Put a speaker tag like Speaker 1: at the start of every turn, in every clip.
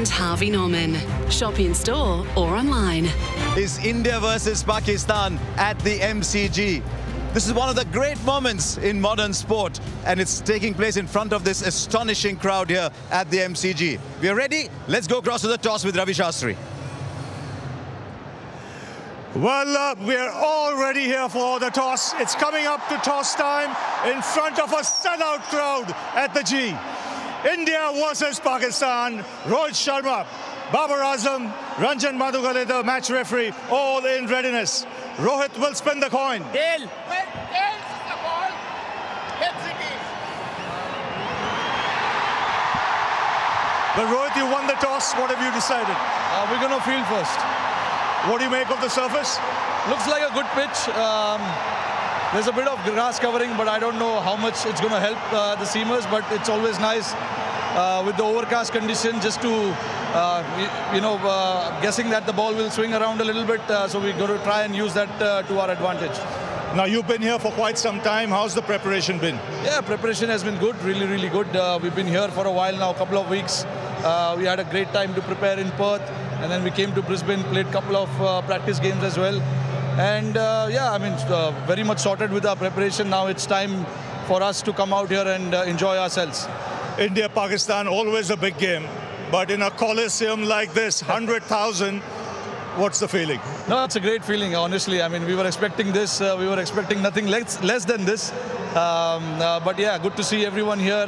Speaker 1: and Harvey Norman. Shop in store or online.
Speaker 2: Is India versus Pakistan at the MCG. This is one of the great moments in modern sport, and it's taking place in front of this astonishing crowd here at the MCG. We are ready. Let's go across to the toss with Ravi Shastri.
Speaker 3: Well, we're all ready here for the toss. It's coming up to toss time in front of a sellout crowd at the G. India versus Pakistan. Rohit Sharma, Babar Azam, Ranjan Madhugale, the match referee, all in readiness. Rohit will spin the coin.
Speaker 4: Tail. When tails the ball, heads it is.
Speaker 3: But Rohit, you won the toss. What have you decided?
Speaker 5: We're going to field first.
Speaker 3: What do you make of the surface?
Speaker 5: Looks like a good pitch. There's a bit of grass covering, but I don't know how much it's going to help the seamers. But it's always nice with the overcast condition just to, guessing that the ball will swing around a little bit. So we're going to try and use that to our advantage.
Speaker 3: Now, you've been here for quite some time. How's the preparation been?
Speaker 5: Yeah, preparation has been good, really, really good. We've been here for a while now, a couple of weeks. We had a great time to prepare in Perth. And then we came to Brisbane, played a couple of practice games as well. And very much sorted with our preparation. Now it's time for us to come out here and enjoy ourselves.
Speaker 3: India-Pakistan, always a big game. But in a coliseum like this, 100,000, what's the feeling?
Speaker 5: No, it's a great feeling, honestly. I mean, we were expecting this. We were expecting nothing less than this. But yeah, good to see everyone here.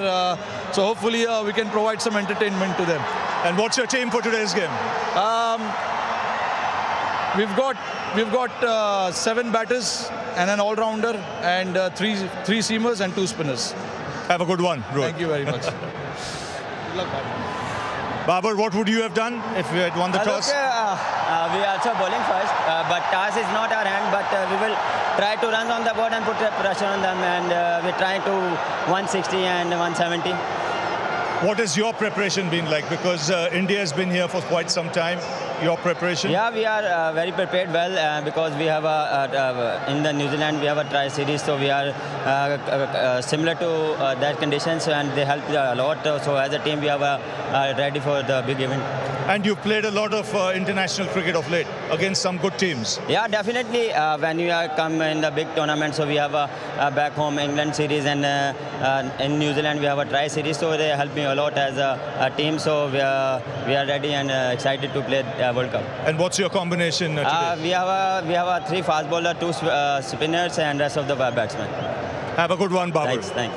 Speaker 5: So hopefully we can provide some entertainment to them.
Speaker 3: And what's your team for today's game?
Speaker 5: We've got 7 batters and an all-rounder and three seamers and 2 spinners.
Speaker 3: Have a good one, Rohit.
Speaker 5: Thank you very much. Good luck, Babar.
Speaker 3: Babar, what would you have done if you had won the toss?
Speaker 6: We are also bowling first, but toss is not our hand, but we will try to run on the board and put pressure on them, and we're trying to 160 and 170.
Speaker 3: What has your preparation been like? Because India has been here for quite some time. Your preparation?
Speaker 6: Yeah, we are very prepared well because we have in the New Zealand we have a tri series, so we are similar to that conditions, and they help a lot. So as a team, we are ready for the big event.
Speaker 3: And you've played a lot of international cricket of late against some good teams.
Speaker 6: Yeah, definitely. When we come in the big tournament, so we have a back home England series, and in New Zealand we have a tri series, so they help me a lot as a team. So we are ready and excited to play World Cup.
Speaker 3: And what's your combination today?
Speaker 6: We have a 3 fast bowler, 2 spinners, and rest of the batsmen.
Speaker 3: Have a good one, Babar.
Speaker 6: Thanks.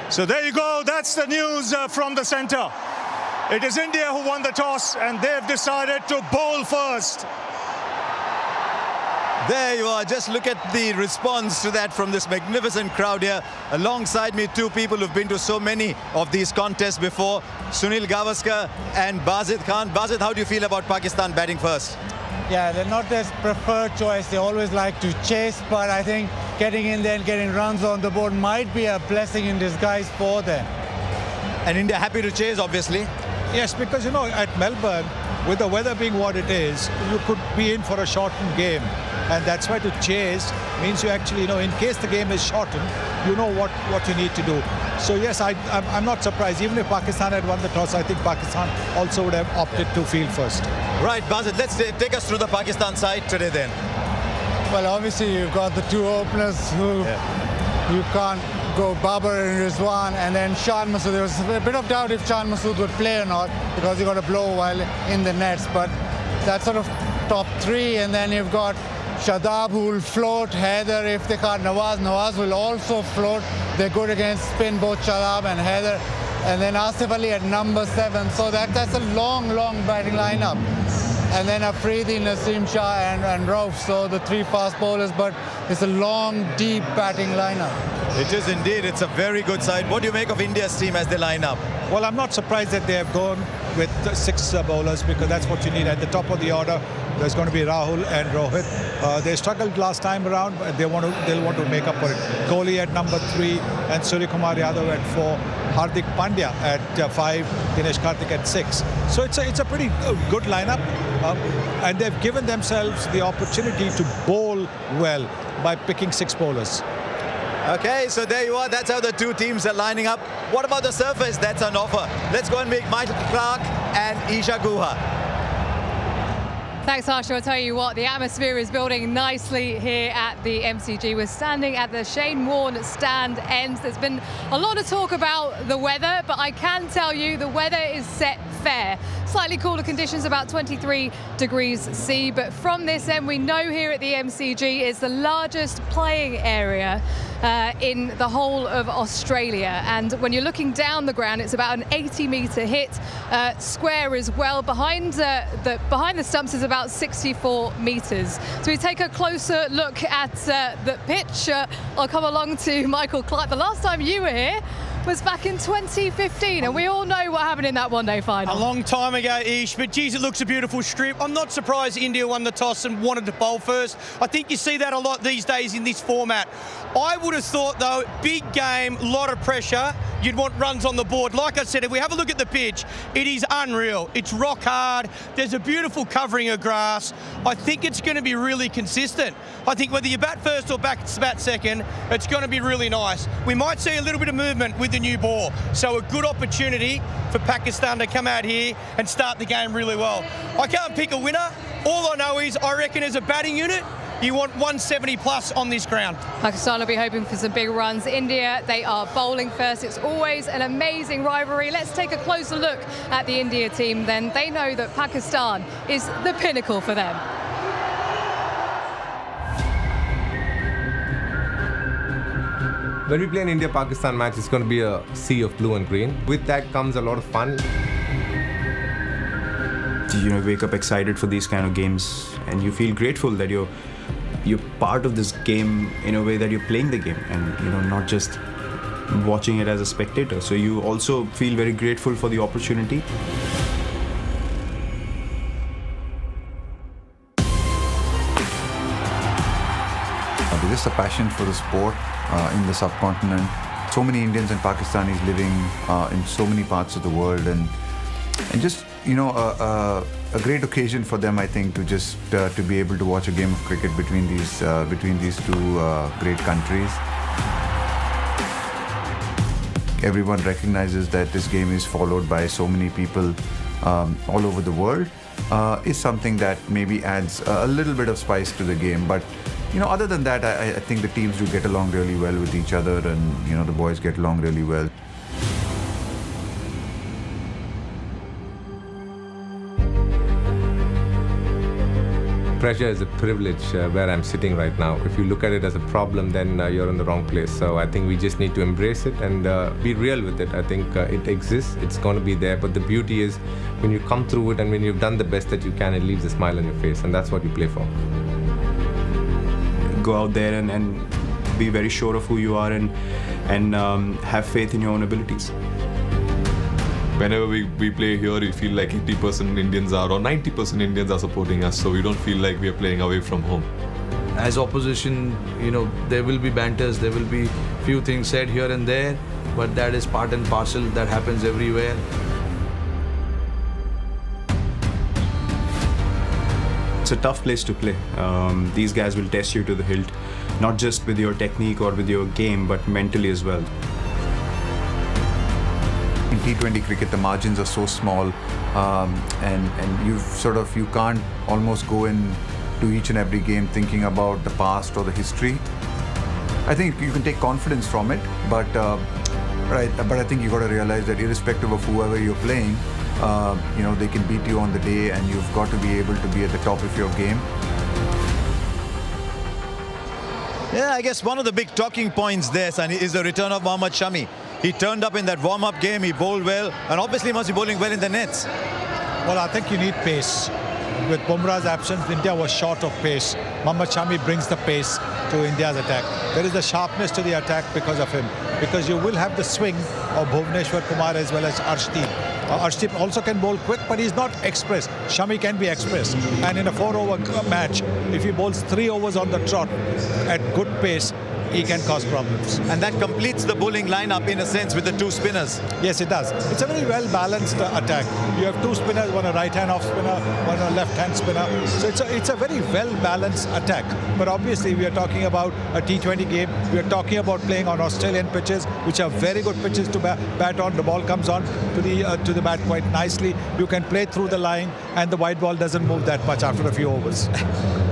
Speaker 3: So there you go. That's the news from the centre. It is India who won the toss, and they've decided to bowl first.
Speaker 2: There you are. Just look at the response to that from this magnificent crowd here. Alongside me, 2 people who've been to so many of these contests before, Sunil Gavaskar and Bazid Khan. Bazid, how do you feel about Pakistan batting first?
Speaker 7: Yeah, they're not their preferred choice. They always like to chase, but I think getting in there and getting runs on the board might be a blessing in disguise for them.
Speaker 2: And India happy to chase, obviously.
Speaker 8: Yes, because, at Melbourne, with the weather being what it is, you could be in for a shortened game. And that's why to chase means you actually, in case the game is shortened, you know what you need to do. So, yes, I'm not surprised. Even if Pakistan had won the toss, I think Pakistan also would have opted to field first.
Speaker 2: Right, Bazid, let's take us through the Pakistan side today then.
Speaker 7: Well, obviously, you've got the 2 openers who you can't go, Babar and Rizwan, and then Shan Masood. There was a bit of doubt if Shan Masood would play or not because he got a blow while in the nets, but that's sort of top 3, and then you've got Shadab who will float, Haider if they can't, Nawaz will also float. They're good against spin, both Shadab and Haider, and then Asif Ali at number 7. So that's a long batting lineup. And then Afridi, Naseem Shah and Rauf, so the 3 fast bowlers, but it's a long, deep batting lineup.
Speaker 2: It is indeed. It's a very good side. What do you make of India's team as they line up?
Speaker 8: Well, I'm not surprised that they have gone with 6 bowlers because that's what you need. At the top of the order, there's going to be Rahul and Rohit. They struggled last time around, but they'll want to make up for it. Kohli at number 3 and Suryakumar Yadav at 4. Hardik Pandya at 5, Dinesh Karthik at 6. So it's a pretty good lineup, and they've given themselves the opportunity to bowl well by picking 6 bowlers.
Speaker 2: Okay, so there you are. That's how the two teams are lining up. What about the surface? That's an offer. Let's go and meet Michael Clark and Isha Guha.
Speaker 9: Thanks, Harsha. I'll tell you what, the atmosphere is building nicely here at the MCG. We're standing at the Shane Warne stand end. There's been a lot of talk about the weather, but I can tell you the weather is set fair. Slightly cooler conditions, about 23 degrees C, but from this end, we know here at the MCG is the largest playing area in the whole of Australia. And when you're looking down the ground, it's about an 80-metre hit, square as well. Behind the stumps is about 64 metres. So we take a closer look at the pitch. I'll come along to Michael Clark. The last time you were here was back in 2015, and we all know what happened in that one-day final.
Speaker 10: A long time ago, Ish, but geez, it looks a beautiful strip. I'm not surprised India won the toss and wanted to bowl first. I think you see that a lot these days in this format. I would have thought, though, big game, lot of pressure, you'd want runs on the board. Like I said, if we have a look at the pitch, it is unreal. It's rock hard. There's a beautiful covering of grass. I think it's going to be really consistent. I think whether you bat first or bat second, it's going to be really nice. We might see a little bit of movement with the new ball. So a good opportunity for Pakistan to come out here and start the game really well. I can't pick a winner. All I know is I reckon as a batting unit, you want 170 plus on this ground.
Speaker 9: Pakistan will be hoping for some big runs. India, they are bowling first. It's always an amazing rivalry. Let's take a closer look at the India team then. They know that Pakistan is the pinnacle for them.
Speaker 11: When we play an India-Pakistan match, it's going to be a sea of blue and green. With that comes a lot of fun.
Speaker 12: You wake up excited for these kind of games, and you feel grateful that you're part of this game in a way that you're playing the game, and not just watching it as a spectator. So you also feel very grateful for the opportunity.
Speaker 13: There's just a passion for the sport in the subcontinent. So many Indians and Pakistanis living in so many parts of the world, and just a great occasion for them, I think, to just to be able to watch a game of cricket between these two great countries. Everyone recognizes that this game is followed by so many people all over the world. Is something that maybe adds a little bit of spice to the game, but other than that, I think the teams do get along really well with each other, and the boys get along really well.
Speaker 11: Pressure is a privilege where I'm sitting right now. If you look at it as a problem, then you're in the wrong place. So I think we just need to embrace it and be real with it. I think it exists, it's going to be there, but the beauty is when you come through it and when you've done the best that you can, it leaves a smile on your face, and that's what you play for.
Speaker 12: Go out there and be very sure of who you are, and have faith in your own abilities.
Speaker 14: Whenever we play here, we feel like 80% Indians are, or 90% Indians are supporting us, so we don't feel like we are playing away from home.
Speaker 5: As opposition, there will be banters, there will be few things said here and there, but that is part and parcel, that happens everywhere.
Speaker 12: It's a tough place to play. These guys will test you to the hilt, not just with your technique or with your game, but mentally as well.
Speaker 13: In T20 cricket, the margins are so small, and you can't almost go into each and every game thinking about the past or the history. I think you can take confidence from it, but I think you got to realize that irrespective of whoever you're playing, they can beat you on the day, and you've got to be able to be at the top of your game.
Speaker 2: Yeah, I guess one of the big talking points there, Sunny, is the return of Mohammad Shami. He turned up in that warm-up game, he bowled well, and obviously must be bowling well in the nets.
Speaker 8: Well, I think you need pace. With Bumrah's absence, India was short of pace. Mohammad Shami brings the pace to India's attack. There is a sharpness to the attack because of him, because you will have the swing of Bhuvneshwar Kumar as well as Arshdeep. Arshdeep also can bowl quick, but he's not express. Shami can be express. And in a 4-over match, if he bowls 3 overs on the trot at good pace, he can cause problems.
Speaker 2: And that completes the bowling lineup in a sense with the two spinners.
Speaker 8: Yes, it does. It's a very well-balanced attack. You have two spinners, one a right-hand off spinner, one a left-hand spinner. So it's a very well-balanced attack. But obviously, we are talking about a T20 game. We are talking about playing on Australian pitches, which are very good pitches to bat on. The ball comes on to the bat quite nicely. You can play through the line, and the white ball doesn't move that much after a few overs.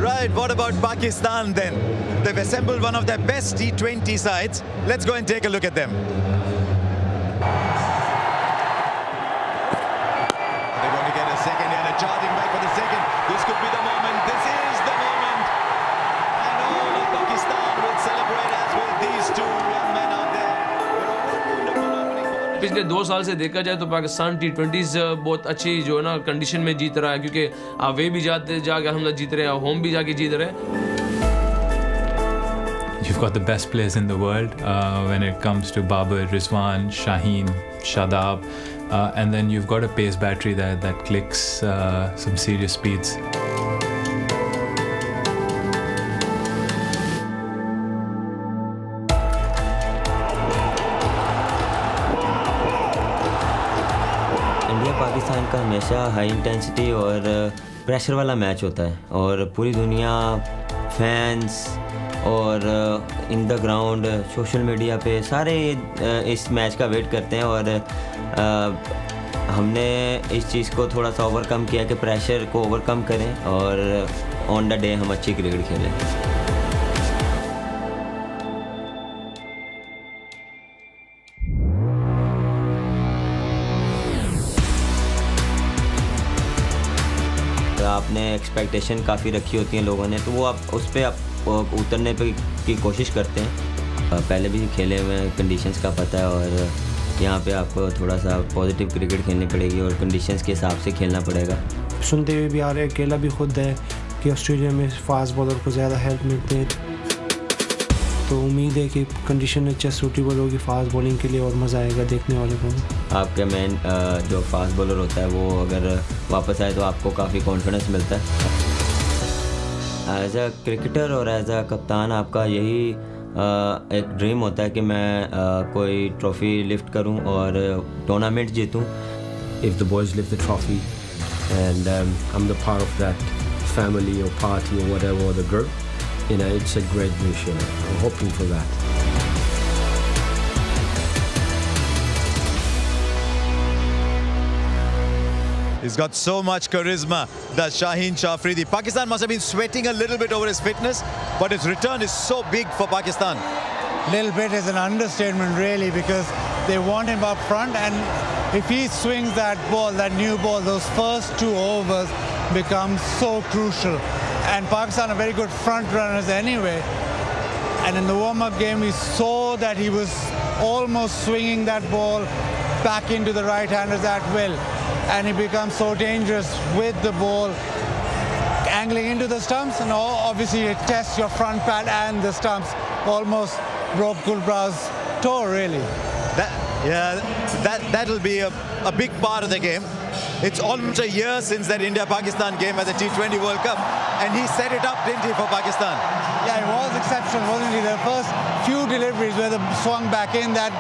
Speaker 2: Right, what about Pakistan then? They've assembled one of their best T20 sides. Let's go and take a look at them. They're going to get a second and a charging back for the second. This could be the moment. This is the moment. And all of Pakistan will celebrate as well. These two young men out there.
Speaker 15: पिछले 2 साल से देखा जाए तो Pakistan T20s बहुत अच्छी जो है ना कंडीशन में जीत रहा है क्योंकि वे भी जाके हम जीत रहे हैं होम भी जाके जीत रहे हैं.
Speaker 16: You've got the best players in the world when it comes to Babar, Rizwan, Shaheen, Shadab, and then you've got a pace battery that clicks some serious speeds.
Speaker 6: Pakistan का हमेशा हाई इंटेंसिटी और pressure वाला match होता है और पूरी दुनिया fans और in the ground social media पे सारे इस मैच का वेट करते हैं और हमने इस चीज़ को थोड़ा सा ओवरकम किया कि प्रेशर को ओवरकम करें और ऑन द डे हम अच्छी क्रिकेट खेलें. आपने एक्सपेक्टेशन काफ़ी रखी होती हैं लोगों ने तो वो आप उस पर उतरने की कोशिश करते हैं. पहले भी खेले हुए कंडीशंस का पता है और यहाँ पे आपको थोड़ा सा पॉजिटिव क्रिकेट खेलनी पड़ेगी और कंडीशंस के हिसाब से खेलना पड़ेगा.
Speaker 17: सुनते हुए भी आ रहे अकेला भी खुद है कि ऑस्ट्रेलिया में फास्ट बॉलर को ज़्यादा हेल्प मिलते हैं तो उम्मीद है कि कंडीशन अच्छा सूटेबल होगी फास्ट बॉलिंग के लिए और मज़ा आएगा देखने वाले को.
Speaker 6: आपका मेन जो फास्ट बॉलर होता है वो अगर वापस आए तो आपको काफ़ी कॉन्फिडेंस मिलता है. एज अ क्रिकेटर और एज अ कप्तान आपका यही एक ड्रीम होता है कि मैं कोई ट्रॉफ़ी लिफ्ट करूं और tournament जीतूं.
Speaker 18: If the boys lift the trophy and I'm the part of that family or party or whatever or the group, you know, it's a great mission. I'm hoping for that.
Speaker 2: He's got so much charisma, that Shaheen Shafridi. Pakistan must have been sweating a little bit over his fitness, but his return is so big for Pakistan.
Speaker 7: Little bit is an understatement, really, because they want him up front, and if he swings that ball, that new ball, those first 2 overs become so crucial. And Pakistan are very good front runners anyway. And in the warm-up game, we saw that he was almost swinging that ball back into the right-handers at will. And he becomes so dangerous with the ball angling into the stumps, and obviously it tests your front pad and the stumps. Almost broke Gulbrah's toe, really.
Speaker 2: That'll be a big part of the game. It's almost a year since that India-Pakistan game at the T20 World Cup, and he set it up, didn't he, for Pakistan?
Speaker 7: Yeah, it was exceptional, wasn't he? The first few deliveries where they swung back in, that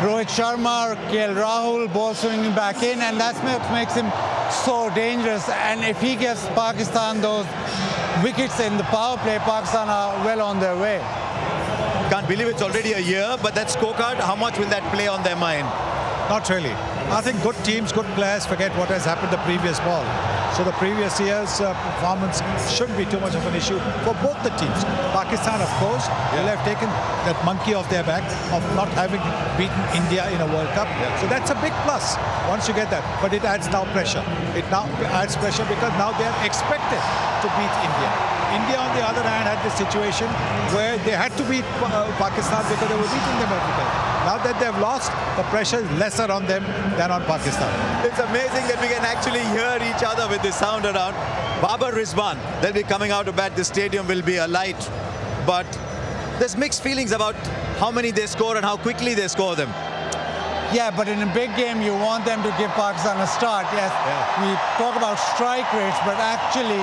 Speaker 7: Rohit Sharma, KL Rahul, ball swinging back in, and that's what makes him so dangerous. And if he gives Pakistan those wickets in the power play, Pakistan are well on their way.
Speaker 2: Can't believe it's already a year, but that scorecard, how much will that play on their mind?
Speaker 8: Not really. I think good teams, good players forget what has happened the previous ball. So the previous year's performance shouldn't be too much of an issue for both the teams. Pakistan, of course, will have taken that monkey off their back of not having beaten India in a World Cup. So that's a big plus once you get that. But it adds now pressure. It now adds pressure because now they are expected to beat India. India, on the other hand, had this situation where they had to beat Pakistan because they were beating them every day. Now that they've lost, the pressure is lesser on them than on Pakistan.
Speaker 2: It's amazing that we can actually hear each other with this sound around. Babar, Rizwan, they'll be coming out to bat. The stadium will be alight. But there's mixed feelings about how many they score and how quickly they score them.
Speaker 7: Yeah, but in a big game, you want them to give Pakistan a start. Yes, we talk about strike rates, but actually,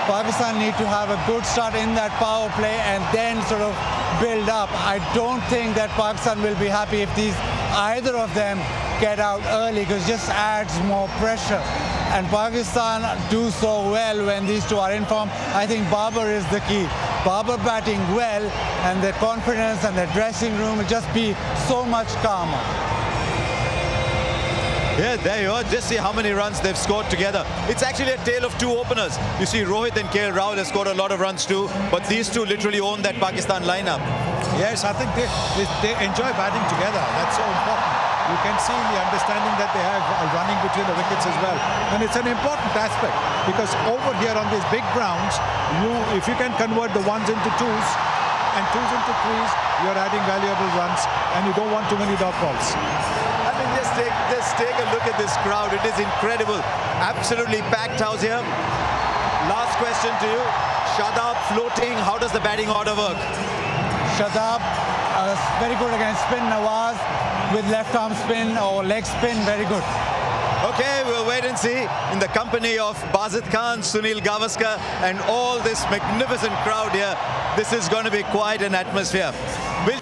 Speaker 7: Pakistan need to have a good start in that power play and then sort of build up. I don't think that Pakistan will be happy if either of them get out early, because it just adds more pressure. And Pakistan do so well when these two are in form. I think Babar is the key. Babar batting well, and their confidence and their dressing room will just be so much calmer.
Speaker 2: Yeah, there you are. Just see how many runs they've scored together. It's actually a tale of two openers. You see, Rohit and KL Rahul have scored a lot of runs too, but these two literally own that Pakistan lineup.
Speaker 8: Yes, I think they enjoy batting together. That's so important. You can see the understanding that they have running between the wickets as well. And it's an important aspect, because over here on these big grounds, if you can convert the ones into twos and twos into threes, you're adding valuable runs, and you don't want too many dot balls.
Speaker 2: I mean, just take a look at this crowd. It is incredible. Absolutely packed house here. Last question to you. Shadab floating. How does the batting order work?
Speaker 7: Shadab very good against spin. Nawaz with left arm spin or leg spin, very good.
Speaker 2: Okay, we'll wait and see. In the company of Bazid Khan, Sunil Gavaskar, and all this magnificent crowd here, this is going to be quite an atmosphere.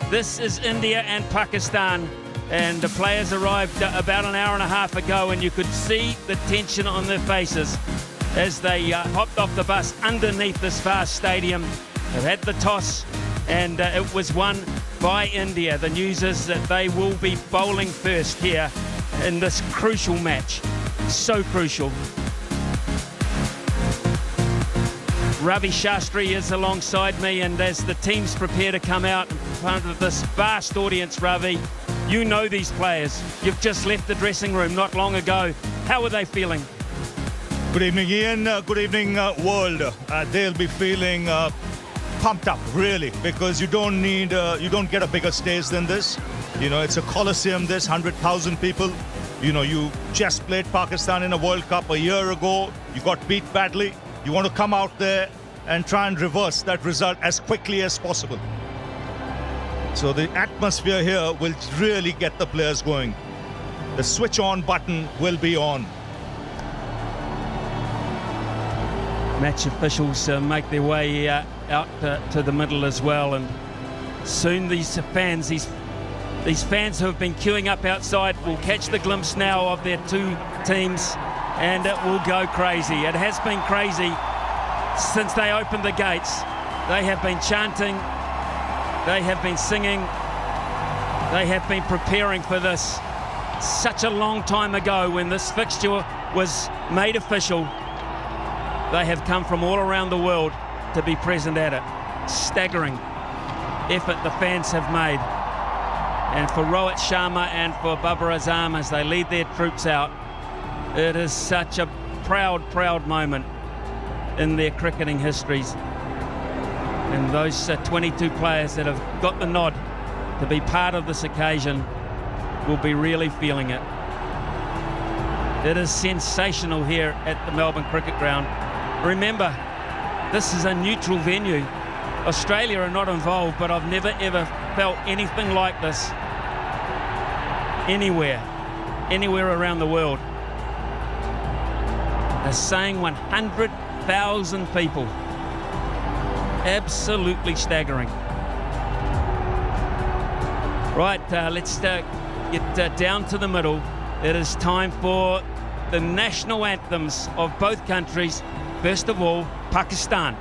Speaker 19: This is India and Pakistan, and the players arrived about an hour and a half ago, and you could see the tension on their faces as they hopped off the bus underneath this vast stadium. They've had the toss, and it was won by India. The news is that they will be bowling first here in this crucial match. So crucial. Ravi Shastri is alongside me, and as the teams prepare to come out in front of this vast audience, Ravi, you know these players. You've just left the dressing room not long ago. How are they feeling?
Speaker 3: Good evening, Ian. Good evening, world. They'll be feeling pumped up, really, because you don't get a bigger stage than this. You know, it's a coliseum, this 100,000 people. You know, you just played Pakistan in a World Cup a year ago. You got beat badly. You want to come out there and try and reverse that result as quickly as possible. So the atmosphere here will really get the players going. The switch on button will be on.
Speaker 19: Match officials make their way out to the middle as well, and soon these fans who have been queuing up outside will catch the glimpse now of their two teams, and it will go crazy. It has been crazy since they opened the gates. They have been chanting, they have been singing, they have been preparing for this such a long time ago when this fixture was made official. They have come from all around the world to be present at it. Staggering effort the fans have made. And for Rohit Sharma and for Babar Azam as they lead their troops out, it is such a proud, proud moment in their cricketing histories. And those 22 players that have got the nod to be part of this occasion will be really feeling it. It is sensational here at the Melbourne Cricket Ground. Remember, this is a neutral venue. Australia are not involved, but I've never ever felt anything like this anywhere around the world. They're saying 100,000 people. Absolutely staggering. Right, let's get down to the middle. It is time for the national anthems of both countries. First of all, Pakistan.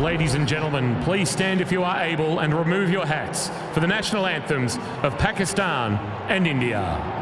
Speaker 20: Ladies and gentlemen, please stand if you are able and remove your hats for the national anthems of Pakistan and India.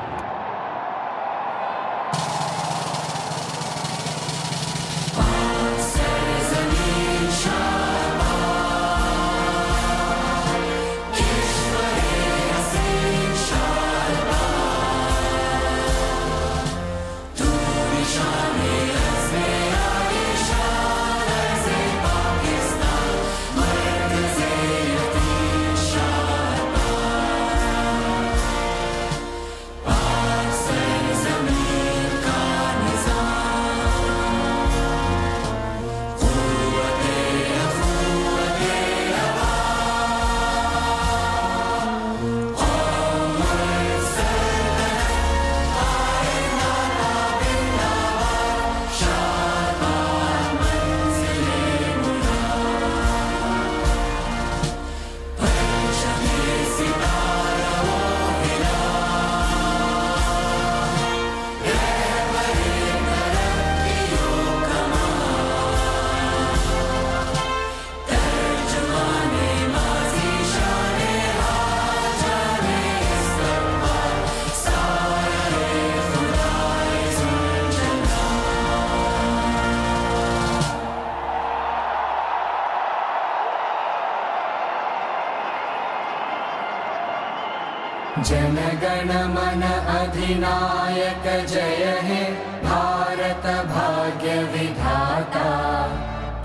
Speaker 21: जनगण मन अधिनायक जय हे भारत भाग्य विधाता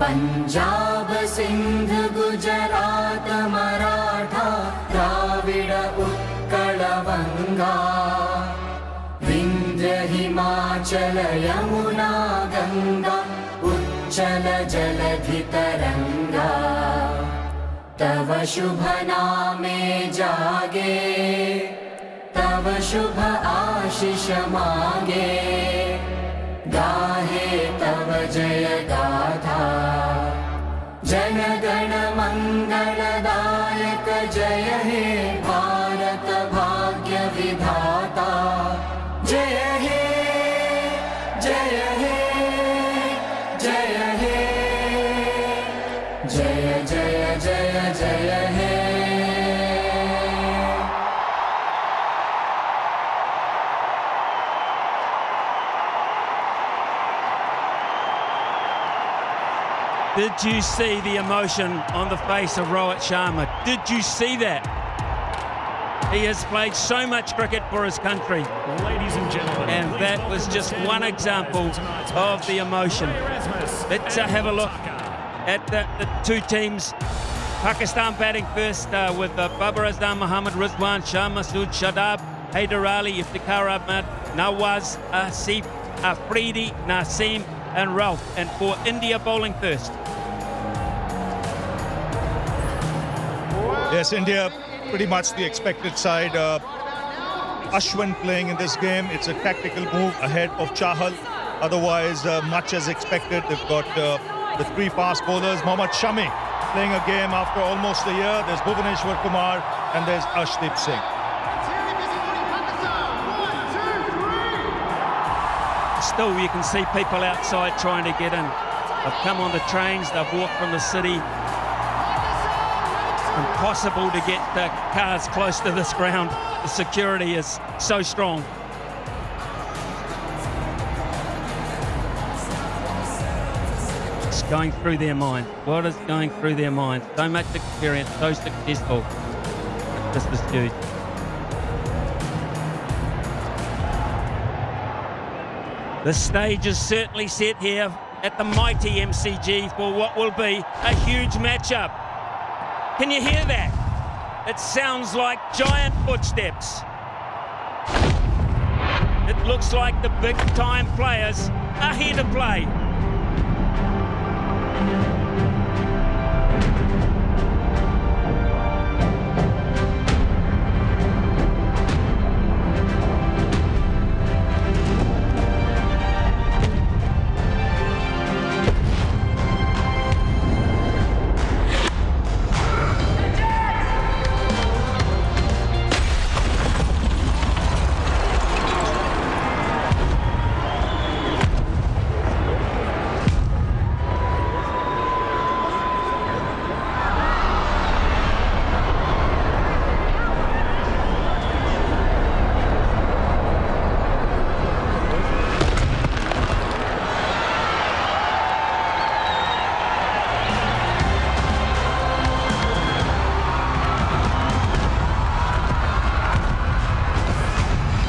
Speaker 21: पंजाब सिंध गुजरात मराठा द्राविड उत्कल बंगा विंध्य हिमाचल यमुना गंगा उच्चल जलधि तरंगा तव शुभ नामे जागे तव शुभ आशीष मागे गाहे तव जय गाथा जनगण मंगलदायक जय हे भारत भाग्य विधाता जय हे जय हे जय हे जय जय जय जय हे
Speaker 19: Did you see the emotion on the face of Rohit Sharma? Did you see that? He has played so much cricket for his country.
Speaker 20: Ladies and gentlemen.
Speaker 19: And that was just one example of the emotion. Let's have a look at the two teams. Pakistan batting first with Babar Azam, Mohammad Rizwan, Shah Masood, Shadab, Haider Ali, Iftikhar Ahmed, Nawaz, Asif, Afridi, Naseem and Ralph. And for India bowling first.
Speaker 3: Yes, India pretty much the expected side. Ashwin playing in this game. It's a tactical move ahead of Chahal. Otherwise, much as expected. They've got the three fast bowlers. Mohammad Shami playing a game after almost a year. There's Bhuvaneshwar Kumar and there's Ashdeep Singh.
Speaker 19: Still, you can see people outside trying to get in. They've come on the trains, they've walked from the city. Impossible to get cars close to this ground. The security is so strong. What's going through their mind? What is going through their mind? So much experience, so successful. This is huge. The stage is certainly set here at the mighty MCG for what will be a huge matchup. Can you hear that? It sounds like giant footsteps. It looks like the big-time players are here to play.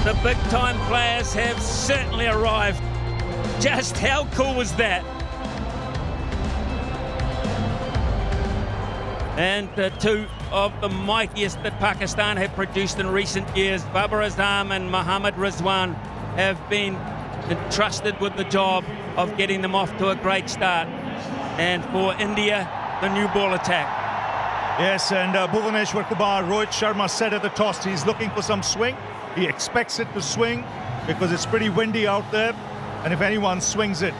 Speaker 19: The big-time players have certainly arrived. Just how cool was that? And two of the mightiest that Pakistan have produced in recent years, Babar Azam and Mohammad Rizwan, have been entrusted with the job of getting them off to a great start. And for India, the new ball attack.
Speaker 3: Yes, and Bhuvaneshwar Kumar, Rohit Sharma said at the toss, he's looking for some swing. He expects it to swing because it's pretty windy out there. And if anyone swings it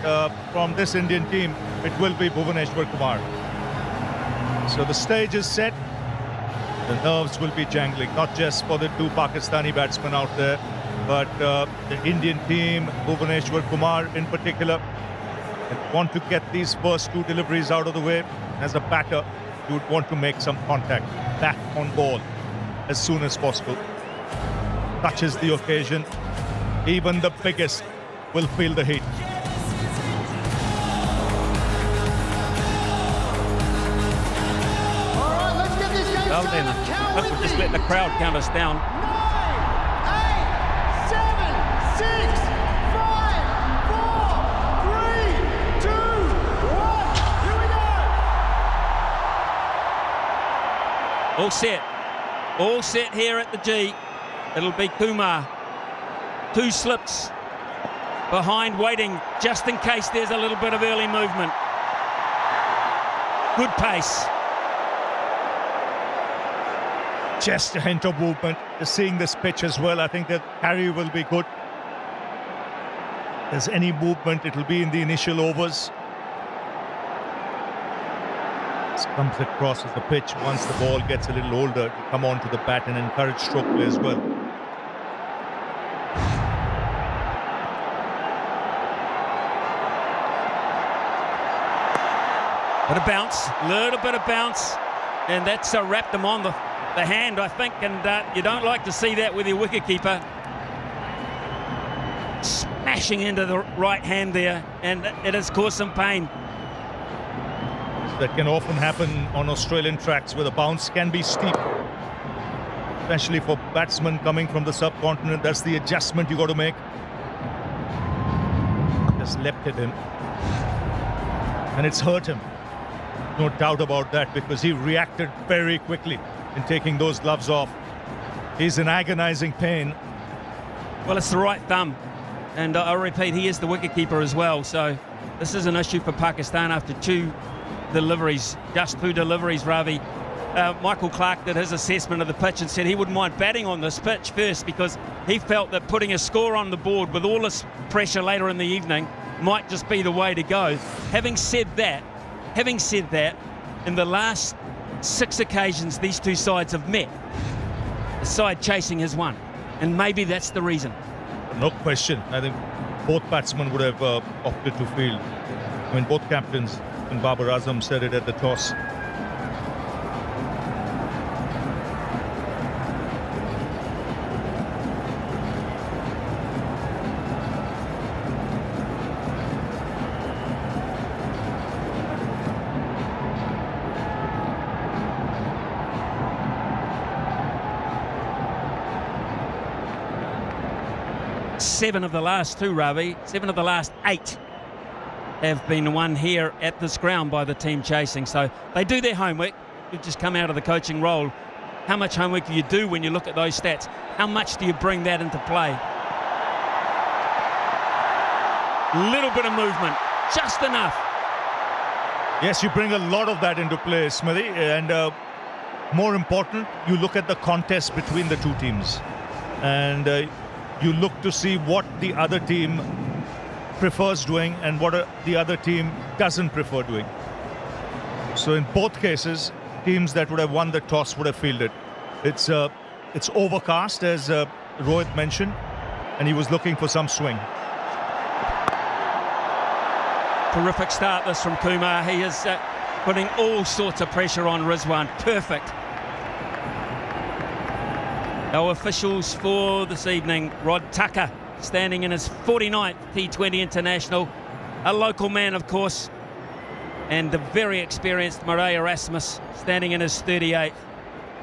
Speaker 3: from this Indian team, it will be Bhuvaneshwar Kumar. So the stage is set. The nerves will be jangling, not just for the two Pakistani batsmen out there, but the Indian team, Bhuvaneshwar Kumar in particular, want to get these first two deliveries out of the way. As a batter, you would want to make some contact back on ball as soon as possible. Touches the occasion, even the biggest will feel the heat.
Speaker 19: Well then, I could just let the crowd count us down. All set. All set here at the G. It'll be Kumar. 2 slips behind, waiting just in case there's a little bit of early movement. Good pace.
Speaker 3: Just a hint of movement. Just seeing this pitch as well, I think that carry will be good. If there's any movement, it'll be in the initial overs. This comes across as the pitch. Once the ball gets a little older, to come onto the bat and encourage stroke play as well.
Speaker 19: Bit of bounce, little bit of bounce, and that's wrapped them on the hand, I think, and you don't like to see that with your wicketkeeper. Smashing into the right hand there, and it has caused some pain.
Speaker 3: That can often happen on Australian tracks where the bounce can be steep, especially for batsmen coming from the subcontinent. That's the adjustment you got to make. Just leapt at him, and it's hurt him. No doubt about that, because he reacted very quickly in taking those gloves off. He's in agonizing pain.
Speaker 19: Well, it's the right thumb, and I repeat, he is the wicketkeeper as well, so this is an issue for Pakistan after 2 deliveries, just 2 deliveries, Ravi. Michael Clark did his assessment of the pitch and said he wouldn't mind batting on this pitch first, because he felt that putting a score on the board with all this pressure later in the evening might just be the way to go. Having said that, in the last 6 occasions these 2 sides have met, the side chasing has won, and maybe that's the reason.
Speaker 3: No question. I think both batsmen would have opted to field. I mean, both captains, and Babar Azam said it at the toss.
Speaker 19: Seven of the last 2, Ravi, 7 of the last 8 have been won here at this ground by the team chasing. So they do their homework. You've just come out of the coaching role. How much homework do you do when you look at those stats? How much do you bring that into play? Little bit of movement, just enough.
Speaker 3: Yes, you bring a lot of that into play, Smithy, and more important, you look at the contest between the 2 teams, and you look to see what the other team prefers doing and what the other team doesn't prefer doing. So in both cases, teams that would have won the toss would have fielded. It's overcast, as Rohit mentioned, and he was looking for some swing.
Speaker 19: Terrific start this from Kumar. He is putting all sorts of pressure on Rizwan. Perfect. Our officials for this evening: Rod Tucker, standing in his 49th T20 international, a local man, of course, and the very experienced Murray Erasmus, standing in his 38th.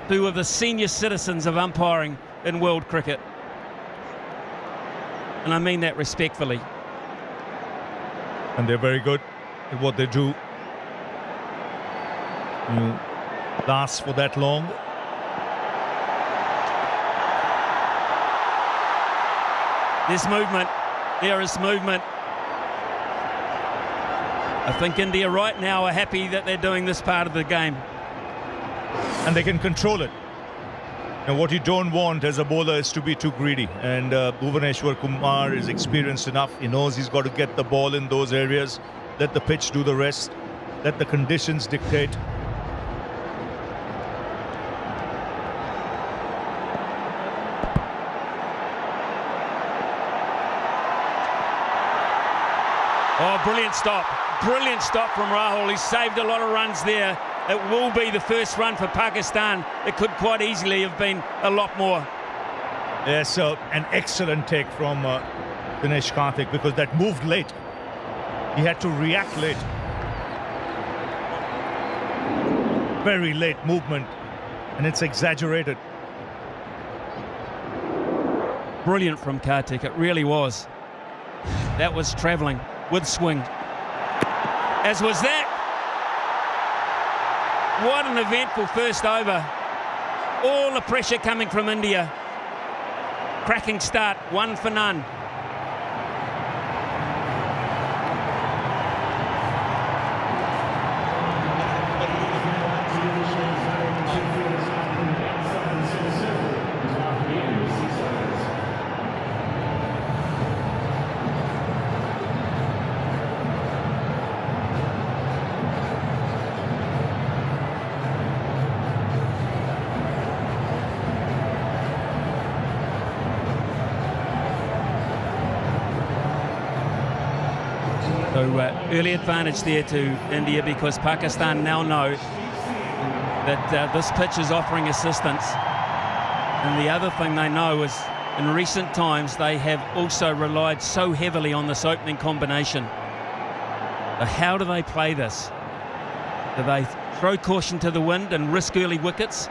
Speaker 19: 2 of the senior citizens of umpiring in world cricket, and I mean that respectfully.
Speaker 3: And they're very good at what they do. You last for that long.
Speaker 19: There's movement. There is movement. I think India right now are happy that they're doing this part of the game.
Speaker 3: And they can control it. Now, what you don't want as a bowler is to be too greedy. And Bhuvaneshwar Kumar is experienced enough. He knows he's got to get the ball in those areas. Let the pitch do the rest. Let the conditions dictate.
Speaker 19: Oh, brilliant stop. Brilliant stop from Rahul. He saved a lot of runs there. It will be the first run for Pakistan. It could quite easily have been a lot more.
Speaker 3: Yeah, so an excellent take from Dinesh Karthik, because that moved late. He had to react late. Very late movement, and it's exaggerated.
Speaker 19: Brilliant from Karthik, it really was. That was travelling with swing. As was that. What an eventful first over. All the pressure coming from India. Cracking start, 1 for none. So early advantage there to India, because Pakistan now know that this pitch is offering assistance. And the other thing they know is in recent times they have also relied so heavily on this opening combination. So how do they play this? Do they throw caution to the wind and risk early wickets?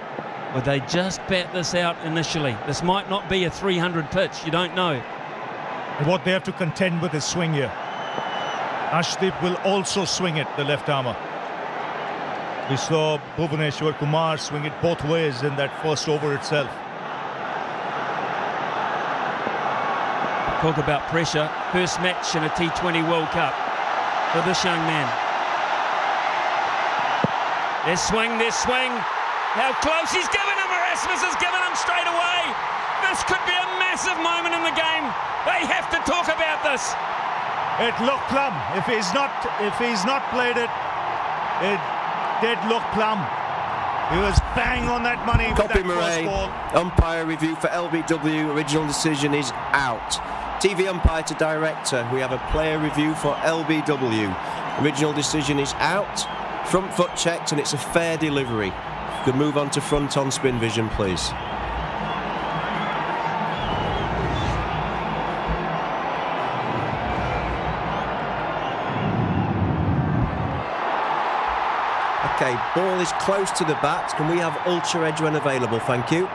Speaker 19: Or they just bat this out initially? This might not be a 300 pitch, you don't know.
Speaker 3: And what they have to contend with is swing here. Ashdeep will also swing it, the left armer. We saw Bhuvaneshwar Kumar swing it both ways in that first over itself.
Speaker 19: Talk about pressure. First match in a T20 World Cup for this young man. There's swing, there's swing. How close he's given him. Erasmus has given him straight away. This could be a massive moment in the game. They have to talk about this.
Speaker 3: It looked plumb. If he's not played it, it did look plumb. He was bang on that money.
Speaker 1: Copy Murray. Umpire review for LBW. Original decision is out. TV umpire to director. We have a player review for LBW. Original decision is out. Front foot checked, and it's a fair delivery. You could move on to front on spin vision, please. Okay, ball is close to the bat. Can we have ultra edge when available? Thank you.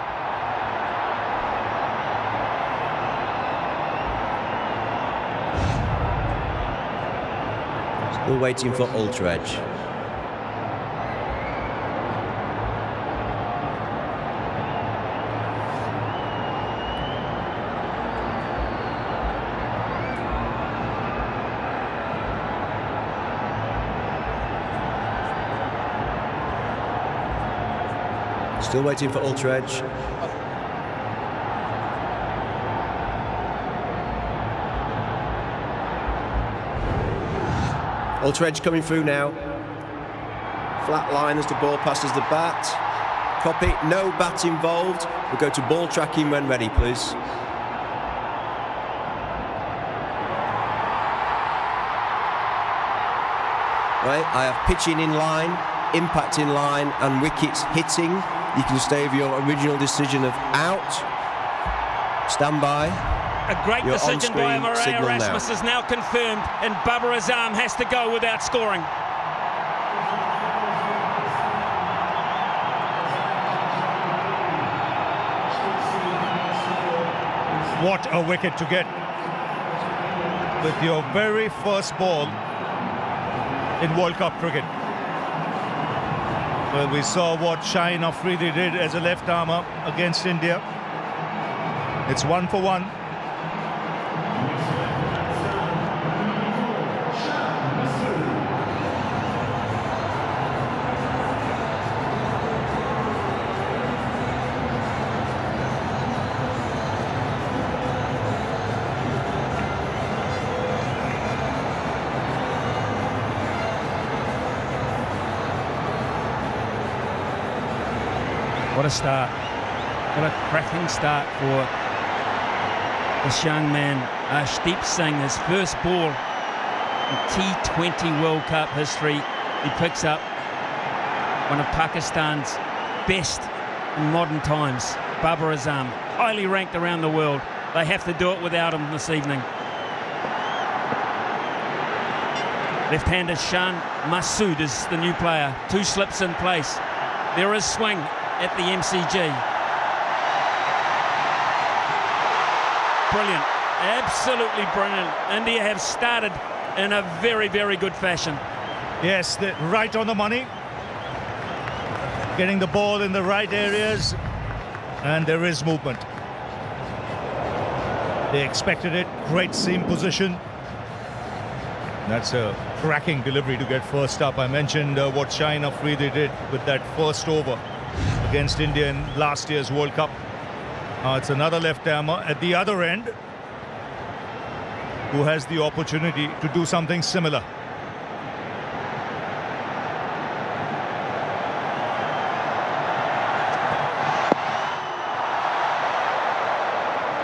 Speaker 1: Still waiting for ultra edge. Still waiting for ultra edge. Ultra edge coming through now. Flat line as the ball passes the bat. Copy, no bat involved. We'll go to ball tracking when ready, please. Right, I have pitching in line, impact in line, and wickets hitting. You can stay with your original decision of out. Stand by.
Speaker 19: A great decision by Murray. Erasmus is now confirmed, and Babar Azam has to go without scoring.
Speaker 3: What a wicket to get with your very first ball in World Cup cricket. Well, we saw what Shaheen Afridi did as a left armer against India. It's 1 for 1.
Speaker 19: What a start. What a cracking start for this young man, Arshdeep Singh. His first ball in T20 World Cup history. He picks up one of Pakistan's best in modern times, Babar Azam, highly ranked around the world. They have to do it without him this evening. Left-hander Shan Masood is the new player. 2 slips in place. There is swing at the MCG. Brilliant, absolutely brilliant. India have started in a very, very good fashion.
Speaker 3: Yes, right on the money. Getting the ball in the right areas And there is movement. They expected it. Great seam position. That's a cracking delivery to get first up. I mentioned what Shaheen Afridi did with that first over against India in last year's World Cup. It's another left-armer at the other end who has the opportunity to do something similar.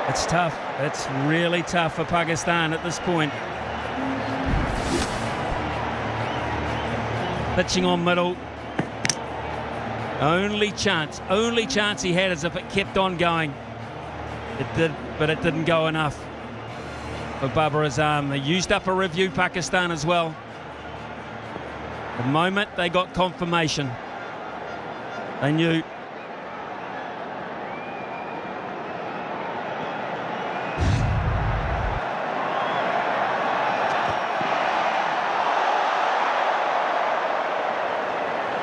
Speaker 19: It's tough. It's really tough for Pakistan at this point. Pitching on middle. Only chance he had is if it kept on going. It did, but it didn't go enough for Babar Azam. They used up a review, Pakistan, as well. The moment they got confirmation, they knew.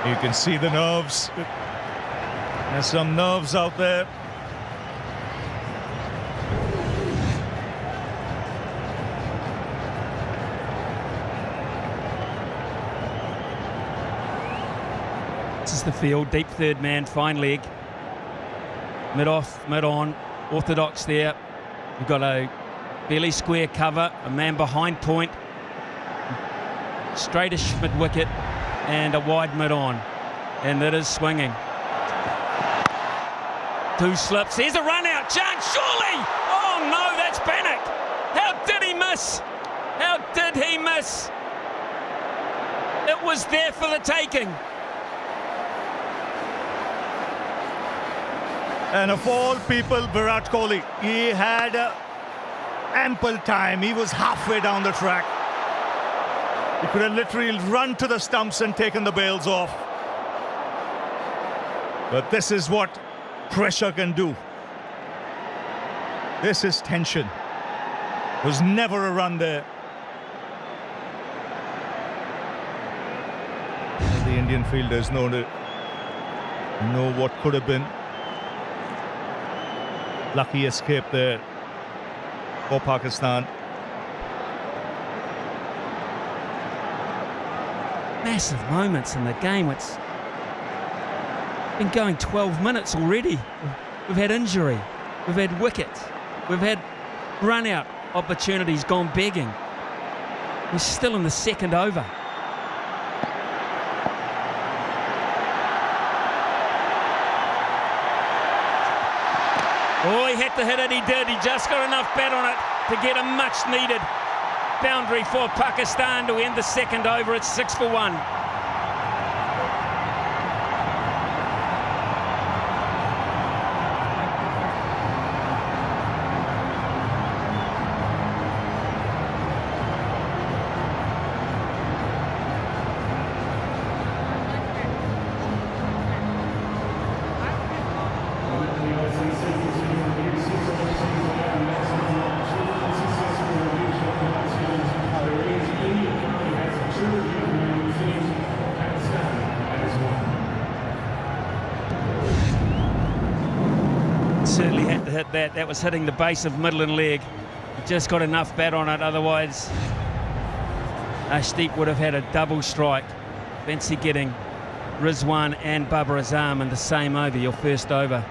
Speaker 3: You can see the nerves. There's some nerves out there.
Speaker 19: This is the field, deep third man, fine leg. Mid off, mid on, orthodox there. We've got a fairly square cover, a man behind point, straightish mid wicket, and a wide mid on, and it is swinging. Two slips. Here's a run out chance, surely. Oh no, that's panic. How did he miss? How did he miss? It was there for the taking.
Speaker 3: And of all people, Virat Kohli, he had ample time. He was halfway down the track. He could have literally run to the stumps and taken the bails off. But this is what pressure can do. This is tension. There was never a run there. The Indian fielders know what could have been. Lucky escape there for Pakistan.
Speaker 19: Massive moments in the game. It's been going 12 minutes already. We've had injury, we've had wickets, we've had run out opportunities gone begging. We're still in the second over. Oh, he had to hit it, he did. He just got enough bat on it to get a much needed boundary for Pakistan to end the second over. It's 6 for 1. Certainly had to hit that. That was hitting the base of middle and leg. He just got enough bat on it, otherwise Ashdeep would have had a double strike. Fancy getting Rizwan and Babar Azam in the same over, your first over.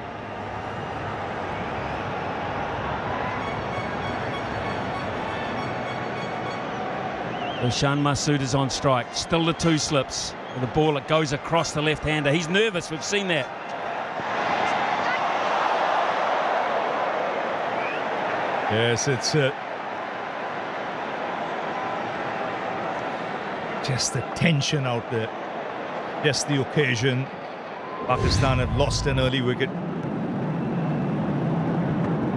Speaker 19: Roshan Masood is on strike. Still the two slips. With the ball, it goes across the left-hander. He's nervous, we've seen that.
Speaker 3: Yes, it's just the tension out there. Just the occasion. Pakistan have lost an early wicket.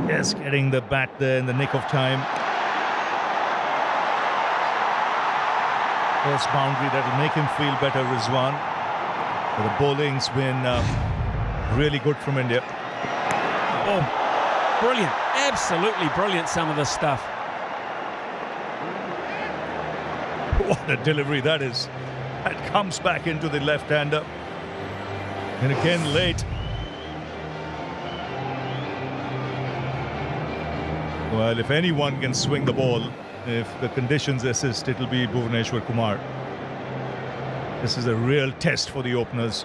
Speaker 3: Yes, getting the bat there in the nick of time. First boundary that'll make him feel better, Rizwan. But the bowling's been really good from India.
Speaker 19: Oh, brilliant. Absolutely brilliant, some of this stuff.
Speaker 3: What a delivery that is. That comes back into the left-hander. And again, late. Well, if anyone can swing the ball, if the conditions assist, it'll be Bhuvneshwar Kumar. This is a real test for the openers.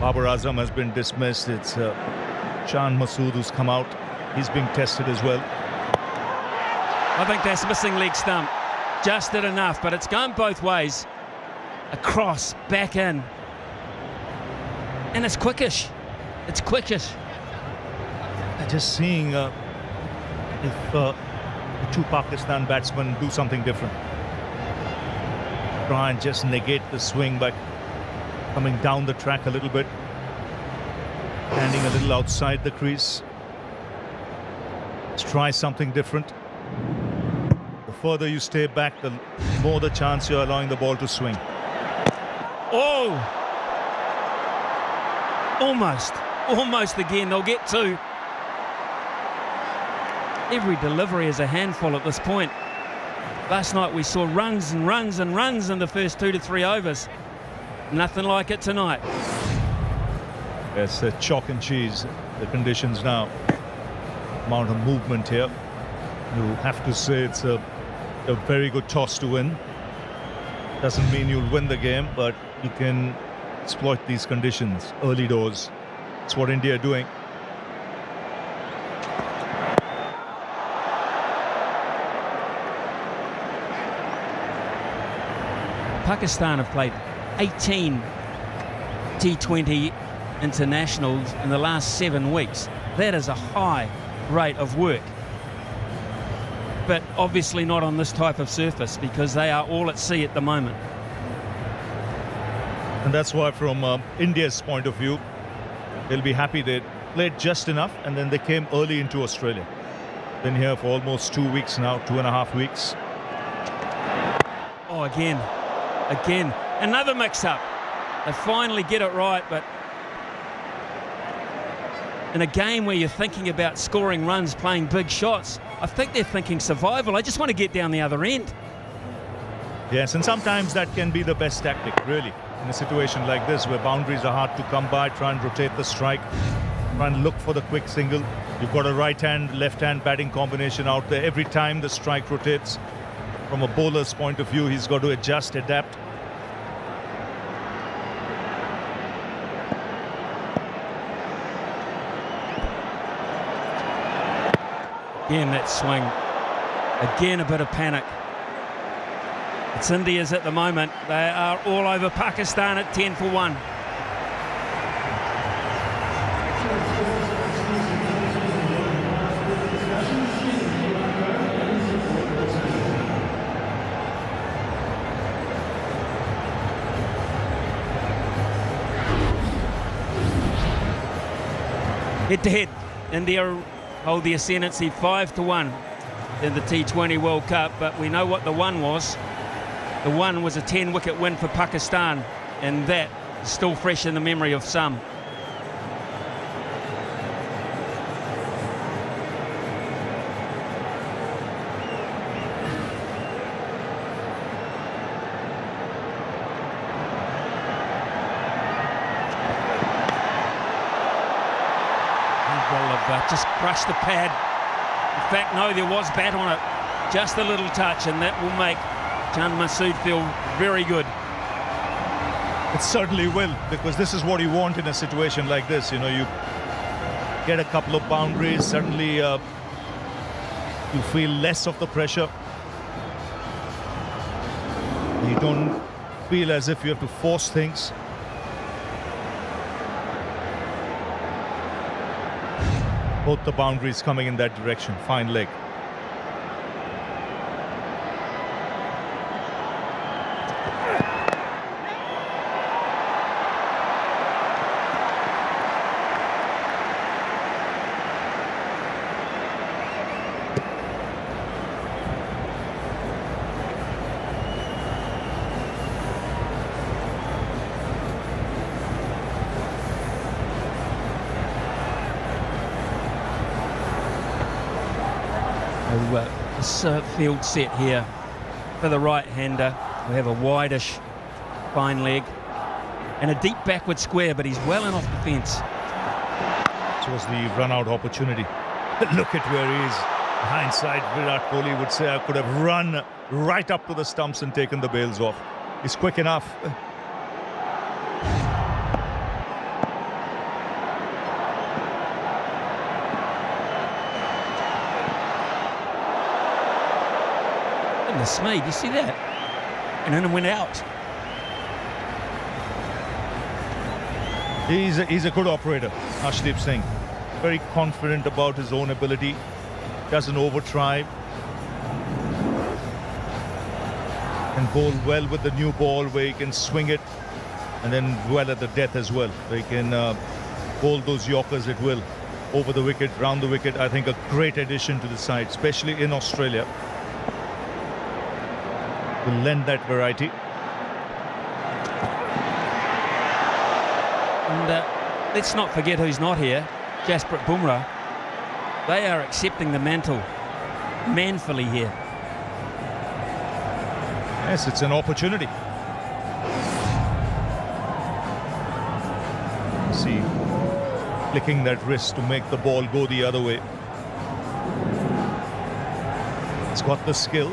Speaker 3: Babar Azam has been dismissed. It's Shan Masood who's come out. He's being tested as well.
Speaker 19: I think that's missing leg stump. Just did enough, but it's going both ways. Across, back in. And it's quickish. It's quickish.
Speaker 3: Just seeing if the two Pakistan batsmen do something different. Try and just negate the swing by coming down the track a little bit. Standing a little outside the crease. Let's try something different. The further you stay back, the more the chance you're allowing the ball to swing.
Speaker 19: Oh! Almost again. They'll get two. Every delivery is a handful at this point. Last night we saw runs and runs and runs in the first 2 to 3 overs. Nothing like it tonight.
Speaker 3: It's chalk and cheese, the conditions now. Amount of movement here. You have to say it's a very good toss to win. Doesn't mean you'll win the game, but you can exploit these conditions early doors. That's what India are doing.
Speaker 19: Pakistan have played 18 T20 internationals in the last 7 weeks. That is a high rate of work. But obviously not on this type of surface, because they are all at sea at the moment.
Speaker 3: And that's why from India's point of view, they'll be happy they played just enough and then they came early into Australia. Been here for almost 2 weeks now, 2.5 weeks.
Speaker 19: Oh, again, another mix-up. They finally get it right, but in a game where you're thinking about scoring runs, playing big shots, I think they're thinking survival. I just want to get down the other end.
Speaker 3: Yes, and sometimes that can be the best tactic, really, in a situation like this where boundaries are hard to come by. Try and rotate the strike, try and look for the quick single. You've got a right-hand, left-hand batting combination out there. Every time the strike rotates, from a bowler's point of view, he's got to adjust, adapt.
Speaker 19: Again, that swing. Again, a bit of panic. It's India's at the moment. They are all over Pakistan at 10 for 1. Head to head, India hold the ascendancy 5 to 1 in the T20 World Cup, but we know what the one was. The one was a 10-wicket win for Pakistan, and that is still fresh in the memory of some. Just crushed the pad. In fact, no, there was bat on it. Just a little touch, and that will make Shan Masood feel very good.
Speaker 3: It certainly will, because this is what you want in a situation like this. You know, you get a couple of boundaries, suddenly you feel less of the pressure. You don't feel as if you have to force things. Both the boundaries coming in that direction. Fine leg.
Speaker 19: This field set here for the right-hander. We have a wideish fine leg and a deep backward square, but he's well in off the fence.
Speaker 3: This was the run-out opportunity. Look at where he is. Hindsight, Virat Kohli would say, I could have run right up to the stumps and taken the bails off. He's quick enough.
Speaker 19: Goodness me, do you see that? And then it went out.
Speaker 3: He's a good operator, Arshdeep Singh. Very confident about his own ability. Doesn't over-try. And bowl well with the new ball where he can swing it and then well at the death as well. Where he can bowl those Yorkers at will over the wicket, round the wicket. I think a great addition to the side, especially in Australia. Will lend that variety.
Speaker 19: And let's not forget who's not here. Jasprit Bumrah. They are accepting the mantle manfully here.
Speaker 3: Yes, it's an opportunity. See, flicking that wrist to make the ball go the other way. It's got the skill.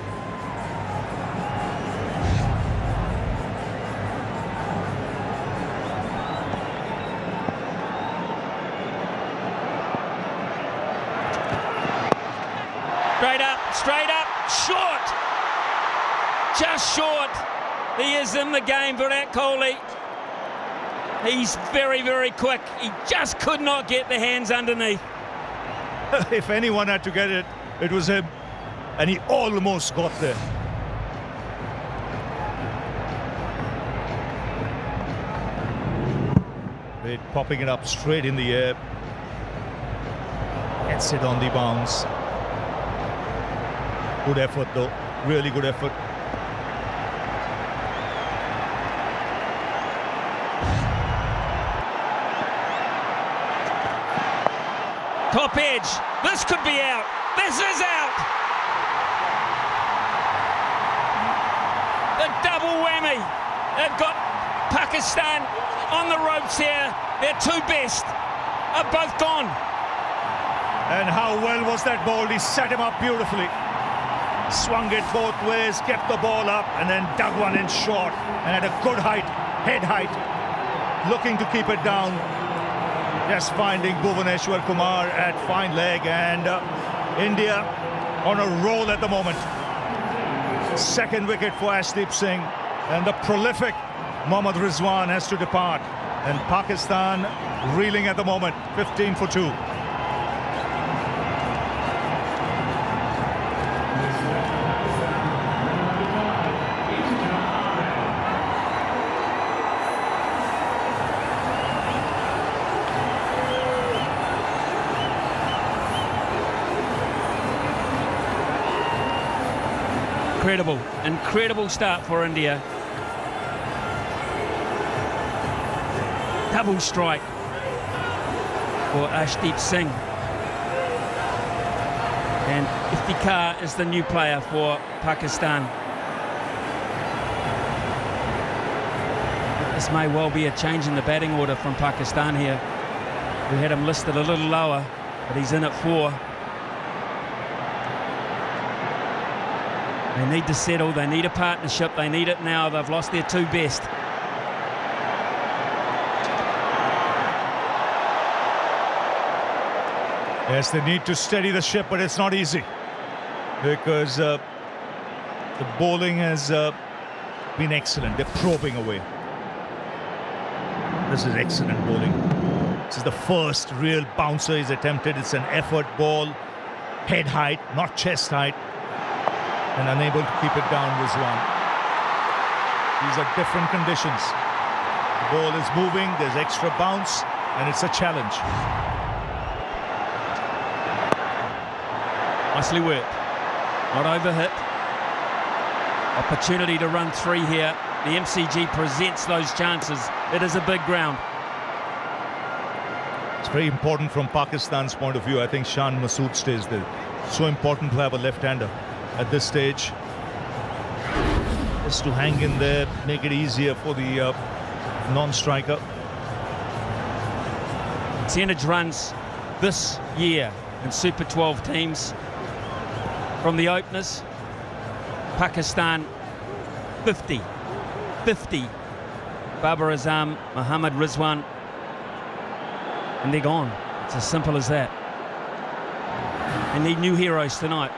Speaker 19: Straight up, short. Just short. He is in the game, Virat Kohli. He's very, very quick. He just could not get the hands underneath.
Speaker 3: If anyone had to get it, it was him. And he almost got there. They're popping it up straight in the air. Gets it on the bounce. Good effort though, really good effort.
Speaker 19: Top edge, this could be out, this is out! The double whammy, they've got Pakistan on the ropes here, their two best are both gone.
Speaker 3: And how well was that ball? He set him up beautifully. Swung it both ways, kept the ball up and then dug one in short and at a good height, head height, looking to keep it down. Just finding Bhuvaneshwar Kumar at fine leg, and India on a roll at the moment. Second wicket for Arshdeep Singh, and the prolific Mohammad Rizwan has to depart, and Pakistan reeling at the moment, 15 for 2.
Speaker 19: Incredible start for India. Double strike for Arshdeep Singh. And Iftikhar is the new player for Pakistan. This may well be a change in the batting order from Pakistan here. We had him listed a little lower, but he's in at 4. They need to settle, they need a partnership, they need it now. They've lost their two best.
Speaker 3: Yes, they need to steady the ship, but it's not easy because the bowling has been excellent. They're probing away. This is excellent bowling. This is the first real bouncer he's attempted. It's an effort ball, head height, not chest height. And unable to keep it down, Rizwan. These are different conditions. The ball is moving, there's extra bounce, and it's a challenge.
Speaker 19: Nicely worked. Not overhit. Opportunity to run 3 here. The MCG presents those chances. It is a big ground.
Speaker 3: It's very important from Pakistan's point of view. I think Shan Masood stays there. So important to have a left-hander at this stage, just to hang in there, make it easier for the non-striker.
Speaker 19: Percentage runs this year in Super 12 teams from the openers. Pakistan 50. Babar Azam, Mohammad Rizwan, and they're gone. It's as simple as that. They need new heroes tonight.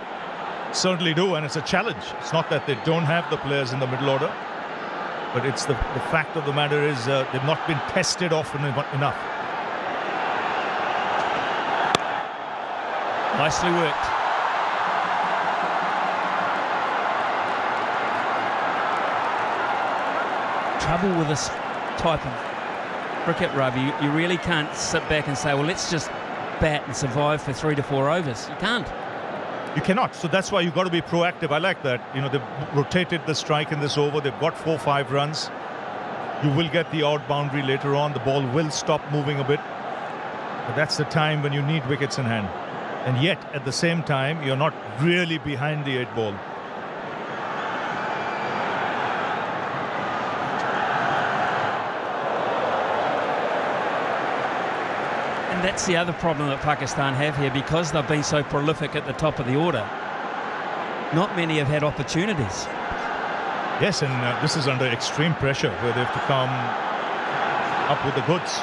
Speaker 3: Certainly do, and it's a challenge. It's not that they don't have the players in the middle order, but it's the fact of the matter is they've not been tested often enough.
Speaker 19: Nicely worked. Trouble with this type of cricket, Ravi, you really can't sit back and say, well, let's just bat and survive for 3 to 4 overs. You can't.
Speaker 3: You cannot. So that's why you've got to be proactive. I like that. You know, they've rotated the strike in this over. They've got 4-5 runs. You will get the out boundary later on. The ball will stop moving a bit. But that's the time when you need wickets in hand. And yet, at the same time, you're not really behind the 8 ball.
Speaker 19: And that's the other problem that Pakistan have here, because they've been so prolific at the top of the order. Not many have had opportunities.
Speaker 3: Yes, and this is under extreme pressure where they have to come up with the goods.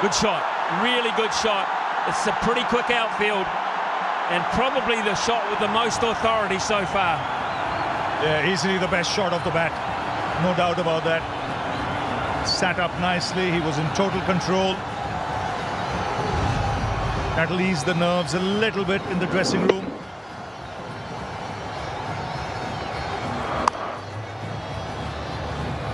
Speaker 19: Good shot, really good shot. It's a pretty quick outfield and probably the shot with the most authority so far.
Speaker 3: Yeah, easily the best shot of the bat. No doubt about that. Sat up nicely. He was in total control. That'll ease the nerves a little bit in the dressing room.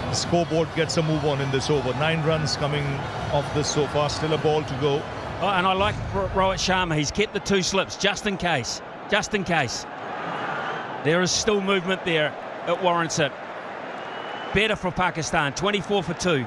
Speaker 3: The scoreboard gets a move on in this over. 9 runs coming off this so far. Still a ball to go.
Speaker 19: Oh, and I like Rohit Sharma. He's kept the 2 slips just in case. Just in case. There is still movement there. It warrants it. Better for Pakistan. 24 for 2.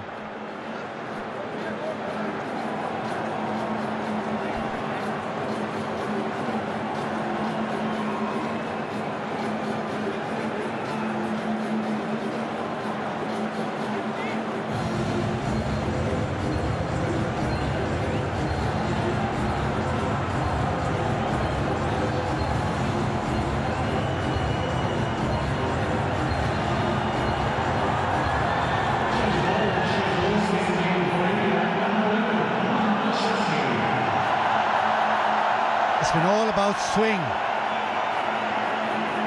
Speaker 7: It's been all about swing.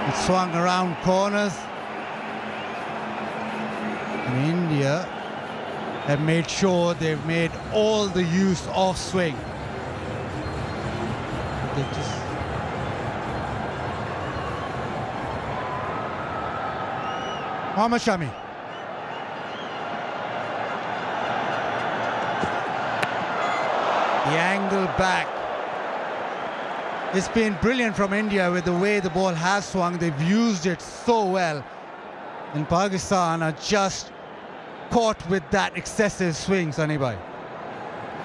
Speaker 7: It swung around corners. And India have made sure they've made all the use of swing. They just Mohammad Shami. The angle back. It's been brilliant from India with the way the ball has swung. They've used it so well. And Pakistan are just caught with that excessive swing, Sunny Bhai.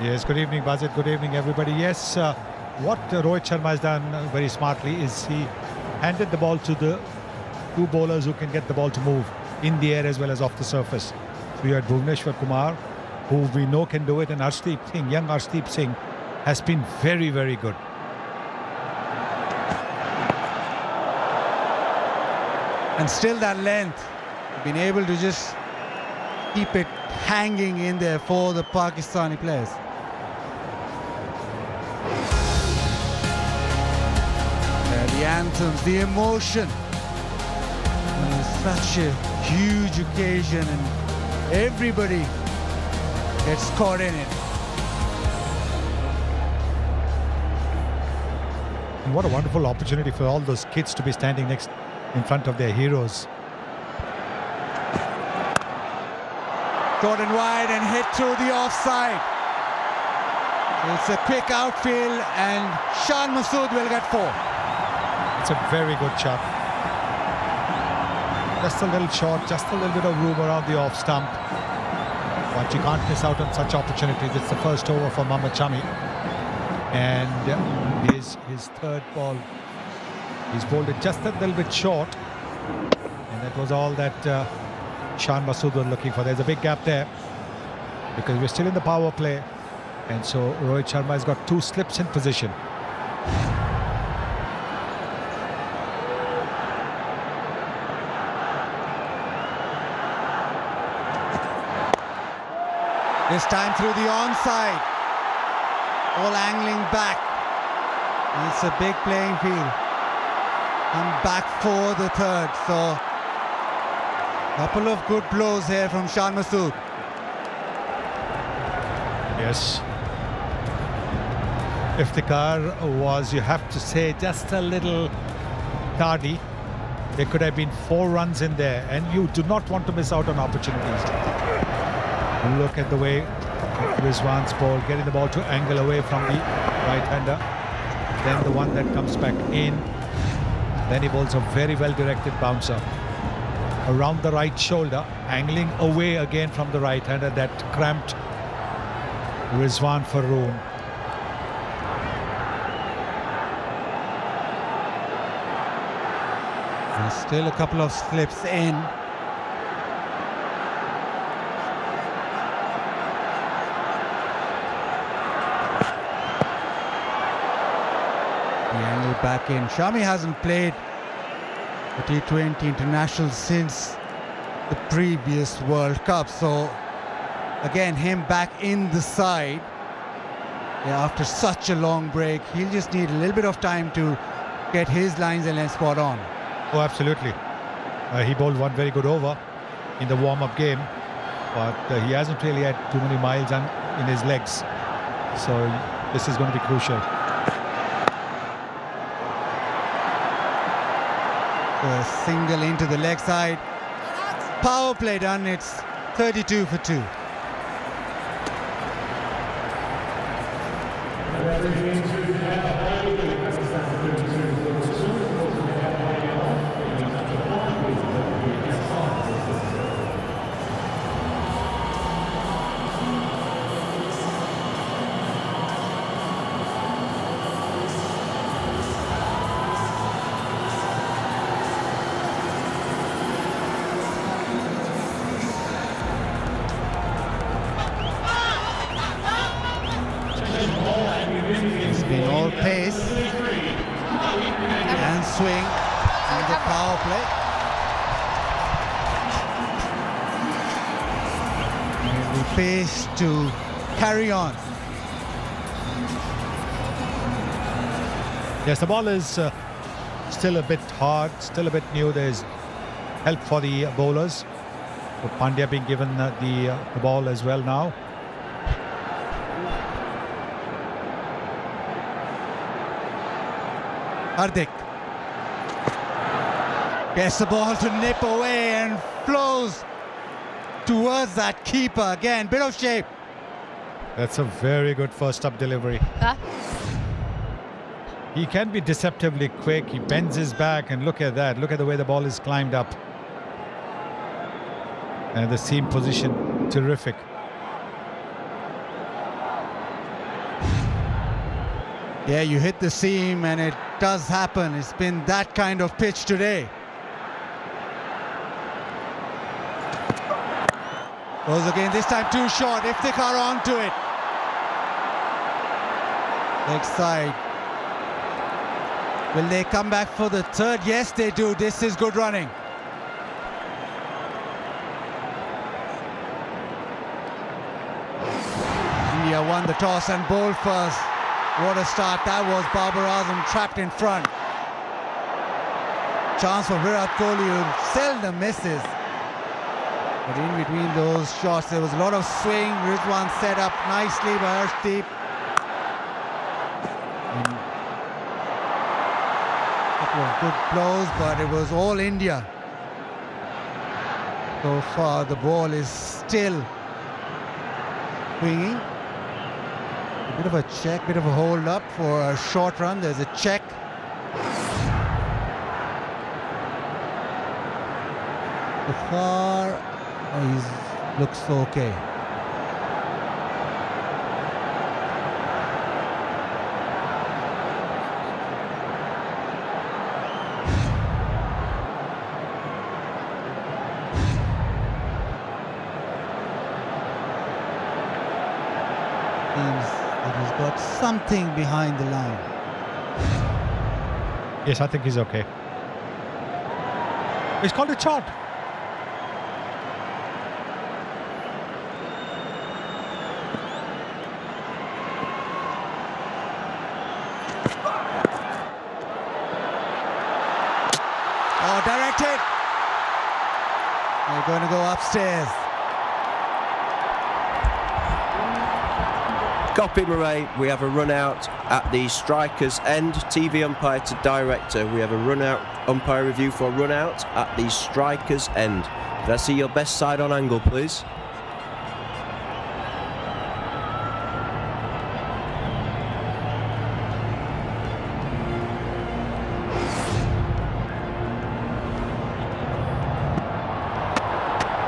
Speaker 8: Yes, good evening, Bazit. Good evening, everybody. Yes, what Rohit Sharma has done very smartly is he handed the ball to the 2 bowlers who can get the ball to move in the air as well as off the surface. So you had Bhuvneshwar Kumar, who we know can do it, and Arshdeep Singh, young Arshdeep Singh, has been very, very good.
Speaker 7: And still that length, been able to just keep it hanging in there for the Pakistani players. The anthems, the emotion. It's such a huge occasion and everybody gets caught in it.
Speaker 8: And what a wonderful opportunity for all those kids to be standing next in front of their heroes.
Speaker 7: Gordon wide and hit through the offside. It's a quick outfield and Shan Masood will get 4.
Speaker 8: It's a very good shot. Just a little short, just a little bit of room around the off stump. But you can't miss out on such opportunities. It's the first over for Mohammad Shami. And his 3rd ball He's bowled it just a little bit short. And that was all that Shan Masood was looking for. There's a big gap there because we're still in the power play. And so Rohit Sharma has got 2 slips in position.
Speaker 4: This time through the onside. All angling back. It's a big playing field. And back for the third. So, couple of good blows here from Shan Masood.
Speaker 8: Yes. Iftikhar was, you have to say, just a little tardy. There could have been 4 runs in there, and you do not want to miss out on opportunities. Look at the way Rizwan's ball, getting the ball to angle away from the right-hander. Then the one that comes back in. Then he bowls a very well-directed bouncer around the right shoulder, angling away again from the right-hander. That cramped Rizwan Farroon.
Speaker 4: There's still a couple of slips in. The angle back in. Shami hasn't played the T20 international since the previous World Cup, so again him back in the side. Yeah, after such a long break, he'll just need a little bit of time to get his lines and length spot on.
Speaker 8: Oh, absolutely. He bowled one very good over in the warm-up game, but he hasn't really had too many miles in his legs. So this is going to be crucial.
Speaker 4: A single into the leg side. Power play done. It's 32 for 2. It's been all pace and swing and the power play. And the pace to carry on.
Speaker 8: Yes, the ball is still a bit hard, still a bit new. There's help for the bowlers. So Pandya being given the ball as well now.
Speaker 4: Hardik gets the ball to nip away and flows towards that keeper. Again, bit of shape.
Speaker 8: That's a very good first up delivery. He can be deceptively quick. He bends his back, and look at that. Look at the way the ball is climbed up. And the seam position, terrific.
Speaker 4: Yeah, you hit the seam and it does happen. It's been that kind of pitch today. Goes again, this time too short. Iftikhar onto it. Leg side. Will they come back for the third? Yes, they do. This is good running. India won the toss and bowled first. What a start that was. Babar Azam trapped in front. Chance for Virat Kohli, who seldom misses. But in between those shots, there was a lot of swing. Rizwan set up nicely by Arshdeep. A couple of good blows, but it was all India. So far, the ball is still swinging. A bit of a check, bit of a hold up for a short run. There's a check. So far, he looks okay. got something behind the line.
Speaker 8: Yes, I think he's okay. It's called a chart.
Speaker 4: Oh, directed. They're going to go upstairs.
Speaker 1: Copy, Murray. We have a run out at the striker's end. TV umpire to director. We have a run out umpire review for run out at the striker's end. Can I see your best side on angle, please?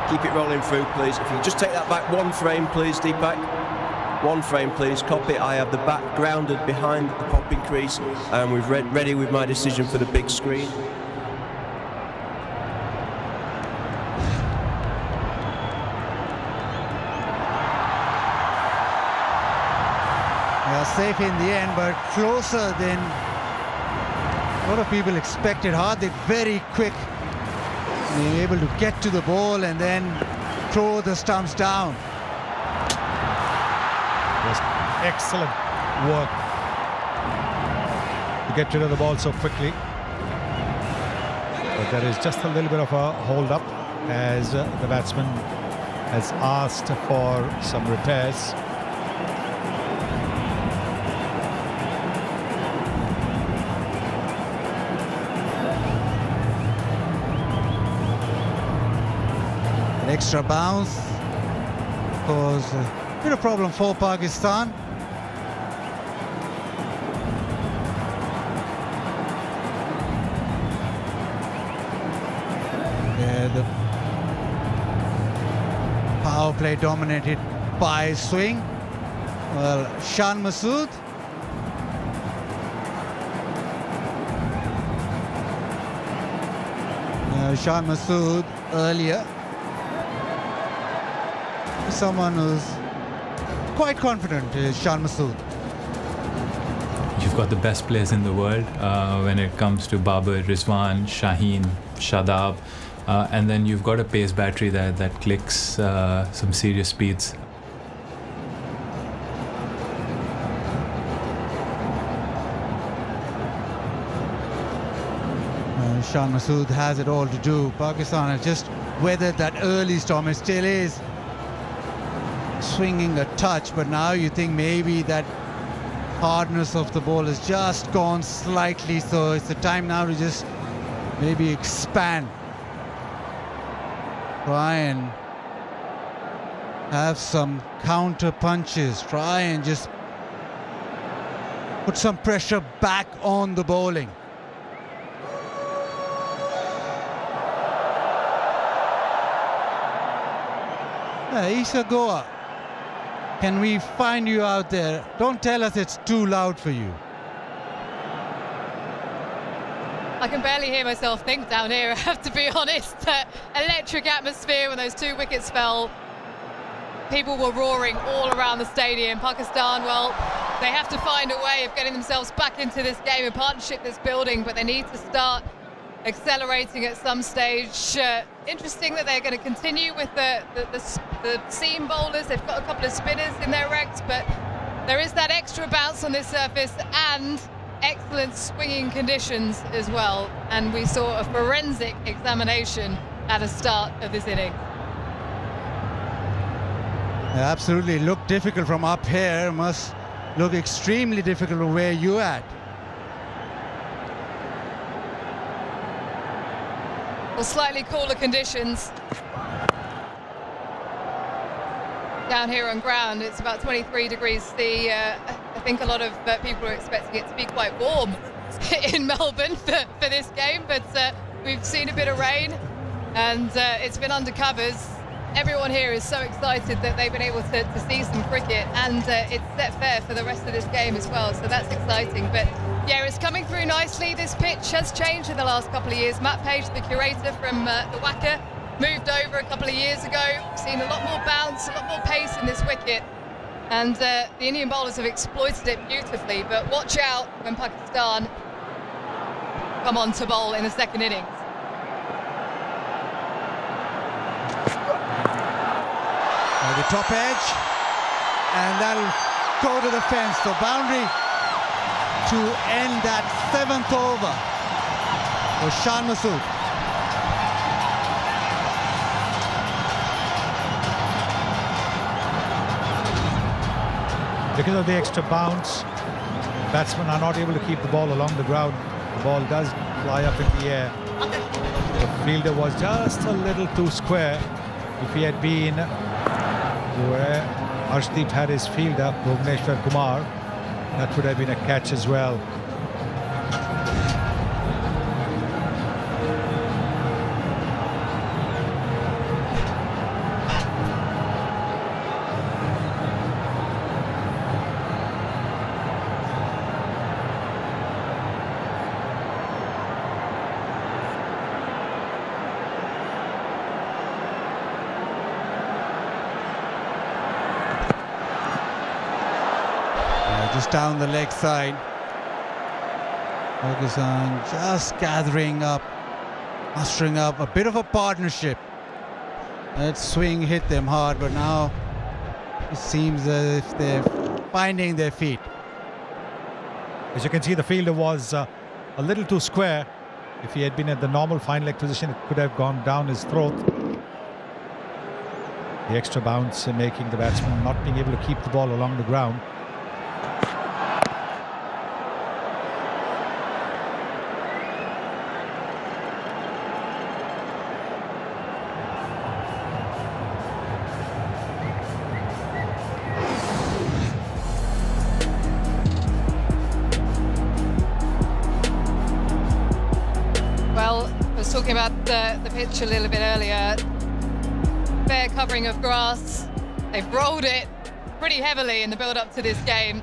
Speaker 1: Keep it rolling through, please. If you can just take that back one frame, please, Deepak. One frame, please. Copy. I have the bat grounded behind the popping crease, and we've ready with my decision for the big screen.
Speaker 4: They are safe in the end, but closer than a lot of people expected. Hardik very quick, being able to get to the ball and then throw the stumps down.
Speaker 8: Just excellent work to get rid of the ball so quickly. But there is just a little bit of a hold up as the batsman has asked for some repairs.
Speaker 4: An extra bounce caused a bit of problem for Pakistan. The power play dominated by swing. Well, Shan Masood. Shan Masood earlier. Someone who's quite confident is Shan Masood.
Speaker 16: You've got the best players in the world when it comes to Babar, Rizwan, Shaheen, Shadab, and then you've got a pace battery that clicks some serious speeds.
Speaker 4: Shan Masood has it all to do. Pakistan has just weathered that early storm. It still is swinging a touch, but now you think maybe that hardness of the ball has just gone slightly, so it's the time now to just maybe expand, try and have some counter punches, try and just put some pressure back on the bowling. Isa Goa, can we find you out there? Don't tell us it's too loud for you.
Speaker 9: I can barely hear myself think down here, I have to be honest. Electric atmosphere when those two wickets fell. People were roaring all around the stadium. Pakistan, well, they have to find a way of getting themselves back into this game, a partnership that's building, but they need to start accelerating at some stage. Interesting that they're going to continue with the seam bowlers. They've got a couple of spinners in their ranks, but there is that extra bounce on this surface and excellent swinging conditions as well. And we saw a forensic examination at the start of this inning.
Speaker 4: Absolutely looked difficult from up here. Must look extremely difficult from where you're at.
Speaker 9: Well, slightly cooler conditions down here on ground. It's about 23 degrees C. I think a lot of people are expecting it to be quite warm in Melbourne for this game, but we've seen a bit of rain and it's been under covers. Everyone here is so excited that they've been able to see some cricket, and it's set fair for the rest of this game as well, so that's exciting. But yeah, it's coming through nicely. This pitch has changed in the last couple of years. Matt Page, the curator from the WACA, moved over a couple of years ago. We've seen a lot more bounce, a lot more pace in this wicket. And the Indian bowlers have exploited it beautifully, but watch out when Pakistan come on to bowl in the second innings.
Speaker 4: The top edge, and that'll go to the fence. So boundary to end that 7th over for Shan Masood.
Speaker 8: Because of the extra bounce, batsmen are not able to keep the ball along the ground. The ball does fly up in the air. The fielder was just a little too square. If he had been where Arshdeep had his fielder, Bhuvneshwar Kumar, that would have been a catch as well.
Speaker 4: Just down the leg side. Pakistan just gathering up, mustering up a bit of a partnership. That swing hit them hard, but now it seems as if they're finding their feet.
Speaker 8: As you can see, the fielder was a little too square. If he had been at the normal fine leg position, it could have gone down his throat. The extra bounce making the batsman not being able to keep the ball along the ground.
Speaker 9: Talking about the pitch a little bit earlier, fair covering of grass. They've rolled it pretty heavily in the build-up to this game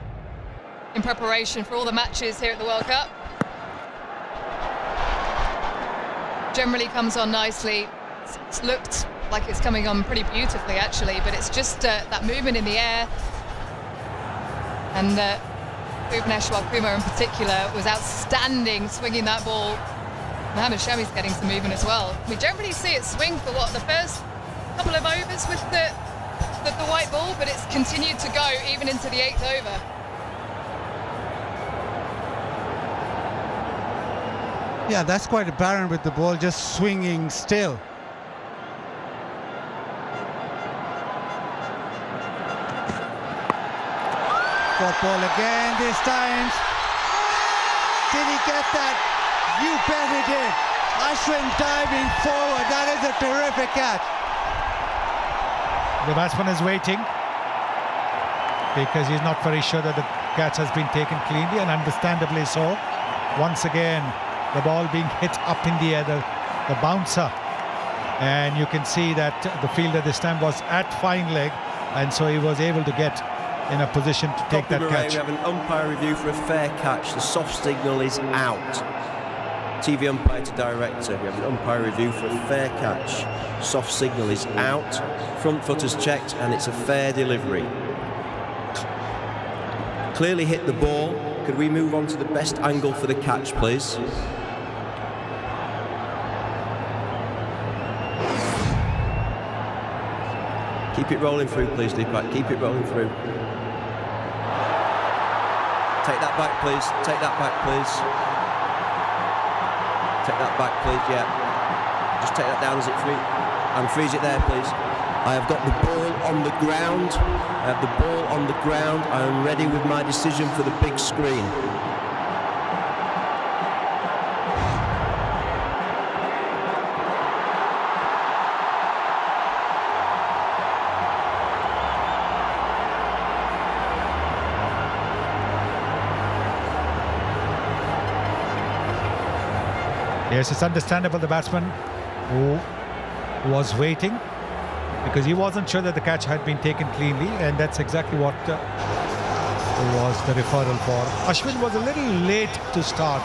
Speaker 9: in preparation for all the matches here at the World Cup. Generally comes on nicely. It's looked like it's coming on pretty beautifully actually, but it's just that movement in the air. And Bhuvneshwar Kumar in particular was outstanding swinging that ball. Mohammad Shami's getting some movement as well. We generally see it swing for the first couple of overs with the white ball, but it's continued to go even into the 8th over.
Speaker 4: Yeah, that's quite apparent with the ball just swinging still. Got ball again this time. Did he get that? You bet he did. Ashwin diving forward. That is a terrific catch.
Speaker 8: The batsman is waiting because he's not very sure that the catch has been taken cleanly, and understandably so. Once again, the ball being hit up in the air, the bouncer. And you can see that the fielder this time was at fine leg, and so he was able to get in a position to take that catch.
Speaker 1: We have an umpire review for a fair catch. The soft signal is out. TV umpire to director. We have an umpire review for a fair catch. Soft signal is out. Front foot is checked, and it's a fair delivery. Clearly hit the ball. Could we move on to the best angle for the catch, please? Keep it rolling through, please, Deepak. Keep it rolling through. Take that back, please. Take that back, please. Take that back, please, yeah. Just take that down as it free. And freeze it there, please. I have got the ball on the ground. I have the ball on the ground. I am ready with my decision for the big screen.
Speaker 8: Yes, it's understandable the batsman who was waiting because he wasn't sure that the catch had been taken cleanly, and that's exactly what was the referral for. Ashwin was a little late to start.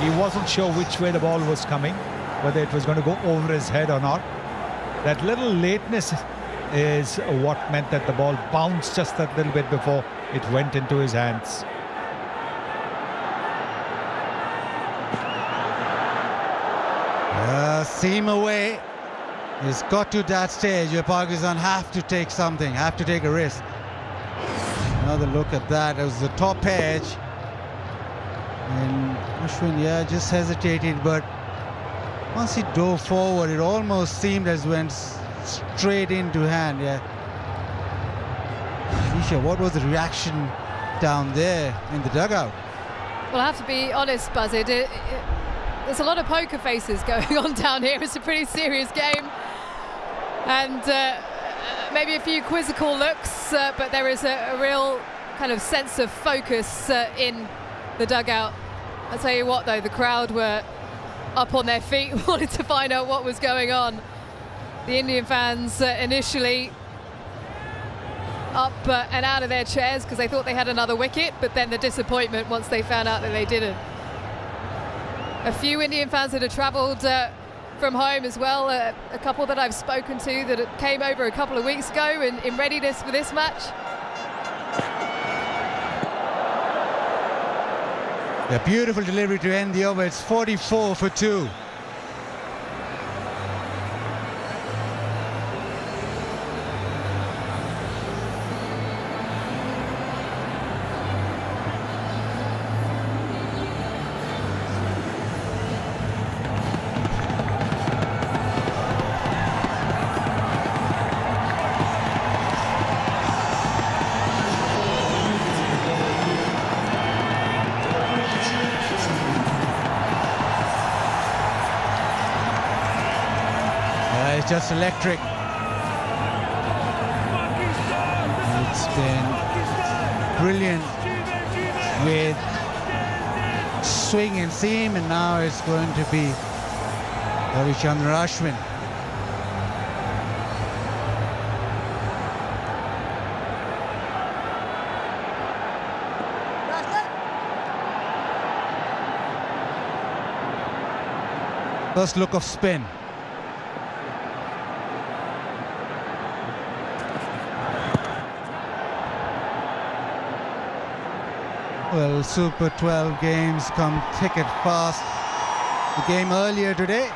Speaker 8: He wasn't sure which way the ball was coming, whether it was going to go over his head or not. That little lateness is what meant that the ball bounced just a little bit before it went into his hands.
Speaker 4: Seam away. It's got to that stage where Pakistan have to take something, have to take a risk. Another look at that. It was the top edge. And Ashwin, yeah, just hesitated, but once he dove forward, it almost seemed as went straight into hand. Yeah. Isha, what was the reaction down there in the dugout?
Speaker 9: Well, I have to be honest, Buzzard. There's a lot of poker faces going on down here. It's a pretty serious game. And maybe a few quizzical looks, but there is a real kind of sense of focus in the dugout. I'll tell you what, though, the crowd were up on their feet, wanted to find out what was going on. The Indian fans initially up and out of their chairs because they thought they had another wicket, but then the disappointment once they found out that they didn't. A few Indian fans that had travelled from home as well, a couple that I've spoken to that came over a couple of weeks ago in readiness for this match.
Speaker 4: A beautiful delivery to end the over. It's 44 for 2. It's just electric. It's been brilliant with swing and seam, and now it's going to be Ravichandran Ashwin. First look of spin. Well, Super 12 games come thick and fast. The game earlier today,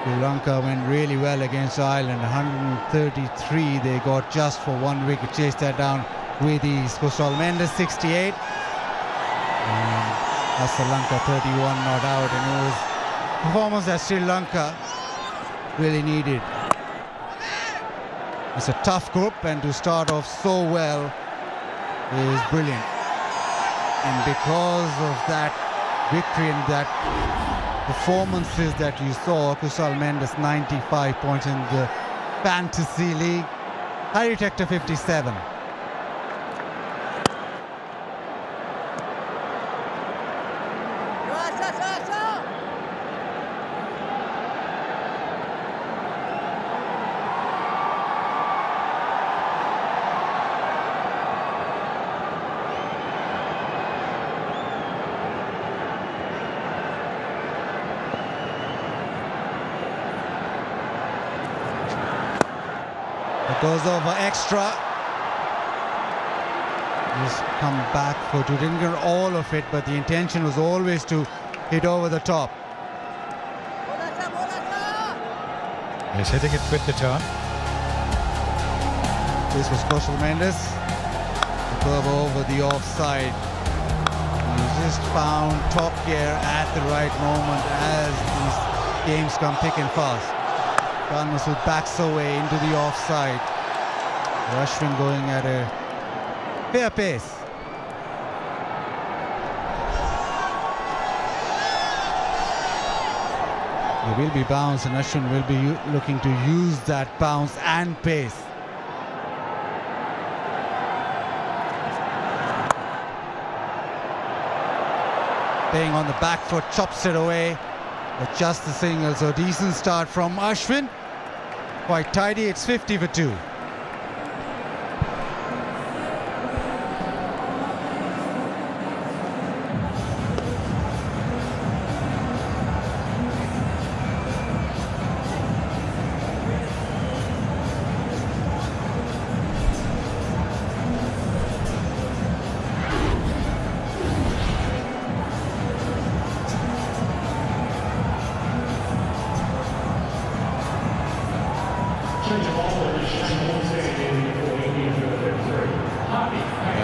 Speaker 4: Sri Lanka went really well against Ireland. 133 they got just for 1 wicket. Chased that down with ease. Kusal Mendes 68. And Sri Lanka 31 not out. And it was a performance that Sri Lanka really needed. It's a tough group, and to start off so well is brilliant. And because of that victory and that performances that you saw, Kusal Mendes 95 points in the Fantasy League, Harry Tector 57. Goes over extra. Just come back for two. Didn't get all of it, but the intention was always to hit over the top.
Speaker 8: He's hitting it with the turn.
Speaker 4: This was Kusal Mendes. The curve over the offside. He just found top gear at the right moment as these games come thick and fast. Khan Masood backs away into the offside. Ashwin going at a fair pace. There will be bounce, and Ashwin will be looking to use that bounce and pace. Staying on the back foot, chops it away. But just the single, so decent start from Ashwin. Quite tidy, it's 50 for 2.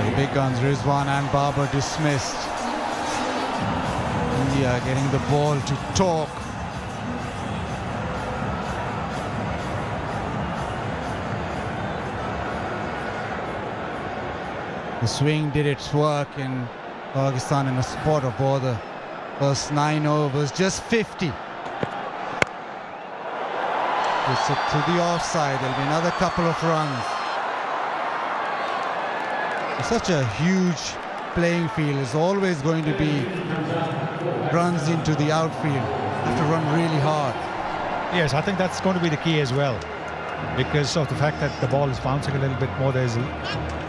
Speaker 4: The big guns, Rizwan and Babar, dismissed. India getting the ball to talk. The swing did its work in Pakistan in a spot of bother. First 9 overs, just 50. It's to the offside. There'll be another couple of runs. It's such a huge playing field. There's always going to be runs into the outfield. You have to run really hard.
Speaker 8: Yes, I think that's going to be the key as well, because of the fact that the ball is bouncing a little bit more. There's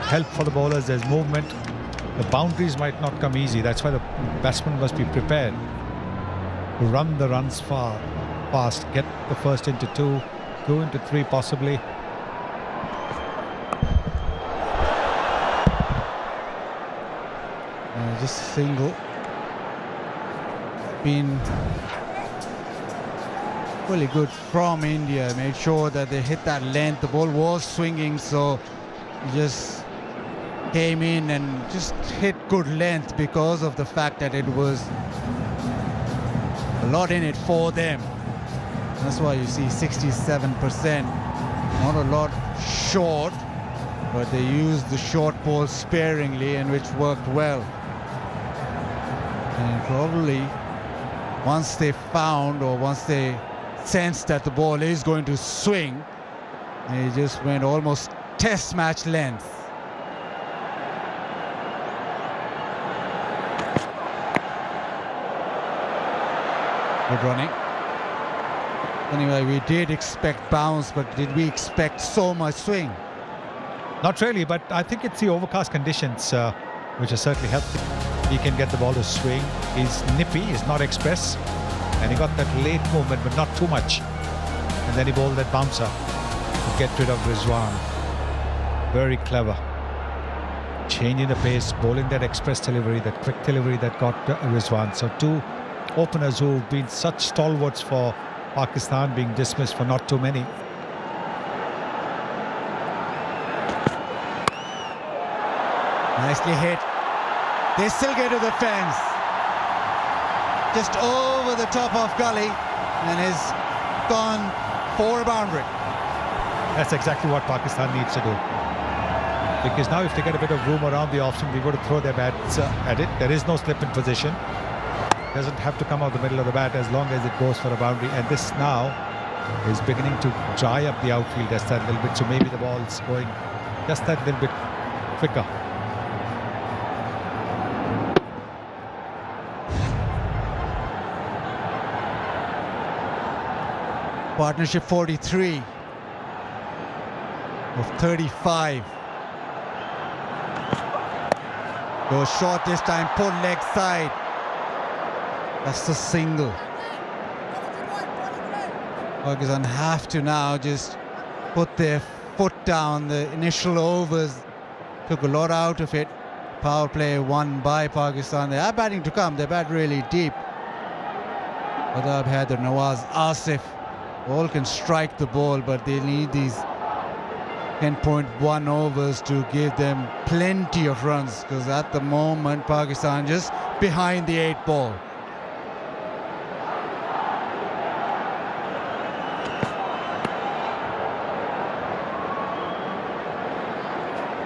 Speaker 8: help for the bowlers, there's movement. The boundaries might not come easy. That's why the batsman must be prepared to run the runs fast, get the first into 2, go into 3 possibly.
Speaker 4: Just single. Been really good from India. Made sure that they hit that length. The ball was swinging, so he just came in and just hit good length because of the fact that it was a lot in it for them. That's why you see 67%. Not a lot short, but they used the short ball sparingly, and which worked well. And probably once they found, or once they sensed that the ball is going to swing, they just went almost test match length. Good running. Anyway, we did expect bounce, but did we expect so much swing?
Speaker 8: Not really, but I think it's the overcast conditions which has certainly helped him. He can get the ball to swing. He's nippy, he's not express, and he got that late movement, but not too much. And then he bowled that bouncer to get rid of Rizwan. Very clever. Changing the pace, bowling that express delivery, that quick delivery that got Rizwan. So 2 openers who've been such stalwarts for Pakistan being dismissed for not too many.
Speaker 4: Nicely hit. They still get to the fence. Just over the top of gully, and is gone for a boundary.
Speaker 8: That's exactly what Pakistan needs to do. Because now if they get a bit of room around the option, we've got to throw their bats at it. There is no slip in position. Doesn't have to come out the middle of the bat as long as it goes for a boundary. And this now is beginning to dry up the outfield just that little bit. So maybe the ball's going just that little bit quicker.
Speaker 4: Partnership 43 of 35. Goes short this time, pull leg side. That's the single. Pakistan have to now just put their foot down. The initial overs took a lot out of it. Power play won by Pakistan. They are batting to come. They bat really deep. Adab Haider, Nawaz, Asif, all can strike the ball, but they need these 10.1 overs to give them plenty of runs, because at the moment Pakistan just behind the 8 ball.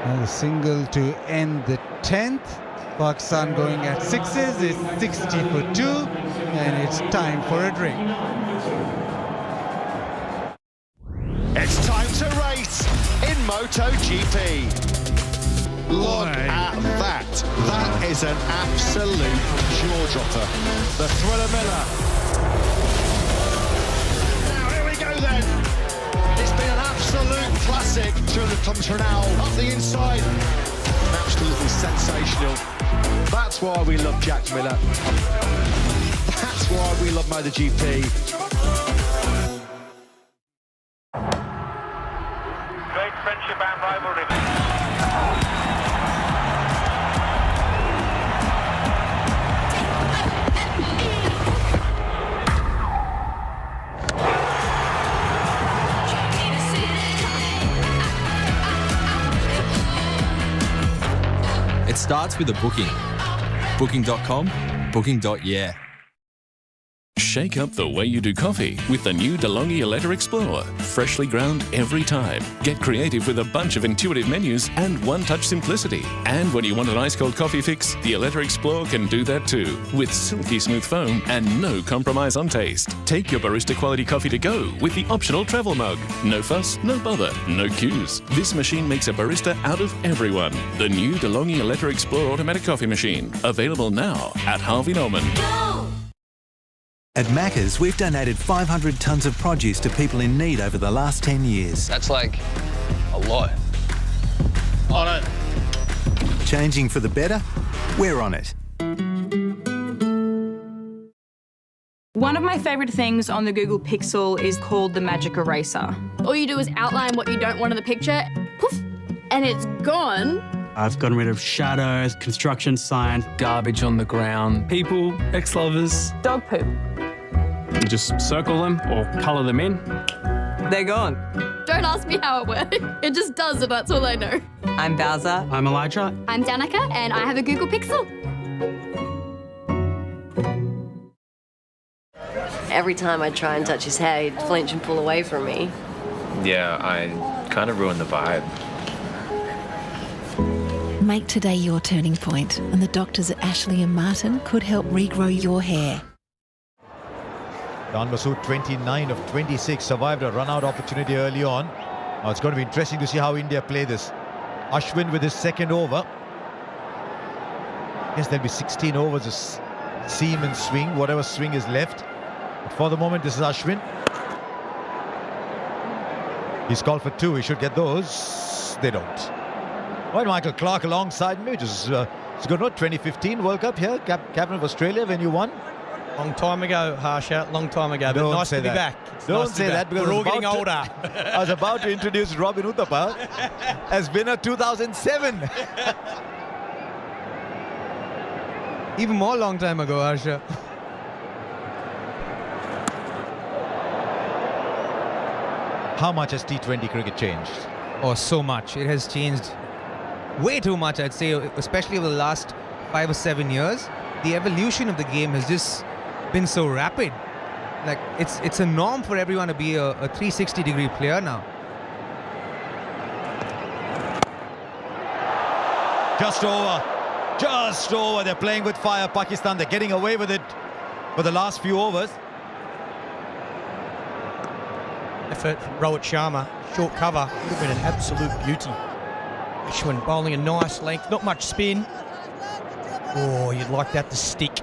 Speaker 4: And the single to end the 10th. Pakistan going at 6s. It's 60 for 2, and it's time for a drink.
Speaker 10: It's time to race in MotoGP. Look at that. That is an absolute jaw-dropper. The Thriller Miller. Now, here we go then. It's been an absolute classic. 200 kilometres per hour up the inside. Absolutely sensational. That's why we love Jack Miller. That's why we love MotoGP.
Speaker 22: Great friendship and rivalry.
Speaker 11: starts with a booking. Booking.com, booking.yeah.
Speaker 14: Shake up the way you do coffee with the new DeLonghi Eletta Explorer. Freshly ground every time. Get creative with a bunch of intuitive menus and one-touch simplicity. And when you want an ice-cold coffee fix, the Eletta Explorer can do that too, with silky smooth foam and no compromise on taste. Take your barista quality coffee to go with the optional travel mug. No fuss, no bother, no queues. This machine makes a barista out of everyone. The new DeLonghi Eletta Explorer automatic coffee machine. Available now at Harvey Norman.
Speaker 23: At Macca's, we've donated 500 tonnes of produce to people in need over the last 10 years.
Speaker 24: That's like a lot. On it.
Speaker 23: Changing for the better? We're on it.
Speaker 25: One of my favourite things on the Google Pixel is called the Magic Eraser.
Speaker 26: All you do is outline what you don't want in the picture, poof, and it's gone.
Speaker 27: I've gotten rid of shadows, construction signs,
Speaker 28: garbage on the ground, people, ex-lovers.
Speaker 25: Dog poop.
Speaker 28: You just circle them or colour them in.
Speaker 25: They're gone.
Speaker 26: Don't ask me how it works. It just does, and that's all I know.
Speaker 25: I'm Bowser.
Speaker 27: I'm Elijah.
Speaker 26: I'm Danica, and I have a Google Pixel.
Speaker 29: Every time I try and touch his hair, he'd flinch and pull away from me.
Speaker 30: Yeah, I kind of ruined the vibe.
Speaker 31: Make today your turning point, and the doctors at Ashley and Martin could help regrow your hair.
Speaker 2: Don Masood, 29 of 26, survived a run-out opportunity early on. Now it's going to be interesting to see how India play this. Ashwin with his second over. Yes, there'll be 16 overs of seam and swing, whatever swing is left. But for the moment, this is Ashwin. He's called for 2. He should get those. They don't. Right, Michael Clark alongside me, which is good. 2015 World Cup here, captain of Australia when you won.
Speaker 32: Long time ago, Harsha, long time ago, but nice to be back.
Speaker 2: Don't say that because
Speaker 32: we're all getting older.
Speaker 2: I was about to introduce Robin Uthappa as winner 2007.
Speaker 32: Even more long time ago, Harsha.
Speaker 2: How much has T20 cricket changed?
Speaker 32: Oh, so much. It has changed way too much, I'd say, especially over the last 5 or 7 years. The evolution of the game has just been so rapid. Like, it's a norm for everyone to be a 360-degree player now.
Speaker 2: Just over. They're playing with fire, Pakistan. They're getting away with it for the last few overs.
Speaker 32: Effort from Rohit Sharma, short cover, would have been an absolute beauty. Ashwin bowling a nice length, not much spin. Oh, you'd like that to stick.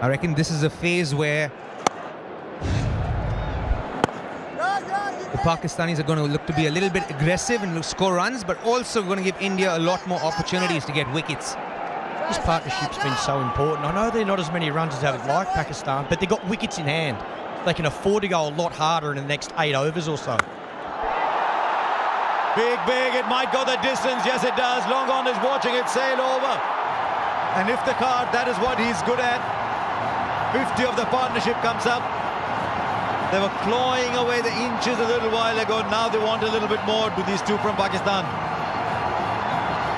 Speaker 32: I reckon this is a phase where the Pakistanis are going to look to be a little bit aggressive and score runs, but also going to give India a lot more opportunities to get wickets.
Speaker 33: This partnership's been so important. I know they're not as many runs as they would like, Pakistan, but they've got wickets in hand. They can afford to go a lot harder in the next 8 overs or so.
Speaker 2: Big, it might go the distance. Yes, it does. Long on is watching it sail over. And if the card, that is what he's good at. 50 of the partnership comes up. They were clawing away the inches a little while ago. Now they want a little bit more to these two from Pakistan.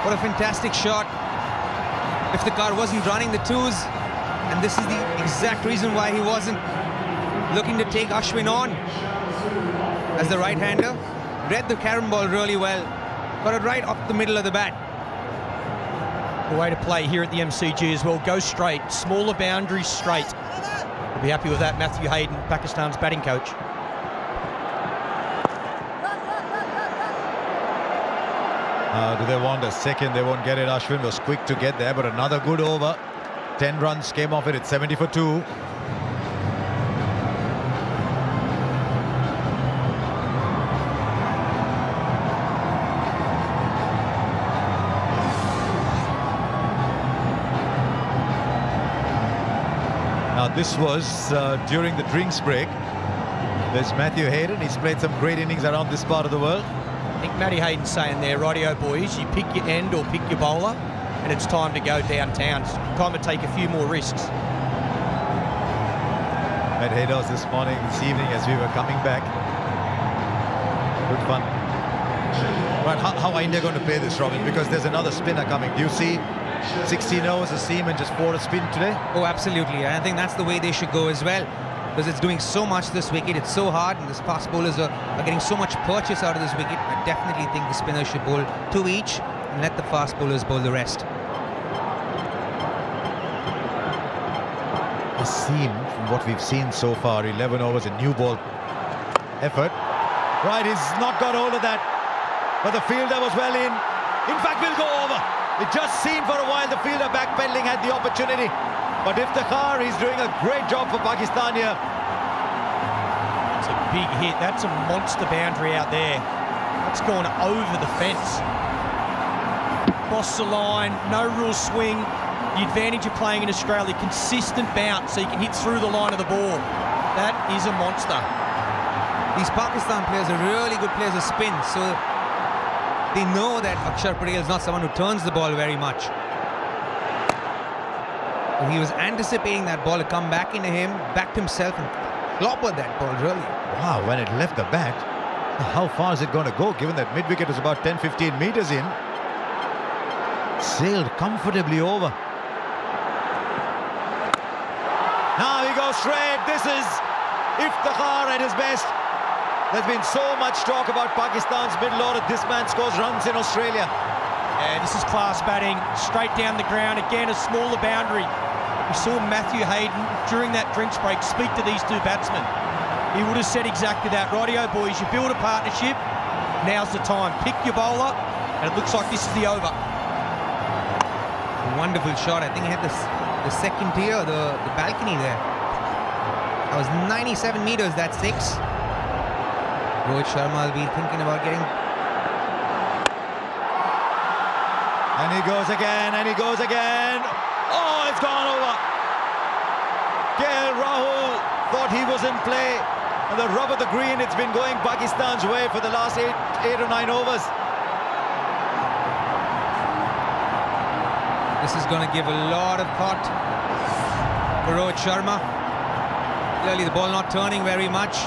Speaker 32: What a fantastic shot. If the card wasn't running the 2s, and this is the exact reason why he wasn't looking to take Ashwin on as the right-hander. Read the carom ball really well. Got it right up the middle of the bat.
Speaker 33: The way to play here at the MCG as well. Go straight, smaller boundaries straight. We'll be happy with that, Matthew Hayden, Pakistan's batting coach.
Speaker 2: Do they want a second? They won't get it. Ashwin was quick to get there, but another good over. 10 runs came off it. It's 70 for 2. This was during the drinks break. There's Matthew Hayden. He's played some great innings around this part of the world.
Speaker 33: I think Matty Hayden's saying there, rightio boys, you pick your end or pick your bowler, and it's time to go downtown. It's time to take a few more risks.
Speaker 2: Met Haydos this evening as we were coming back. Good fun. Right, how are India going to play this, Robin? Because there's another spinner coming. Do you see 16 overs a seam and just 4 a spin today?
Speaker 32: Oh, absolutely. I think that's the way they should go as well. Because it's doing so much this wicket. It's so hard, and the fast bowlers are getting so much purchase out of this wicket. I definitely think the spinners should bowl 2 each and let the fast bowlers bowl the rest.
Speaker 2: The seam, from what we've seen so far, 11 overs, a new ball effort. Right, he's not got hold of that. But the fielder was well in. In fact, will go over. It just seemed for a while the fielder backpedaling had the opportunity. But Iftikhar, he's doing a great job for Pakistan here.
Speaker 33: It's a big hit. That's a monster boundary out there. That's gone over the fence. Cross the line, no real swing. The advantage of playing in Australia, consistent bounce so you can hit through the line of the ball. That is a monster.
Speaker 32: These Pakistan players are really good players of spin, so they know that Akshar Patel is not someone who turns the ball very much. So he was anticipating that ball to come back into him, backed himself and clobbered that ball really.
Speaker 2: Wow, when it left the bat, how far is it going to go, given that mid-wicket was about 10-15 metres in? Sailed comfortably over. Now he goes straight. This is Iftikhar at his best. There's been so much talk about Pakistan's middle order. This man scores runs in Australia.
Speaker 33: Yeah, this is class batting. Straight down the ground. Again, a smaller boundary. We saw Matthew Hayden during that drinks break speak to these two batsmen. He would have said exactly that. Rightio, boys, you build a partnership. Now's the time. Pick your bowler. And it looks like this is the over.
Speaker 32: Wonderful shot. I think he had the second tier, the balcony there. That was 97 metres, that's 6. Rohit Sharma will be thinking about getting...
Speaker 2: And he goes again, and he goes again. Oh, it's gone over. KL Rahul thought he was in play. And the rub of the green, it's been going Pakistan's way for the last 8 or 9 overs.
Speaker 32: This is going to give a lot of thought for Rohit Sharma. Clearly the ball not turning very much.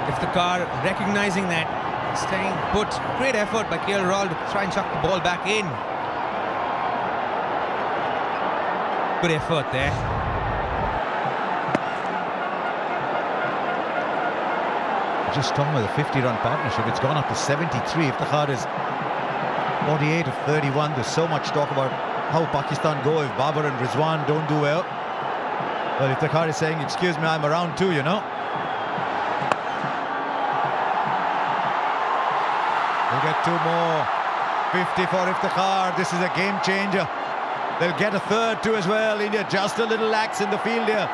Speaker 32: Iftikhar recognizing that, staying put. Great effort by KL Rahul to try and chuck the ball back in. Good effort there.
Speaker 2: Just talking about the 50-run partnership, it's gone up to 73. Iftikhar is 48 of 31. There's so much talk about how Pakistan go if Babar and Rizwan don't do well. Well, Iftikhar is saying, excuse me, I'm around too, you know. We'll get 2 more. 50 for Iftikhar. This is a game changer. They'll get a third too as well. India just a little lax in the field here.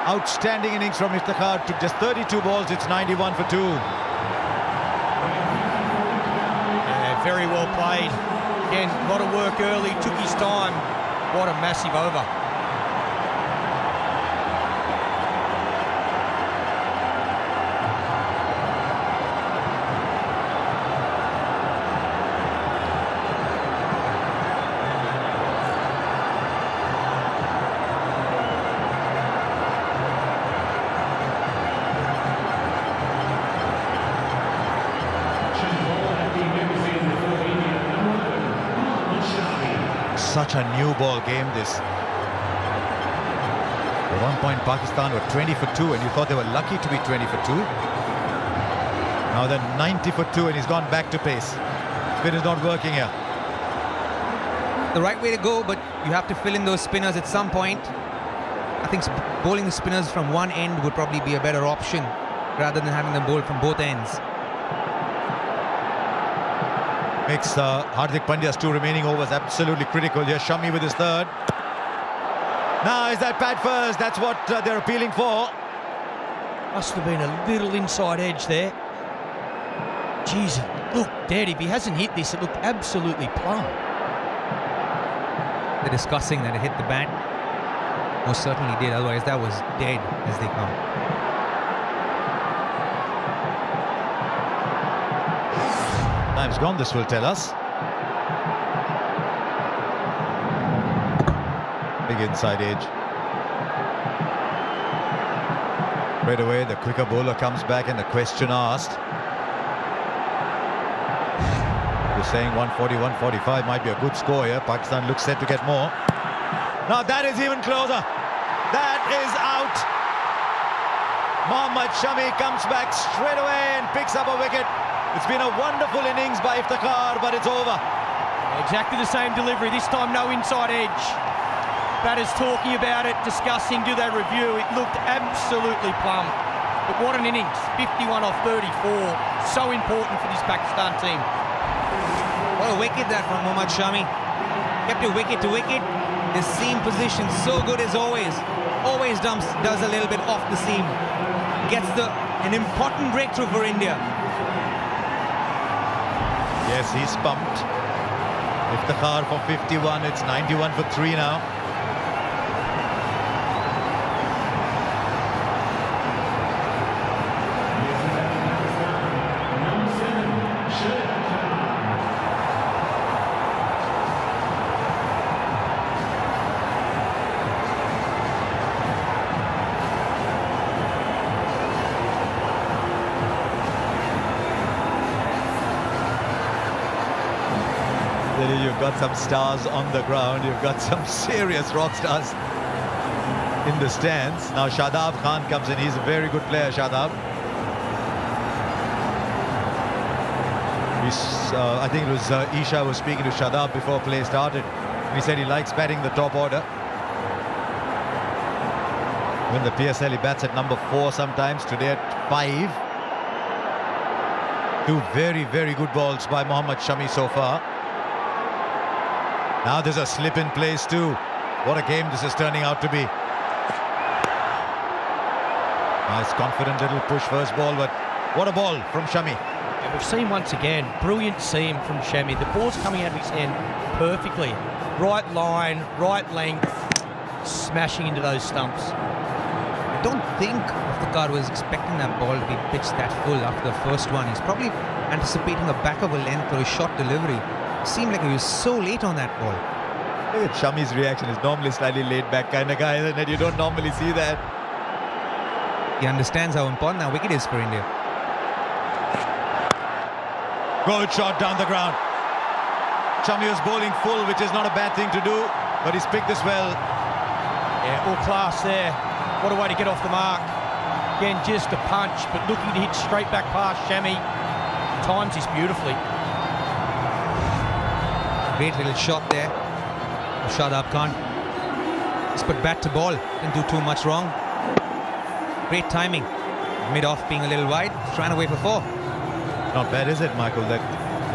Speaker 2: Outstanding innings from Iftikhar. Took just 32 balls. It's 91 for 2.
Speaker 33: Yeah, very well played. Again, a lot of work early. Took his time. What a massive over.
Speaker 2: Such a new ball game this. At one point Pakistan were 20 for 2 and you thought they were lucky to be 20 for 2. Now they're 90 for 2 and he's gone back to pace. Spin is not working here.
Speaker 32: The right way to go, but you have to fill in those spinners at some point. I think bowling the spinners from one end would probably be a better option rather than having them bowl from both ends.
Speaker 2: Makes Hardik Pandya's 2 remaining overs absolutely critical. Here's Shami with his third. Now is that pad first? That's what they're appealing for.
Speaker 33: Must have been a little inside edge there. Jeez, look dead. If he hasn't hit this, it looked absolutely plumb.
Speaker 32: They're discussing that it hit the bat. Most certainly did, otherwise that was dead as they come.
Speaker 2: Time's gone, this will tell us. Big inside edge. Right away, the quicker bowler comes back and the question asked. You're saying 140, 145 might be a good score here. Pakistan looks set to get more. Now that is even closer. That is out. Mohammad Shami comes back straight away and picks up a wicket. It's been a wonderful innings by Iftikhar, but it's over.
Speaker 33: Exactly the same delivery, this time no inside edge. Batters talking about it, discussing, do they review? It looked absolutely plumb. But what an innings, 51 off 34. So important for this Pakistan team.
Speaker 32: What a wicket that from Mohammad Shami. Kept it wicket to wicket. The seam position so good as always. Always does a little bit off the seam. Gets an important breakthrough for India.
Speaker 2: Yes, he's pumped. Iftikhar for 51, it's 91 for 3 now. You've got some stars on the ground. You've got some serious rock stars in the stands. Now Shadab Khan comes in. He's a very good player, Shadab. I think it was Isha was speaking to Shadab before play started. He said he likes batting the top order. When the PSL, he bats at number 4 sometimes. Today at 5. 2 very, very good balls by Mohammad Shami so far. Now there's a slip in place too. What a game this is turning out to be. Nice confident little push first ball, but what a ball from Shami.
Speaker 33: Yeah, we've seen once again, brilliant seam from Shami. The ball's coming out of his hand perfectly. Right line, right length, smashing into those stumps.
Speaker 32: I don't think Iftikhar was expecting that ball to be pitched that full after the first one. He's probably anticipating a back of a length or a short delivery. Seemed like he was so late on that ball.
Speaker 2: Look at Shami's reaction. He's normally slightly laid back kind of guy, isn't it? You don't normally see that.
Speaker 32: He understands how important that wicket is for India.
Speaker 2: Good shot down the ground. Shami was bowling full, which is not a bad thing to do, but he's picked this well.
Speaker 33: Yeah, all class there. What a way to get off the mark. Again, just a punch, but looking to hit straight back past Shami. Times this beautifully.
Speaker 32: Great little shot there. Shadab Khan. Just put bat to ball. Didn't do too much wrong. Great timing. Mid-off being a little wide. Trying to wait for 4.
Speaker 2: Not bad, is it, Michael, that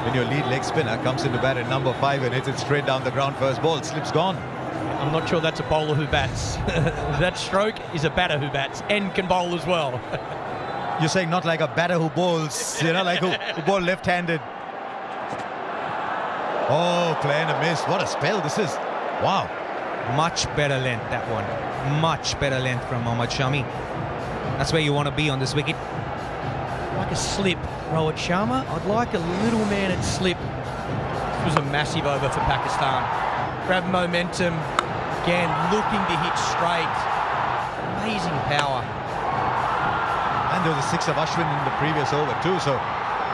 Speaker 2: when your lead leg spinner comes into bat at number 5 and hits it straight down the ground first ball, slip's gone.
Speaker 33: I'm not sure that's a bowler who bats. That stroke is a batter who bats and can bowl as well.
Speaker 2: You're saying not like a batter who bowls, you know, like who bowl left-handed. Oh, playing a miss. What a spell this is. Wow.
Speaker 32: Much better length, that one. Much better length from Mohammad Shami. That's where you want to be on this wicket.
Speaker 33: Like a slip, Rohit Sharma. I'd like a little man at slip. It was a massive over for Pakistan. Grab momentum. Again, looking to hit straight. Amazing power.
Speaker 2: And there was a 6 of Ashwin in the previous over too, so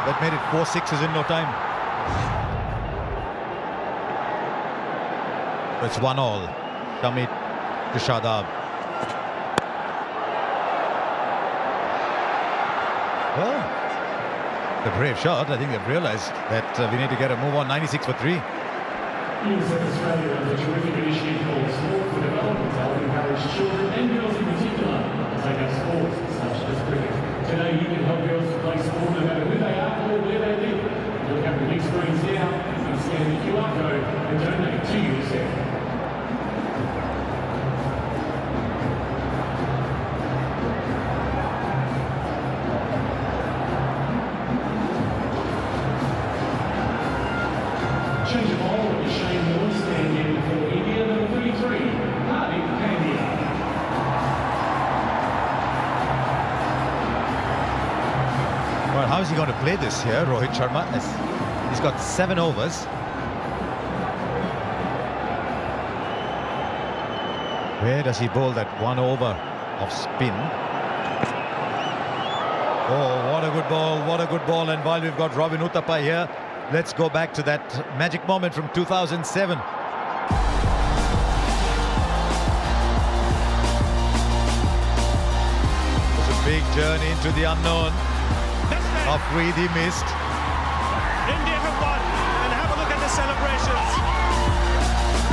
Speaker 2: that made it 4 sixes in no time. It's 1-all. Shami to Shadab. Well, a brave shot. I think they've realised that we need to get a move on. 96 for 3.
Speaker 3: Australia has a terrific initiative called Sport for Development to help encourage children and girls in particular to take up sports such as cricket. Today you can help girls to play sport no matter who they are or where they live. Look at the big screens now and scan the QR code and donate to UNICEF. Change of ball with Shane Moore standing in for India, number 33, Hardik Pandya.
Speaker 2: Well, how is he going to play this here, Rohit Sharma? He's got 7 overs. Where does he bowl that 1 over of spin? Oh, what a good ball, what a good ball. And while we've got Robin Uthappa here, let's go back to that magic moment from 2007. It was a big journey into the unknown. Afridi missed.
Speaker 1: India have won, and have a look at the celebrations.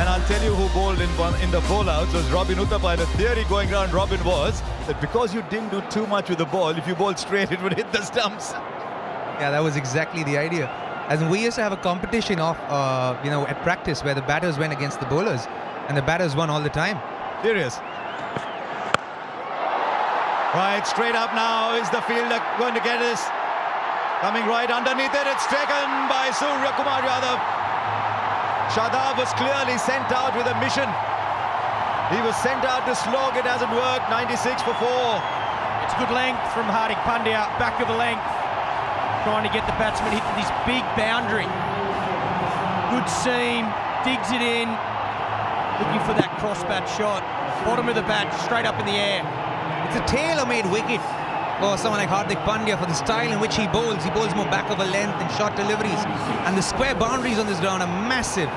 Speaker 2: And I'll tell you who bowled in the bowlouts was Robin Uthappa. The theory going around Robin was that because you didn't do too much with the ball, if you bowled straight, it would hit the stumps.
Speaker 32: Yeah, that was exactly the idea. As in, we used to have a competition of, at practice where the batters went against the bowlers, and the batters won all the time.
Speaker 2: Serious. Right, straight up now. Is the fielder going to get this? Coming right underneath it. It's taken by Surya Kumar Yadav. Shadab was clearly sent out with a mission. He was sent out to slog. It hasn't worked. 96 for 4.
Speaker 33: It's good length from Hardik Pandya, back of the length. Trying to get the batsman hit this big boundary. Good seam, digs it in. Looking for that cross-bat shot. Bottom of the bat, straight up in the air.
Speaker 32: It's a tailor-made wicket for someone like Hardik Pandya for the style in which he bowls. He bowls more back of a length and short deliveries. And the square boundaries on this ground are massive.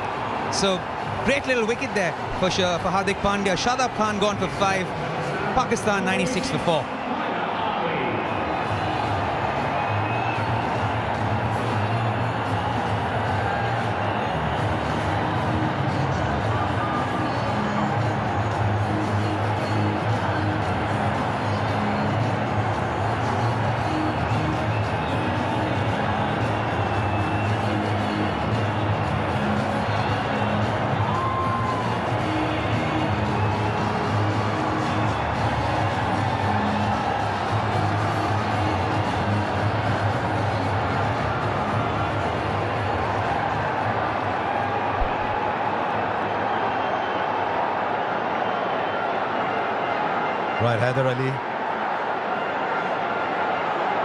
Speaker 32: So, great little wicket there for Hardik Pandya. Shadab Khan gone for 5. Pakistan 96 for 4.
Speaker 2: Right, Haider Ali.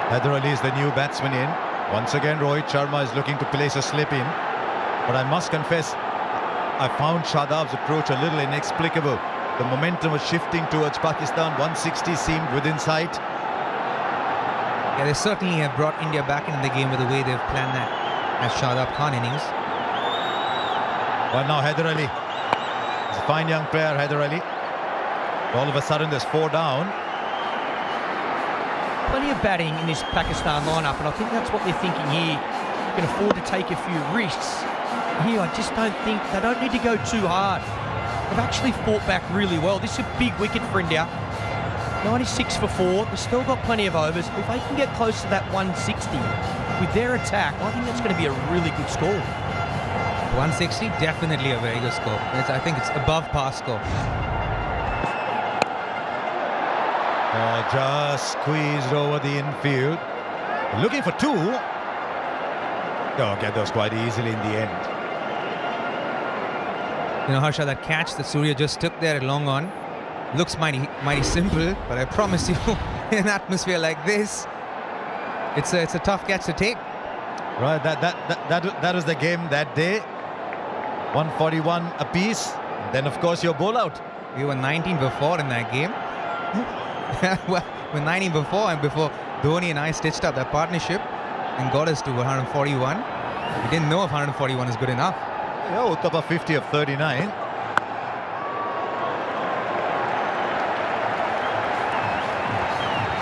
Speaker 2: Haider Ali is the new batsman in. Once again, Rohit Sharma is looking to place a slip in. But I must confess, I found Shadab's approach a little inexplicable. The momentum was shifting towards Pakistan. 160 seemed within sight.
Speaker 32: Yeah, they certainly have brought India back into the game with the way they've planned that as Shadab Khan innings.
Speaker 2: Well, now Haider Ali. He's a fine young player, Haider Ali. All of a sudden, there's 4 down.
Speaker 33: Plenty of batting in this Pakistan lineup, and I think that's what they're thinking here. You can afford to take a few risks. Here, I just don't think they don't need to go too hard. They've actually fought back really well. This is a big wicket for India. 96 for 4. They've still got plenty of overs. If they can get close to that 160 with their attack, I think that's going to be a really good score.
Speaker 32: 160, definitely a very good score. I think it's above par score.
Speaker 2: Oh, just squeezed over the infield. Looking for 2. Oh, get those quite easily in the end.
Speaker 32: You know, Harsha, that catch that Surya just took there at long on looks mighty simple, but I promise you, in an atmosphere like this, it's a tough catch to take.
Speaker 2: Right, that was the game that day. 141 apiece. Then, of course, your bowl out.
Speaker 32: We were 19 for 4 in that game. Well, we're 19 before, and before Dhoni and I stitched up that partnership and got us to 141. We didn't know if 141 is good enough.
Speaker 2: Yeah, Uthappa 50 of 39.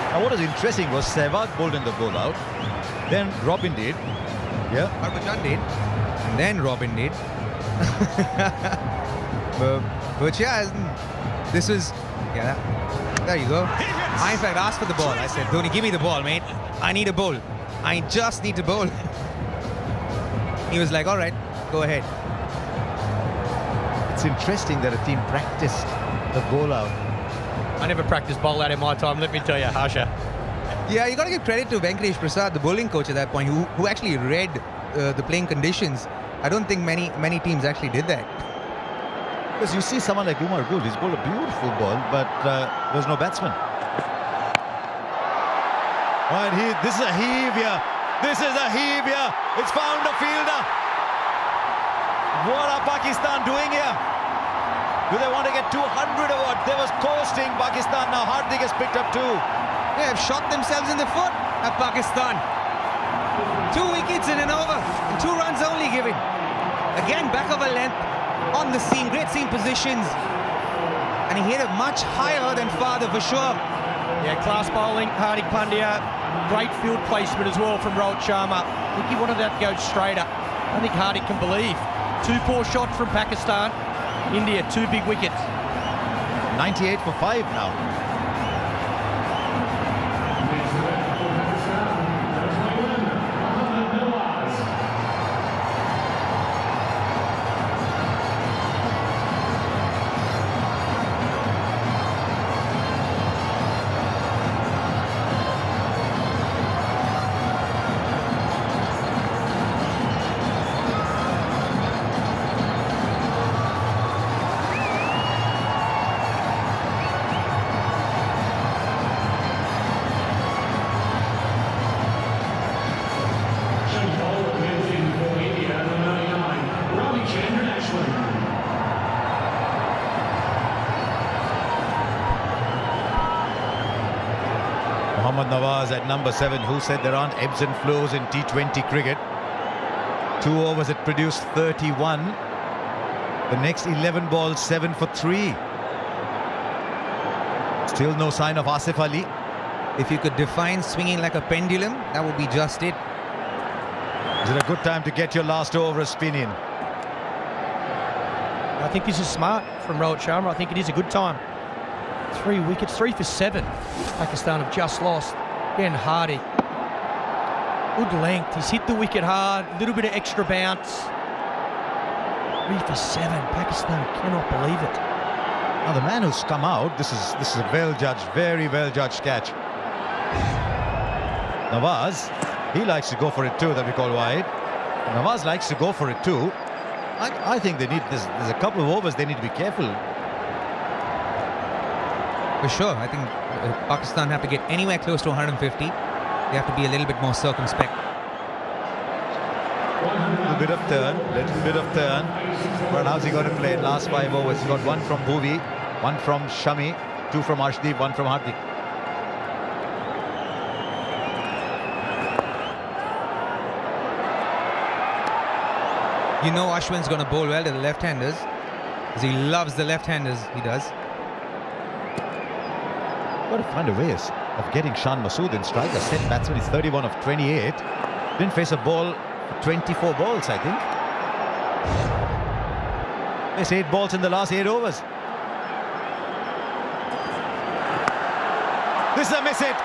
Speaker 2: Now, what was interesting was Sehwag bowled in the bowl out. Then Robin did. Yeah.
Speaker 32: Harbhajan did. And then Robin did. but yeah, this was... Yeah, there you go. I, in fact, asked for the ball. I said, Dhoni, give me the ball, mate. I need a bowl. I just need a bowl. He was like, all right, go ahead.
Speaker 2: It's interesting that a team practiced the bowl out.
Speaker 33: I never practiced bowl out in my time, let me tell you, Harsha.
Speaker 32: Yeah, you got to give credit to Venkatesh Prasad, the bowling coach at that point, who actually read the playing conditions. I don't think many teams actually did that.
Speaker 2: Because you see someone like Umar Gul, he's bowled a beautiful ball, but there's no batsman. Right, this is a heave here. This is a heave here. It's found a fielder. What are Pakistan doing here? Do they want to get 200 or what? They was coasting Pakistan. Now Hardik has picked up 2.
Speaker 32: They have shot themselves in the foot at Pakistan. 2 wickets in an over, and 2 runs only given. Again, back of a length on the seam, great seam positions. And he hit it much higher than father for sure.
Speaker 33: Yeah, class bowling, Hardik Pandya. Great field placement as well from Rohit Sharma. I think he wanted that to go straighter. I think Hardik can believe. 2 poor shots from Pakistan. India, 2 big wickets.
Speaker 2: 98 for 5 now. Nawaz at number 7, who said there aren't ebbs and flows in T20 cricket. 2 overs it produced 31. The next 11 balls 7 for 3. Still no sign of Asif Ali.
Speaker 32: If you could define swinging like a pendulum, that would be just it.
Speaker 2: Is it a good time to get your last over a spin in?
Speaker 33: I think this is smart from Rohit Sharma. I think it is a good time. 3 wickets, 3 for 7. Pakistan have just lost. Again, Hardy. Good length. He's hit the wicket hard. A little bit of extra bounce. 3 for 7. Pakistan cannot believe it.
Speaker 2: Now the man who's come out, this is a well-judged, very well-judged catch. Nawaz, he likes to go for it too, that we call wide. Nawaz likes to go for it too. I think they need this. There's a couple of overs they need to be careful.
Speaker 32: For sure, I think Pakistan have to get anywhere close to 150. They have to be a little bit more circumspect.
Speaker 2: Little bit of turn. But how's he going to play it? Last 5 overs. He got 1 from Bhuvi, 1 from Shami, 2 from Arshdeep, 1 from Hardik.
Speaker 32: You know Ashwin's going to bowl well to the left-handers, because he loves the left-handers, he does.
Speaker 2: Got to find a way of getting Shan Masood in strike. A set batsman, he's 31 of 28. Didn't face a ball for 24 balls, I think. Faced 8 balls in the last 8 overs. This is a miss hit.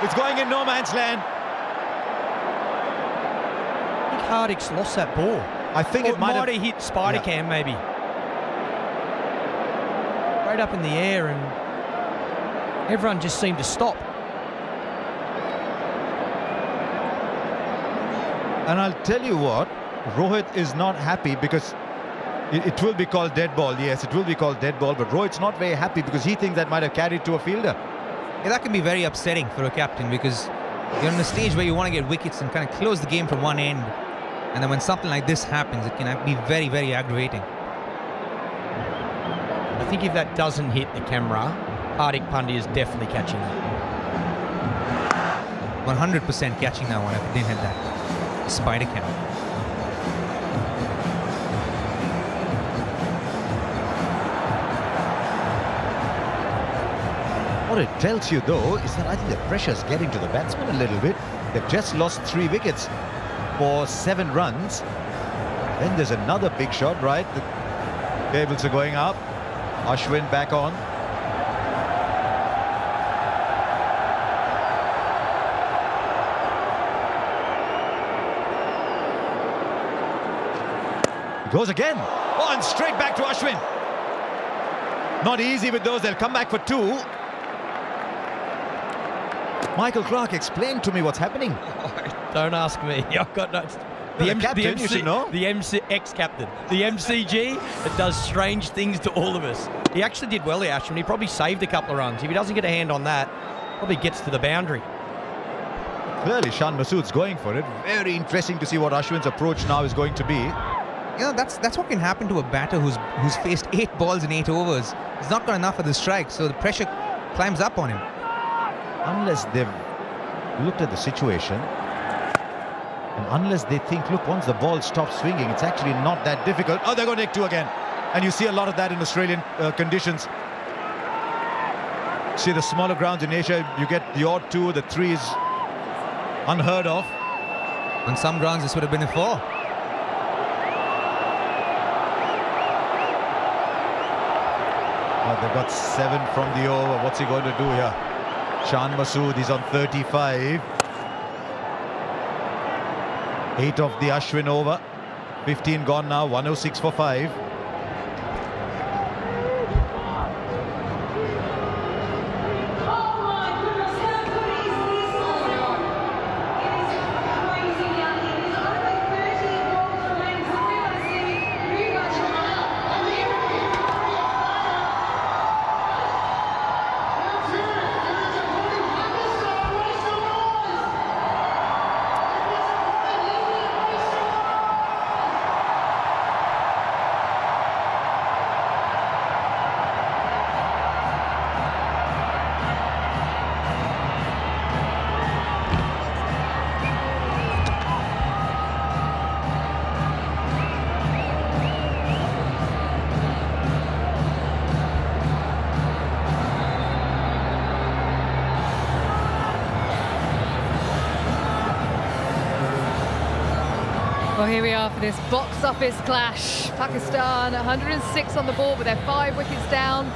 Speaker 2: It's going in no man's land.
Speaker 33: I think Hardik's lost that ball.
Speaker 2: I think it might have
Speaker 33: hit Spider Cam, maybe. Right up in the air, and everyone just seemed to stop.
Speaker 2: And I'll tell you what, Rohit is not happy because it will be called dead ball. Yes, it will be called dead ball, but Rohit's not very happy because he thinks that might have carried to a fielder.
Speaker 32: Yeah, that can be very upsetting for a captain, because you're in a stage where you want to get wickets and kind of close the game from one end. And then when something like this happens, it can be very, very aggravating.
Speaker 33: I think if that doesn't hit the camera, Hardik Pandya is definitely catching that.
Speaker 32: 100% catching that one if it didn't hit that spider cam.
Speaker 2: What it tells you, though, is that I think the pressure's getting to the batsmen a little bit. They've just lost 3 wickets for 7 runs. Then there's another big shot, right? The tables are going up. Ashwin back on. Goes again. Oh, and straight back to Ashwin. Not easy with those. They'll come back for 2. Michael Clark, explain to me what's happening.
Speaker 33: Don't ask me. I've got no...
Speaker 2: The captain, you should know.
Speaker 33: The ex-captain. The MCG, it does strange things to all of us. He actually did well there, Ashwin. He probably saved a couple of runs. If he doesn't get a hand on that, probably gets to the boundary.
Speaker 2: Clearly, Shan Masood's going for it. Very interesting to see what Ashwin's approach now is going to be.
Speaker 32: You know, that's what can happen to a batter who's faced 8 balls in 8 overs. He's not got enough of the strike, so the pressure climbs up on him.
Speaker 2: Unless they've looked at the situation. And unless they think, look, once the ball stops swinging, it's actually not that difficult. Oh, they're going to take two again. And you see a lot of that in Australian conditions. See the smaller grounds in Asia, you get the odd two, the three is unheard of.
Speaker 32: On some grounds, this would have been a four.
Speaker 2: Well, they've got 7 from the over. What's he going to do here? Shan Masood, he's on 35. 8 of the Ashwin over. 15 gone now, 106 for 5.
Speaker 5: Well, here we are for this box office clash. Pakistan 106 on the board with their 5 wickets down.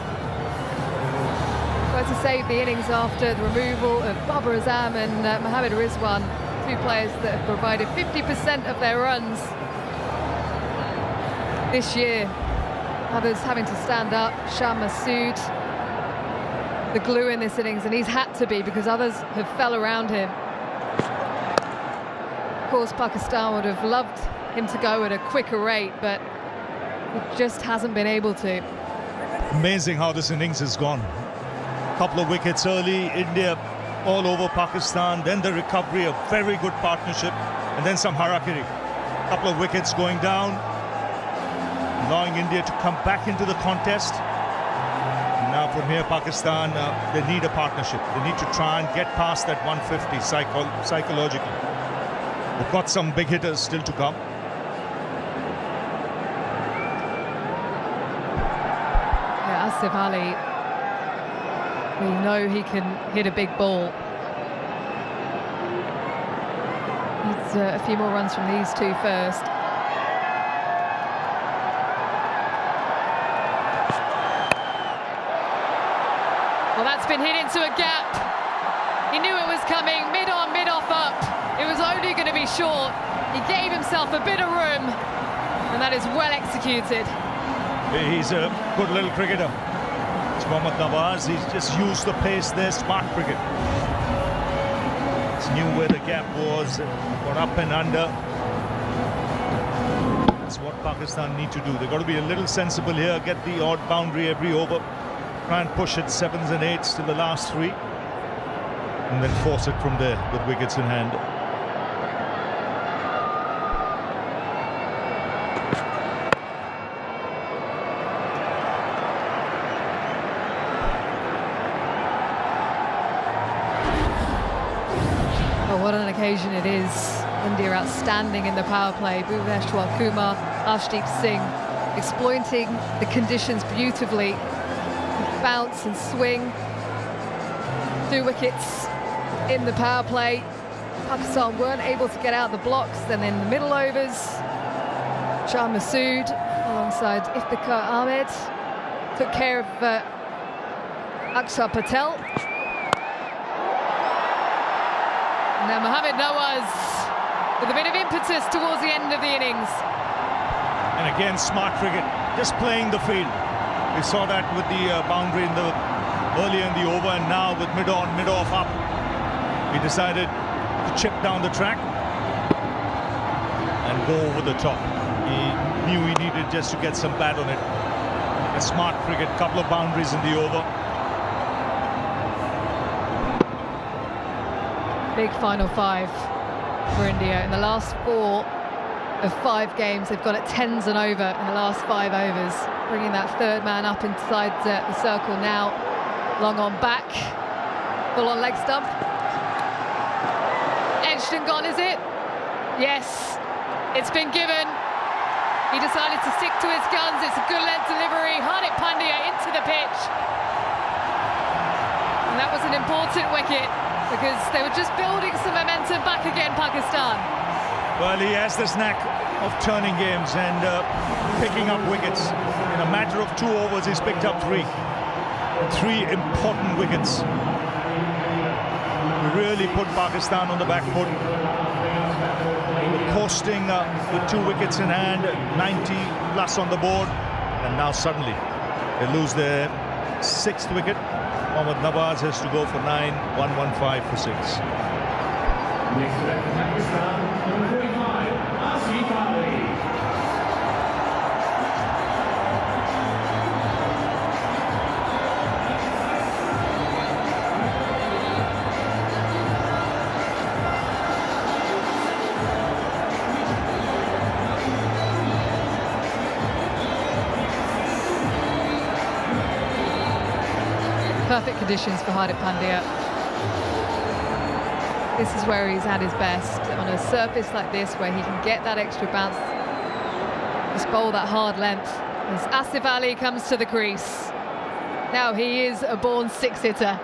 Speaker 5: Tried to save the innings after the removal of Babar Azam and Mohammad Rizwan, 2 players that have provided 50% of their runs this year. Others having to stand up. Shan Masood, the glue in this innings, and he's had to be because others have fell around him. Of course, Pakistan would have loved him to go at a quicker rate, but he just hasn't been able to.
Speaker 1: Amazing how this innings has gone. Couple of wickets early, India all over Pakistan, then the recovery, a very good partnership, and then some harakiri. Couple of wickets going down, allowing India to come back into the contest. And now from here, Pakistan, they need a partnership. They need to try and get past that 150 psychologically. They've got some big hitters still to come.
Speaker 5: Yeah, Asif Ali, we know he can hit a big ball. Needs a few more runs from these 2 first. Well, that's been hit into a gap. He knew it was coming, mid-on, mid-off up. It was only going to be short. He gave himself a bit of room, and that is well executed.
Speaker 1: He's a good little cricketer. It's Mohammad Nawaz. He's just used the pace there, smart cricket. He knew where the gap was, got up and under. That's what Pakistan need to do. They've got to be a little sensible here, get the odd boundary every over, try and push it 7s and 8s to the last 3, and then force it from there with wickets in hand.
Speaker 5: What an occasion it is. India outstanding in the power play. Bhuvneshwar Kumar, Arshdeep Singh exploiting the conditions beautifully. Bounce and swing. 2 wickets in the power play. Pakistan weren't able to get out the blocks. Then in the middle overs, Shan Masood alongside Iftikhar Ahmed took care of Akshar Patel. Now Mohammad Nawaz with a bit of impetus towards the end of the innings.
Speaker 1: And again, smart cricket, just playing the field. We saw that with the boundary in the earlier in the over, and now with mid-on, mid-off up. He decided to chip down the track and go over the top. He knew he needed just to get some bat on it. A smart cricket, couple of boundaries in the over.
Speaker 5: Big final 5 for India. In the last 4 of 5 games, they've gone at 10s and over in the last 5 overs, bringing that 3rd man up inside the circle now. Long on back, full on leg stump. Edged and gone, is it? Yes, it's been given. He decided to stick to his guns. It's a good length delivery. Hardik Pandya into the pitch. And that was an important wicket because they were just building some momentum back again, Pakistan.
Speaker 1: Well, he has this knack of turning games and picking up wickets. In a matter of 2 overs, he's picked up 3. 3 important wickets. He really put Pakistan on the back foot. Coasting with 2 wickets in hand, 90 plus on the board, and now suddenly they lose their 6th wicket. Mohammad Nawaz has to go for 9, 115 for 6.
Speaker 3: Next to that, Pakistan, number 45, Asif Ali.
Speaker 5: Perfect conditions for Hardik Pandya. This is where he's at his best, on a surface like this where he can get that extra bounce, just bowl that hard length. As Asif Ali comes to the crease. Now he is a born 6-hitter.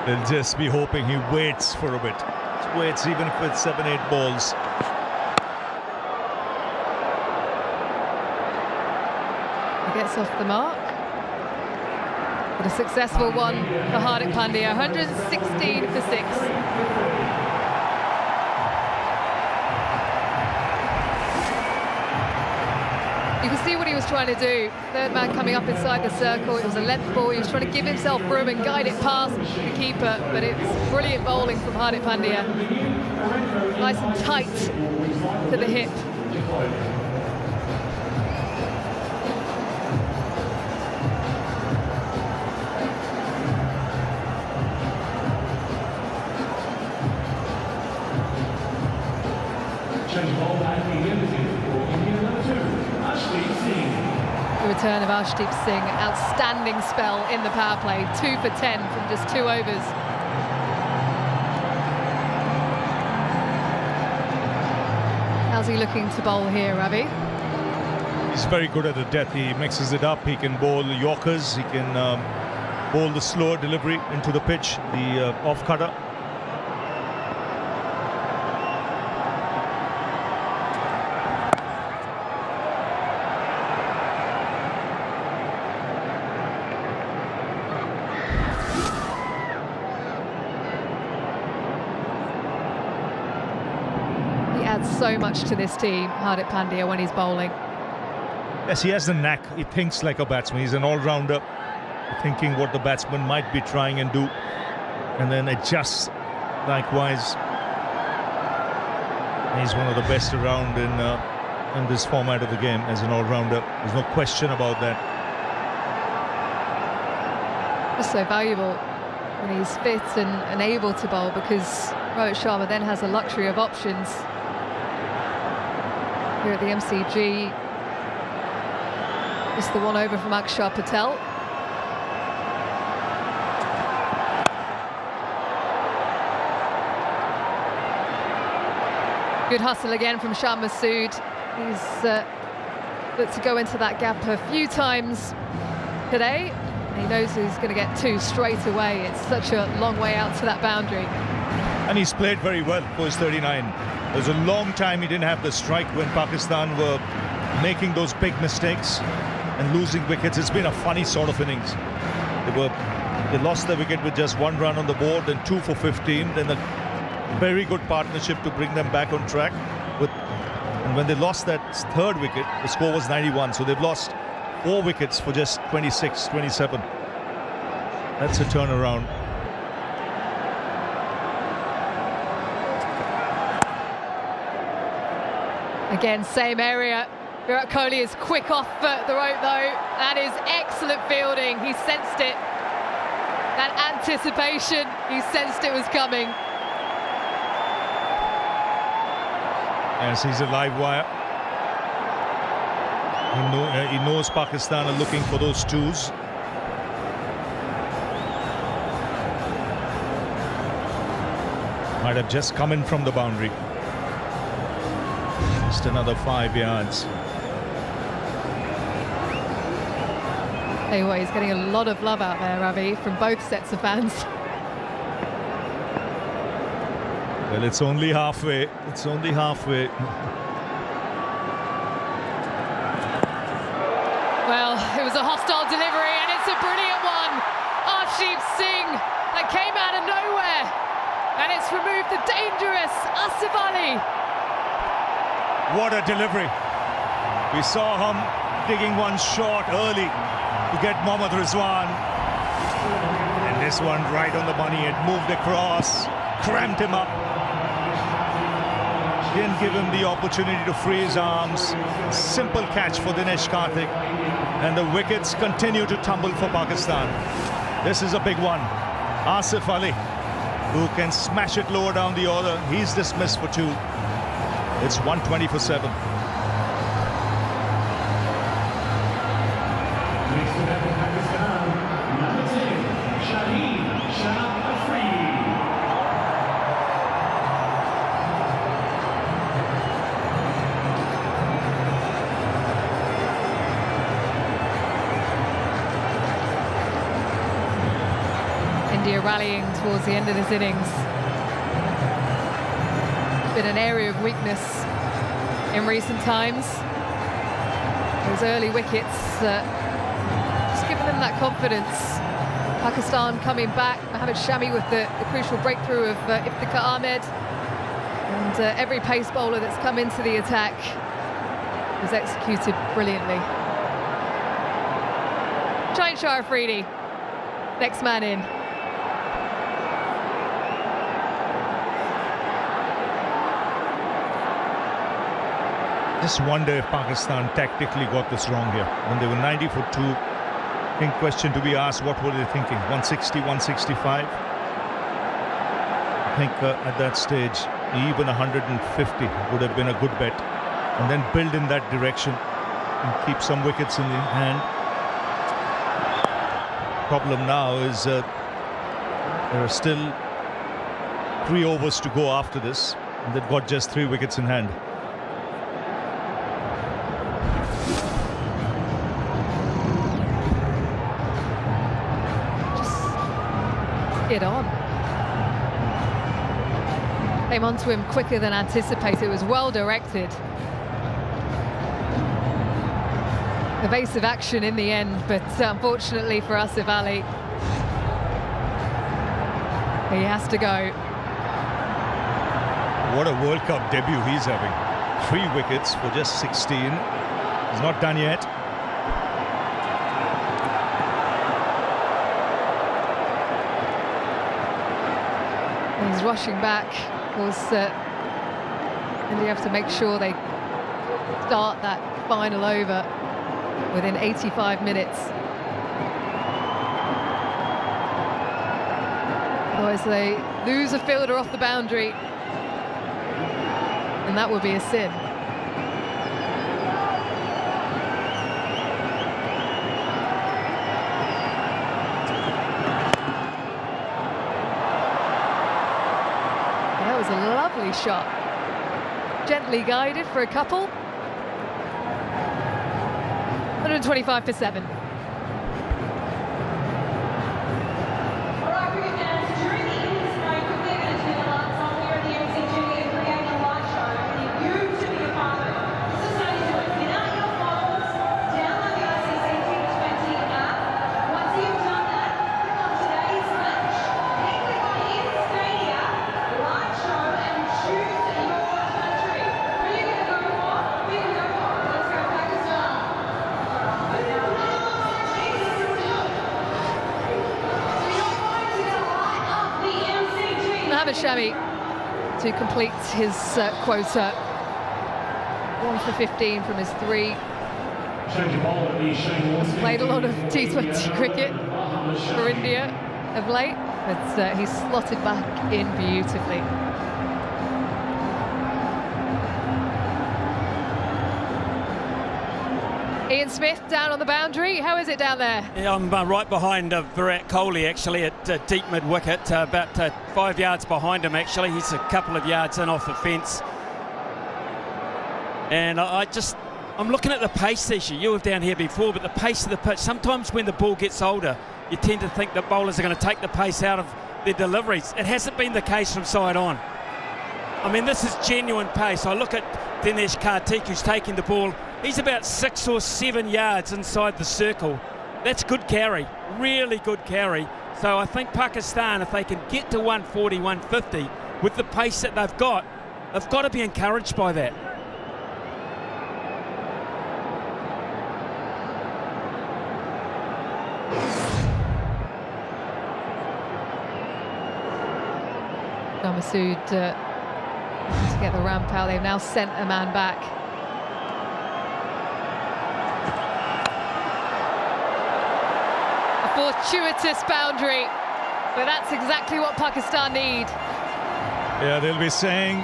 Speaker 1: They'll just be hoping he waits for a bit. Just waits even if it's 7-8 balls.
Speaker 5: He gets off the mark. But a successful one for Hardik Pandya, 116 for 6. You can see what he was trying to do. Third man coming up inside the circle. It was a length ball. He was trying to give himself room and guide it past the keeper. But it's brilliant bowling from Hardik Pandya. Nice and tight to the hip. The return of Arshdeep Singh, outstanding spell in the power play, 2 for 10 from just 2 overs. How's he looking to bowl here, Ravi?
Speaker 1: He's very good at the death. He mixes it up. He can bowl Yorkers. He can bowl the slower delivery into the pitch, the off-cutter.
Speaker 5: So much to this team, Hardik Pandya, when he's bowling.
Speaker 1: Yes, he has the knack. He thinks like a batsman. He's an all-rounder, thinking what the batsman might be trying and do, and then adjusts likewise. He's one of the best around in this format of the game as an all-rounder. There's no question about that.
Speaker 5: Just so valuable when he's fit and able to bowl, because Rohit Sharma then has the luxury of options. Here at the MCG, just the one over from Akshar Patel. Good hustle again from Shah Masood. He's looked to go into that gap a few times today. He knows he's going to get 2 straight away. It's such a long way out to that boundary.
Speaker 1: And he's played very well for his 39. There's a long time he didn't have the strike when Pakistan were making those big mistakes and losing wickets. It's been a funny sort of innings. They lost the wicket with just 1 run on the board, then 2 for 15, then a very good partnership to bring them back on track. And when they lost that 3rd wicket, the score was 91. So they've lost 4 wickets for just 26, 27. That's a turnaround.
Speaker 5: Again, same area. Virat Kohli is quick off the rope, though. That is excellent fielding. He sensed it. That anticipation, he sensed it was coming.
Speaker 1: Yes, he's a live wire. He knows Pakistan are looking for those 2s. Might have just come in from the boundary. Just another 5 yards.
Speaker 5: Anyway, he's getting a lot of love out there, Ravi, from both sets of fans.
Speaker 1: Well, it's only halfway. It's only halfway.
Speaker 5: Well, it was a hostile delivery, and it's a brilliant one. Arshdeep Singh, that came out of nowhere, and it's removed the dangerous Asif Ali.
Speaker 1: What a delivery. We saw him digging one short early to get Mohammad Rizwan. And this one right on the money. It moved across, cramped him up. Didn't give him the opportunity to free his arms. Simple catch for Dinesh Karthik. And the wickets continue to tumble for Pakistan. This is a big one. Asif Ali, who can smash it lower down the order. He's dismissed for 2. It's 120 for 7.
Speaker 5: India rallying towards the end of this innings. Been an area of weakness in recent times. Those early wickets just giving them that confidence. Pakistan coming back. Mohammad Shami with the crucial breakthrough of Iftikhar Ahmed. And every pace bowler that's come into the attack was executed brilliantly. Giant Shah Afridi, next man in.
Speaker 1: Just wonder if Pakistan tactically got this wrong here. When they were 90 for 2, I think question to be asked, what were they thinking? 160, 165? I think at that stage, even 150 would have been a good bet. And then build in that direction and keep some wickets in the hand. Problem now is there are still 3 overs to go after this. And they've got just 3 wickets in hand.
Speaker 5: Get on. Came onto him quicker than anticipated. It was well directed. Evasive action in the end, but unfortunately for Asif Ali, he has to go.
Speaker 1: What a World Cup debut he's having. 3 wickets for just 16. He's not done yet.
Speaker 5: He's rushing back. Of course, India have to make sure they start that final over within 85 minutes. Otherwise, they lose a fielder off the boundary, and that would be a sin. A lovely shot, gently guided for a couple. 125 for 7. Mohammad Shami to complete his quota. 1 for 15 from his 3. Played a lot of T20 cricket for India of late, but he's slotted back in beautifully. Ian Smith down on the boundary. How is it down there?
Speaker 6: Yeah, I'm right behind Virat Kohli actually at deep mid-wicket, about 5 yards behind him actually. He's a couple of yards in off the fence. And I'm looking at the pace, Tisha. You were down here before, but the pace of the pitch, sometimes when the ball gets older, you tend to think that bowlers are going to take the pace out of their deliveries. It hasn't been the case from side on. I mean, this is genuine pace. I look at Dinesh Karthik, who's taking the ball. He's about 6 or 7 yards inside the circle. That's good carry, really good carry. So I think Pakistan, if they can get to 140, 150 with the pace that they've got to be encouraged by that.
Speaker 5: Masood to get the ramp out. They've now sent a man back. A fortuitous boundary, but that's exactly what Pakistan need.
Speaker 1: Yeah, they'll be saying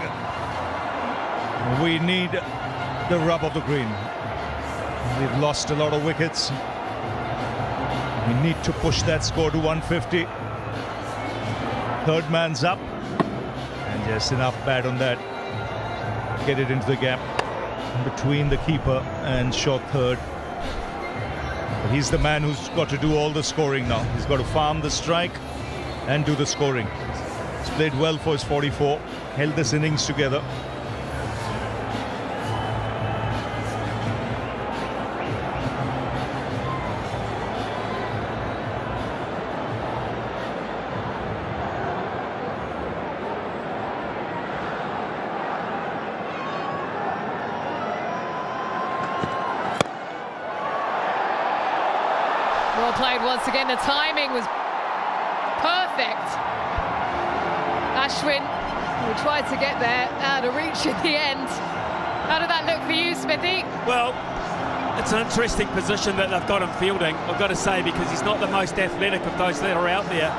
Speaker 1: we need the rub of the green. We've lost a lot of wickets. We need to push that score to 150. Third man's up. And just enough bat on that. Get it into the gap between the keeper and short third. But he's the man who's got to do all the scoring now. He's got to farm the strike and do the scoring. He's played well for his 44. Held this innings together.
Speaker 5: Well played once again. The timing was perfect. Ashwin, who tried to get there, out of reach in the end. How did that look for you, Smithy?
Speaker 6: Well, it's an interesting position that they've got him fielding, I've got to say, because he's not the most athletic of those that are out there.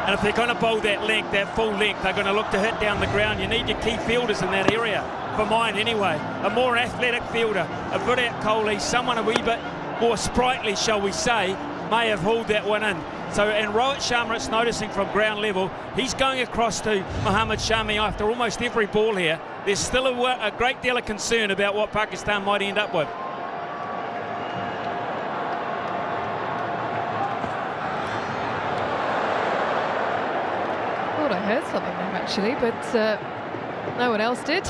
Speaker 6: And if they're going to bowl that length, that full length, they're going to look to hit down the ground. You need your key fielders in that area, for mine anyway. A more athletic fielder, a Virat Kohli, someone a wee bit more sprightly, shall we say, may have hauled that one in. So, and Rohit Sharma, it's noticing from ground level, he's going across to Mohammad Shami after almost every ball here. There's still a great deal of concern about what Pakistan might end up with.
Speaker 5: Thought I heard something there actually, but no one else did.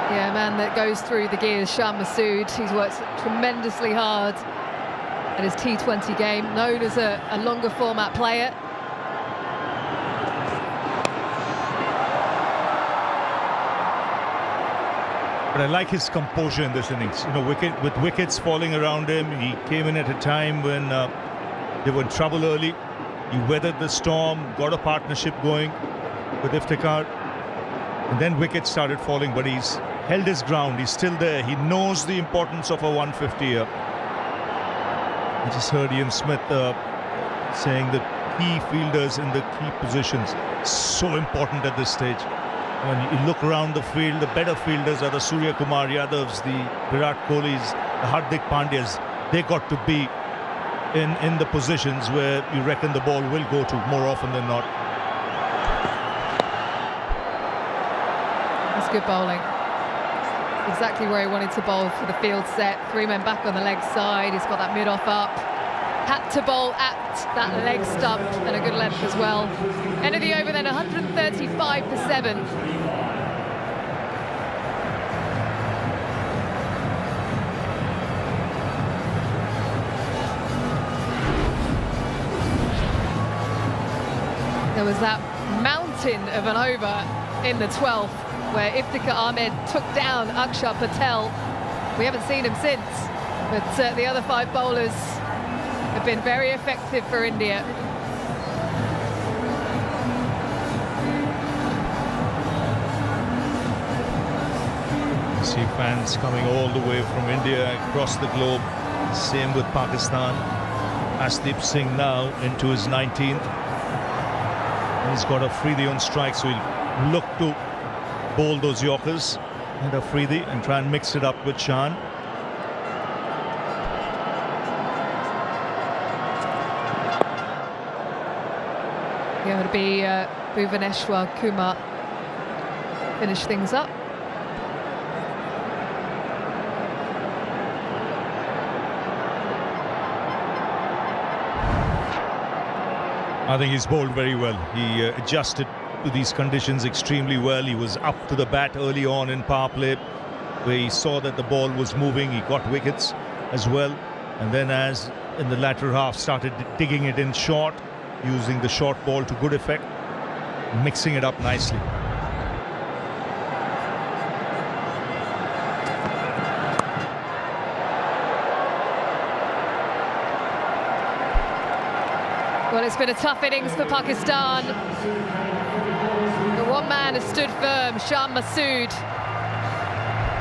Speaker 5: Yeah, a man that goes through the gears, Shah Masood. He's worked tremendously hard at his T20 game, known as a longer format player.
Speaker 1: But I like his composure in this innings. You know, with wickets falling around him, he came in at a time when they were in trouble early. He weathered the storm, got a partnership going with Iftikhar, and then wickets started falling, but he's held his ground. He's still there. He knows the importance of a 150 here. I just heard Ian Smith saying that key fielders in the key positions, so important at this stage. When you look around the field, the better fielders are the Surya Kumar Yadavs, the Virat Kohlis, the Hardik Pandyas. They got to be in the positions where you reckon the ball will go to more often than not.
Speaker 5: That's good bowling. Exactly where he wanted to bowl for the field set. 3 men back on the leg side. He's got that mid-off up. Had to bowl at that leg stump and a good length as well. End of the over then, 135 for 7. There was that mountain of an over in the 12th where Iftikhar Ahmed took down Akshar Patel. We haven't seen him since, but the other 5 bowlers have been very effective for India.
Speaker 1: You see fans coming all the way from India across the globe Same with Pakistan. Ashdeep Singh now into his 19th. And he's got Afridi on strike, so he'll look to bowl those Yorkers and Afridi and try and mix it up with Shan.
Speaker 5: Yeah, it'll be Bhuvaneshwar Kumar finish things up.
Speaker 1: I think he's bowled very well. He adjusted to these conditions extremely well. He was up to the bat early on in power play, where he saw that the ball was moving. He got wickets as well. And then as in the latter half started digging it in short, using the short ball to good effect, mixing it up nicely.
Speaker 5: Well, it's been a tough innings for Pakistan. The one man has stood firm, Shan Masood.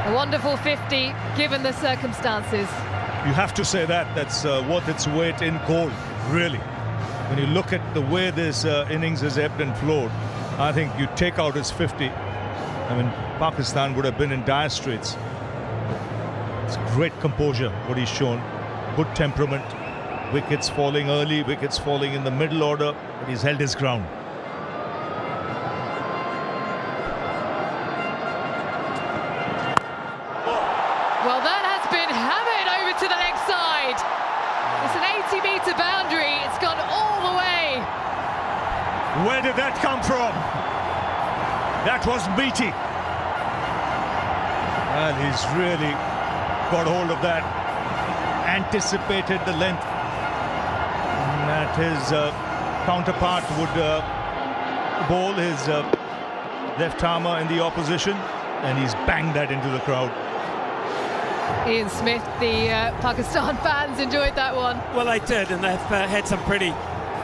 Speaker 5: A wonderful 50, given the circumstances.
Speaker 1: You have to say that. That's worth its weight in gold, really. When you look at the way this innings has ebbed and flowed, I think you take out his 50. I mean, Pakistan would have been in dire straits. It's great composure, what he's shown. Good temperament. Wickets falling early, wickets falling in the middle order, but he's held his ground.
Speaker 5: Well, that has been hammered over to the leg side. It's an 80-metre boundary. It's gone all the way.
Speaker 1: Where did that come from? That was meaty. Well, he's really got hold of that. Anticipated the length that his counterpart would bowl, his left armour in the opposition, and he's banged that into the crowd.
Speaker 5: Ian Smith, the Pakistan fans enjoyed that one.
Speaker 6: Well, they did, and they've had some pretty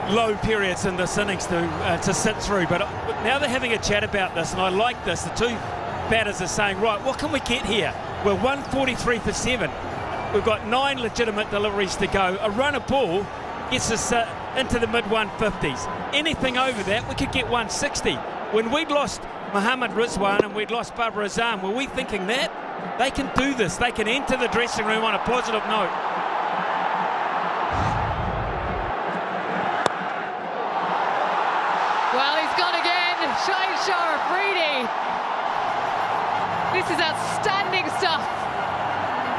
Speaker 6: low periods in this innings to sit through. But now they're having a chat about this, and I like this. The two batters are saying, right, what can we get here? We're 143 for 7. We've got 9 legitimate deliveries to go. A run of ball gets us into the mid-150s. Anything over that, we could get 160. When we'd lost Mohammad Rizwan and we'd lost Babar Azam, were we thinking that? They can do this. They can enter the dressing room on a positive note.
Speaker 5: Well, he's gone again. Shah Afridi. This is outstanding stuff.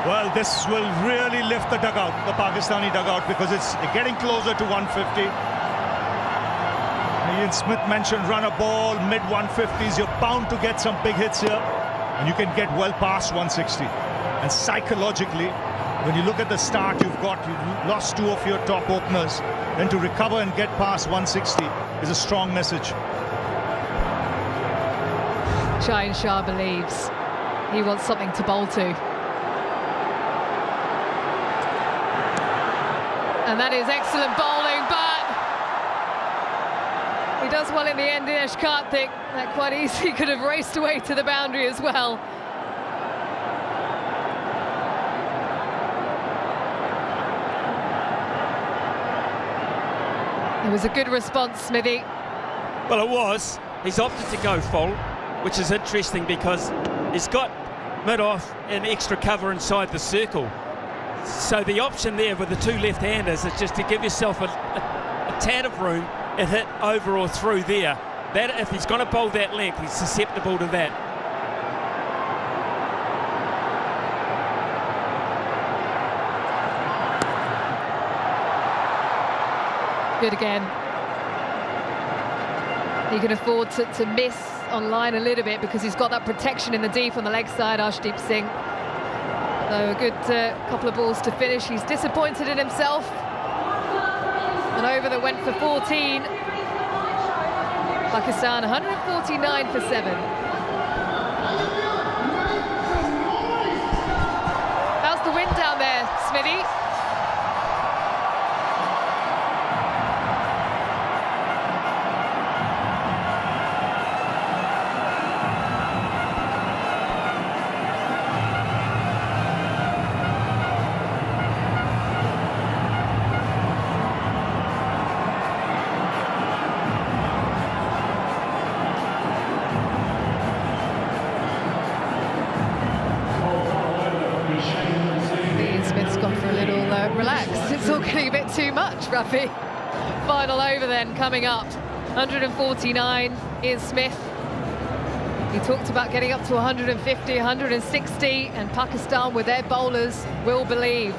Speaker 1: Well, this will really lift the dugout, the Pakistani dugout, because it's getting closer to 150. Ian Smith mentioned run a ball, mid-150s. You're bound to get some big hits here, and you can get well past 160. And psychologically, when you look at the start you've lost 2 of your top openers, then to recover and get past 160 is a strong message.
Speaker 5: Shah believes he wants something to bowl to. And that is excellent bowling, but he does well in the end. Dinesh Karthik, that quite easily could have raced away to the boundary as well. It was a good response, Smithy.
Speaker 6: Well, it was. He's opted to go full, which is interesting because he's got mid-off and extra cover inside the circle. So the option there with the 2 left-handers is just to give yourself a tad of room and hit over or through there. That, if he's going to bowl that length, he's susceptible to that.
Speaker 5: Good again. He can afford to miss on line a little bit because he's got that protection in the deep on the leg side, Ashdeep Singh. So a good couple of balls to finish. He's disappointed in himself. An over that went for 14. Pakistan 149 for 7. How's the wind down there, Smithy? It's all getting a bit too much, Rafi. Final over then coming up. 149, Ian Smith. He talked about getting up to 150, 160, and Pakistan with their bowlers will believe.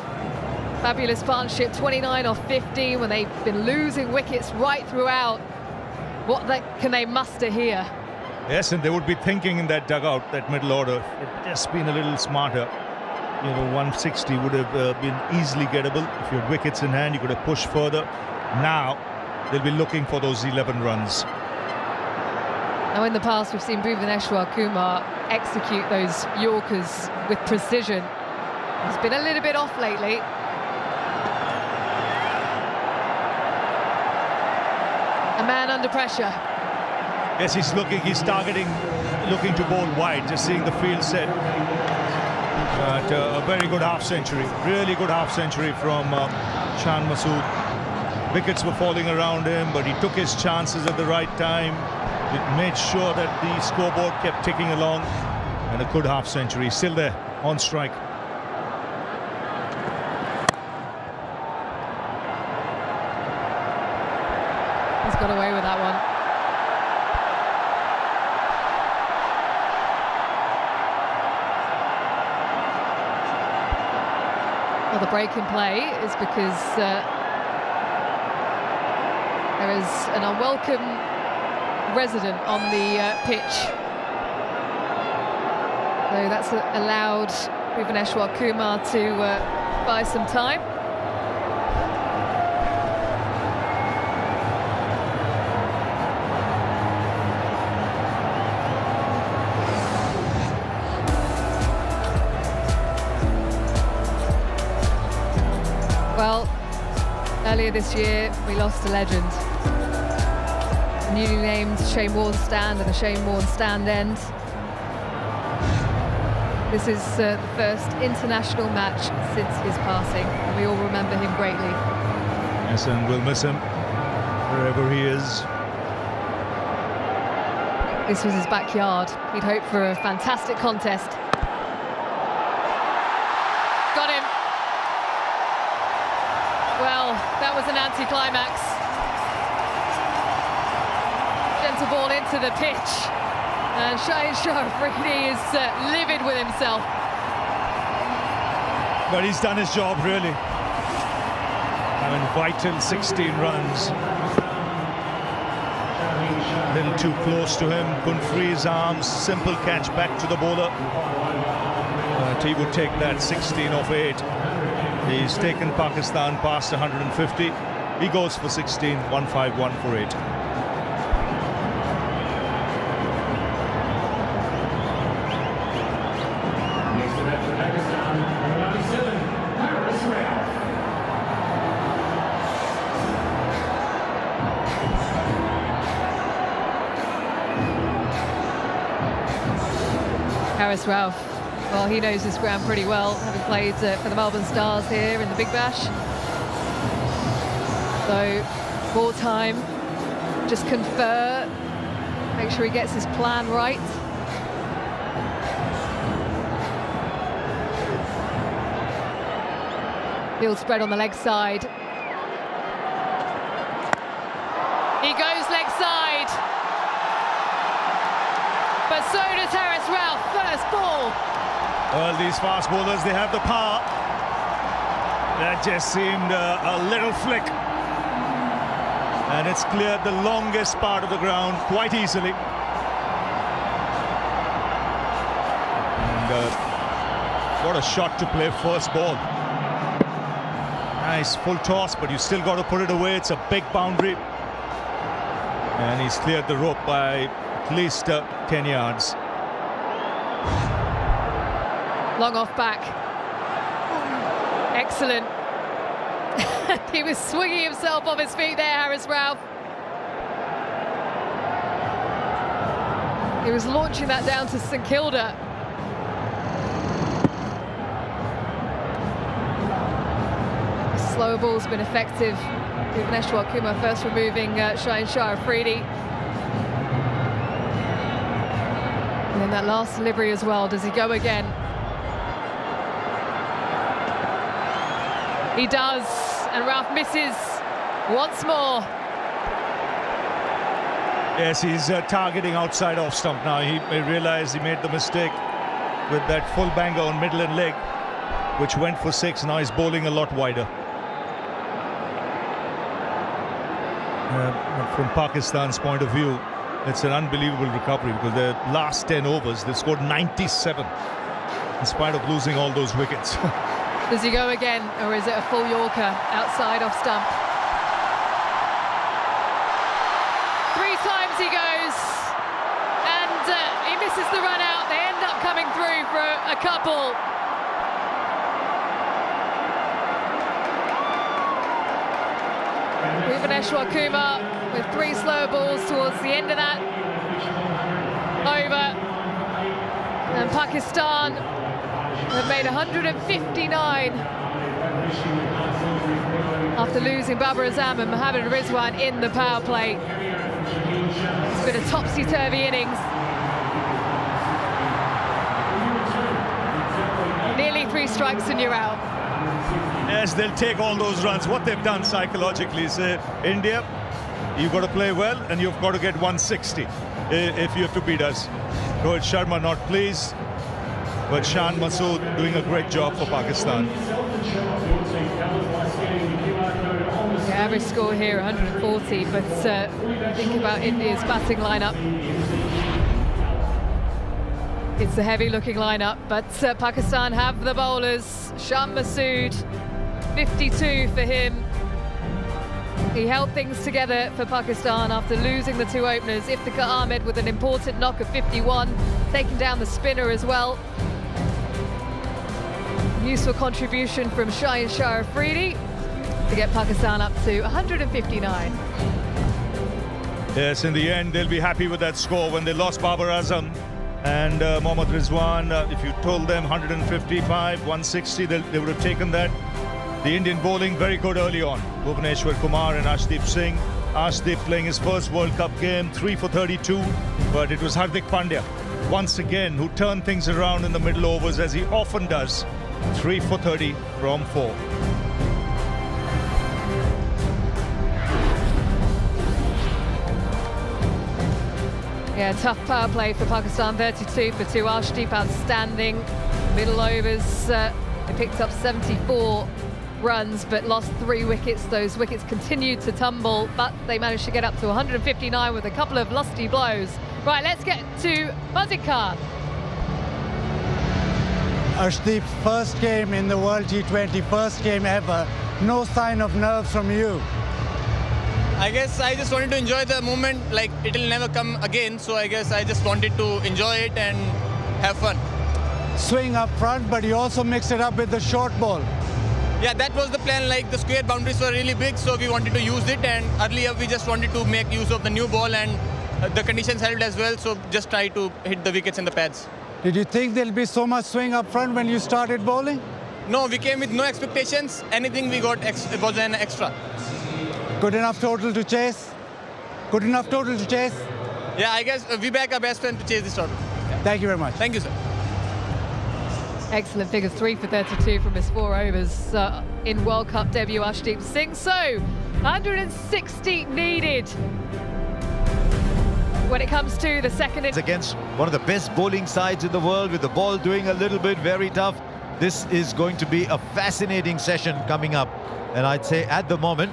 Speaker 5: Fabulous partnership, 29 off 50 when they've been losing wickets right throughout. Can they muster here?
Speaker 1: Yes, and they would be thinking in that dugout, that middle order, if they'd just been a little smarter. 160 would have been easily gettable. If you had wickets in hand, you could have pushed further. Now, they'll be looking for those 11 runs.
Speaker 5: Now, in the past, we've seen Bhuvaneshwar Kumar execute those Yorkers with precision. He's been a little bit off lately. A man under pressure.
Speaker 1: Yes, he's targeting, looking to bowl wide, just seeing the field set. But a very good half-century, really good half-century from Shan Masood. Wickets were falling around him, but he took his chances at the right time. It made sure that the scoreboard kept ticking along, and a good half-century, still there, on strike.
Speaker 5: He's got away with that one. Well, the break in play is because there is an unwelcome resident on the pitch. So that's allowed Bhuvaneshwar Kumar to buy some time. Well, earlier this year we lost a legend. Newly named Shane Warne stand and the Shane Warne stand end. This is the first international match since his passing, and we all remember him greatly.
Speaker 1: Yes, and we'll miss him wherever he is.
Speaker 5: This was his backyard. He'd hoped for a fantastic contest. Got him. Well, that was an anticlimax. Gentle ball into the pitch, and Shaheen Shah Afridi is livid with himself.
Speaker 1: But he's done his job, really. I mean, vital 16 runs. A little too close to him, couldn't free his arms, simple catch back to the bowler. But he would take that 16 off 8. He's taken Pakistan past 150. He goes for 16, 151 for 8.
Speaker 5: Haris Rauf, well, he knows this ground pretty well, having played for the Melbourne Stars here in the Big Bash. So, more time, just confer, make sure he gets his plan right. Field spread on the leg side. He goes leg side. But so does Haris Rauf, first ball.
Speaker 1: Well, these fast bowlers, they have the power. That just seemed a little flick. And it's cleared the longest part of the ground quite easily. And what a shot to play first ball. Nice full toss, but you still got to put it away. It's a big boundary. And he's cleared the rope by at least 10 yards.
Speaker 5: Long off back. Excellent. He was swinging himself off his feet there, Haris Rauf. He was launching that down to St Kilda. The slower ball's been effective. Bhuvaneshwar Kumar first removing Shaheen Shah Afridi. And then that last delivery as well. Does he go again? He does, and Ralph misses once more.
Speaker 1: Yes, he's targeting outside off stump now. He realized he made the mistake with that full banger on middle and leg, which went for 6. Now he's bowling a lot wider. From Pakistan's point of view, it's an unbelievable recovery because their last 10 overs, they scored 97 in spite of losing all those wickets.
Speaker 5: Does he go again, or is it a full Yorker outside off stump? 3 times he goes, and he misses the run out. They end up coming through for a couple. Bhuvaneshwar Kumar with 3 slow balls towards the end of that over. And Pakistan have made 159 after losing Babar Azam and Mohammad Rizwan in the power play. It's been a topsy-turvy innings. Nearly 3 strikes and you're out.
Speaker 1: Yes, they'll take all those runs. What they've done psychologically is India, you've got to play well and you've got to get 160 if you have to beat us. Rohit Sharma not pleased, but Shan Masood doing a great job for Pakistan.
Speaker 5: The average score here 140, but think about India's batting lineup. It's a heavy looking lineup, but Pakistan have the bowlers. Shan Masood, 52 for him. He held things together for Pakistan after losing the 2 openers. Iftikhar Ahmed with an important knock of 51, taking down the spinner as well. Useful contribution from Shaheen Shah Afridi to get Pakistan up to 159.
Speaker 1: Yes, in the end, they'll be happy with that score. When they lost Babar Azam and Mohammad Rizwan, if you told them 155, 160, they would have taken that. The Indian bowling very good early on. Bhuvaneshwar Kumar and Arshdeep Singh. Arshdeep playing his first World Cup game, 3 for 32, but it was Hardik Pandya once again who turned things around in the middle overs, as he often does. 3 for 30 from 4.
Speaker 5: Yeah, tough power play for Pakistan, 32 for 2. Arshdeep outstanding. Middle overs, they picked up 74 runs but lost 3 wickets. Those wickets continued to tumble, but they managed to get up to 159 with a couple of lusty blows. Right, let's get to Mazikar.
Speaker 4: Arshdeep, first game in the World T20, first game ever. No sign of nerves from you.
Speaker 7: I guess I just wanted to enjoy the moment, like it'll never come again, so I guess I just wanted to enjoy it and have fun.
Speaker 4: Swing up front, but you also mixed it up with the short ball.
Speaker 7: Yeah, that was the plan, like the square boundaries were really big, so we wanted to use it, and earlier we just wanted to make use of the new ball, and the conditions helped as well, so just try to hit the wickets in the pads.
Speaker 4: Did you think there'll be so much swing up front when you started bowling?
Speaker 7: No, we came with no expectations. Anything we got was an extra.
Speaker 4: Good enough total to chase? Good enough total to chase?
Speaker 7: Yeah, I guess we back our best friend to chase this total.
Speaker 4: Thank you very much.
Speaker 7: Thank you, sir.
Speaker 5: Excellent figures, 3 for 32 from his 4 overs in World Cup debut Arshdeep Singh. So, 160 needed when it comes to the second.
Speaker 2: Against one of the best bowling sides in the world, with the ball doing a little bit very tough. This is going to be a fascinating session coming up. And I'd say at the moment,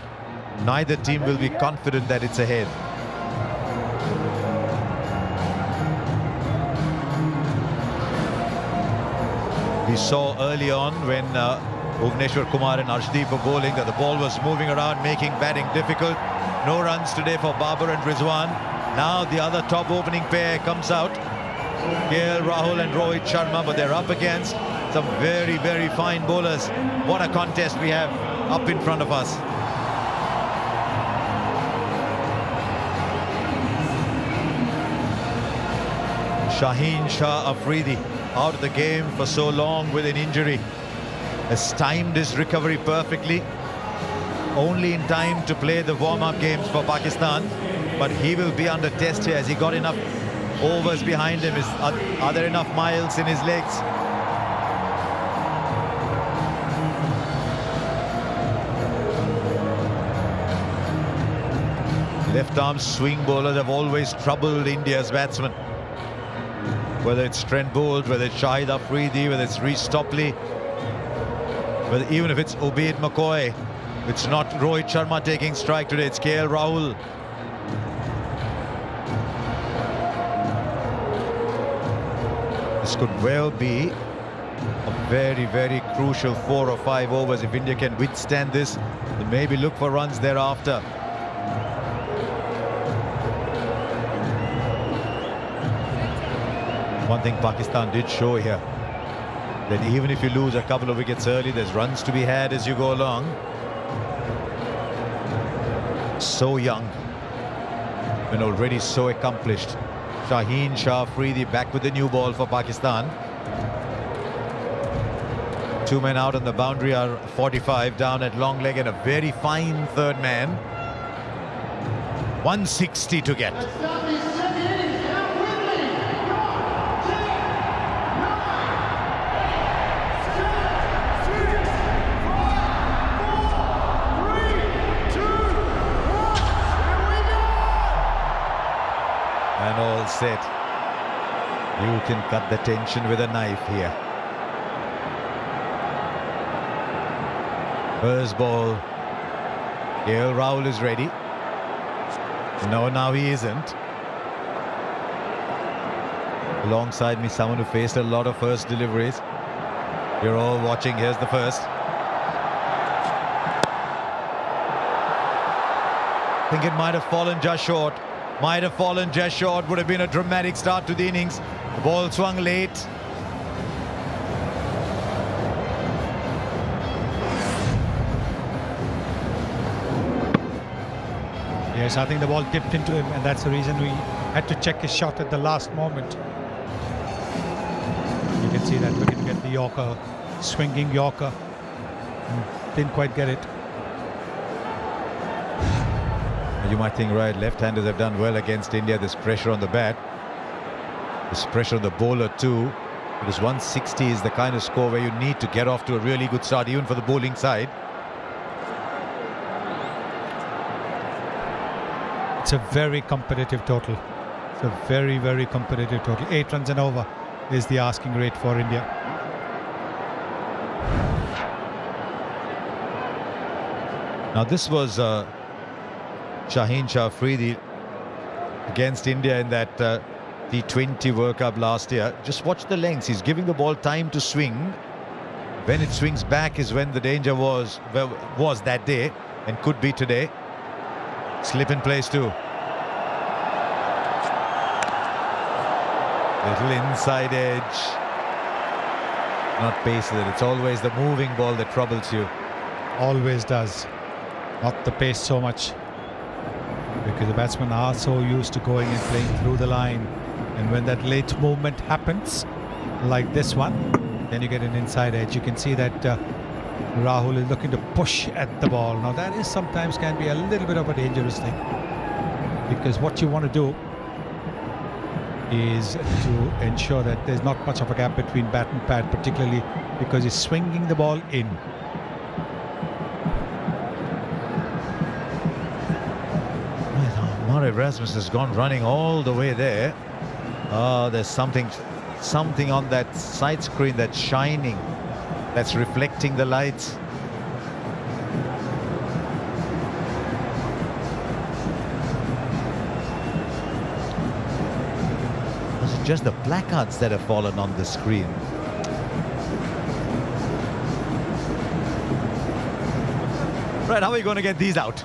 Speaker 2: neither team will be confident that it's ahead. We saw early on when Bhuvaneshwar Kumar and Arshdeep were bowling that the ball was moving around, making batting difficult. No runs today for Babar and Rizwan. Now the other top opening pair comes out. KL Rahul and Rohit Sharma, but they're up against some very, very fine bowlers. What a contest we have up in front of us. Shaheen Shah Afridi out of the game for so long with an injury. Has timed his recovery perfectly. Only in time to play the warm-up games for Pakistan. But he will be under test here. Has he got enough overs behind him? Are there enough miles in his legs? Left-arm swing bowlers have always troubled India's batsmen. Whether it's Trent Boult, whether it's Shahid Afridi, whether it's Reece Topley, whether even if it's Ubaid McCoy, it's not Rohit Sharma taking strike today, it's KL Rahul. This could well be a very, very crucial 4 or 5 overs. If India can withstand this, then maybe look for runs thereafter. One thing Pakistan did show here, that even if you lose a couple of wickets early, there's runs to be had as you go along. So young and already so accomplished. Shaheen Shah Afridi back with the new ball for Pakistan. 2 men out on the boundary are 45 down at long leg, and a very fine third man. 160 to get. And all set. You can cut the tension with a knife here. First ball. KL Rahul is ready. No, now he isn't. Alongside me, someone who faced a lot of first deliveries. You're all watching. Here's the first. I think it might have fallen just short. Might have fallen just short. Would have been a dramatic start to the innings. The ball swung late.
Speaker 8: Yes, I think the ball dipped into him, and that's the reason we had to check his shot at the last moment. You can see that looking at the Yorker, swinging Yorker. Didn't quite get it.
Speaker 2: You might think, right, left-handers have done well against India. There's pressure on the bat. There's pressure on the bowler too. Because 160 is the kind of score where you need to get off to a really good start, even for the bowling side.
Speaker 8: It's a very competitive total. It's a very, very competitive total. 8 runs and over is the asking rate for India.
Speaker 2: Now this was Shaheen Shah Afridi against India in that T20 World Cup last year. Just watch the lengths. He's giving the ball time to swing. When it swings back is when the danger was that day, and could be today. Slip in place too. Little inside edge. Not pace with it. It's always the moving ball that troubles you.
Speaker 8: Always does. Not the pace so much. Because the batsmen are so used to going and playing through the line. And when that late movement happens, like this one, then you get an inside edge. You can see that Rahul is looking to push at the ball. Now that is sometimes can be a little bit of a dangerous thing, because what you want to do is to ensure that there's not much of a gap between bat and pad, particularly because he's swinging the ball in.
Speaker 2: Murray Rasmus has gone running all the way there. There's something on that side screen that's shining, that's reflecting the lights. Was it just the placards that have fallen on the screen? Right, how are you going to get these out?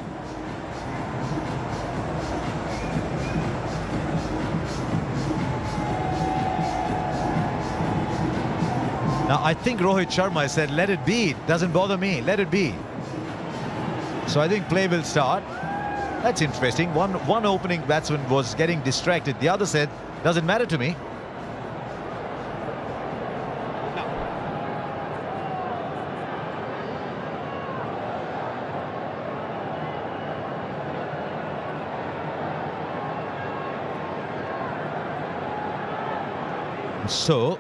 Speaker 2: Now, I think Rohit Sharma said, let it be. It doesn't bother me. Let it be. So I think play will start. That's interesting. One opening batsman was getting distracted. The other said, doesn't matter to me. So,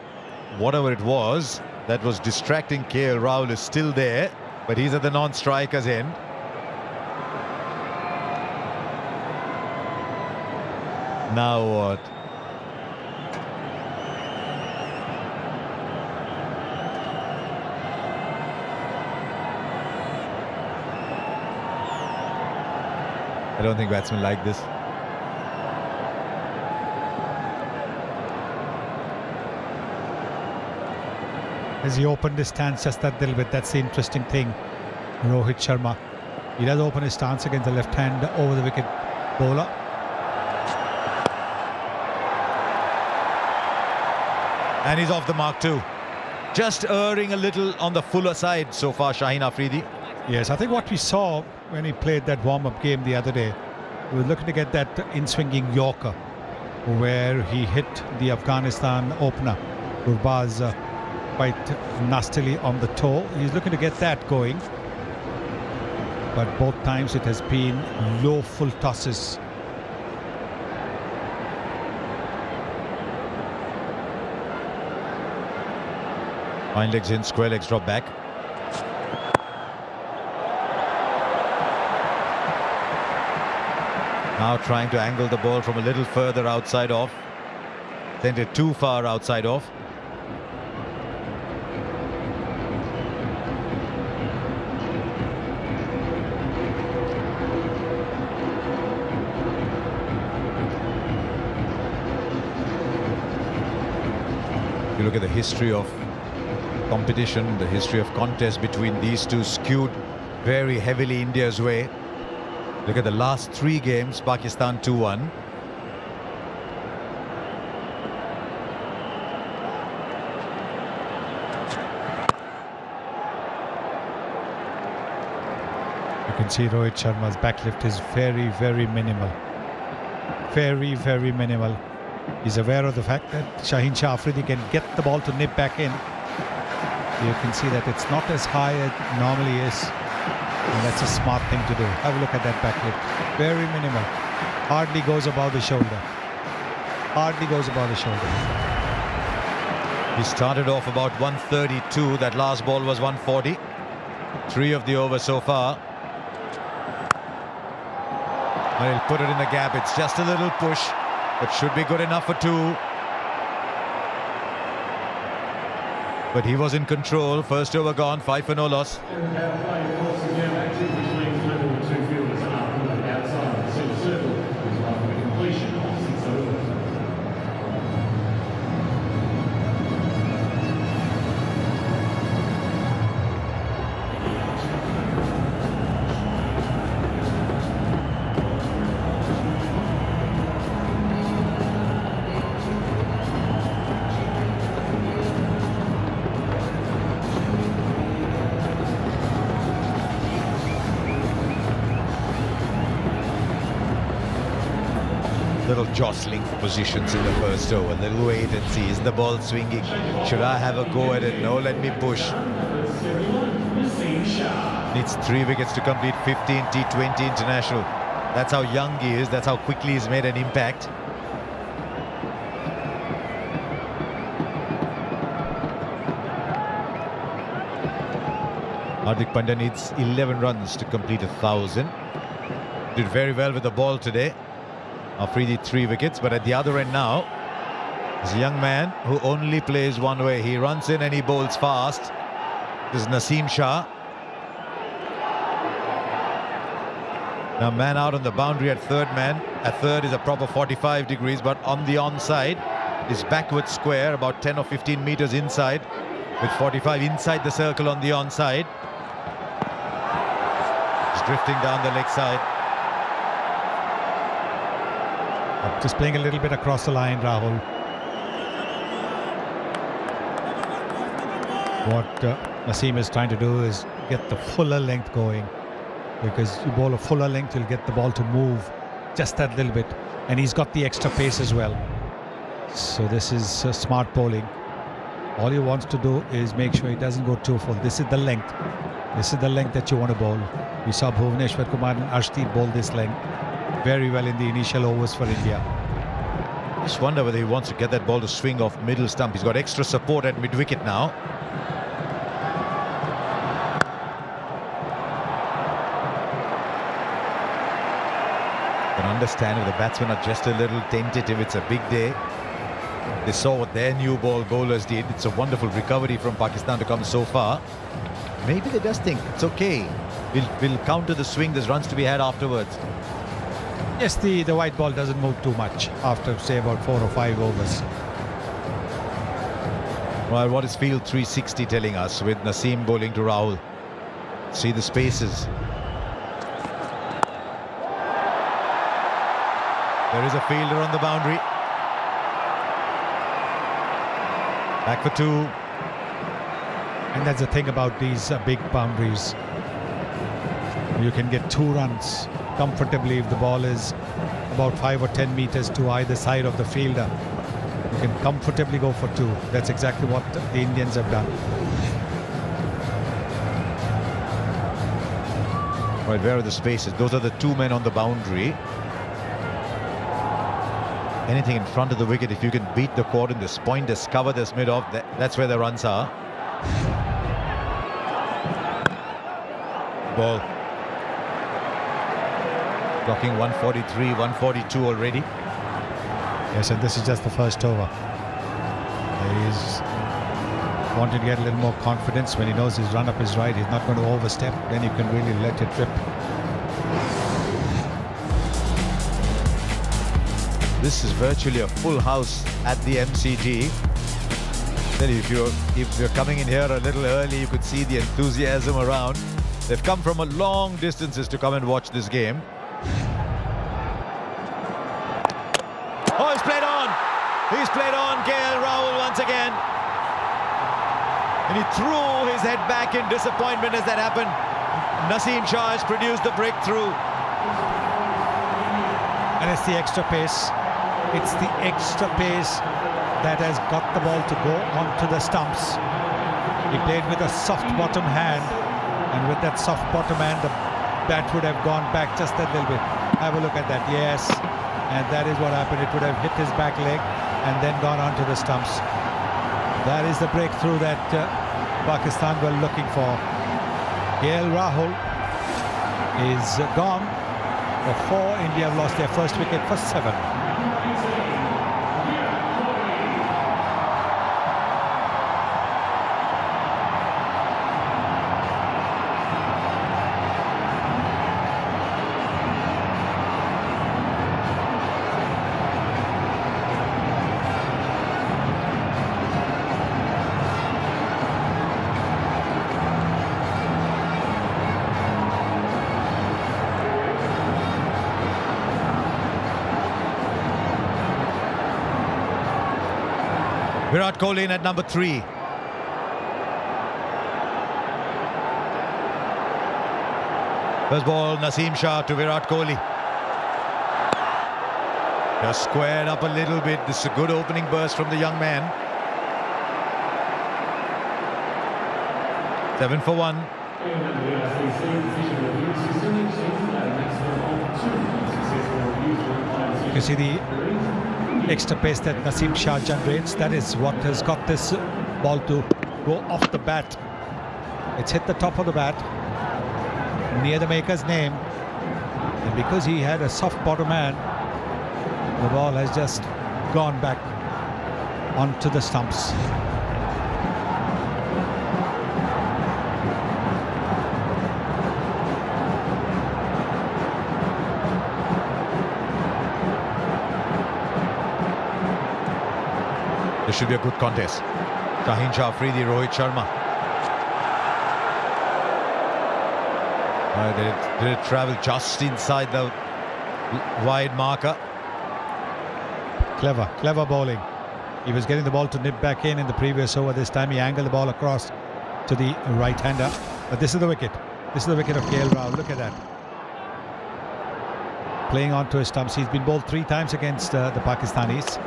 Speaker 2: whatever it was that was distracting KL Rahul is still there, but he's at the non-strikers end. Now what? I don't think batsmen like this.
Speaker 8: As he opened his stance just that little bit, that's the interesting thing. Rohit Sharma, he does open his stance against the left hand over the wicket bowler.
Speaker 2: And he's off the mark too. Just erring a little on the fuller side so far, Shaheen Afridi.
Speaker 8: Yes, I think what we saw when he played that warm-up game the other day, we were looking to get that in-swinging Yorker where he hit the Afghanistan opener, Gurbaz, quite nastily on the toe. He's looking to get that going. But both times it has been low full tosses.
Speaker 2: Fine legs in, square legs drop back. Now trying to angle the ball from a little further outside off. Sent it too far outside off. You look at the history of competition, the history of contest between these two skewed very heavily India's way. Look at the last 3 games, Pakistan 2-1.
Speaker 8: You can see Rohit Sharma's backlift is very, very minimal. Very, very minimal. He's aware of the fact that Shaheen Shah Afridi can get the ball to nip back in. You can see that it's not as high as it normally is. And that's a smart thing to do. Have a look at that backlift. Very minimal. Hardly goes above the shoulder. Hardly goes above the shoulder.
Speaker 2: He started off about 132. That last ball was 140. 3 of the overs so far. And he'll put it in the gap. It's just a little push, but should be good enough for 2. But he was in control. First over gone, 5 for no loss. Little jostling for positions in the first over. Little wait and see. Is the ball swinging? Should I have a go at it? No, let me push. Needs 3 wickets to complete 15 T20 international. That's how young he is. That's how quickly he's made an impact. Hardik Pandya needs 11 runs to complete 1,000. Did very well with the ball today. Afridi 3 wickets, but at the other end now is a young man who only plays one way. He runs in and he bowls fast. This is Naseem Shah. Now man out on the boundary at third man. At third is a proper 45 degrees, but on the onside is backward square, about 10 or 15 meters inside, with 45 inside the circle on the onside. It's drifting down the leg side.
Speaker 8: Just playing a little bit across the line, Rahul. What Naseem is trying to do is get the fuller length going, because you bowl a fuller length, you'll get the ball to move just that little bit, and he's got the extra pace as well. So this is smart bowling. All he wants to do is make sure he doesn't go too full. This is the length. This is the length that you want to bowl. We saw Bhuvneshwar Kumar and Arshdeep bowl this length very well in the initial overs for India.
Speaker 2: Just wonder whether he wants to get that ball to swing off middle stump. He's got extra support at mid-wicket now. An
Speaker 9: understand if the batsmen are just a little tentative. It's a big day. They saw what their new ball bowlers did. It's a wonderful recovery from Pakistan to come so far. Maybe they just think it's okay. We'll counter the swing. There's runs to be had afterwards.
Speaker 8: Yes, the white ball doesn't move too much after, say, about 4 or 5 overs.
Speaker 9: Well, what is field 360 telling us with Naseem bowling to Rahul? See the spaces. There is a fielder on the boundary. Back for 2.
Speaker 8: And that's the thing about these big boundaries. You can get 2 runs comfortably if the ball is about 5 or 10 meters to either side of the fielder. You can comfortably go for 2. That's exactly what the Indians have done.
Speaker 9: Right, where are the spaces? Those are the 2 men on the boundary. Anything in front of the wicket, if you can beat the coordinates, point this, cover this mid-off, that's where the runs are. Ball. Blocking 143, 142 already.
Speaker 8: Yes, and this is just the first over. He's wanting to get a little more confidence when he knows his run-up is right. He's not going to overstep. Then you can really let it rip.
Speaker 9: This is virtually a full house at the MCG. If you're coming in here a little early, you could see the enthusiasm around. They've come from a long distances to come and watch this game. Oh, he's played on! He's played on KL Rahul once again. And he threw his head back in disappointment as that happened. Naseem Shah has produced the breakthrough.
Speaker 8: And it's the extra pace. It's the extra pace that has got the ball to go onto the stumps. He played with a soft bottom hand, and with that soft bottom hand, the bat would have gone back just a little bit. Have a look at that. Yes, and that is what happened. It would have hit his back leg and then gone onto the stumps. That is the breakthrough that Pakistan were looking for. KL Rahul is gone for 4. India have lost their first wicket for 7.
Speaker 9: Virat Kohli in at number 3. First ball, Naseem Shah to Virat Kohli. Just squared up a little bit. This is a good opening burst from the young man. 7 for 1.
Speaker 8: You see the extra pace that Naseem Shah generates. That is what has got this ball to go off the bat. It's hit the top of the bat near the maker's name, and because he had a soft bottom hand, the ball has just gone back onto the stumps.
Speaker 9: This should be a good contest. Shaheen Shah Afridi, Rohit Sharma. Did it travel just inside the wide marker?
Speaker 8: Clever bowling. He was getting the ball to nip back in the previous over. This time he angled the ball across to the right-hander. But this is the wicket. This is the wicket of KL Rahul. Look at that. Playing onto his stumps. He's been bowled 3 times against the Pakistanis.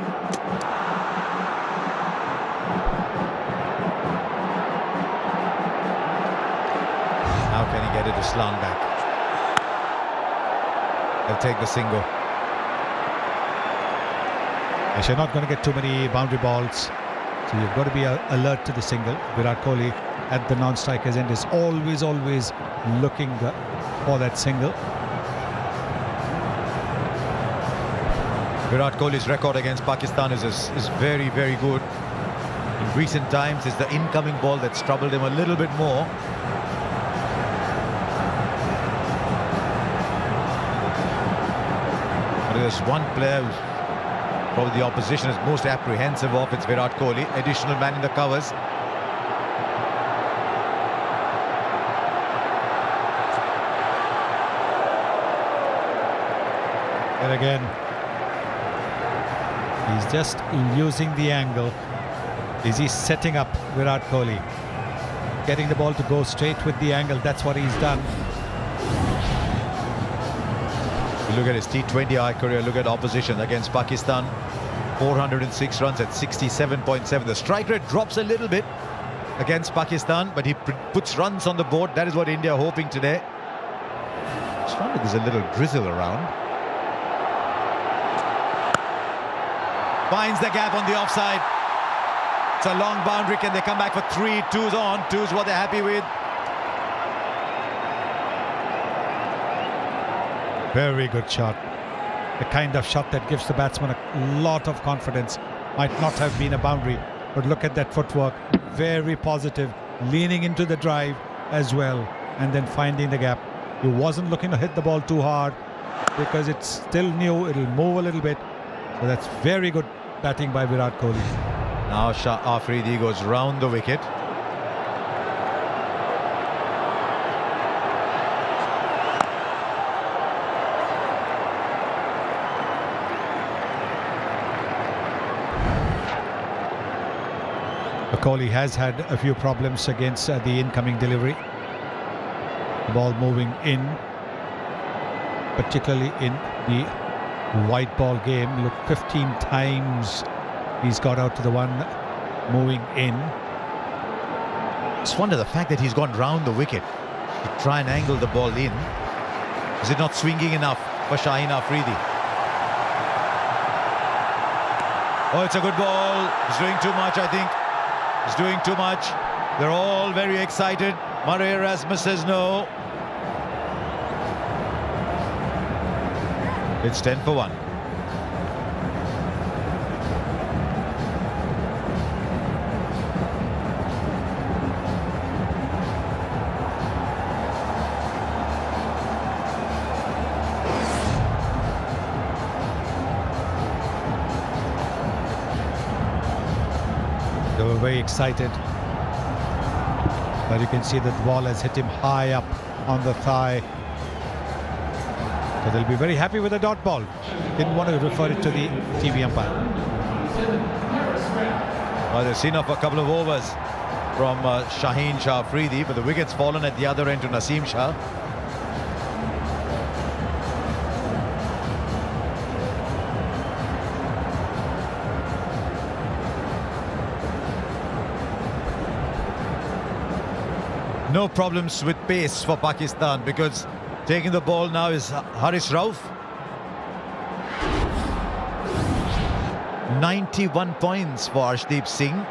Speaker 9: Can he get it to slant back? They'll take the single.
Speaker 8: Yes, you're not going to get too many boundary balls, so you've got to be alert to the single. Virat Kohli at the non-striker's end is always looking for that single.
Speaker 9: Virat Kohli's record against Pakistan is very, very good. In recent times, it's the incoming ball that's troubled him a little bit more. But there's one player who's probably the opposition is most apprehensive of. It's Virat Kohli, additional man in the covers.
Speaker 8: And again, he's just using the angle. Is he setting up Virat Kohli? Getting the ball to go straight with the angle. That's what he's done.
Speaker 9: You look at his T20 career, look at opposition against Pakistan. 406 runs at 67.7. The strike rate drops a little bit against Pakistan, but he puts runs on the board. That is what India are hoping today. It's fun that there's a little drizzle around. Finds the gap on the offside. It's a long boundary. Can they come back for 3? 2's on. 2's what they're happy with.
Speaker 8: Very good shot. The kind of shot that gives the batsman a lot of confidence. Might not have been a boundary, but look at that footwork. Very positive. Leaning into the drive as well, and then finding the gap. He wasn't looking to hit the ball too hard because it's still new. It'll move a little bit. So that's very good batting by Virat Kohli.
Speaker 9: Now Shah Afridi goes round the wicket.
Speaker 8: Kohli has had a few problems against the incoming delivery. The ball moving in, particularly in the white ball game. Look, 15 times he's got out to the one moving in.
Speaker 9: Just wonder the fact that he's gone round the wicket to try and angle the ball in. Is it not swinging enough for Shaheen Afridi? Oh, it's a good ball. He's doing too much, I think. He's doing too much. They're all very excited. Murray Erasmus says no. It's 10 for 1.
Speaker 8: They were very excited, but you can see that the ball has hit him high up on the thigh. So they'll be very happy with the dot ball. Didn't want to refer it to the TV umpire.
Speaker 9: Well, they've seen off a couple of overs from Shaheen Shah Afridi, but the wicket's fallen at the other end to Naseem Shah. No problems with pace for Pakistan because taking the ball now is Haris Rauf. 91 points for Arshdeep Singh.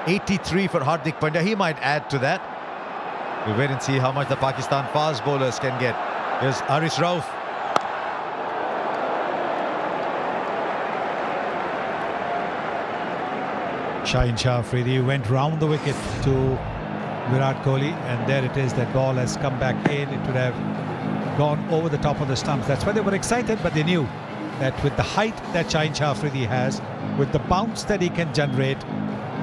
Speaker 9: 83 for Hardik Pandya. He might add to that. We'll wait and see how much the Pakistan fast bowlers can get. Here's Haris Rauf.
Speaker 8: Shaheen Shah Afridi went round the wicket to Virat Kohli, and there it is. That ball has come back in. It would have gone over the top of the stumps. That's why they were excited, but they knew that with the height that Shaheen Shah Afridi has, with the bounce that he can generate,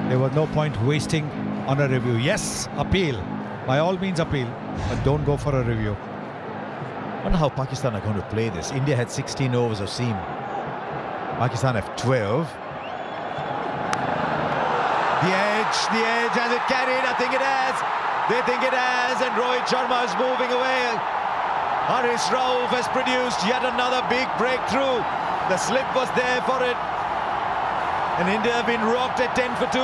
Speaker 8: there was no point wasting on a review. Yes, appeal. By all means appeal, but don't go for a review.
Speaker 9: I wonder how Pakistan are going to play this. India had 16 overs of seam. Pakistan have 12. The edge, has it carried? I think it has. They think it has, and Rohit Sharma is moving away. Haris Rauf has produced yet another big breakthrough. The slip was there for it. And India have been rocked at 10 for 2.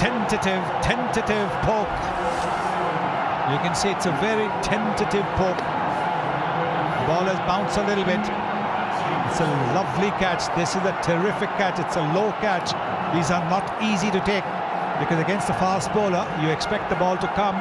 Speaker 8: Tentative poke. You can see it's a very tentative poke. The ball has bounced a little bit. It's a lovely catch. This is a terrific catch. It's a low catch. These are not easy to take because against a fast bowler, you expect the ball to come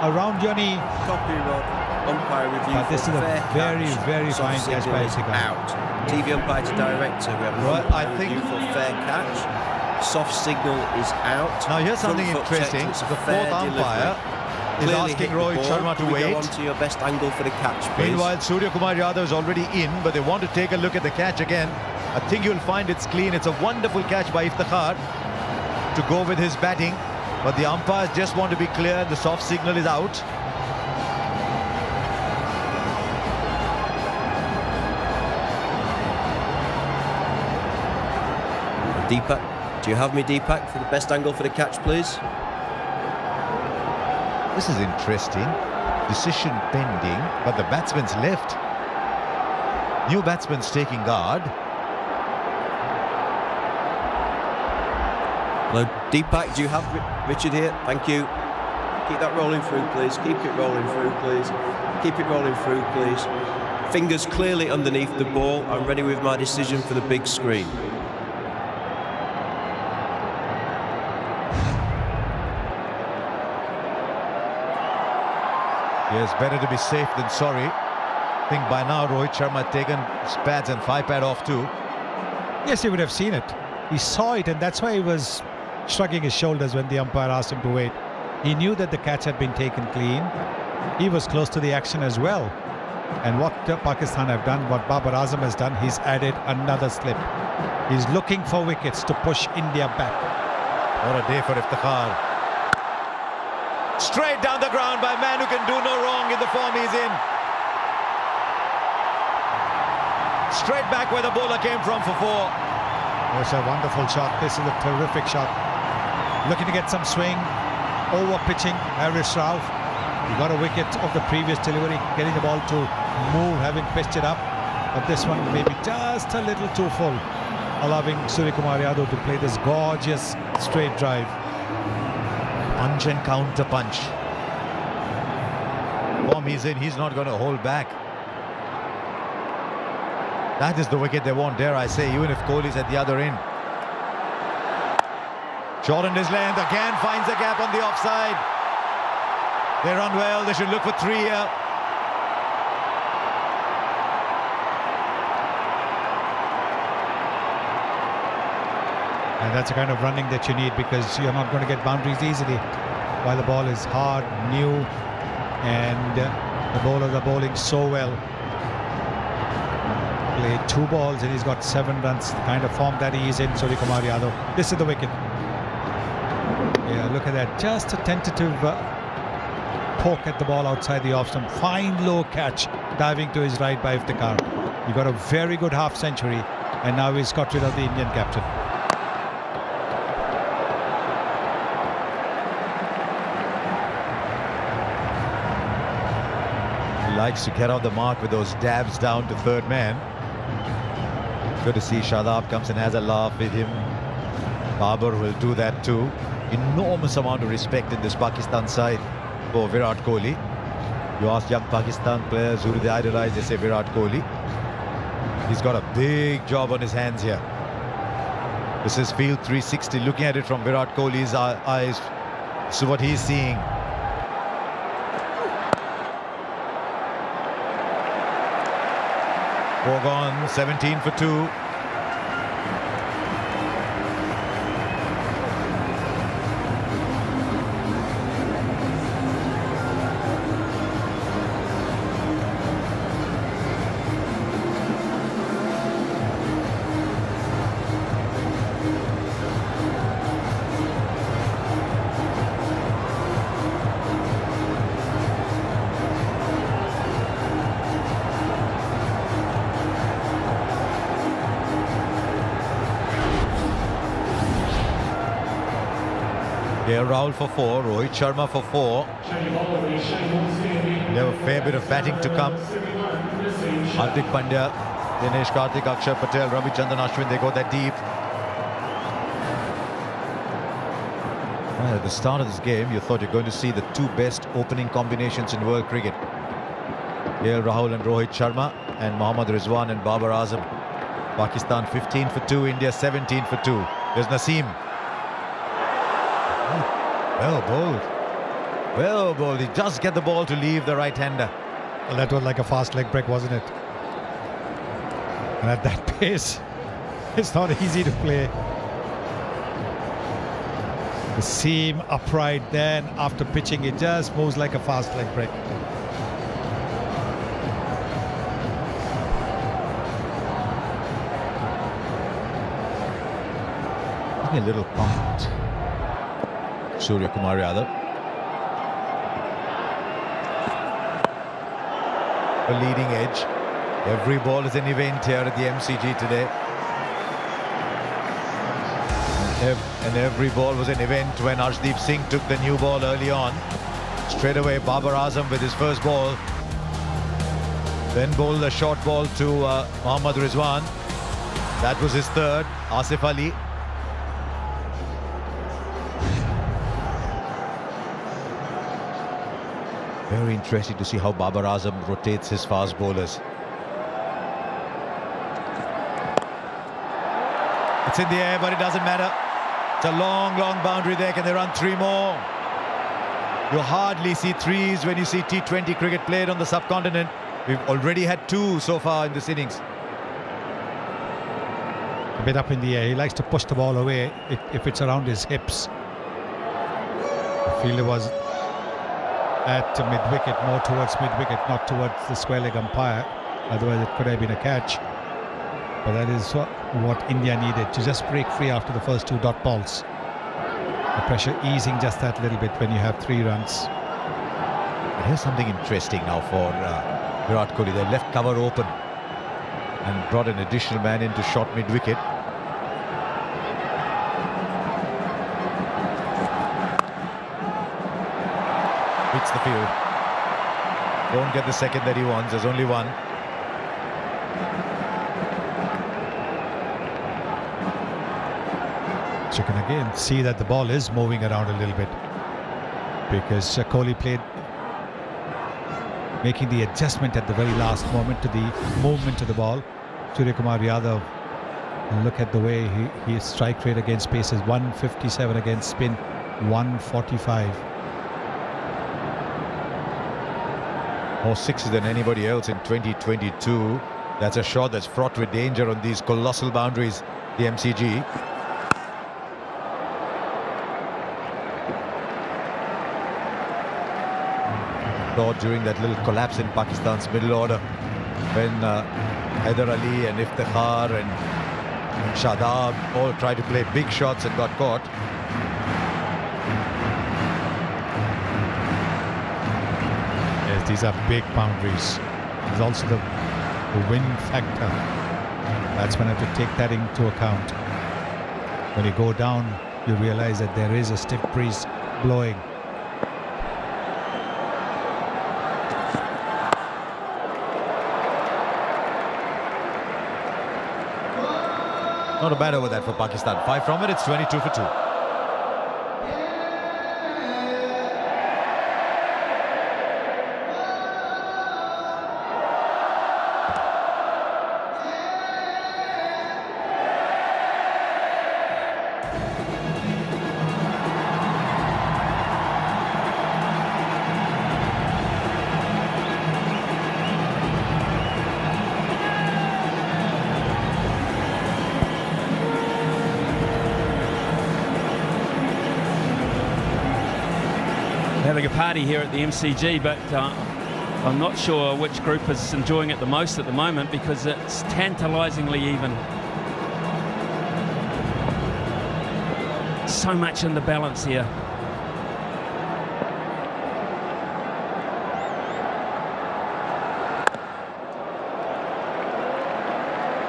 Speaker 8: around your knee.
Speaker 10: Copy, Rod. umpire review.
Speaker 8: But this is a very, very fine catch by Iftikhar.
Speaker 10: Out. TV umpire to director. We have
Speaker 9: Well,
Speaker 10: I think for fair catch. Soft signal is out.
Speaker 9: Now here's something
Speaker 10: Front foot
Speaker 9: interesting.
Speaker 10: checked,
Speaker 9: The fourth umpire is
Speaker 10: Clearly
Speaker 9: asking
Speaker 10: hit the
Speaker 9: Rohit
Speaker 10: ball.
Speaker 9: Sharma to
Speaker 10: Can we
Speaker 9: wait.
Speaker 10: go on to your best angle for the catch, please?
Speaker 9: Meanwhile, Surya Kumar Yadav is already in, but they want to take a look at the catch again. I think you'll find it's clean. It's a wonderful catch by Iftikhar to go with his batting, but the umpires just want to be clear. The soft signal is out.
Speaker 10: Deepak, do you have me, Deepak, for the best angle for the catch, please?
Speaker 9: This is interesting. Decision pending, but the batsman's left. New batsman's taking guard.
Speaker 10: Hello, Deepak, do you have Richard here? Thank you. Keep that rolling through, please. Keep it rolling through, please. Keep it rolling through, please. Fingers clearly underneath the ball. I'm ready with my decision for the big screen.
Speaker 9: Yes, better to be safe than sorry. I think by now Rohit Sharma had taken his pads and 5-pad off too.
Speaker 8: Yes, he would have seen it. He saw it, and that's why he was shrugging his shoulders when the umpire asked him to wait. He knew that the catch had been taken clean. He was close to the action as well. And what Pakistan have done, what Babar Azam has done, he's added another slip. He's looking for wickets to push India back.
Speaker 9: What a day for Iftikhar. Straight down the ground by a man who can do no wrong in the form he's in. Straight back where the bowler came from for 4.
Speaker 8: It's a wonderful shot. This is a terrific shot. Looking to get some swing. Over pitching Harish Rauf. He got a wicket of the previous delivery, getting the ball to move, having pitched it up. But this one maybe just a little too full, allowing Surya Kumar Yadav to play this gorgeous straight drive.
Speaker 9: Punch and counter punch. Form he's in, he's not going to hold back. That is the wicket they want, dare I say, even if Kohli's at the other end. Shortened his length, again finds a gap on the offside. They run well, they should look for 3 here.
Speaker 8: And that's the kind of running that you need, because you're not going to get boundaries easily while the ball is hard, new, and the bowlers are bowling so well. Played 2 balls and he's got 7 runs, the kind of form that he is in, Surya Kumar Yadav. This is the wicket. Yeah, look at that. Just a tentative poke at the ball outside the off stump. Fine low catch, diving to his right by Iftikhar. He got a very good half century, and now he's got rid of the Indian captain.
Speaker 9: He likes to get on the mark with those dabs down to third man. Good to see Shadab comes and has a laugh with him. Babar will do that too. Enormous amount of respect in this Pakistan side for Virat Kohli. You ask young Pakistan players who do they idolize, they say Virat Kohli. He's got a big job on his hands here. This is field 360, looking at it from Virat Kohli's eyes. So what he's seeing. Four gone, 17 for 2. Rahul for 4, Rohit Sharma for 4. They have a fair bit of batting to come. Hardik Pandya, Dinesh Karthik, Akshar Patel, Ravichandran Ashwin, they go that deep. Well, at the start of this game, you thought you're going to see the 2 best opening combinations in world cricket. Rahul and Rohit Sharma, and Mohammad Rizwan and Babar Azam. Pakistan 15 for 2, India 17 for 2. There's Naseem. Well bowled. Well bowled. He just get the ball to leave the right-hander.
Speaker 8: Well, that was like a fast leg break, wasn't it? And at that pace, it's not easy to play. The seam upright, then after pitching, it just moves like a fast leg break.
Speaker 9: A little pumped. Surya Kumar Yadav. A leading edge. Every ball is an event here at the MCG today. And every ball was an event when Arshdeep Singh took the new ball early on. Straight away, Babar Azam with his first ball. Then bowled a short ball to Mohammad Rizwan. That was his third. Asif Ali. Very interesting to see how Babar Azam rotates his fast bowlers. It's in the air, but it doesn't matter. It's a long, long boundary there. Can they run three more? You hardly see threes when you see T20 cricket played on the subcontinent. We've already had two so far in this innings.
Speaker 8: A bit up in the air. He likes to push the ball away if it's around his hips. The fielder was at mid-wicket, more towards mid-wicket, not towards the square leg umpire. Otherwise it could have been a catch. But that is what India needed, to just break free after the first two dot balls. The pressure easing just that little bit when you have 3 runs.
Speaker 9: But here's something interesting now for Virat Kohli. They left cover open and brought an additional man into short mid-wicket. Hits the field. Won't get the second that he wants. There's only one.
Speaker 8: So you can again see that the ball is moving around a little bit, because Kohli played, making the adjustment at the very last moment to the movement of the ball. Surya Kumar Yadav, look at the way his strike rate against pace is 157, against spin 145.
Speaker 9: More sixes than anybody else in 2022. That's a shot that's fraught with danger on these colossal boundaries, the MCG. During that little collapse in Pakistan's middle order, when Haider Ali and Iftikhar and Shadab all tried to play big shots and got caught.
Speaker 8: Yes, these are big boundaries. There's also the wind factor. Batsmen have to take that into account. When you go down, you realize that there is a stiff breeze blowing.
Speaker 9: Not a bad over that for Pakistan. 5 from it, it's 22 for 2.
Speaker 6: Having a party here at the MCG, but I'm not sure which group is enjoying it the most at the moment, because it's tantalisingly even. So much in the balance here.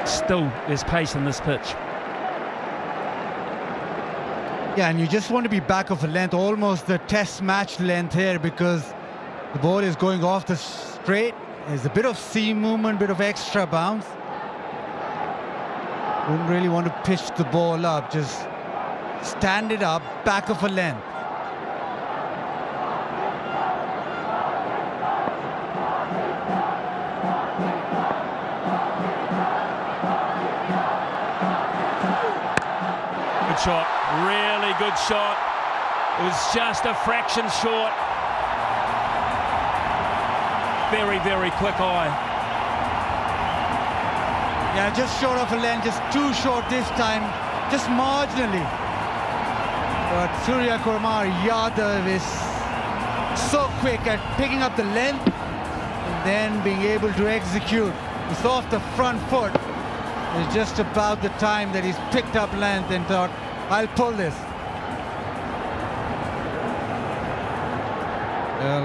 Speaker 6: Still, there's pace in this pitch.
Speaker 4: Yeah, and you just want to be back of a length, almost the test match length here, because the ball is going off the straight. There's a bit of seam movement, bit of extra bounce. Wouldn't really want to pitch the ball up, just stand it up, back of a length.
Speaker 6: Good shot, really good shot. It was just a fraction short. very, very quick eye.
Speaker 4: Yeah, just short of a length, just too short this time, just marginally. But Surya Kumar Yadav is so quick at picking up the length and then being able to execute. It's off the front foot. It's just about the time that he's picked up length and thought, I'll pull this.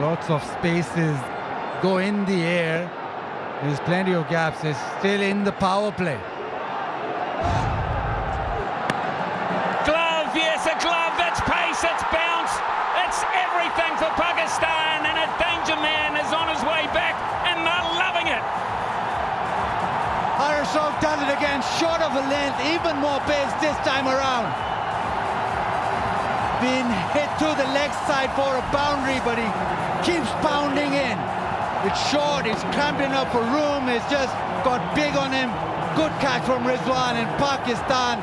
Speaker 4: Lots of spaces go in the air. There's plenty of gaps. It's still in the power play.
Speaker 6: Glove, yes, a glove. That's pace, that's bounce. It's everything for Pakistan, and a danger man is on his way back, and they're loving it.
Speaker 4: Harasov does it again, short of a length, even more pace this time around. Been hit to the leg side for a boundary, but he keeps pounding in. It's short, it's cramping up for room, it's just got big on him. Good catch from Rizwan in Pakistan.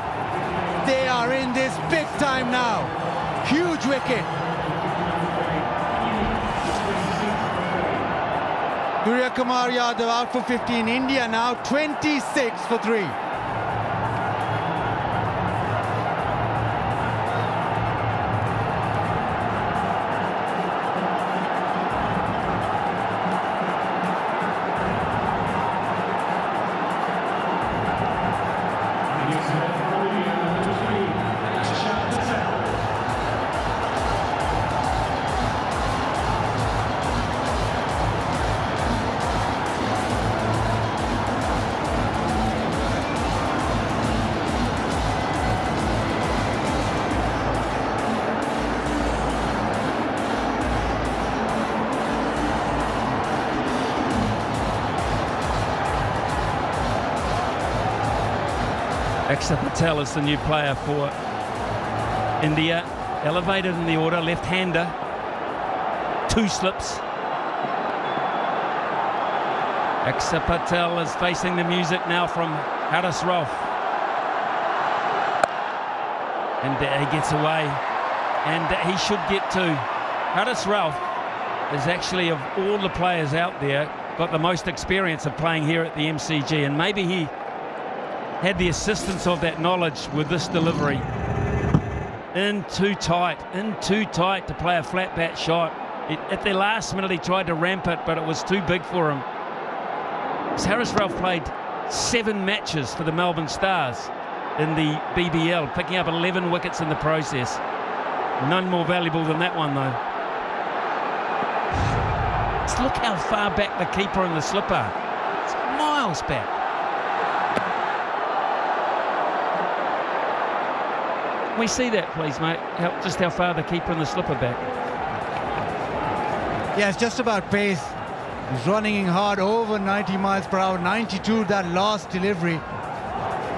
Speaker 4: They are in this big time now. Huge wicket. Surya Kumar Yadav out for 15. India now 26 for 3.
Speaker 6: Akshar Patel is the new player for India. Elevated in the order, left-hander. 2 slips. Akshar Patel is facing the music now from Haris Rauf. And he gets away. And he should get to. Haris Rauf is actually, of all the players out there, got the most experience of playing here at the MCG. And maybe he had the assistance of that knowledge with this delivery. In too tight to play a flat bat shot. At the last minute he tried to ramp it, but it was too big for him. Haris Rauf played 7 matches for the Melbourne Stars in the BBL, picking up 11 wickets in the process. None more valuable than that one, though. Just look how far back the keeper and the slipper. It's miles back. Can we see that, please, mate? Just how far the keeper and the slipper back.
Speaker 4: Yeah, it's just about pace. He's running in hard, over 90 miles per hour, 92 that last delivery.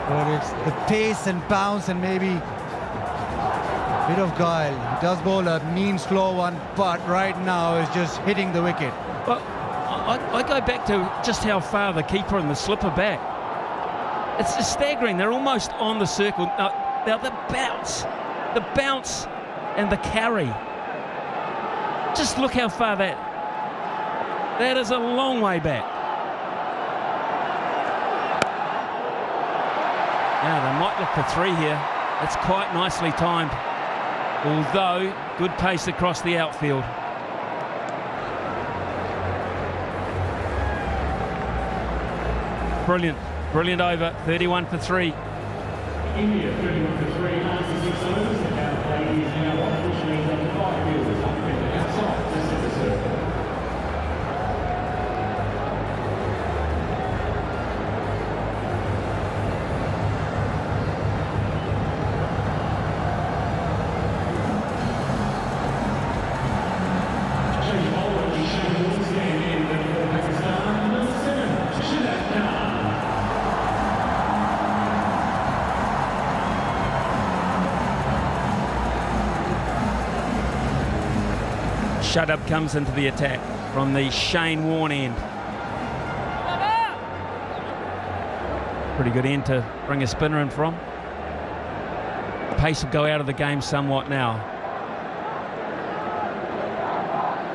Speaker 4: But it's the pace and bounce and maybe a bit of guile. He does bowl a mean, slow one, but right now is just hitting the wicket.
Speaker 6: Well, I go back to just how far the keeper and the slipper back. It's just staggering. They're almost on the circle. Now the bounce and the carry. Just look how far that is a long way back. Now they might look for 3 here. It's quite nicely timed. Although, good pace across the outfield. Brilliant over, 31 for 3.
Speaker 3: India 31 for 3, 96 overs. The power play is now on, which means up to 5 fielders outside the centre circle. Change bowler will be Shane Warne, standing in for Pakistan. Number 7, Shidat Khan.
Speaker 6: Shadab comes into the attack from the Shane Warne end. Pretty good end to bring a spinner in from. Pace will go out of the game somewhat now.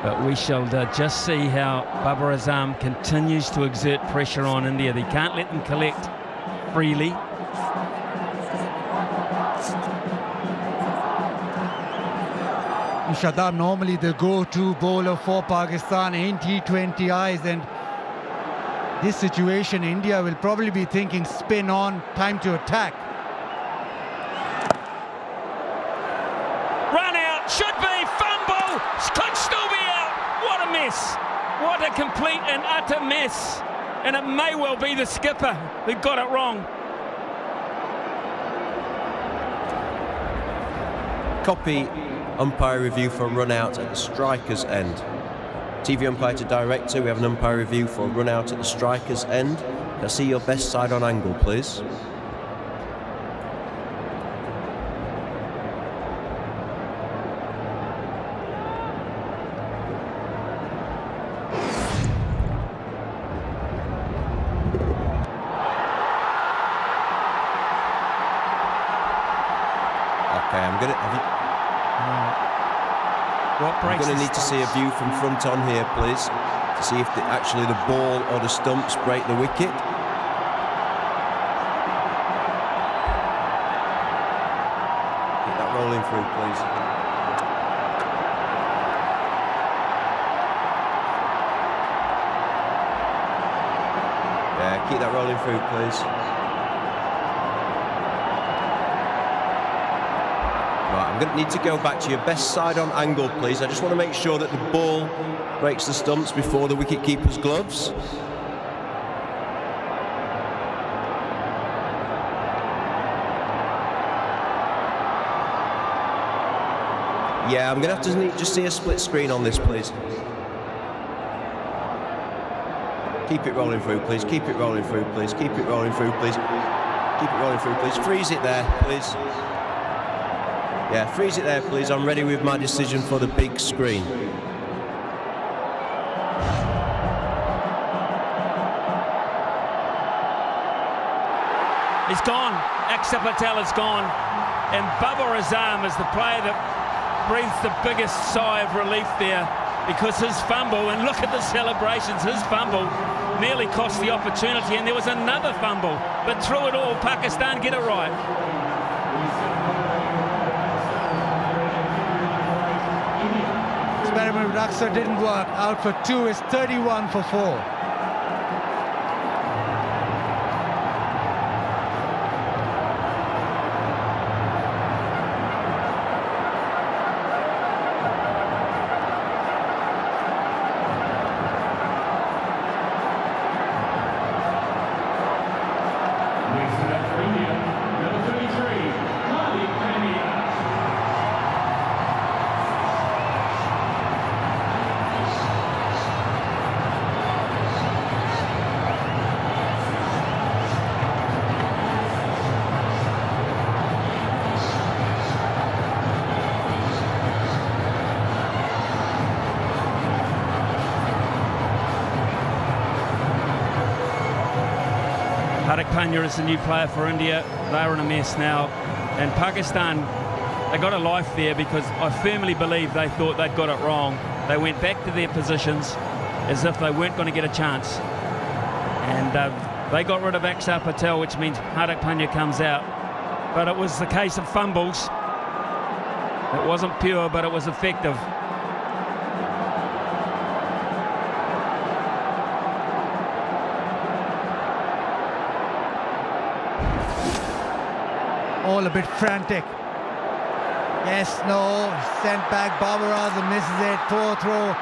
Speaker 6: But we shall just see how Babar Azam continues to exert pressure on India. They can't let them collect freely.
Speaker 4: Shadab normally the go-to bowler for Pakistan in T20Is, and this situation India will probably be thinking spin on, time to attack.
Speaker 6: Run out, should be, fumble, could still be out. What a mess, what a complete and utter mess. And it may well be the skipper who got it wrong.
Speaker 10: Copy umpire review for run out at the striker's end. TV umpire to director, we have an umpire review for run out at the striker's end. Can I see your best side on angle, please? Okay, I'm going to need to see a view from front on here, please, to see if actually the ball or the stumps break the wicket. Keep that rolling through, please. Yeah, keep that rolling through, please. I'm going to need to go back to your best side on angle, please. I just want to make sure that the ball breaks the stumps before the wicket-keeper's gloves. Yeah, I'm going to have to just see a split screen on this, please. Keep it rolling through, please. Keep it rolling through, please. Keep it rolling through, please. Keep it rolling through, please. Freeze it there, please. Yeah, freeze it there, please. I'm ready with my decision for the big screen.
Speaker 6: He's gone. Axar Patel is gone. And Babar Azam is the player that breathes the biggest sigh of relief there, because his fumble, and look at the celebrations, his fumble nearly cost the opportunity, and there was another fumble. But through it all, Pakistan get it right.
Speaker 4: Experiment with Axar didn't work. Out for 2 is 31 for 4.
Speaker 6: Hardik Pandya is the new player for India. They're in a mess now. And Pakistan, they got a life there, because I firmly believe they thought they'd got it wrong. They went back to their positions as if they weren't going to get a chance. And they got rid of Axar Patel, which means Hardik Pandya comes out. But it was the case of fumbles. It wasn't pure, but it was effective.
Speaker 4: All a bit frantic. Yes, no, sent back. Babar Azam misses it. Poor throw.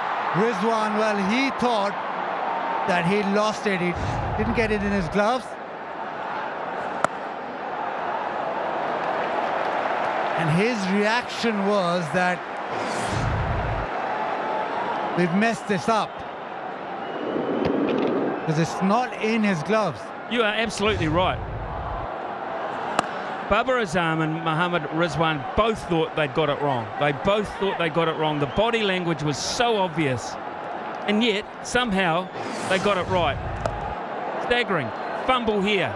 Speaker 4: Rizwan, well, he thought that he lost it. He didn't get it in his gloves. And his reaction was that we've messed this up, because it's not in his gloves.
Speaker 6: You are absolutely right. Babar Azam and Mohammad Rizwan both thought they'd got it wrong. They both thought they got it wrong. The body language was so obvious. And yet, somehow, they got it right. Staggering. Fumble here.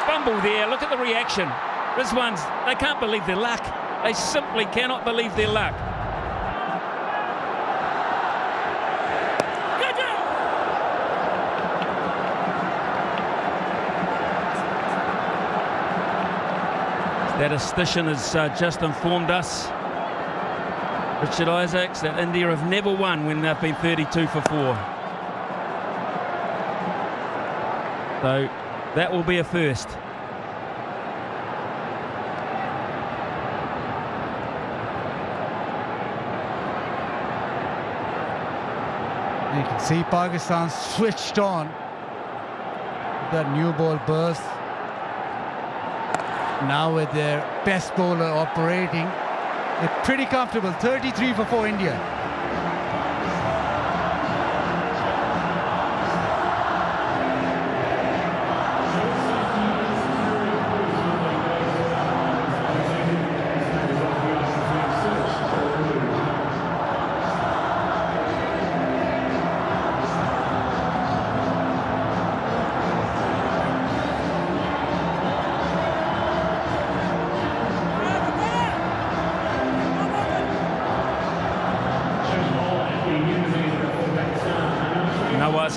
Speaker 6: Fumble there. Look at the reaction. Rizwan's, they can't believe their luck. They simply cannot believe their luck. Statistician has just informed us, Richard Isaacs, that India have never won when they've been 32 for 4. So that will be a first.
Speaker 4: You can see Pakistan switched on that new ball burst. Now with their best bowler operating, they're pretty comfortable. 33 for 4 India.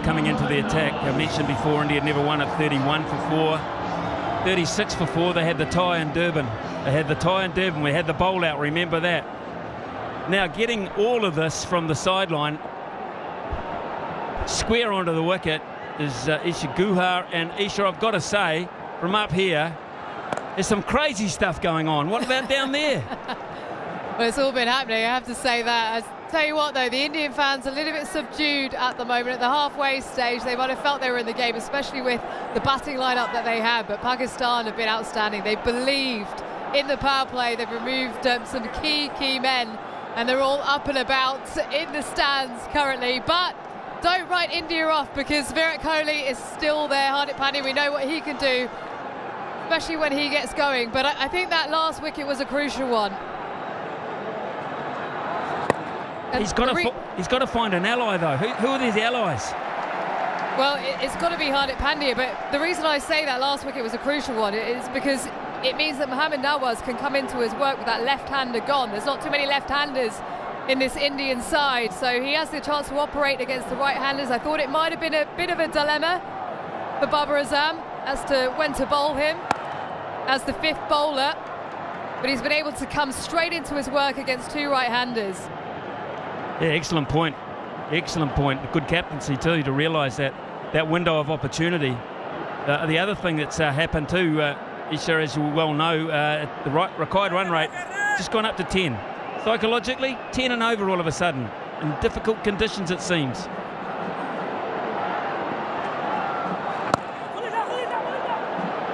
Speaker 6: Coming into the attack. I mentioned before, India never won at 31 for 4. 36 for 4. They had the tie in Durban. We had the bowl out, remember that. Now getting all of this from the sideline, square onto the wicket, is Isha Guha. And Isha, I've got to say, from up here, there's some crazy stuff going on. What about down there?
Speaker 5: Well, it's all been happening, I have to say that. Tell you what though, the Indian fans are a little bit subdued at the moment. At the halfway stage, they might have felt they were in the game, especially with the batting lineup that they had. But Pakistan have been outstanding. They believed in the power play. They've removed some key men, and they're all up and about in the stands currently. But don't write India off, because Virat Kohli is still there. Hardik Pandya, we know what he can do, especially when he gets going. But I think that last wicket was a crucial one.
Speaker 6: He's got to find an ally though. Who are these allies?
Speaker 5: Well, it's got to be Hardik Pandya, but the reason I say that last wicket was a crucial one is because it means that Mohammad Nawaz can come into his work with that left-hander gone. There's not too many left-handers in this Indian side, so he has the chance to operate against the right-handers. I thought it might have been a bit of a dilemma for Babar Azam as to when to bowl him as the 5th bowler, but he's been able to come straight into his work against 2 right-handers.
Speaker 6: Yeah, excellent point. Excellent point. Good captaincy too, to realise that window of opportunity. The other thing that's happened too, Isha, as you well know, the required run rate just gone up to 10. Psychologically, 10 and over all of a sudden, in difficult conditions it seems.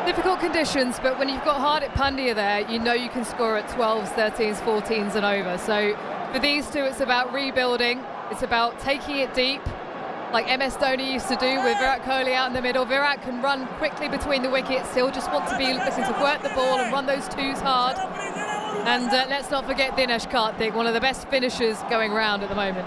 Speaker 5: Difficult conditions, but when you've got Hardik Pandya there, you know you can score at 12s, 13s, 14s and over. So for these two, it's about rebuilding. It's about taking it deep, like MS Dhoni used to do with Virat Kohli out in the middle. Virat can run quickly between the wickets. He'll just want to be looking to work the ball and run those 2s hard. And let's not forget Dinesh Karthik, one of the best finishers going around at the moment.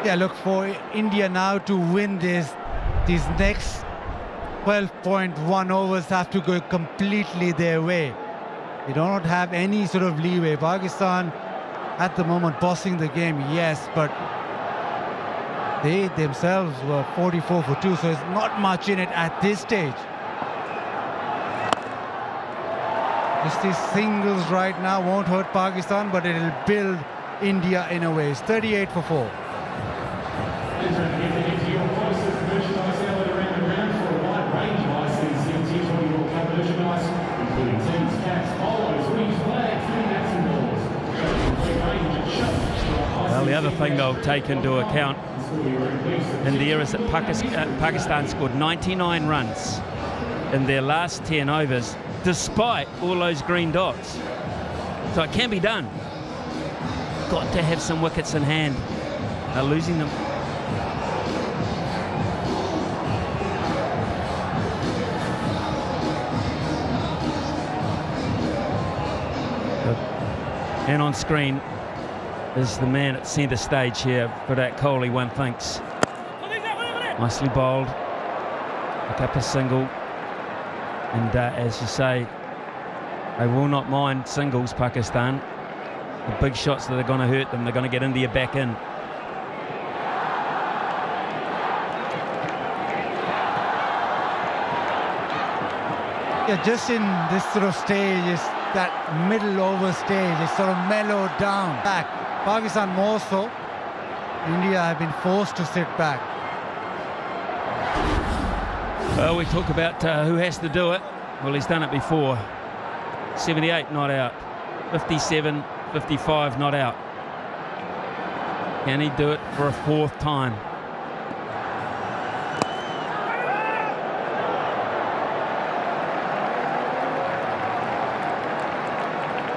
Speaker 4: Yeah, look, for India now to win these next 12.1 overs have to go completely their way. They do not have any sort of leeway. Pakistan at the moment bossing the game, yes, but they themselves were 44 for 2, so there's not much in it at this stage. Just these singles right now won't hurt Pakistan, but it'll build India in a way. It's 38 for 4.
Speaker 6: Well, the other thing they'll take into account, India, is that Pakistan scored 99 runs in their last 10 overs, despite all those green dots. So it can be done. Got to have some wickets in hand. They're losing them. And on screen is the man at centre stage here, Virat Kohli, one thinks. Nicely bowled. Pick up a single. And as you say, they will not mind singles, Pakistan. The big shots that are going to hurt them, they're going to get India back in.
Speaker 4: Yeah, just in this sort of stage, is that middle over stage, it's sort of mellowed down. Back. Pakistan more so. India have been forced to sit back.
Speaker 6: Well, we talk about who has to do it. Well, he's done it before. 78 not out. 57, 55 not out. Can he do it for a fourth time?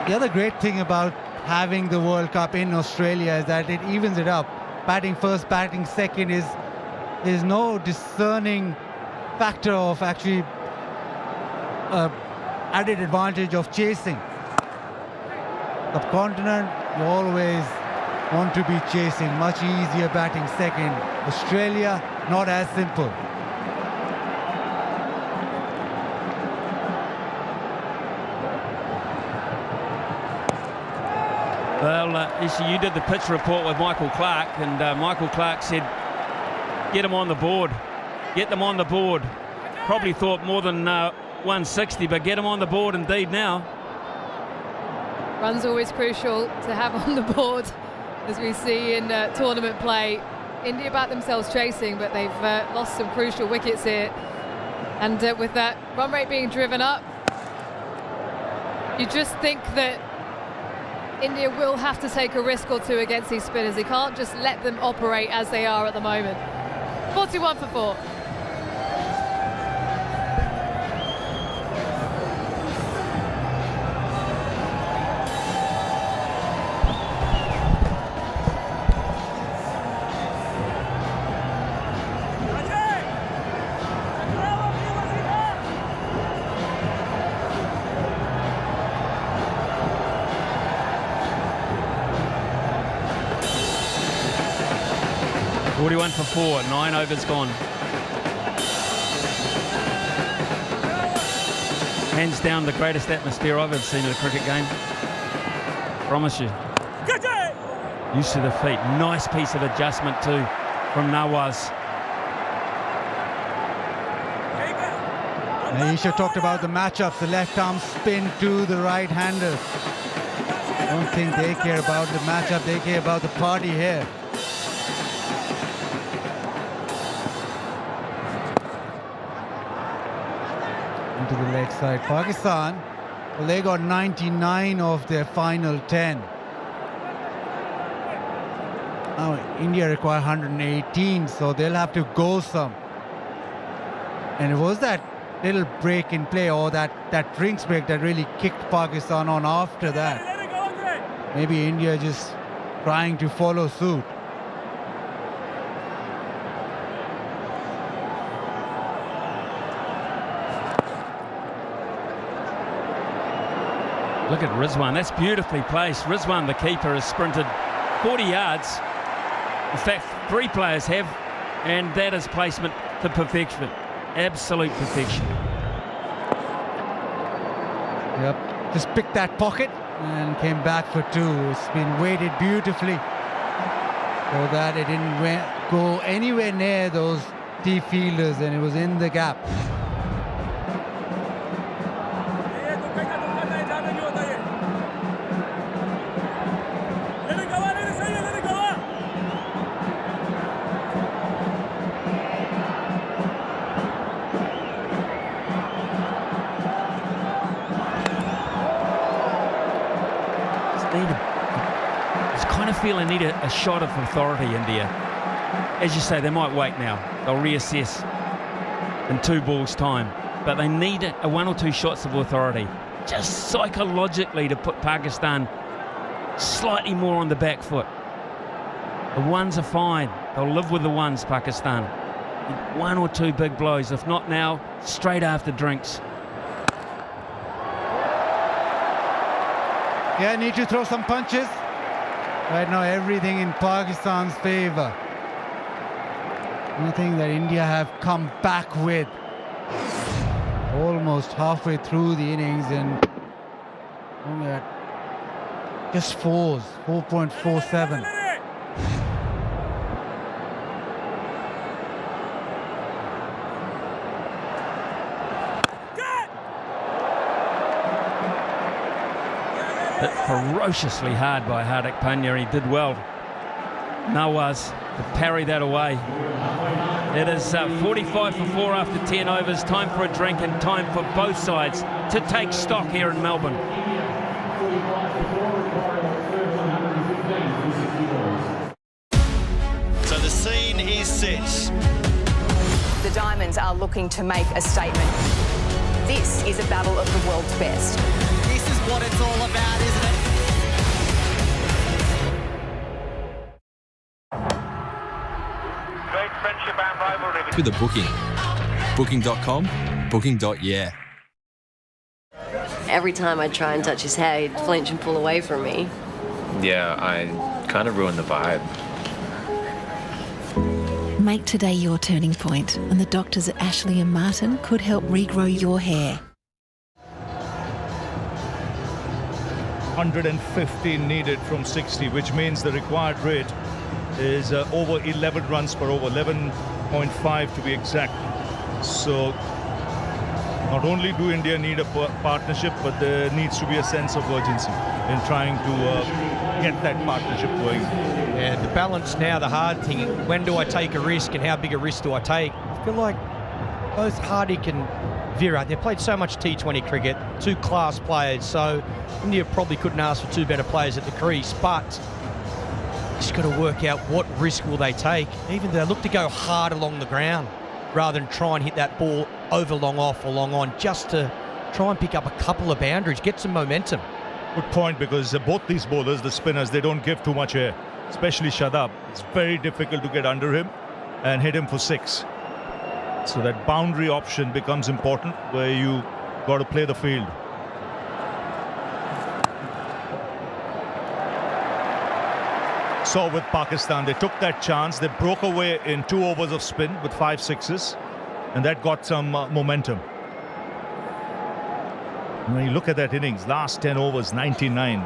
Speaker 4: The other great thing about having the World Cup in Australia is that it evens it up. Batting first, batting second is no discerning factor of actually added advantage of chasing. Subcontinent, you always want to be chasing. Much easier batting second. Australia, not as simple.
Speaker 6: Well, you did the pitch report with Michael Clark, and Michael Clark said, get them on the board. Get them on the board. Probably thought more than 160, but get them on the board indeed now.
Speaker 5: Runs always crucial to have on the board, as we see in tournament play. India back themselves chasing, but they've lost some crucial wickets here. And with that run rate being driven up, you just think that India will have to take a risk or two against these spinners. They can't just let them operate as they are at the moment. 41 for 4.
Speaker 6: For 4, 9 overs gone. Hands down the greatest atmosphere I've ever seen in a cricket game. Promise you. Use to the feet. Nice piece of adjustment too from Nawaz.
Speaker 4: Aisha talked about the matchups, the left arm spin to the right-hander. I don't think they care about the matchup, they care about the party here. To the leg side. Pakistan, well, they got 99 of their final 10. Now India require 118, so they'll have to go some. And it was that little break in play, or that drinks break, that really kicked Pakistan on after that. Maybe India just trying to follow suit.
Speaker 6: Look at Rizwan, that's beautifully placed. Rizwan, the keeper, has sprinted 40 yards. In fact, 3 players have, and that is placement to perfection. Absolute perfection.
Speaker 4: Yep, just picked that pocket and came back for 2. It's been weighted beautifully so that it didn't go anywhere near those deep fielders, and it was in the gap.
Speaker 6: Feel they need a shot of authority, India. As you say, they might wait now. They'll reassess in 2 balls' time. But they need a 1 or 2 shots of authority, just psychologically, to put Pakistan slightly more on the back foot. The ones are fine. They'll live with the ones, Pakistan. 1 or 2 big blows. If not now, straight after drinks.
Speaker 4: Yeah, need to throw some punches. Right now, everything in Pakistan's favor. Anything that India have come back with. Almost halfway through the innings, and only at Just 4.47.
Speaker 6: Hit ferociously hard by Hardik Pandya. He did well. Nawaz to parry that away. It is 45 for 4 after 10 overs. Time for a drink and time for both sides to take stock here in Melbourne.
Speaker 11: So the scene is set.
Speaker 12: The Diamonds are looking to make a statement. This is a battle of the world's best.
Speaker 11: This is what it's all about, isn't it?
Speaker 13: Great friendship and rivalry.
Speaker 14: With a booking. Booking.com, booking.yeah.
Speaker 29: Every time I try and touch his hair, he'd flinch and pull away from me.
Speaker 30: Yeah, I kind of ruined the vibe.
Speaker 31: Make today your turning point, and the doctors at Ashley and Martin could help regrow your hair.
Speaker 1: 115 needed from 60, which means the required rate is over 11 runs per over, 11.5 to be exact. So not only do India need a partnership, but there needs to be a sense of urgency in trying to get that partnership going.
Speaker 33: Yeah, the balance now, the hard thing, when do I take a risk and how big a risk do I take? I feel like both Hardik and Virat, they've played so much T20 cricket, two class players, so India probably couldn't ask for two better players at the crease, but just got to work out what risk will they take. Even they look to go hard along the ground rather than try and hit that ball over long off or long on, just to try and pick up a couple of boundaries, get some momentum.
Speaker 1: Good point, because both these bowlers, the spinners, they don't give too much air, especially Shadab. It's very difficult to get under him and hit him for 6. So that boundary option becomes important, where you got to play the field. So with Pakistan, they took that chance. They broke away in 2 overs of spin with 5 sixes, and that got some momentum. When you look at that innings, last 10 overs, 99.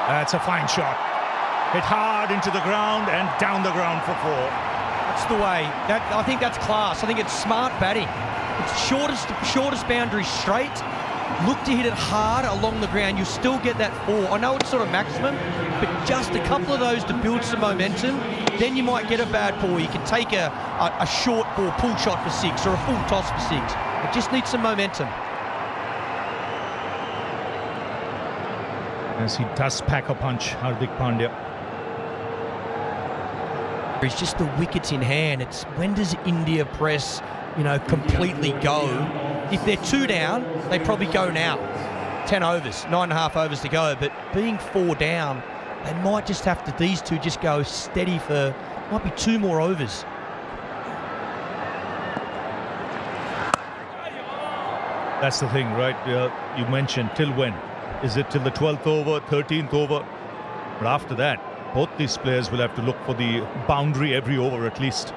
Speaker 1: That's a fine shot. Hit hard into the ground and down the ground for 4.
Speaker 33: That's the way. I think that's class. I think it's smart batting. It's shortest boundary straight. Look to hit it hard along the ground. You still get that 4. I know it's sort of maximum, but just a couple of those to build some momentum. Then you might get a bad ball. You can take a short ball, pull shot for 6, or a full toss for 6. It just needs some momentum.
Speaker 1: As he does pack a punch, Hardik Pandya.
Speaker 33: It's just the wickets in hand. It's when does India press, completely go? If they're 2 down, they probably go now. 10 overs, 9.5 overs to go. But being 4 down, they might just have to, these two just go steady for, might be 2 more overs.
Speaker 1: That's the thing, right? You mentioned till when? Is it till the 12th over, 13th over? But after that, both these players will have to look for the boundary every over at least.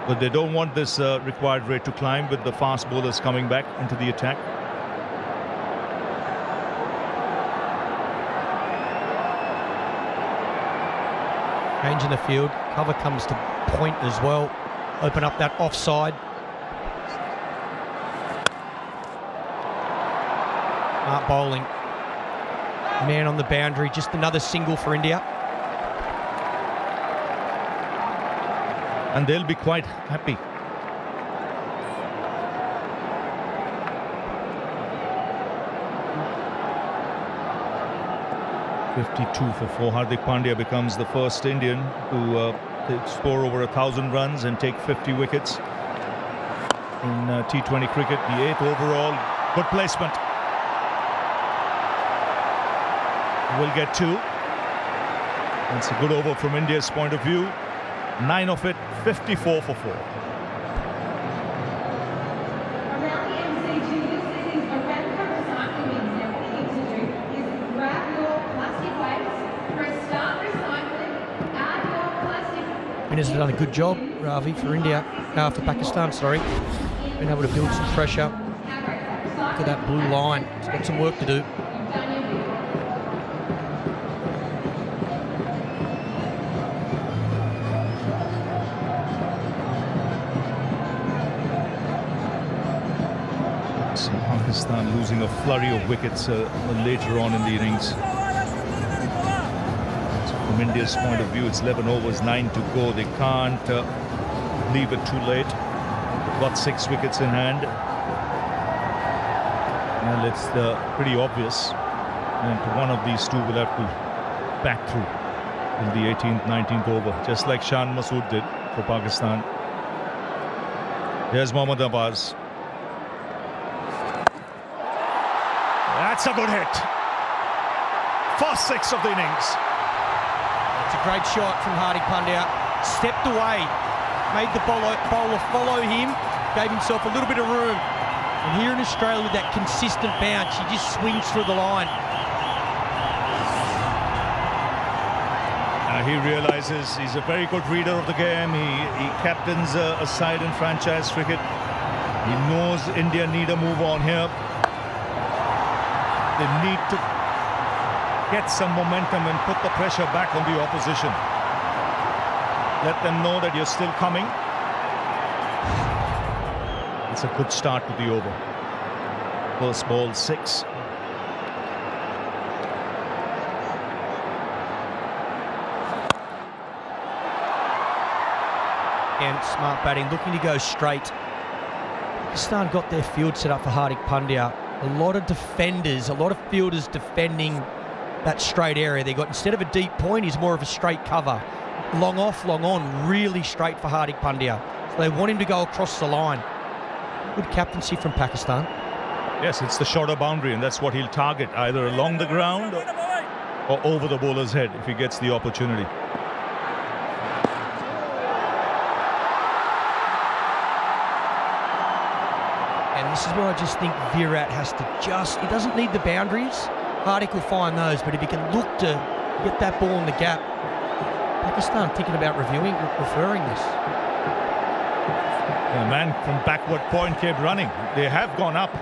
Speaker 1: But they don't want this required rate to climb with the fast bowlers coming back into the attack.
Speaker 33: Change in the field. Cover comes to point as well. Open up that offside. Smart bowling. Man on the boundary. Just another single for India.
Speaker 1: And they'll be quite happy. .52 for 4. Hardik Pandya becomes the first Indian to score over 1,000 runs and take 50 wickets in T20 cricket. The 8th overall. Good placement. Will get 2. It's a good over from India's point of view. 9 of it, 54 for 4.
Speaker 33: Has done a good job, Ravi, for India, for Pakistan, sorry. Been able to build some pressure. back of that blue line. He's got some work to do.
Speaker 1: So Pakistan losing a flurry of wickets later on in the innings. So from India's point of view, it's 11 overs, 9 to go. They can't leave it too late. They've got 6 wickets in hand. Well, it's pretty obvious. And one of these two will have to back through in the 18th, 19th over, just like Shan Masood did for Pakistan. There's Mohammad Abbas. That's a good hit. First 6 of the innings.
Speaker 33: It's a great shot from Hardik Pandya. Stepped away, made the bowler follow him, gave himself a little bit of room. And here in Australia, with that consistent bounce, he just swings through the line.
Speaker 1: He realizes he's a very good reader of the game. He captains a side in franchise cricket. He knows India need a move on here. They need to get some momentum and put the pressure back on the opposition. Let them know that you're still coming. It's a good start to the over. First ball 6.
Speaker 33: And smart batting, looking to go straight. Pakistan got their field set up for Hardik Pandya. A lot of defenders, a lot of fielders defending that straight area. They got, instead of a deep point, he's more of a straight cover. Long off, long on, really straight for Hardik Pandya. So they want him to go across the line. Good captaincy from Pakistan.
Speaker 1: Yes, it's the shorter boundary, and that's what he'll target, either along the ground or over the bowler's head if he gets the opportunity.
Speaker 33: And this is where I just think Virat has to he doesn't need the boundaries. Hardik will find those, but if he can look to get that ball in the gap, Pakistan thinking about referring this.
Speaker 1: The man from backward point kept running. They have gone up.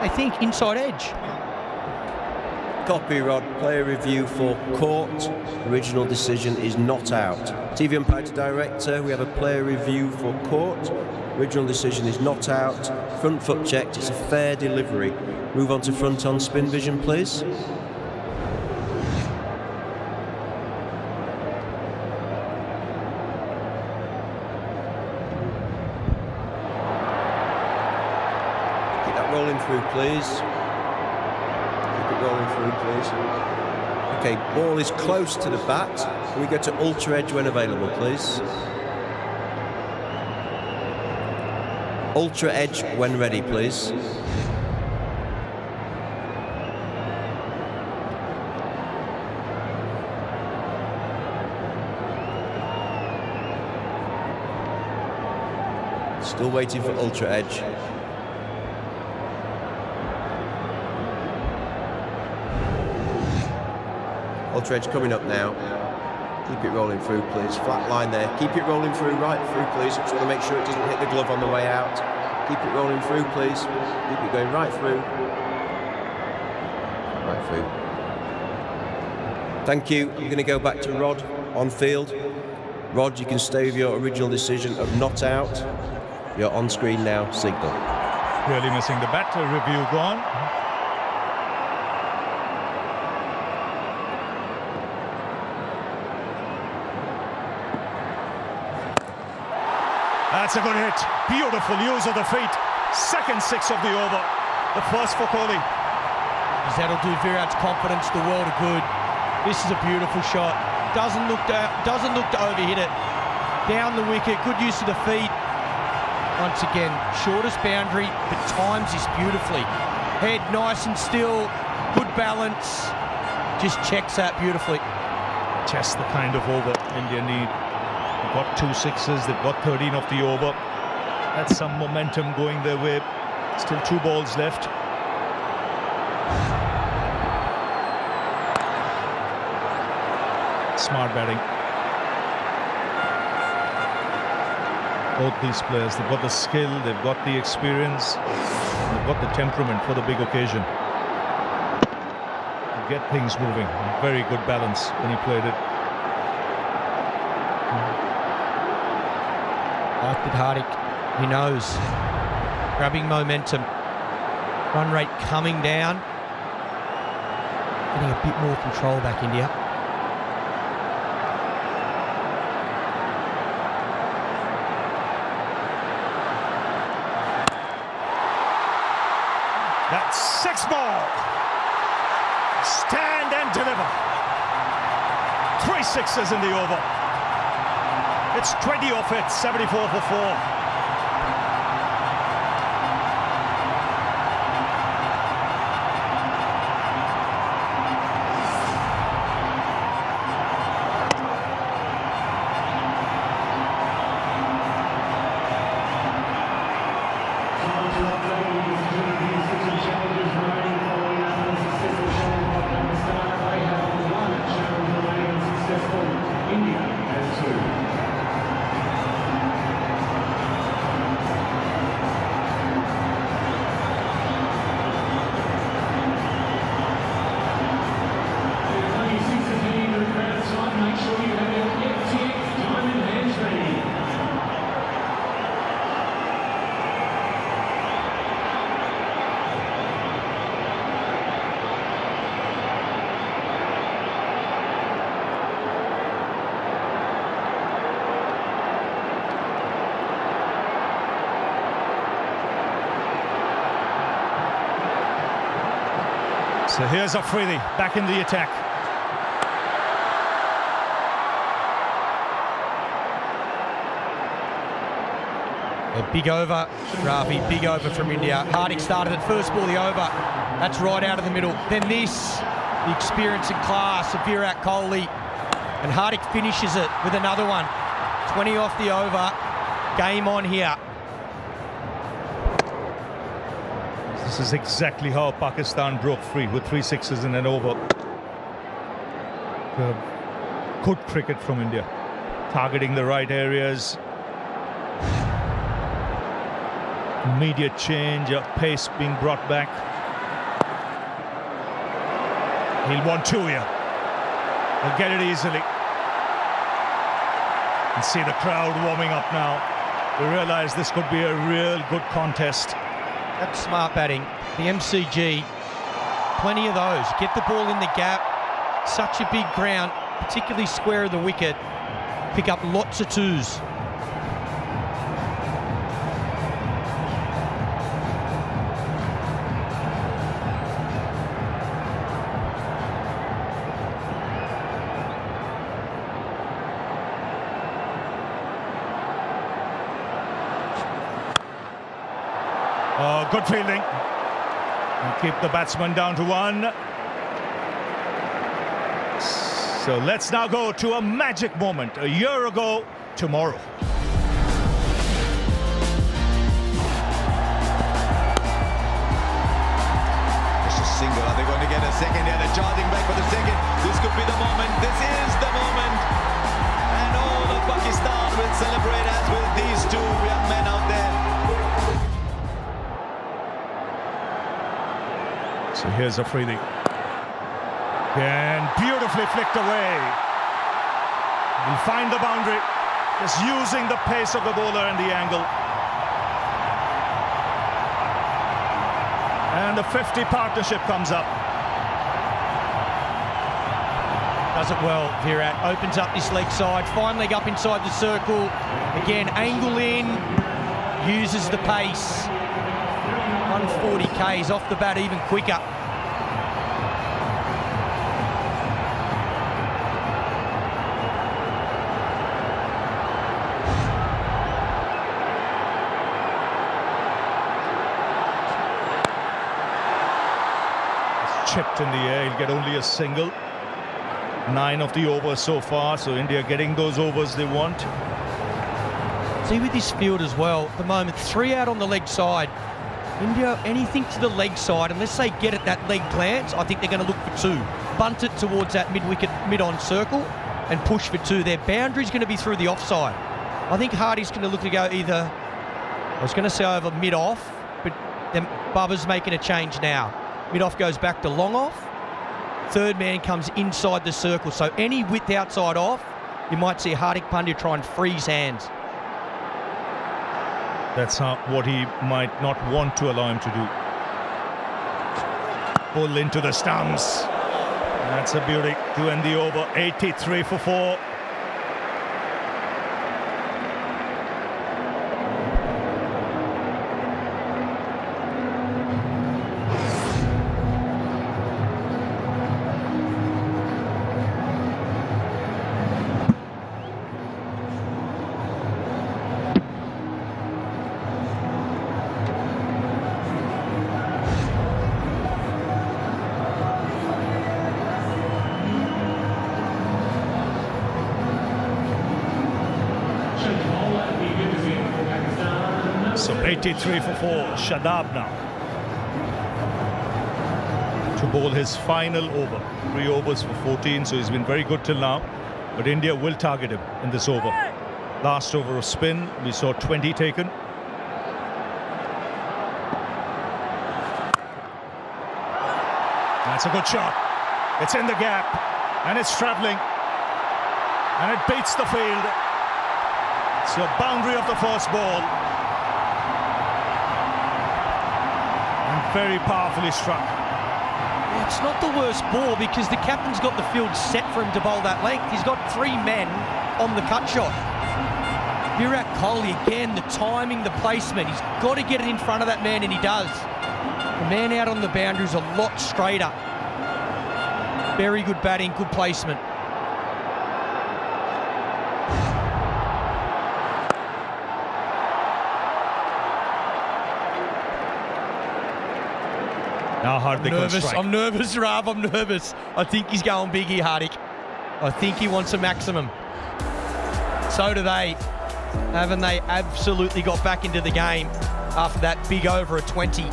Speaker 33: I think inside edge.
Speaker 10: Copy, Rod. Player review for court. Original decision is not out. TV umpire to director, we have a player review for court. Original decision is not out. Front foot checked. It's a fair delivery. Move on to front on spin vision, please. Keep that rolling through, please. Keep it rolling through, please. Okay, ball is close to the bat. Can we go to ultra edge when available, please? Ultra edge when ready, please. Still waiting for ultra edge. Ultra edge coming up now. Keep it rolling through, please. Flat line there. Keep it rolling through, right through, please. Just want to make sure it doesn't hit the glove on the way out. Keep it rolling through, please. Keep it going right through. Right through. Thank you. I'm going to go back to Rod on field. Rod, you can stay with your original decision of not out. You're on screen now. Signal.
Speaker 1: Really missing the bat. Review gone. That's a good hit. Beautiful use of the feet. Second 6 of the over. The first for Kohli.
Speaker 33: That'll do Virat's confidence the world of good. This is a beautiful shot. Doesn't look to overhit it. Down the wicket. Good use of the feet. Once again, shortest boundary, but times this beautifully. Head nice and still. Good balance. Just checks that beautifully.
Speaker 1: Just the kind of over India need. They've got 2 6s, they've got 13 of the over. That's some momentum going their way. Still 2 balls left. Smart batting. Both these players, they've got the skill, they've got the experience, they've got the temperament for the big occasion. To get things moving, very good balance when he played it.
Speaker 33: Like with Hardik, he knows. Grabbing momentum. Run rate coming down. Getting a bit more control back, India.
Speaker 1: That's 6 ball. Stand and deliver. 3 sixes in the over. It's 20 off it, 74 for 4. So here's Afridi back in the attack.
Speaker 33: A big over, Rafi, big over from India. Hardik started at first ball, the over. That's right out of the middle. Then this, the experience and class of Virat Kohli. And Hardik finishes it with another one. 20 off the over. Game on here.
Speaker 1: This is exactly how Pakistan broke free, with 3 sixes and an over. Good cricket from India, targeting the right areas. Immediate change, pace being brought back. He'll want 2 here. He'll get it easily. And see the crowd warming up now. We realise this could be a real good contest.
Speaker 33: That's smart batting. The MCG, plenty of those. Get the ball in the gap. Such a big ground, particularly square of the wicket. Pick up lots of 2s.
Speaker 1: Oh, good fielding. And keep the batsman down to 1. So let's now go to a magic moment. A year ago tomorrow.
Speaker 2: Just a single. Are they going to get a second here? They're charging back for the second. This could be the moment. This is the moment. And all of Pakistan will celebrate as will these 2 young men out there.
Speaker 1: So here's Afridi. And beautifully flicked away. He'll find the boundary. Just using the pace of the bowler and the angle. And the 50 partnership comes up.
Speaker 33: Does it well, Virat. Opens up this leg side. Fine leg up inside the circle. Again, angle in. Uses the pace. 140 Ks off the bat even quicker.
Speaker 1: It's chipped in the air. He'll get only a single. 9 of the overs so far, so India getting those overs they want.
Speaker 33: See with this field as well, at the moment, 3 out on the leg side. India, anything to the leg side, unless they get it that leg glance, I think they're going to look for 2. Bunt it towards that mid-wicket, mid-on circle and push for 2. Their boundary's going to be through the offside. I think Hardy's going to look to go either, I was going to say over mid-off, but then Bubba's making a change now. Mid-off goes back to long-off. Third man comes inside the circle. So any width outside off, you might see Hardik Pandya try and freeze hands.
Speaker 1: That's what he might not want to allow him to do. Pull into the stumps. That's a beauty to end the over. 83 for 4. So 83 for 4, Shadab now to bowl his final over. 3 overs for 14, so he's been very good till now. But India will target him in this over. Last over of spin, we saw 20 taken. That's a good shot. It's in the gap, and it's travelling, and it beats the field. It's the boundary of the first ball. Very powerfully struck.
Speaker 33: It's not the worst ball because the captain's got the field set for him to bowl that length. He's got 3 men on the cut shot. Virat Kohli, again, the timing, the placement. He's got to get it in front of that man, and he does. The man out on the boundary is a lot straighter. Very good batting, good placement.
Speaker 1: Now Hardik will strike.
Speaker 33: I'm nervous, Rav. I'm nervous. I think he's going big here, Hardik. I think he wants a maximum. So do they. Haven't they absolutely got back into the game after that big over at 20?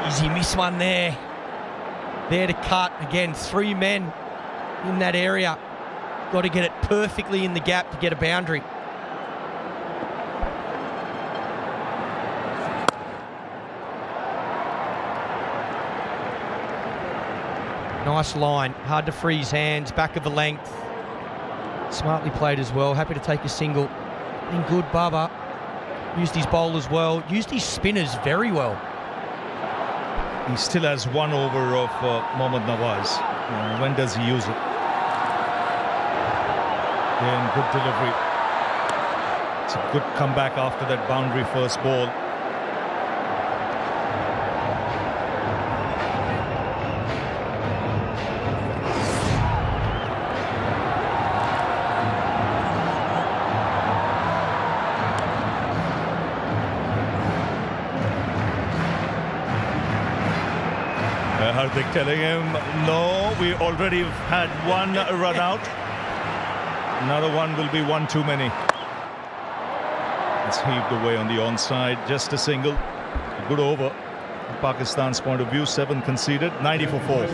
Speaker 33: Easy miss one there. There to cut. Again, 3 men in that area. Got to get it perfectly in the gap to get a boundary. Nice line. Hard to freeze hands. Back of the length. Smartly played as well. Happy to take a single. Been good, Bubba. Used his bowlers well. Used his spinners very well.
Speaker 1: He still has 1 over of Mohammad Nawaz. When does he use it? Again, good delivery. It's a good comeback after that boundary first ball. Hardik telling him, no, we already had 1 run out. Another one will be 1 too many. It's heaved away on the onside, just a single. A good over from Pakistan's point of view. 7 conceded, 90 for 4.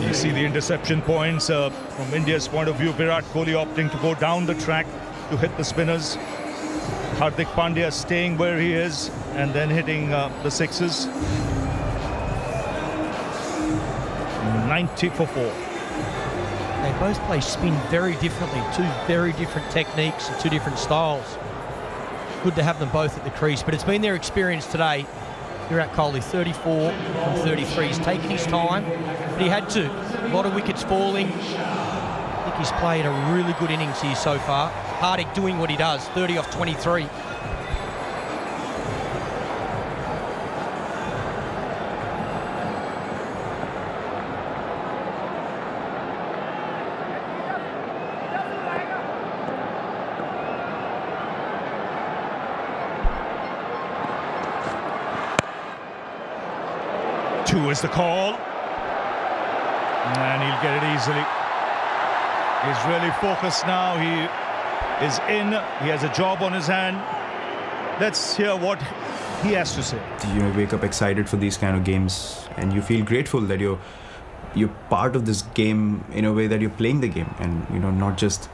Speaker 1: You see the interception points from India's point of view. Virat Kohli opting to go down the track to hit the spinners. Hardik Pandya staying where he is and then hitting the sixes. 90 for 4.
Speaker 33: They both play spin very differently. 2 very different techniques and 2 different styles. Good to have them both at the crease, but it's been their experience today. Virat Kohli 34 from 33. He's taken his time, but he had to. A lot of wickets falling. I think he's played a really good innings here so far. Hardik doing what he does, 30 off 23.
Speaker 1: 2 is the call. And he'll get it easily. He's really focused now. He is in. He has a job on his hand. Let's hear what he has to say.
Speaker 13: You wake up excited for these kind of games, and you feel grateful that you're part of this game in a way that you're playing the game, and not just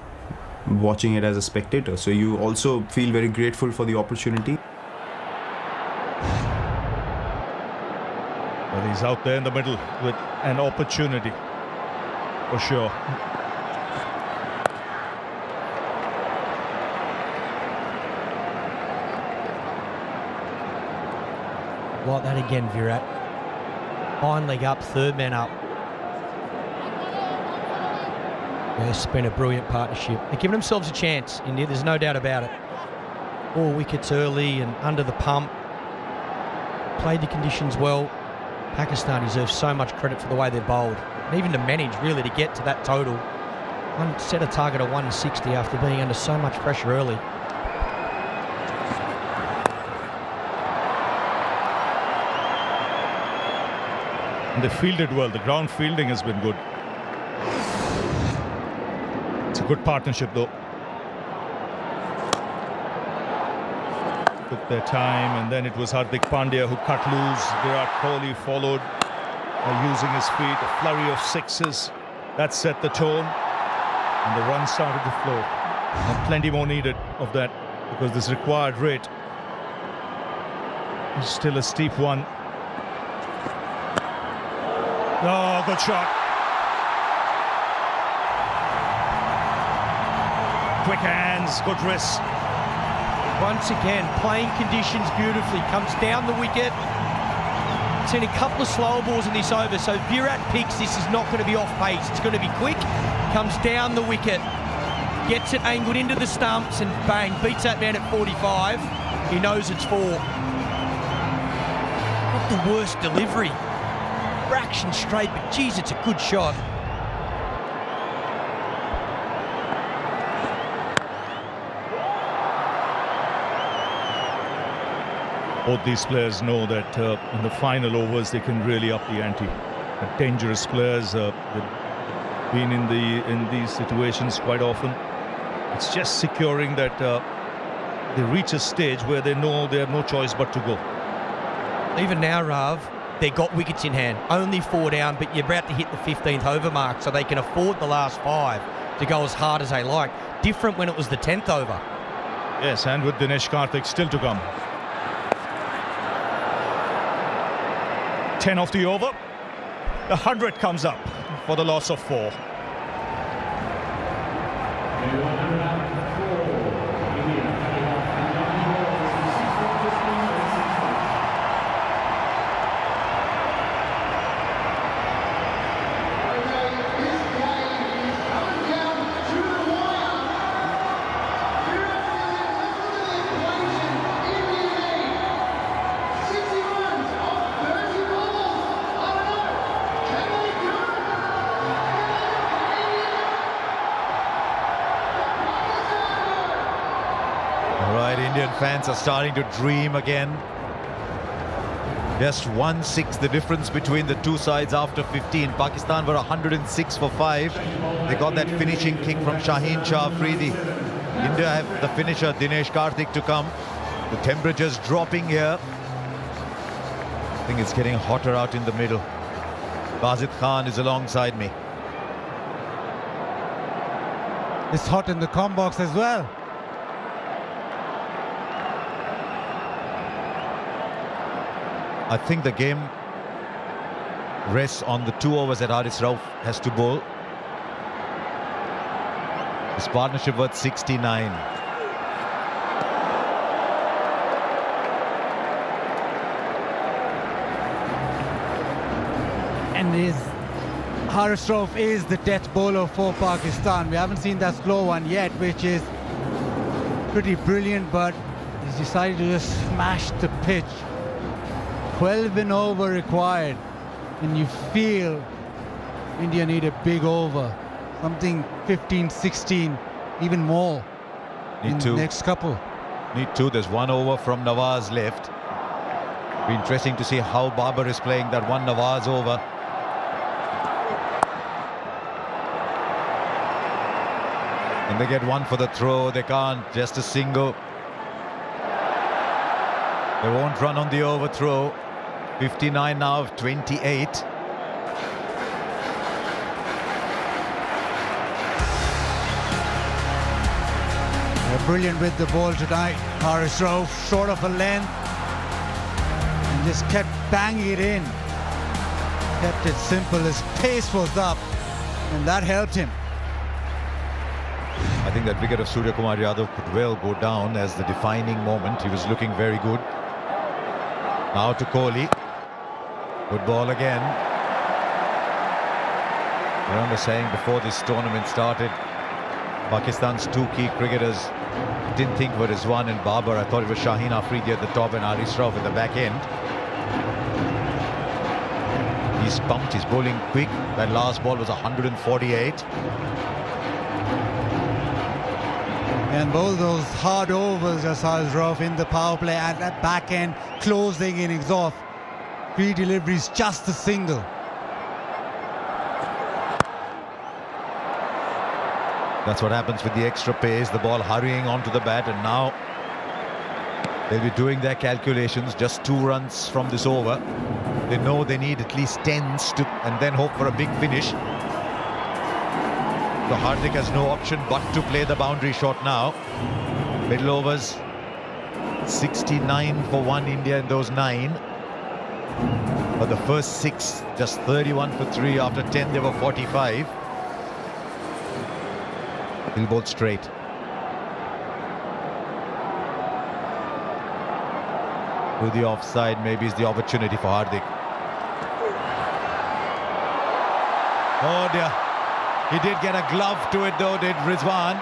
Speaker 13: watching it as a spectator. So you also feel very grateful for the opportunity.
Speaker 1: Well, he's out there in the middle with an opportunity, for sure.
Speaker 33: Like that again, Virat. Hind leg up, third man up. Yeah, it's been a brilliant partnership. They're giving themselves a chance, India, there's no doubt about it. 4 wickets early and under the pump. Played the conditions well. Pakistan deserves so much credit for the way they're bowled. And even to manage, really, to get to that total. Set a target of 160 after being under so much pressure early.
Speaker 1: And they fielded well. The ground fielding has been good. It's a good partnership, though. Took their time, and then it was Hardik Pandya who cut loose. Virat Kohli followed using his feet. A flurry of sixes. That set the tone. And the runs started to flow. And plenty more needed of that, because this required rate is still a steep one. Oh, good shot. Quick hands, good wrist.
Speaker 33: Once again, playing conditions beautifully. Comes down the wicket. Seen a couple of slower balls in this over, so Virat picks this is not going to be off pace. It's going to be quick. Comes down the wicket. Gets it angled into the stumps and bang, beats that man at 45. He knows it's 4. Not the worst delivery. Fraction straight, but geez, it's a good shot.
Speaker 1: Both these players know that in the final overs they can really up the ante. They're dangerous players. They've been in these situations quite often. It's just securing that they reach a stage where they know they have no choice but to go.
Speaker 33: Even now, Rav, they got wickets in hand, only 4 down, but you're about to hit the 15th over mark, so they can afford the last 5 to go as hard as they like. Different when it was the 10th over.
Speaker 1: Yes, and with Dinesh Karthik still to come. 10 off the over. The 100 comes up for the loss of 4.
Speaker 9: Indian fans are starting to dream again. Just 1-6 the difference between the two sides after 15. Pakistan were 106 for 5. They got that finishing kick from Shaheen Shah Afridi. India have the finisher Dinesh Karthik to come. The temperature's dropping here. I think it's getting hotter out in the middle. Bazid Khan is alongside me.
Speaker 4: It's hot in the comm box as well.
Speaker 9: I think the game rests on the 2 overs that Haris Rauf has to bowl. His partnership worth 69.
Speaker 4: And Haris Rauf is the death bowler for Pakistan. We haven't seen that slow one yet, which is pretty brilliant, but he's decided to just smash the pitch. 12 and over required, and you feel India need a big over, something 15, 16, even more in the next couple.
Speaker 9: Need 2. There's 1 over from Nawaz left. Be interesting to see how Babar is playing that one Nawaz over. And they get one for the throw. They can't. Just a single. They won't run on the overthrow. 59 now of 28.
Speaker 4: They're brilliant with the ball tonight. Haris Rauf, short of a length, and just kept banging it in. Kept it simple. His pace was up, and that helped him.
Speaker 9: I think that wicket of Surya Kumar Yadav could well go down as the defining moment. He was looking very good. Now to Kohli. Good ball again. I remember saying before this tournament started, Pakistan's two key cricketers didn't think were Rizwan and Babar. I thought it was Shaheen Afridi at the top and Haris Rauf at the back end. He's pumped, he's bowling quick. That last ball was 148.
Speaker 4: And both those hard overs just Haris Rauf in the power play at that back end, closing innings off. 3 deliveries, just a single.
Speaker 9: That's what happens with the extra pace, the ball hurrying onto the bat, and now they'll be doing their calculations. Just 2 runs from this over. They know they need at least 10s and then hope for a big finish. So Hardik has no option but to play the boundary shot now. Middle overs, 69 for 1 India in those 9. But the first 6, just 31 for 3. After 10, they were 45. He'll bowl straight. To the offside, maybe is the opportunity for Hardik. Oh dear. He did get a glove to it though, did Rizwan.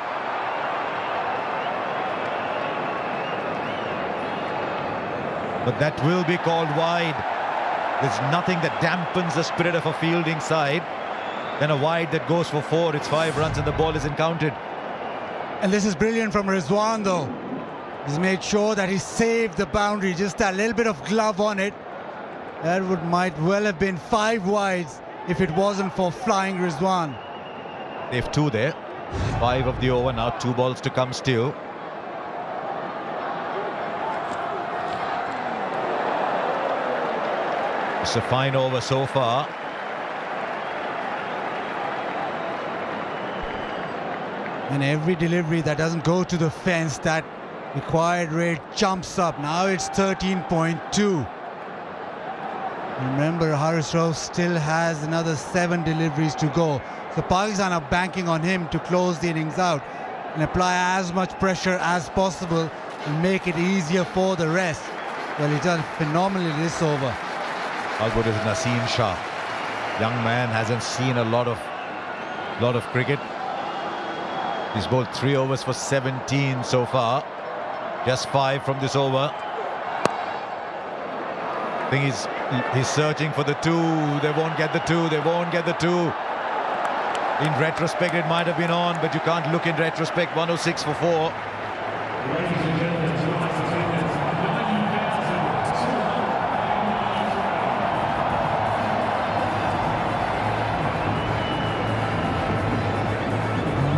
Speaker 9: But that will be called wide. There's nothing that dampens the spirit of a fielding side than a wide that goes for 4. It's 5 runs and the ball isn't counted.
Speaker 4: And this is brilliant from Rizwan though. He's made sure that he saved the boundary, just a little bit of glove on it. That might well have been 5 wides if it wasn't for flying Rizwan.
Speaker 9: They have 2 there. 5 of the over now, 2 balls to come still. It's a fine over so far.
Speaker 4: And every delivery that doesn't go to the fence, that required rate jumps up. Now it's 13.2. Remember, Haris Rauf still has another 7 deliveries to go. So Pakistan are banking on him to close the innings out and apply as much pressure as possible and make it easier for the rest. Well, he's done phenomenally this over.
Speaker 9: How good is Naseem Shah? Young man hasn't seen a lot of cricket. He's bowled 3 overs for 17 so far. Just 5 from this over. I think he's searching for the 2. They won't get the 2. They won't get the 2. In retrospect, it might have been on, but you can't look in retrospect. 106 for 4.
Speaker 3: Ladies and gentlemen, tonight's attendance,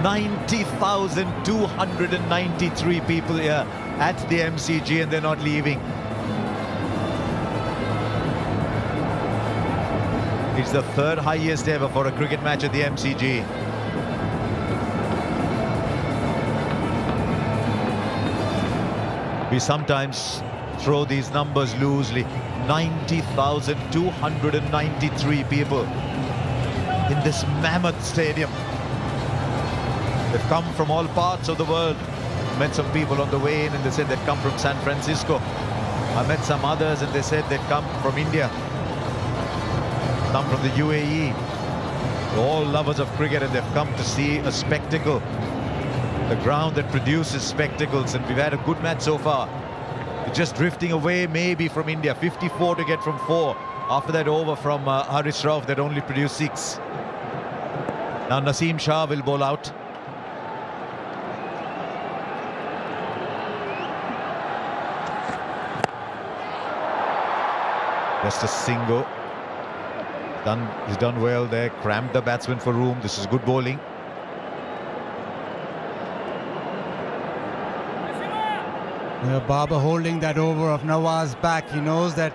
Speaker 9: 90,293 people here at the MCG, and they're not leaving. It's the 3rd highest ever for a cricket match at the MCG. We sometimes throw these numbers loosely. 90,293 people in this mammoth stadium. They've come from all parts of the world. Met some people on the way in and they said they'd come from San Francisco. I met some others and they said they'd come from India. Some from the UAE. They're all lovers of cricket and they've come to see a spectacle. The ground that produces spectacles, and we've had a good match so far. We're just drifting away maybe from India. 54 to get from 4. After that over from Haris Rauf that only produced 6. Now Naseem Shah will bowl out. Just a single. He's done well there. Crammed the batsman for room. This is good bowling.
Speaker 4: Barber holding that over of Nawaz back. He knows that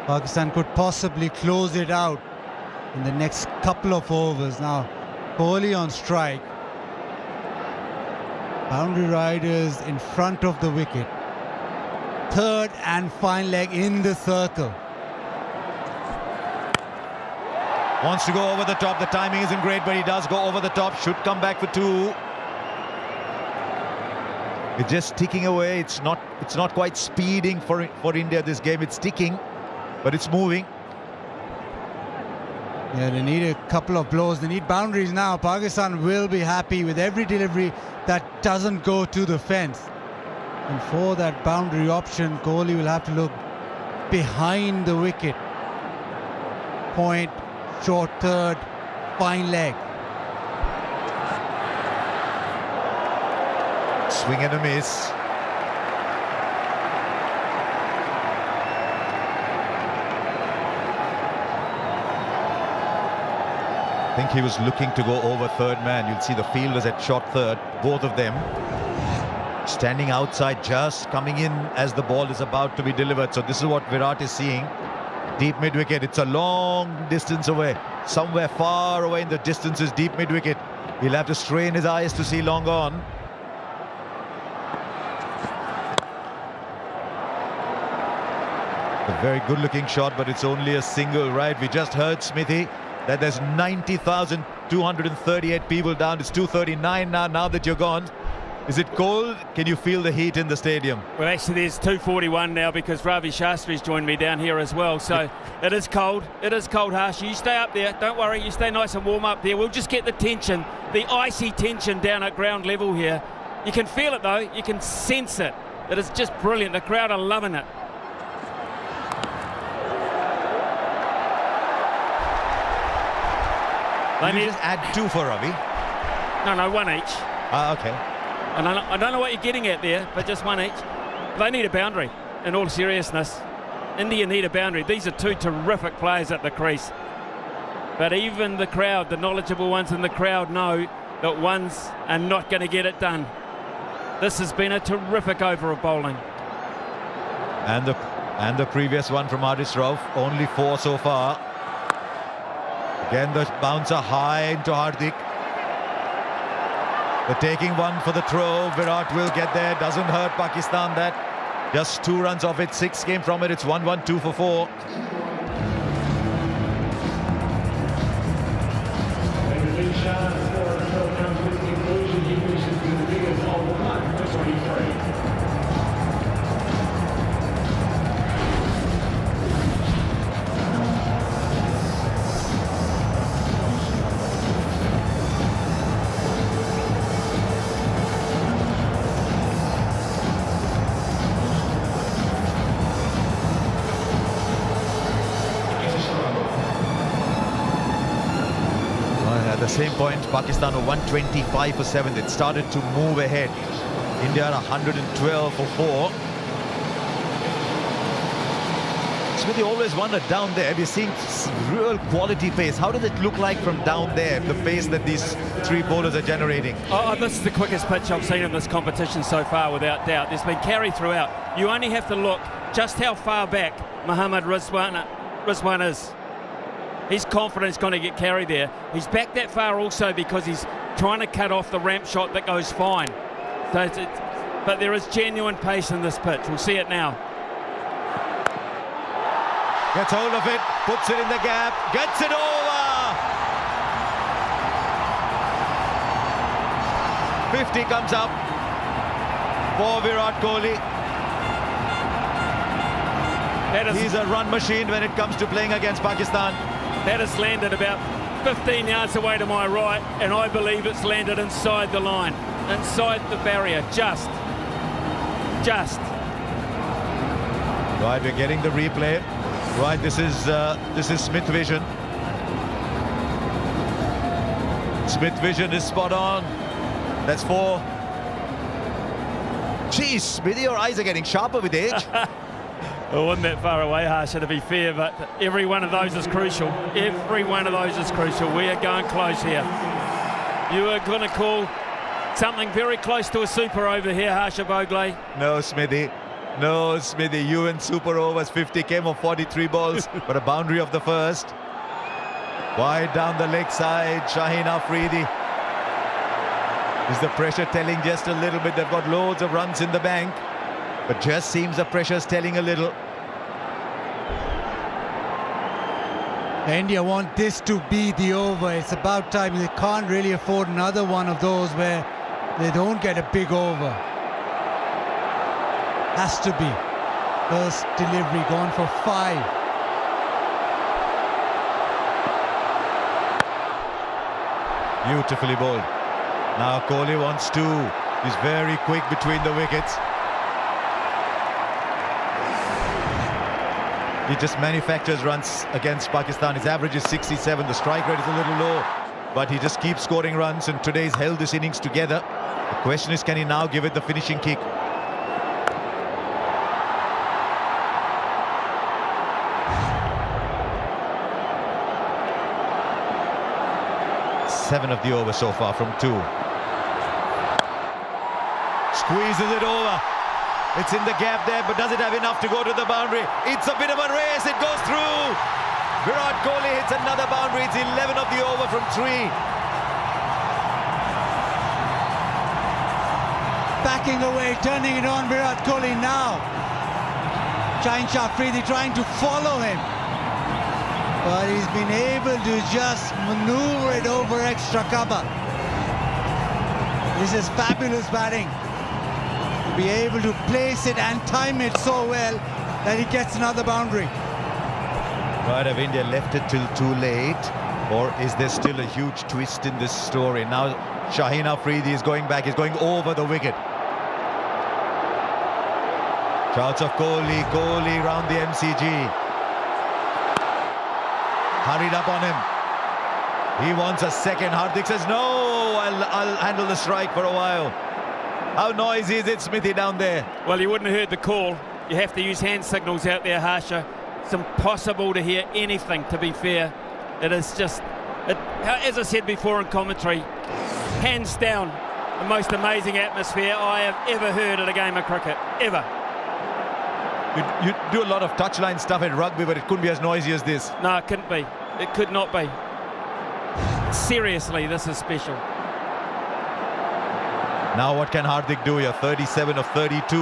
Speaker 4: Pakistan could possibly close it out in the next couple of overs. Now, Kohli on strike. Boundary riders in front of the wicket. Third and fine leg in the circle.
Speaker 9: Wants to go over the top. The timing isn't great, but he does go over the top. Should come back for 2. It's just ticking away. It's not quite speeding for India this game. It's ticking, but it's moving.
Speaker 4: Yeah, they need a couple of blows. They need boundaries now. Pakistan will be happy with every delivery that doesn't go to the fence. And for that boundary option, Kohli will have to look behind the wicket. Point, short third, fine leg.
Speaker 9: Swing and a miss. I think he was looking to go over third man. You'll see the fielders at short third, both of them standing outside, just coming in as the ball is about to be delivered. So this is what Virat is seeing. Deep mid-wicket. It's a long distance away. Somewhere far away in the distance is deep mid-wicket. He'll have to strain his eyes to see long on. A very good-looking shot, but it's only a single, right? We just heard, Smithy, that there's 90,238 people down. It's 239 now that you're gone. Is it cold? Can you feel the heat in the stadium?
Speaker 6: Well, actually, there's 241 now because Ravi Shastri's joined me down here as well. So it is cold. It is cold, Harsh. You stay up there. Don't worry. You stay nice and warm up there. We'll just get the tension, the icy tension down at ground level here. You can feel it, though. You can sense it. It is just brilliant. The crowd are loving it.
Speaker 9: Did you just add 2 for Ravi?
Speaker 6: No, 1 each.
Speaker 9: Okay.
Speaker 6: And I don't know what you're getting at there, but just 1 each. They need a boundary, in all seriousness. India need a boundary. These are 2 terrific players at the crease. But even the crowd, the knowledgeable ones in the crowd, know that ones are not going to get it done. This has been a terrific over of bowling.
Speaker 9: And the previous one from Haris Rauf, only 4 so far. Again, the bouncer high into Hardik. They're taking one for the throw. Virat will get there. Doesn't hurt Pakistan that. Just 2 runs off it. 6 came from it. It's 1-1, 2 for 4.
Speaker 3: And the big shot for the comes with the conclusion. He finishes with the biggest all time for 23.
Speaker 9: At the same point, Pakistan were 125 for 7. It started to move ahead. India are 112 for 4. Smithy, always wondered down there. We're seeing real quality pace. How does it look like from down there, the pace that these 3 bowlers are generating?
Speaker 6: Oh, this is the quickest pitch I've seen in this competition so far, without doubt. There's been carry throughout. You only have to look just how far back Mohammad Rizwan is. He's confident he's going to get carry there. He's back that far also because he's trying to cut off the ramp shot that goes fine. So but there is genuine pace in this pitch. We'll see it now.
Speaker 9: Gets hold of it, puts it in the gap, gets it over! 50 comes up for Virat Kohli. He's a run machine when it comes to playing against Pakistan.
Speaker 6: That has landed about 15 yards away to my right, and I believe it's landed inside the line, inside the barrier, just.
Speaker 9: Right, we're getting the replay. Right, this is Smith Vision. Smith Vision is spot on. That's 4. Geez, Smithy, your eyes are getting sharper with age.
Speaker 6: It wasn't that far away, Harsha, to be fair, but every one of those is crucial. Every one of those is crucial. We are going close here. You are going to call something very close to a super over here, Harsha Bogle.
Speaker 9: No, Smithy. No, Smithy. You and super overs. 50 came of 43 balls, but a boundary of the first. Wide down the leg side, Shaheen Afridi. Is the pressure telling just a little bit? They've got loads of runs in the bank, but just seems the pressure's telling a little.
Speaker 4: India want this to be the over. It's about time. They can't really afford another one of those where they don't get a big over. Has to be. First delivery gone for 5.
Speaker 9: Beautifully bowled. Now Kohli wants 2. He's very quick between the wickets. He just manufactures runs against Pakistan. His average is 67. The strike rate is a little low, but he just keeps scoring runs, and today's held this innings together. The question is, can he now give it the finishing kick? Seven of the over so far from 2. Squeezes it over. It's in the gap there, but does it have enough to go to the boundary? It's a bit of a race. It goes through. Virat Kohli hits another boundary. It's 11 of the over from 3.
Speaker 4: Backing away, turning it on Virat Kohli now. Shaheen Afridi trying to follow him, but he's been able to just maneuver it over extra cover. This is fabulous batting. To be able to place it and time it so well that he gets another boundary.
Speaker 9: Right, have India left it till too late, or is there still a huge twist in this story? Now Shaheen Afridi is going back. He's going over the wicket. Shouts of Kohli round the MCG. Hurried up on him. He wants a second. Hardik says, no, I'll handle the strike for a while. How noisy is it, Smithy, down there?
Speaker 6: Well, you wouldn't have heard the call. You have to use hand signals out there, Harsha. It's impossible to hear anything, to be fair. It is just, as I said before in commentary, hands down, the most amazing atmosphere I have ever heard at a game of cricket, ever.
Speaker 9: You do a lot of touchline stuff in rugby, but it couldn't be as noisy as this.
Speaker 6: No, it couldn't be. It could not be. Seriously, this is special.
Speaker 9: Now what can Hardik do here? 37 of 32.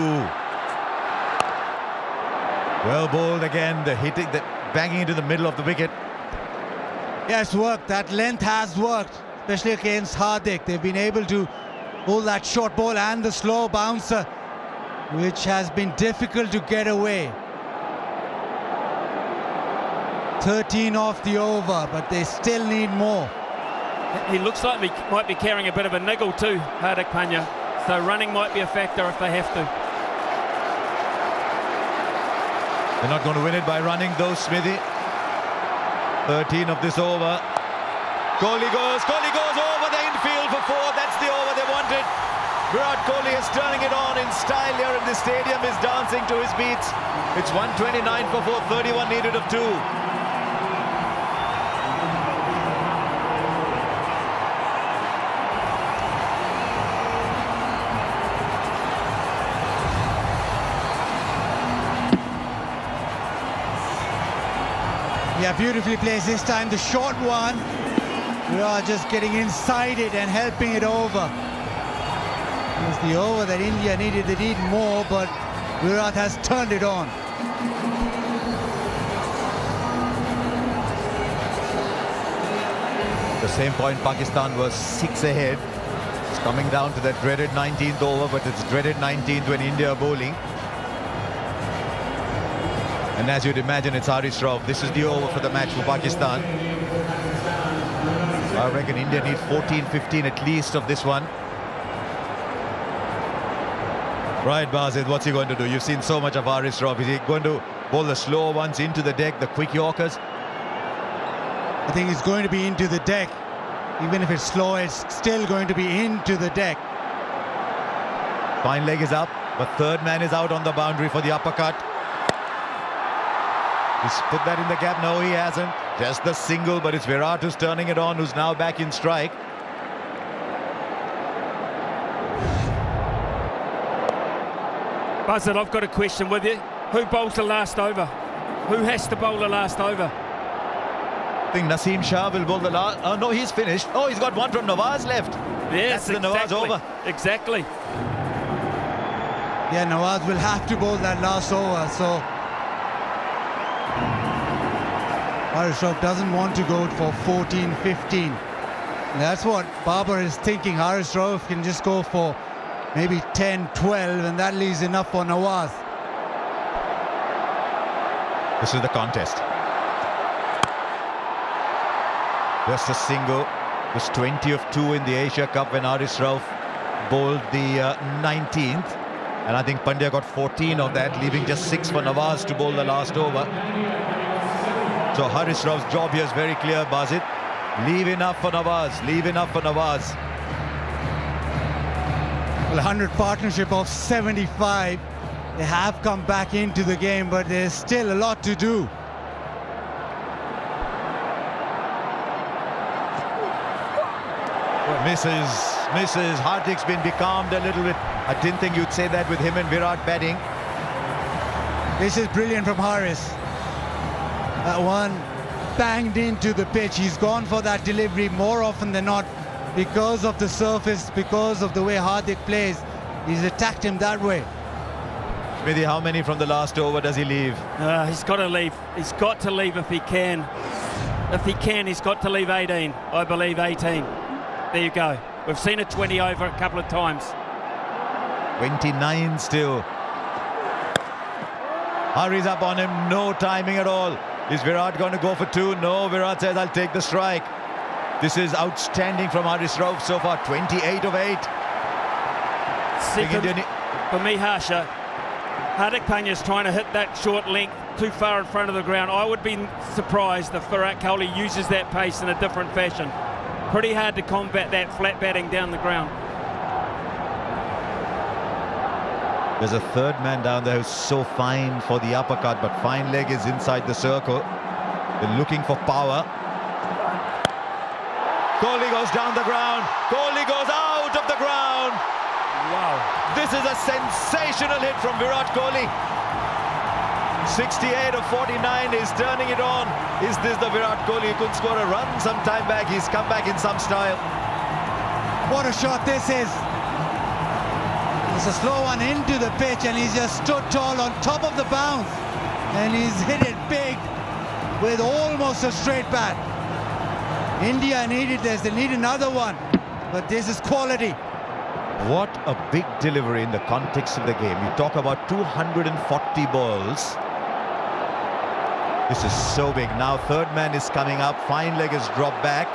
Speaker 9: Well bowled again. The hitting, the banging into the middle of the wicket.
Speaker 4: Yes, worked. That length has worked, especially against Hardik. They've been able to hold that short ball and the slow bouncer, which has been difficult to get away. 13 off the over, but they still need more.
Speaker 6: He looks like he might be carrying a bit of a niggle too, Hardik Pandya. So running might be a factor if they have to.
Speaker 9: They're not going to win it by running though, Smithy. 13 of this over. Kohli goes over the infield for 4. That's the over they wanted. Virat Kohli is turning it on in style here in the stadium. Is dancing to his beats. It's 129 for 4, 31 needed of 2.
Speaker 4: Yeah, beautifully placed this time. The short one, we are just getting inside it and helping it over. It was the over that India needed. They need more, but Virat has turned it on.
Speaker 9: At the same point, Pakistan was 6 ahead. It's coming down to that dreaded 19th over, but it's dreaded 19th when India are bowling. And as you'd imagine, it's Haris Rauf. This is the over for the match for Pakistan. I reckon India need 14, 15 at least of this one. Right, Bazid, what's he going to do? You've seen so much of Haris Rauf. Is he going to bowl the slower ones into the deck, the quick Yorkers?
Speaker 4: I think it's going to be into the deck. Even if it's slow, it's still going to be into the deck.
Speaker 9: Fine leg is up, but third man is out on the boundary for the uppercut. He's put that in the gap. No, he hasn't. Just the single, but it's Virat who's turning it on, who's now back in strike.
Speaker 6: Buzzard, I've got a question with you. Who bowls the last over? Who has to bowl the last over?
Speaker 9: I think Naseem Shah will bowl the last. Oh, no, he's finished. Oh, he's got one from Nawaz left.
Speaker 6: Yes,
Speaker 9: that's the Nawaz over.
Speaker 6: Exactly.
Speaker 4: Yeah, Nawaz will have to bowl that last over, so Haris Rauf doesn't want to go for 14-15. That's what Babar is thinking. Haris Rauf can just go for maybe 10-12, and that leaves enough for Nawaz.
Speaker 9: This is the contest. Just a single. It was 20 of 2 in the Asia Cup when Haris Rauf bowled the 19th. And I think Pandya got 14 of that, leaving just 6 for Nawaz to bowl the last over. So Haris Rauf's job here is very clear, Bazid. Leave enough for Nawaz. Leave enough for Nawaz.
Speaker 4: Well, 100 partnership of 75. They have come back into the game, but there's still a lot to do.
Speaker 9: Misses. Hardik's been becalmed a little bit. I didn't think you'd say that with him and Virat batting.
Speaker 4: This is brilliant from Haris. That one banged into the pitch. He's gone for that delivery more often than not because of the surface, because of the way Hardik plays. He's attacked him that way.
Speaker 9: Smithy, how many from the last over does he leave?
Speaker 6: He's got to leave. He's got to leave if he can. If he can, he's got to leave 18. I believe 18. There you go. We've seen a 20 over a couple of times.
Speaker 9: 29 still. Hurries up on him. No timing at all. Is Virat going to go for 2? No, Virat says, I'll take the strike. This is outstanding from Haris Rauf so far. 28 of 8.
Speaker 6: For me, Harsha, Hardik Pandya's trying to hit that short length too far in front of the ground. I would be surprised if Virat Kohli uses that pace in a different fashion. Pretty hard to combat that flat batting down the ground.
Speaker 9: There's a third man down there who's so fine for the uppercut, but fine leg is inside the circle. They're looking for power. Kohli goes down the ground. Kohli goes out of the ground.
Speaker 6: Wow.
Speaker 9: This is a sensational hit from Virat Kohli. 68 of 49 is turning it on. Is this the Virat Kohli who could score a run some time back? He's come back in some style.
Speaker 4: What a shot this is. It's a slow one into the pitch, and he's just stood tall on top of the bounce. And he's hit it big with almost a straight bat. India needed this. They need another one. But this is quality.
Speaker 9: What a big delivery in the context of the game. You talk about 240 balls. This is so big. Now third man is coming up. Fine leg is dropped back.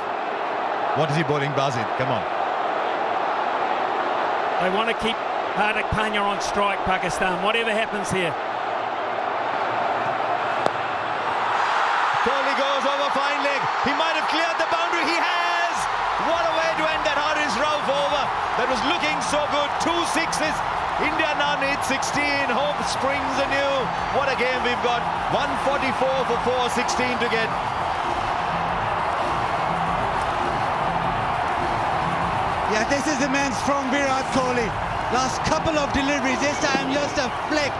Speaker 9: What is he bowling, Bazid? Come on.
Speaker 6: They want to keep Hardik Pandya on strike, Pakistan, whatever happens here.
Speaker 9: Kohli goes over fine leg. He might have cleared the boundary. He has. What a way to end that Haris Rauf over. That was looking so good. 2 sixes. India now needs 16. Hope springs anew. What a game we've got. 144 for 4, 16 to get.
Speaker 4: Yeah, this is immense from Virat Kohli. Last couple of deliveries, this time just a flick.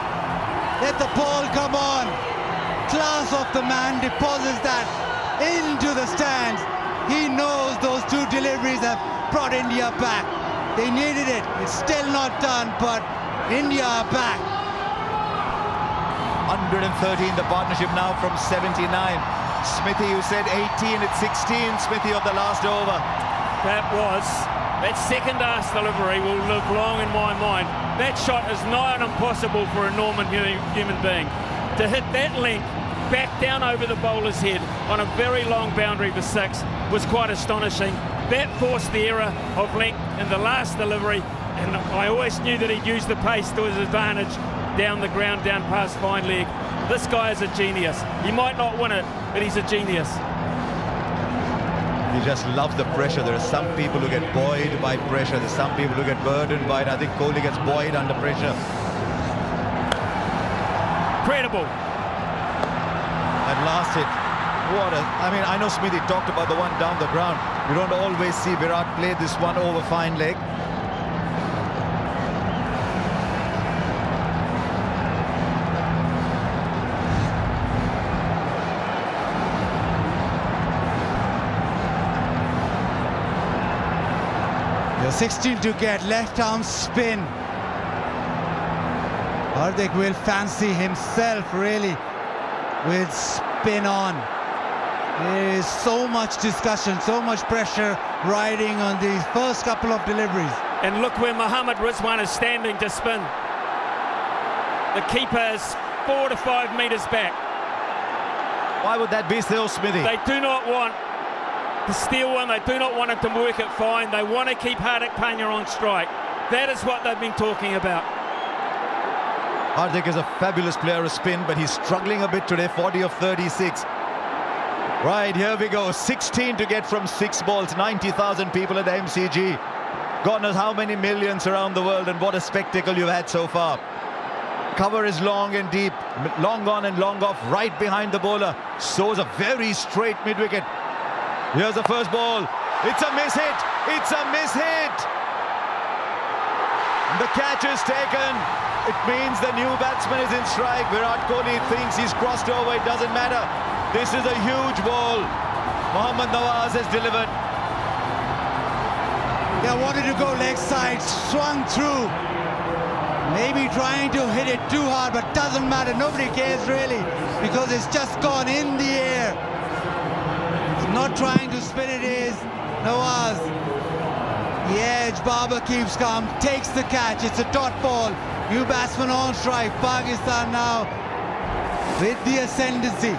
Speaker 4: Let the ball come on. Class of the man, deposits that into the stands. He knows those 2 deliveries have brought India back. They needed it. It's still not done, but India are back.
Speaker 9: 113, the partnership now from 79. Smithy, you said 18, it's 16, Smithy, of the last over.
Speaker 6: That second ass delivery will live long in my mind. That shot is nigh on impossible for a normal human being. To hit that length back down over the bowler's head on a very long boundary for 6 was quite astonishing. That forced the error of length in the last delivery, and I always knew that he'd use the pace to his advantage down the ground, down past fine leg. This guy is a genius. He might not win it, but he's a genius.
Speaker 9: He just loves the pressure. There are some people who get buoyed by pressure. There's some people who get burdened by it. I think Kohli gets buoyed under pressure.
Speaker 6: Incredible.
Speaker 9: blast it. I mean, I know Smithy talked about the one down the ground. You don't always see Virat play this one over fine leg.
Speaker 4: You're 16 to get, left arm spin. Hardik will fancy himself really with spin on. There is so much discussion, so much pressure riding on these first couple of deliveries.
Speaker 6: And look where Mohammad Rizwan is standing to spin. The keeper is 4 to 5 metres back.
Speaker 9: Why would that be so, Smithy?
Speaker 6: They do not want to steal one, they do not want it to work it fine. They want to keep Hardik Pandya on strike. That is what they've been talking about.
Speaker 9: Hardik is a fabulous player of spin, but he's struggling a bit today, 40 of 36. Right, here we go. 16 to get from 6 balls, 90,000 people at the MCG. God knows how many millions around the world, and what a spectacle you've had so far. Cover is long and deep, long on and long off, right behind the bowler. Sows a very straight mid-wicket. Here's the first ball. It's a miss hit. It's a miss hit. The catch is taken. It means the new batsman is in strike. Virat Kohli thinks he's crossed over. It doesn't matter. This is a huge ball. Mohammad Nawaz has delivered.
Speaker 4: Yeah, wanted to go leg side, swung through. Maybe trying to hit it too hard, but doesn't matter. Nobody cares really, because it's just gone in the air. It's not trying to spin it is Nawaz. The edge, Babar keeps calm, takes the catch. It's a dot ball. New batsman on strike. Pakistan now with the ascendancy.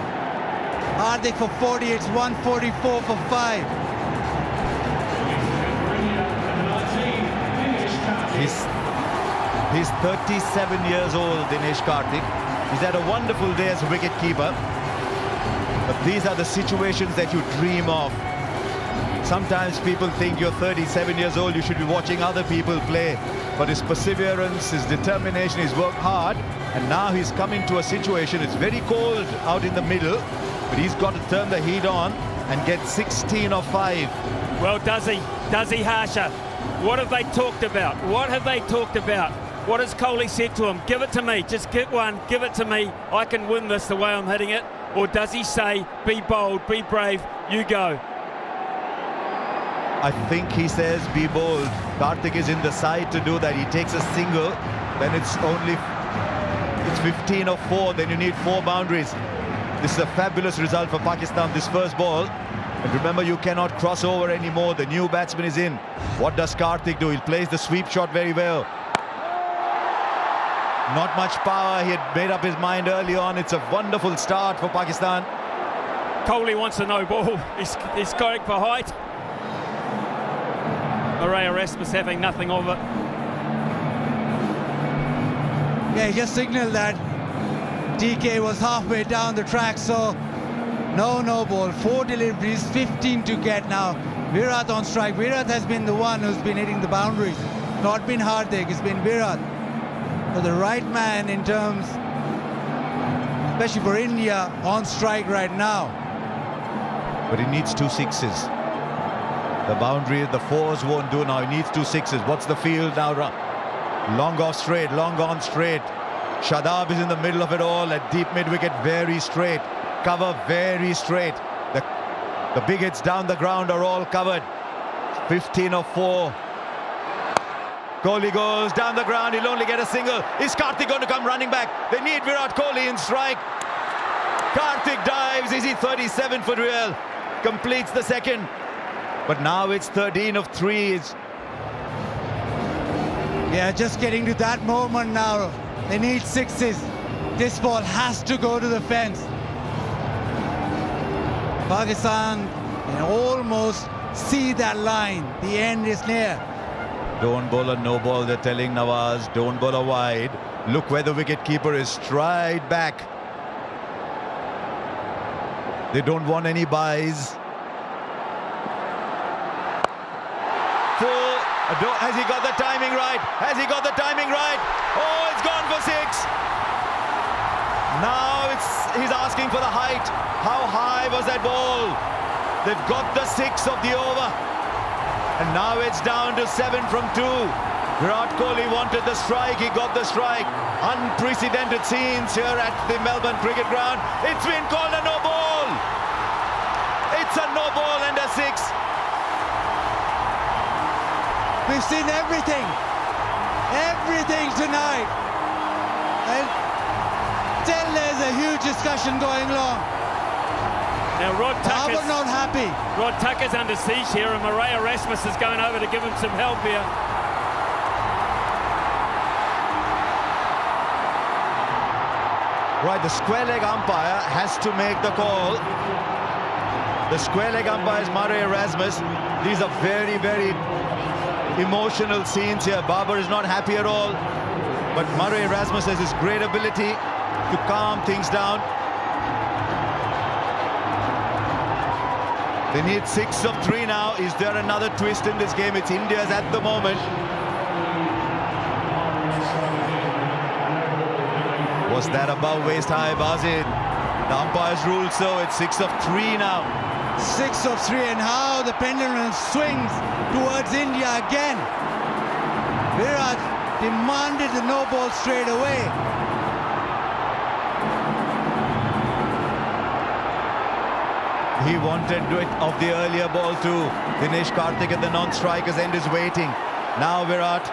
Speaker 4: Hardik for 40, it's 144 for 5.
Speaker 9: He's 37 years old, Dinesh Karthik. He's had a wonderful day as a wicket-keeper. But these are the situations that you dream of. Sometimes people think you're 37 years old, you should be watching other people play. But his perseverance, his determination, he's worked hard. And now he's come into a situation, it's very cold out in the middle, but he's got to turn the heat on and get 16 or 5.
Speaker 6: Well, does he? Does he, Harsha? What have they talked about? What have they talked about? What has Kohli said to him? Give it to me. Just get one. Give it to me. I can win this the way I'm hitting it. Or does he say, be bold, be brave, you go?
Speaker 9: I think he says, be bold. Karthik is in the side to do that. He takes a single, then it's 15 or 4, then you need 4 boundaries. This is a fabulous result for Pakistan, this first ball. And remember, you cannot cross over anymore. The new batsman is in. What does Karthik do? He plays the sweep shot very well. Not much power. He had made up his mind early on. It's a wonderful start for Pakistan.
Speaker 6: Kohli wants a no ball. He's going for height. Murray Erasmus having nothing of it.
Speaker 4: Yeah, he just signalled that DK was halfway down the track, so no ball. 4 deliveries, 15 to get now. Virat on strike. Virat has been the one who's been hitting the boundaries. Not been Hardik, it's been Virat. So the right man in terms, especially for India, on strike right now.
Speaker 9: But he needs 2 sixes. The boundary, the 4s won't do now. He needs 2 sixes. What's the field now? Long off straight, long on straight. Shadab is in the middle of it all. At deep mid-wicket, very straight. Cover very straight. The big hits down the ground are all covered. 15 or 4. Kohli goes down the ground. He'll only get a single. Is Karthik going to come running back? They need Virat Kohli in strike. Karthik dives. Is he 37 for real? Completes the second. But now it's 13 of 3.
Speaker 4: Yeah, just getting to that moment now. They need 6s. This ball has to go to the fence. Pakistan can almost see that line. The end is near.
Speaker 9: Don't bowl a no ball, they're telling Nawaz. Don't bowl a wide. Look where the wicket-keeper is, straight back. They don't want any buys. Full. Has he got the timing right? Has he got the timing right? Oh, it's gone for 6.
Speaker 2: Now he's asking for the height. How high was that ball? They've got the 6 of the over. And now it's down to 7 from 2. Virat Kohli wanted the strike. He got the strike. Unprecedented scenes here at the Melbourne Cricket Ground. It's been called a no ball. It's a no ball and a 6.
Speaker 4: We've seen everything. Everything tonight. And still there's a huge discussion going on.
Speaker 6: Now Rod Tucker's
Speaker 4: not happy.
Speaker 6: Rod Tucker's under siege here, and Murray Erasmus is going over to give him some help here.
Speaker 2: Right, the square leg umpire has to make the call. The square leg umpire is Murray Erasmus. These are very, very emotional scenes here. Babar is not happy at all. But Murray Erasmus has his great ability to calm things down. They need 6 of 3 now. Is there another twist in this game? It's India's at the moment. Was that above waist high, Bazid? The umpires ruled so. It's 6 of 3 now.
Speaker 4: 6 of 3, and how the pendulum swings towards India again. Virat demanded the no ball straight away.
Speaker 2: He wanted it of the earlier ball too. Dinesh Karthik at the non-striker's end is waiting. Now Virat,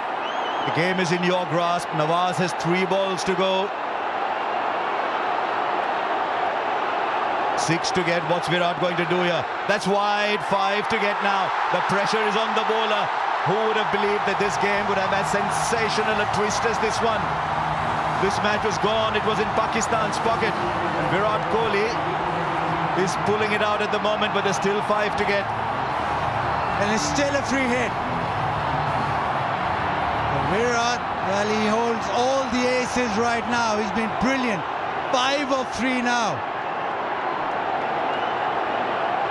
Speaker 2: the game is in your grasp. Nawaz has 3 balls to go. 6 to get. What's Virat going to do here? That's wide. 5 to get now. The pressure is on the bowler. Who would have believed that this game would have as sensational a twist as this one? This match was gone. It was in Pakistan's pocket. And Virat Kohli is pulling it out at the moment, but there's still 5 to get.
Speaker 4: And it's still a free hit. And Virat, well, he holds all the aces right now. He's been brilliant. 5 of 3 now.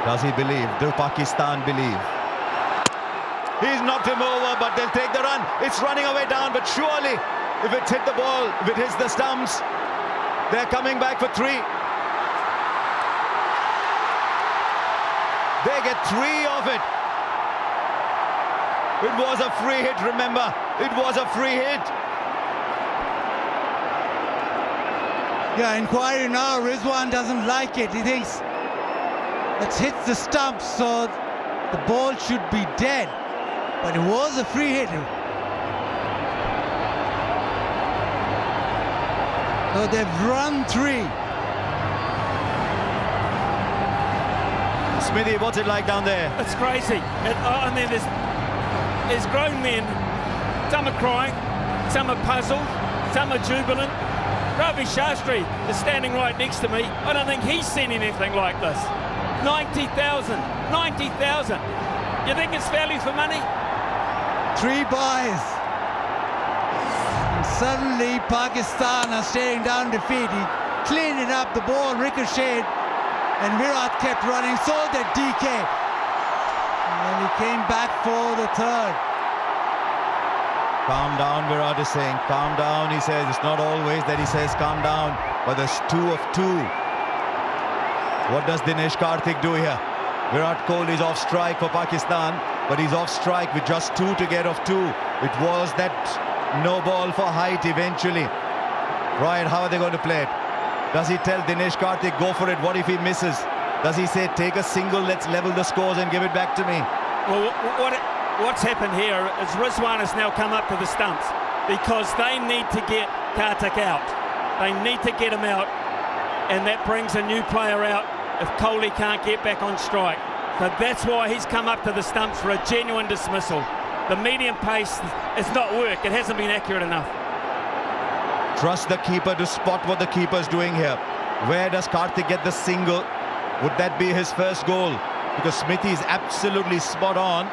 Speaker 2: Does he believe? Do Pakistan believe? He's knocked him over, but they'll take the run. It's running away down, but surely, if it's hit the ball, if it hits the stumps, they're coming back for 3. They get 3 of it. It was a free hit, remember. It was a free hit.
Speaker 4: Yeah, inquiry now. Rizwan doesn't like it. He thinks it hits the stumps, so the ball should be dead. But it was a free hit. So they've run 3.
Speaker 2: Smithy, what's it like down there?
Speaker 6: It's crazy. I mean, there's grown men. Some are crying, some are puzzled, some are jubilant. Ravi Shastri is standing right next to me. I don't think he's seen anything like this. 90,000. 90,000. You think it's value for money?
Speaker 4: 3 buys. And suddenly Pakistan are staring down defeat. He cleaned it up, the ball ricocheted, and Virat kept running, so did DK. And he came back for the 3rd.
Speaker 2: Calm down, Virat is saying. Calm down, he says. It's not always that he says calm down, but there's 2 of 2. What does Dinesh Karthik do here? Virat Kohli is off strike for Pakistan, but he's off strike with just 2 to get of 2. It was that no ball for height eventually. Right, how are they going to play it? Does he tell Dinesh Karthik, go for it? What if he misses? Does he say, take a single, let's level the scores and give it back to me?
Speaker 6: Well, what's happened here is Rizwan has now come up to the stumps because they need to get Karthik out. They need to get him out, and that brings a new player out if Kohli can't get back on strike. So that's why he's come up to the stumps for a genuine dismissal. The medium pace has not worked. It hasn't been accurate enough.
Speaker 2: Trust the keeper to spot what the keeper's doing here. Where does Karthik get the single? Would that be his first goal? Because Smithy is absolutely spot on.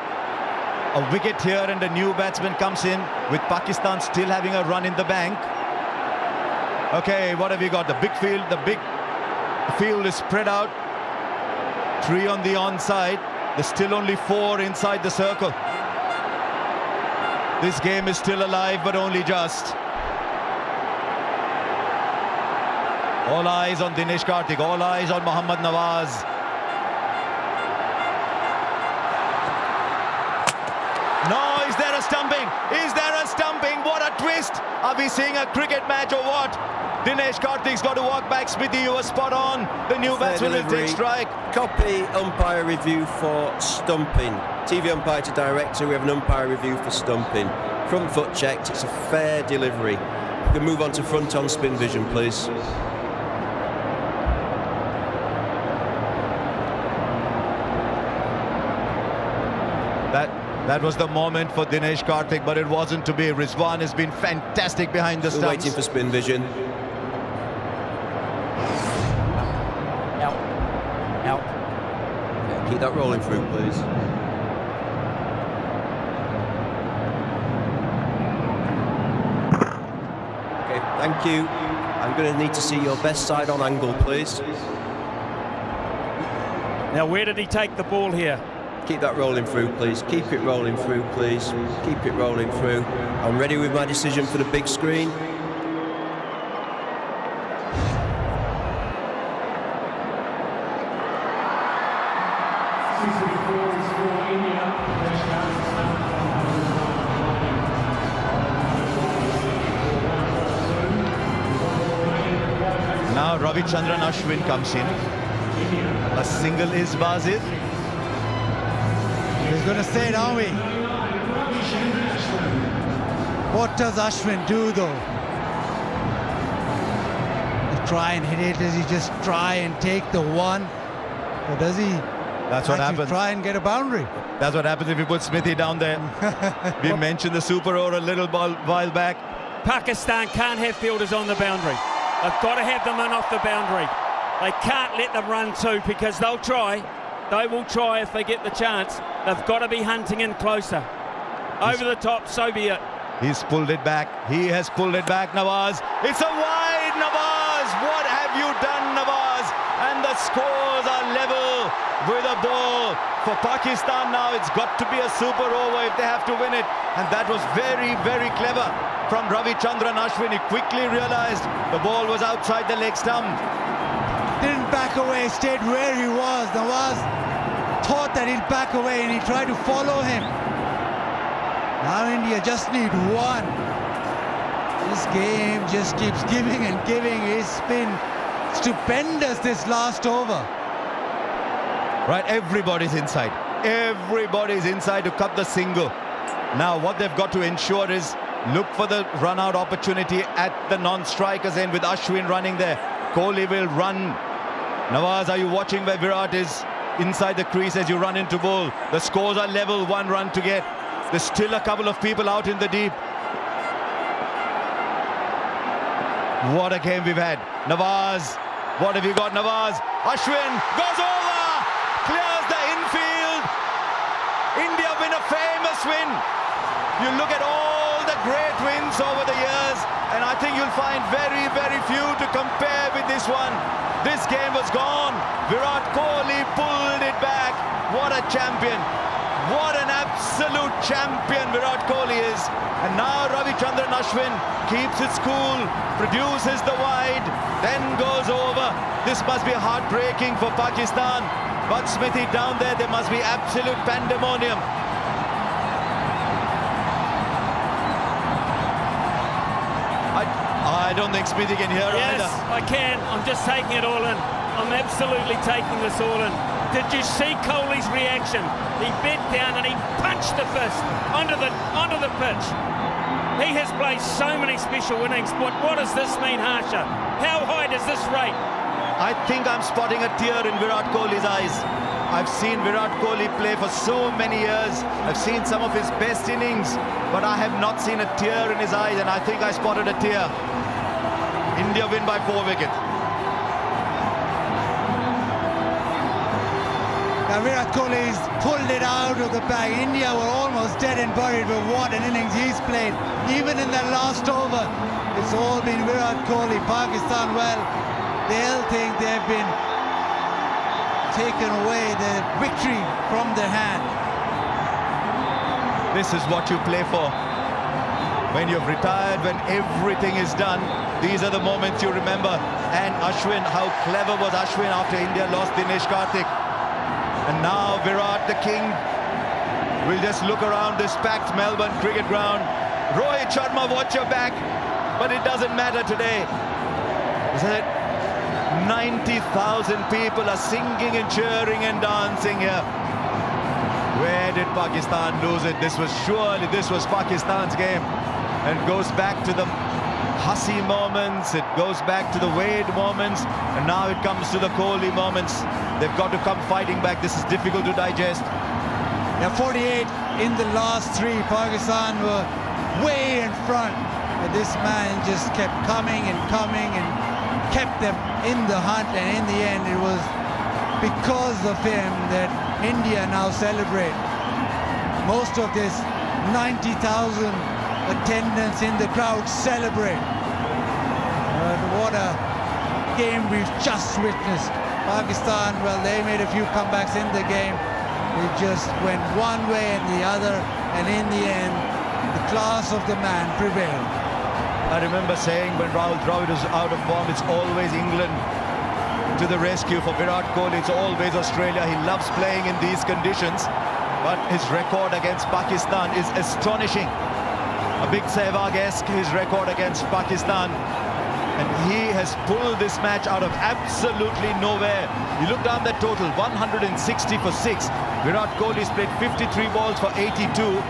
Speaker 2: A wicket here and a new batsman comes in with Pakistan still having a run in the bank. Okay, what have you got? The big field, the field is spread out. 3 on the onside. There's still only 4 inside the circle. This game is still alive, but only just.
Speaker 9: All eyes on Dinesh Karthik, all eyes on Mohammad Nawaz. No, is there a stumping? Is there a stumping? What a twist! Are we seeing a cricket match or what? Dinesh Karthik's got to walk back. Smithy, you were spot on. The new batsman will take strike.
Speaker 10: Copy umpire review for stumping. TV umpire to director, we have an umpire review for stumping. Front foot checked, it's a fair delivery. We can move on to front on spin vision, please.
Speaker 9: That was the moment for Dinesh Karthik, but it wasn't to be. Rizwan has been fantastic behind the stumps.
Speaker 10: Waiting for spin vision.
Speaker 32: Out.
Speaker 10: Yeah, keep that rolling through, please. Okay, thank you. I'm going to need to see your best side on angle, please.
Speaker 6: Now, where did he take the ball here?
Speaker 10: Keep that rolling through, please. Keep it rolling through, please. Keep it rolling through. I'm ready with my decision for the big screen.
Speaker 9: Now Ravichandran Ashwin comes in. A single is Bazir.
Speaker 4: He's going to say it, aren't we? What does Ashwin do, though? You try and hit it. Does he just try and take the one? Or does he
Speaker 9: That's what happens.
Speaker 4: Try and get a boundary?
Speaker 9: That's what happens if you put Smithy down there. We mentioned the super over a little while back.
Speaker 6: Pakistan can't have fielders on the boundary. They've got to have them in off the boundary. They can't let them run too, because they'll try. They will try if they get the chance. They've got to be hunting in closer. Over the top, so be it.
Speaker 9: He's pulled it back. He has pulled it back, Nawaz. It's a wide, Nawaz. What have you done, Nawaz? And the scores are level with a ball. For Pakistan now, it's got to be a super over if they have to win it. And that was very, very clever from Ravichandran Ashwin. He quickly realized the ball was outside the leg stump.
Speaker 4: Didn't back away, stayed where he was. Nawaz thought that he'd back away and he tried to follow him. Now India just need one. This game just keeps giving and giving. It's been stupendous this last over.
Speaker 9: Right, everybody's inside. Everybody's inside to cut the single. Now what they've got to ensure is look for the run-out opportunity at the non-strikers end with Ashwin running there. Kohli will run. Nawaz, are you watching where Virat is inside the crease as you run into bowl? The scores are level, 1 run to get. There's still a couple of people out in the deep. What a game we've had. Nawaz, what have you got, Nawaz? Ashwin goes over, clears the infield. India win a famous win. You look at all the great wins over the years, and I think you'll find very, very few to compare with this one. This game was gone. Virat Kohli pulled it back. What a champion. What an absolute champion Virat Kohli is. And now Ravichandran Ashwin keeps it cool, produces the wide, then goes over. This must be heartbreaking for Pakistan. But Smithy down there must be absolute pandemonium. I don't think Smithy can hear
Speaker 6: either. Yes, I can. I'm just taking it all in. I'm absolutely taking this all in. Did you see Kohli's reaction? He bent down and he punched the fist onto the pitch. He has played so many special innings, but what does this mean, Harsha? How high does this rate?
Speaker 9: I think I'm spotting a tear in Virat Kohli's eyes. I've seen Virat Kohli play for so many years. I've seen some of his best innings, but I have not seen a tear in his eyes, and I think I spotted a tear. India win by 4 wickets.
Speaker 4: Now Virat Kohli's pulled it out of the bag. India were almost dead and buried, but what an innings he's played. Even in that last over, it's all been Virat Kohli. Pakistan, well, they'll think they've been taken away the victory from their hand.
Speaker 9: This is what you play for.
Speaker 2: When you've retired, when everything is done, these are the moments you remember. And Ashwin, how clever was Ashwin after India lost Dinesh Karthik. And now Virat, the king, will just look around this packed Melbourne cricket ground. Rohit Sharma, watch your back. But it doesn't matter today. 90,000 people are singing and cheering and dancing here. Where did Pakistan lose it? This was Pakistan's game. And goes back to the Hussey moments, it goes back to the Wade moments, and now it comes to the Kohli moments. They've got to come fighting back. This is difficult to digest.
Speaker 4: Yeah, 48 in the last three. Pakistan were way in front, but this man just kept coming and kept them in the hunt, and in the end it was because of him that India now celebrate. Most of this 90,000 attendance in the crowd celebrate. But what a game we've just witnessed. Pakistan, well, they made a few comebacks in the game. It just went one way and the other, and in the end, the class of the man prevailed.
Speaker 2: I remember saying when Rahul Dravid was out of form, it's always England to the rescue. For Virat Kohli, it's always Australia. He loves playing in these conditions, but his record against Pakistan is astonishing. A big Sehwag-esque, his record against Pakistan. And he has pulled this match out of absolutely nowhere. You look down that total, 160 for 6. Virat Kohli's played 53 balls for 82.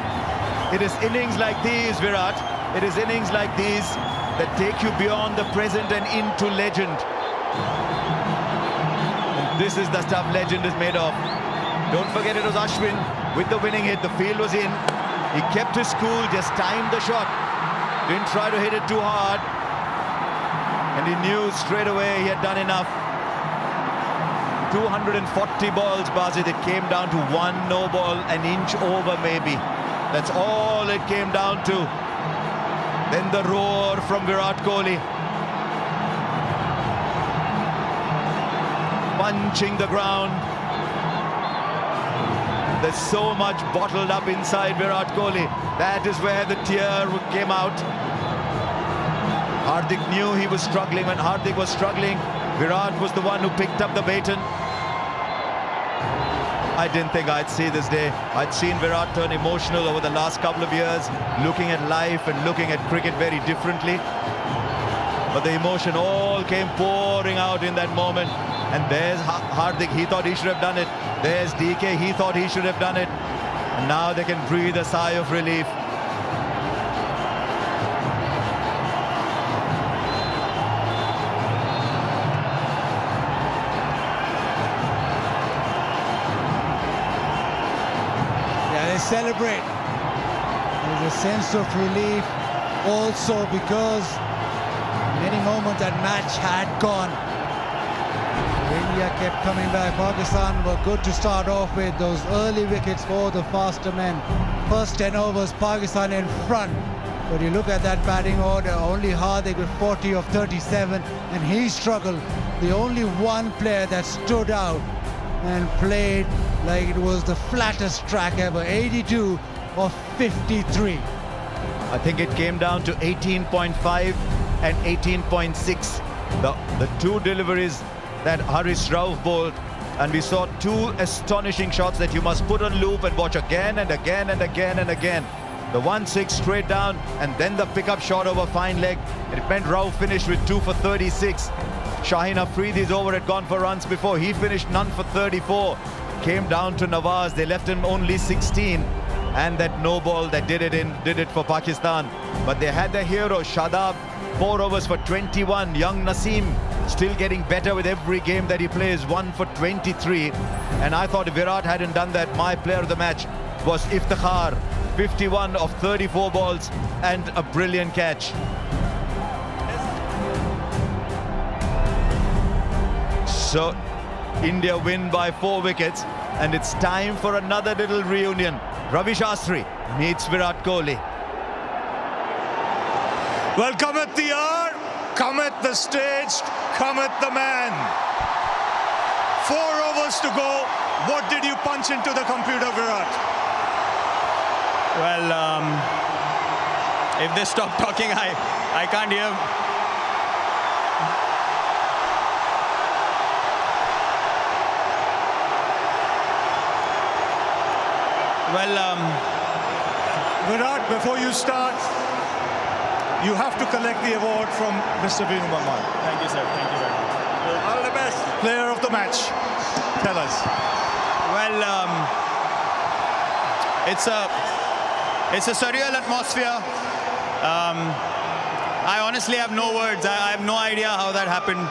Speaker 2: It is innings like these, Virat. It is innings like these that take you beyond the present and into legend. And this is the stuff legend is made of. Don't forget it was Ashwin with the winning hit. The field was in. He kept his cool, just timed the shot. Didn't try to hit it too hard. And he knew straight away he had done enough. 240 balls, Bazid. It came down to one no ball, an inch over maybe. That's all it came down to. Then the roar from Virat Kohli. Punching the ground. There's so much bottled up inside Virat Kohli. That is where the tear came out. Hardik knew he was struggling. When Hardik was struggling, Virat was the one who picked up the baton. I didn't think I'd see this day. I'd seen Virat turn emotional over the last couple of years, looking at life and looking at cricket very differently. But the emotion all came pouring out in that moment. And there's Hardik, he thought he should have done it. There's DK, he thought he should have done it. And now they can breathe a sigh of relief.
Speaker 4: Yeah, they celebrate. There's a sense of relief also because any moment that match had gone. India kept coming back. Pakistan were good to start off with. Those early wickets for the faster men. First 10 overs, Pakistan in front. But you look at that batting order, only Hardik with 40 of 37, and he struggled. The only one player that stood out and played like it was the flattest track ever, 82 of 53.
Speaker 2: I think it came down to 18.5 and 18.6. The two deliveries that Harish Rauf bowled, and we saw two astonishing shots that you must put on loop and watch again and again and again and again. The 1-6 straight down, and then the pickup shot over fine leg. It meant Rauf finished with 2 for 36. Shaheen Afridi's over had gone for runs before. He finished none for 34. Came down to Nawaz. They left him only 16. And that no ball that did it for Pakistan. But they had their hero, Shadab, 4 overs for 21. Young Naseem still getting better with every game that he plays, 1 for 23. And I thought if Virat hadn't done that, my player of the match was Iftikhar, 51 of 34 balls and a brilliant catch. So India win by 4 wickets, and it's time for another little reunion. Ravi Shastri meets Virat Kohli.
Speaker 1: Well, cometh the hour, cometh the stage, cometh the man. 4 overs to go. What did you punch into the computer, Virat?
Speaker 15: Well,
Speaker 7: if they stop talking, I can't hear. Well,
Speaker 1: Virat, before you start, you have to collect the award from Mr. Venu Maman.
Speaker 7: Thank you, sir. Thank you very much.
Speaker 1: All the best. Player of the match. Tell us.
Speaker 7: Well, it's a surreal atmosphere. I honestly have no words. I have no idea how that happened.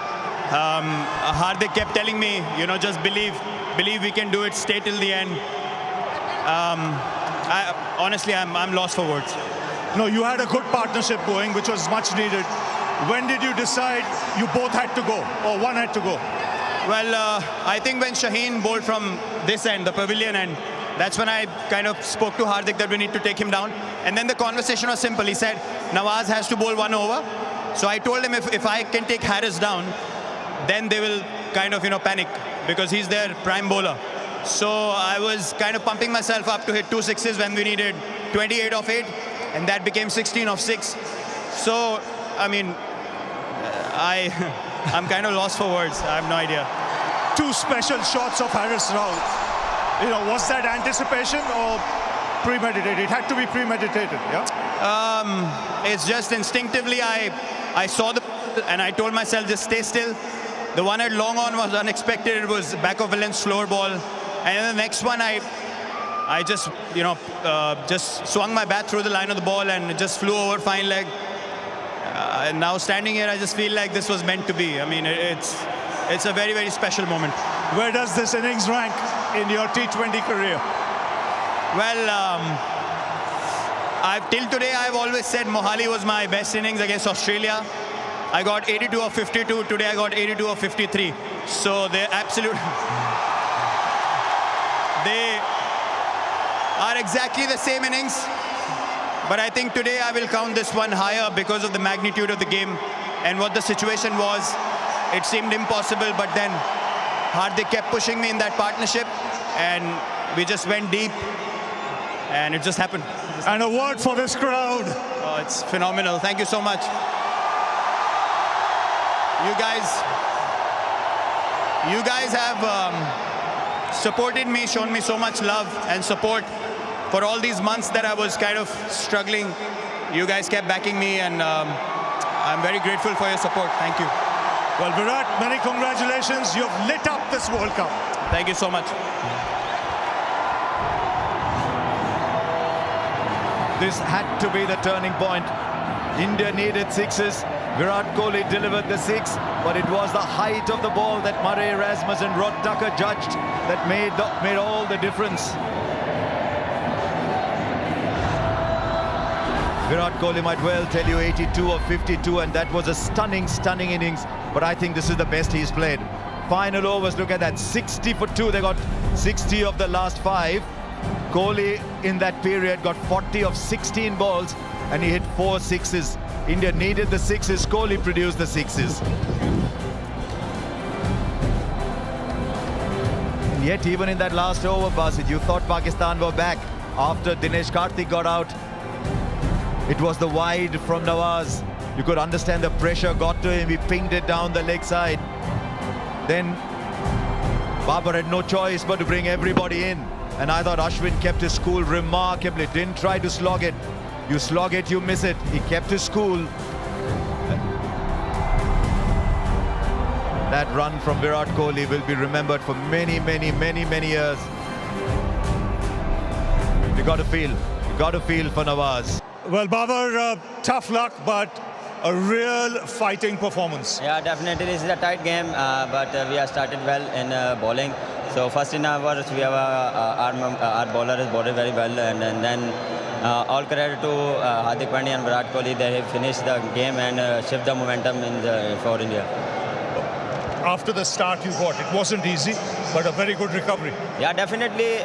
Speaker 7: Hardik kept telling me, you know, just believe we can do it, stay till the end. Honestly, I'm lost for words.
Speaker 1: No, you had a good partnership going, which was much needed. When did you decide you both had to go, or one had to go?
Speaker 7: Well, I think when Shaheen bowled from this end, the pavilion end, that's when I kind of spoke to Hardik that we need to take him down. And then the conversation was simple. He said, Nawaz has to bowl 1 over. So I told him if I can take Harris down, then they will kind of, you know, panic because he's their prime bowler. So I was kind of pumping myself up to hit 2 sixes when we needed 28 of 8, and that became 16 of 6. So, I mean, I'm kind of lost for words. I have no idea.
Speaker 1: 2 special shots of Harris Rao. You know, was that anticipation or premeditated? It had to be premeditated, yeah?
Speaker 7: It's just instinctively I saw the and I told myself just stay still. The one at long on was unexpected. It was back of a length slower ball. And then the next one, I just, you know, just swung my bat through the line of the ball and it just flew over fine leg. And now standing here, I just feel like this was meant to be. I mean, it's a very, very special moment.
Speaker 1: Where does this innings rank in your T20 career?
Speaker 7: Well, till today, I've always said Mohali was my best innings against Australia. I got 82 of 52. Today, I got 82 of 53. So they're absolute. They are exactly the same innings, but I think today I will count this one higher because of the magnitude of the game and what the situation was. It seemed impossible, but then Hardik kept pushing me in that partnership and we just went deep and it just happened.
Speaker 1: And a word for this crowd.
Speaker 7: Oh, it's phenomenal. Thank you so much. You guys have supported me, shown me so much love and support for all these months that I was kind of struggling. You guys kept backing me and I'm very grateful for your support. Thank you.
Speaker 1: Well, Virat, many congratulations. You've lit up this World Cup.
Speaker 7: Thank you so much.
Speaker 9: This had to be the turning point. India needed sixes. Virat Kohli delivered the 6, but it was the height of the ball that Murray Erasmus and Rod Tucker judged that made all the difference. Virat Kohli might well tell you 82 of 52, and that was a stunning innings, but I think this is the best he's played. Final overs, look at that, 60 for 2. They got 60 of the last 5. Kohli in that period got 40 of 16 balls, and he hit 4 sixes. India needed the 6s. Kohli produced the 6s. And yet, even in that last over, Basit, you thought Pakistan were back. After Dinesh Karthik got out, it was the wide from Nawaz. You could understand the pressure got to him. He pinged it down the leg side. Then Babar had no choice but to bring everybody in. And I thought Ashwin kept his cool remarkably. Didn't try to slog it. You slog it, you miss it. He kept his cool. That run from Virat Kohli will be remembered for many years. You got to feel for Nawaz.
Speaker 1: Well, Babar, tough luck, but a real fighting performance.
Speaker 15: Yeah, definitely this is a tight game, but we have started well in bowling. So first in hours, we have our bowler is bowled very well, and then all credit to Hardik Pandya and Virat Kohli. They have finished the game and shift the momentum for India.
Speaker 1: After the start you got, it wasn't easy, but a very good recovery.
Speaker 15: Yeah, definitely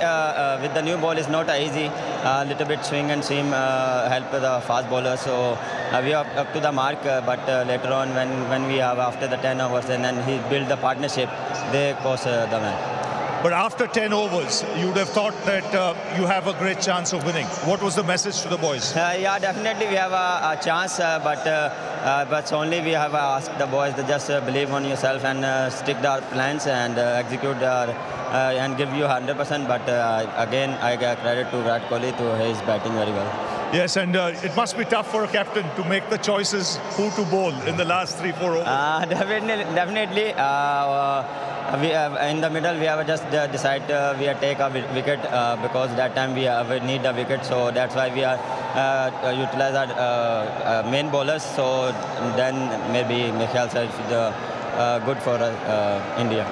Speaker 15: with the new ball it's not easy. A little bit swing and seam help the fast bowlers. So we are up to the mark, but later on when we have after the 10 overs and then he built the partnership, they cost the man.
Speaker 1: But after 10 overs, you would have thought that you have a great chance of winning. What was the message to the boys?
Speaker 15: Yeah, definitely we have a chance, but only we have asked the boys to just believe on yourself and stick to our plans and execute and give you 100%. But again, I give credit to Virat Kohli to his batting very well.
Speaker 1: Yes, and it must be tough for a captain to make the choices who to bowl in the last 3-4 overs.
Speaker 15: Definitely. We in the middle, we have just decide we take a wicket because that time we need a wicket. So that's why we are utilize our main bowlers. So then maybe Michael said good for India.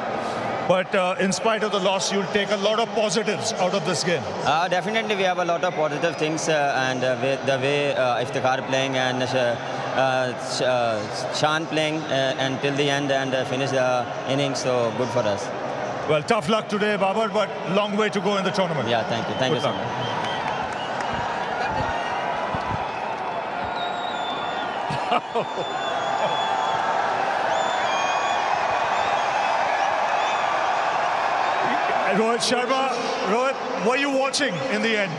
Speaker 1: But in spite of the loss, you'll take a lot of positives out of this game.
Speaker 15: Definitely, we have a lot of positive things, and the way Iftikhar playing and Shan playing until the end and finish the innings, so good for us.
Speaker 1: Well, tough luck today, Babar, but long way to go in the tournament.
Speaker 15: Yeah, thank you. Thank you so much.
Speaker 1: Rohit Sharma, Rohit, were you watching in the end?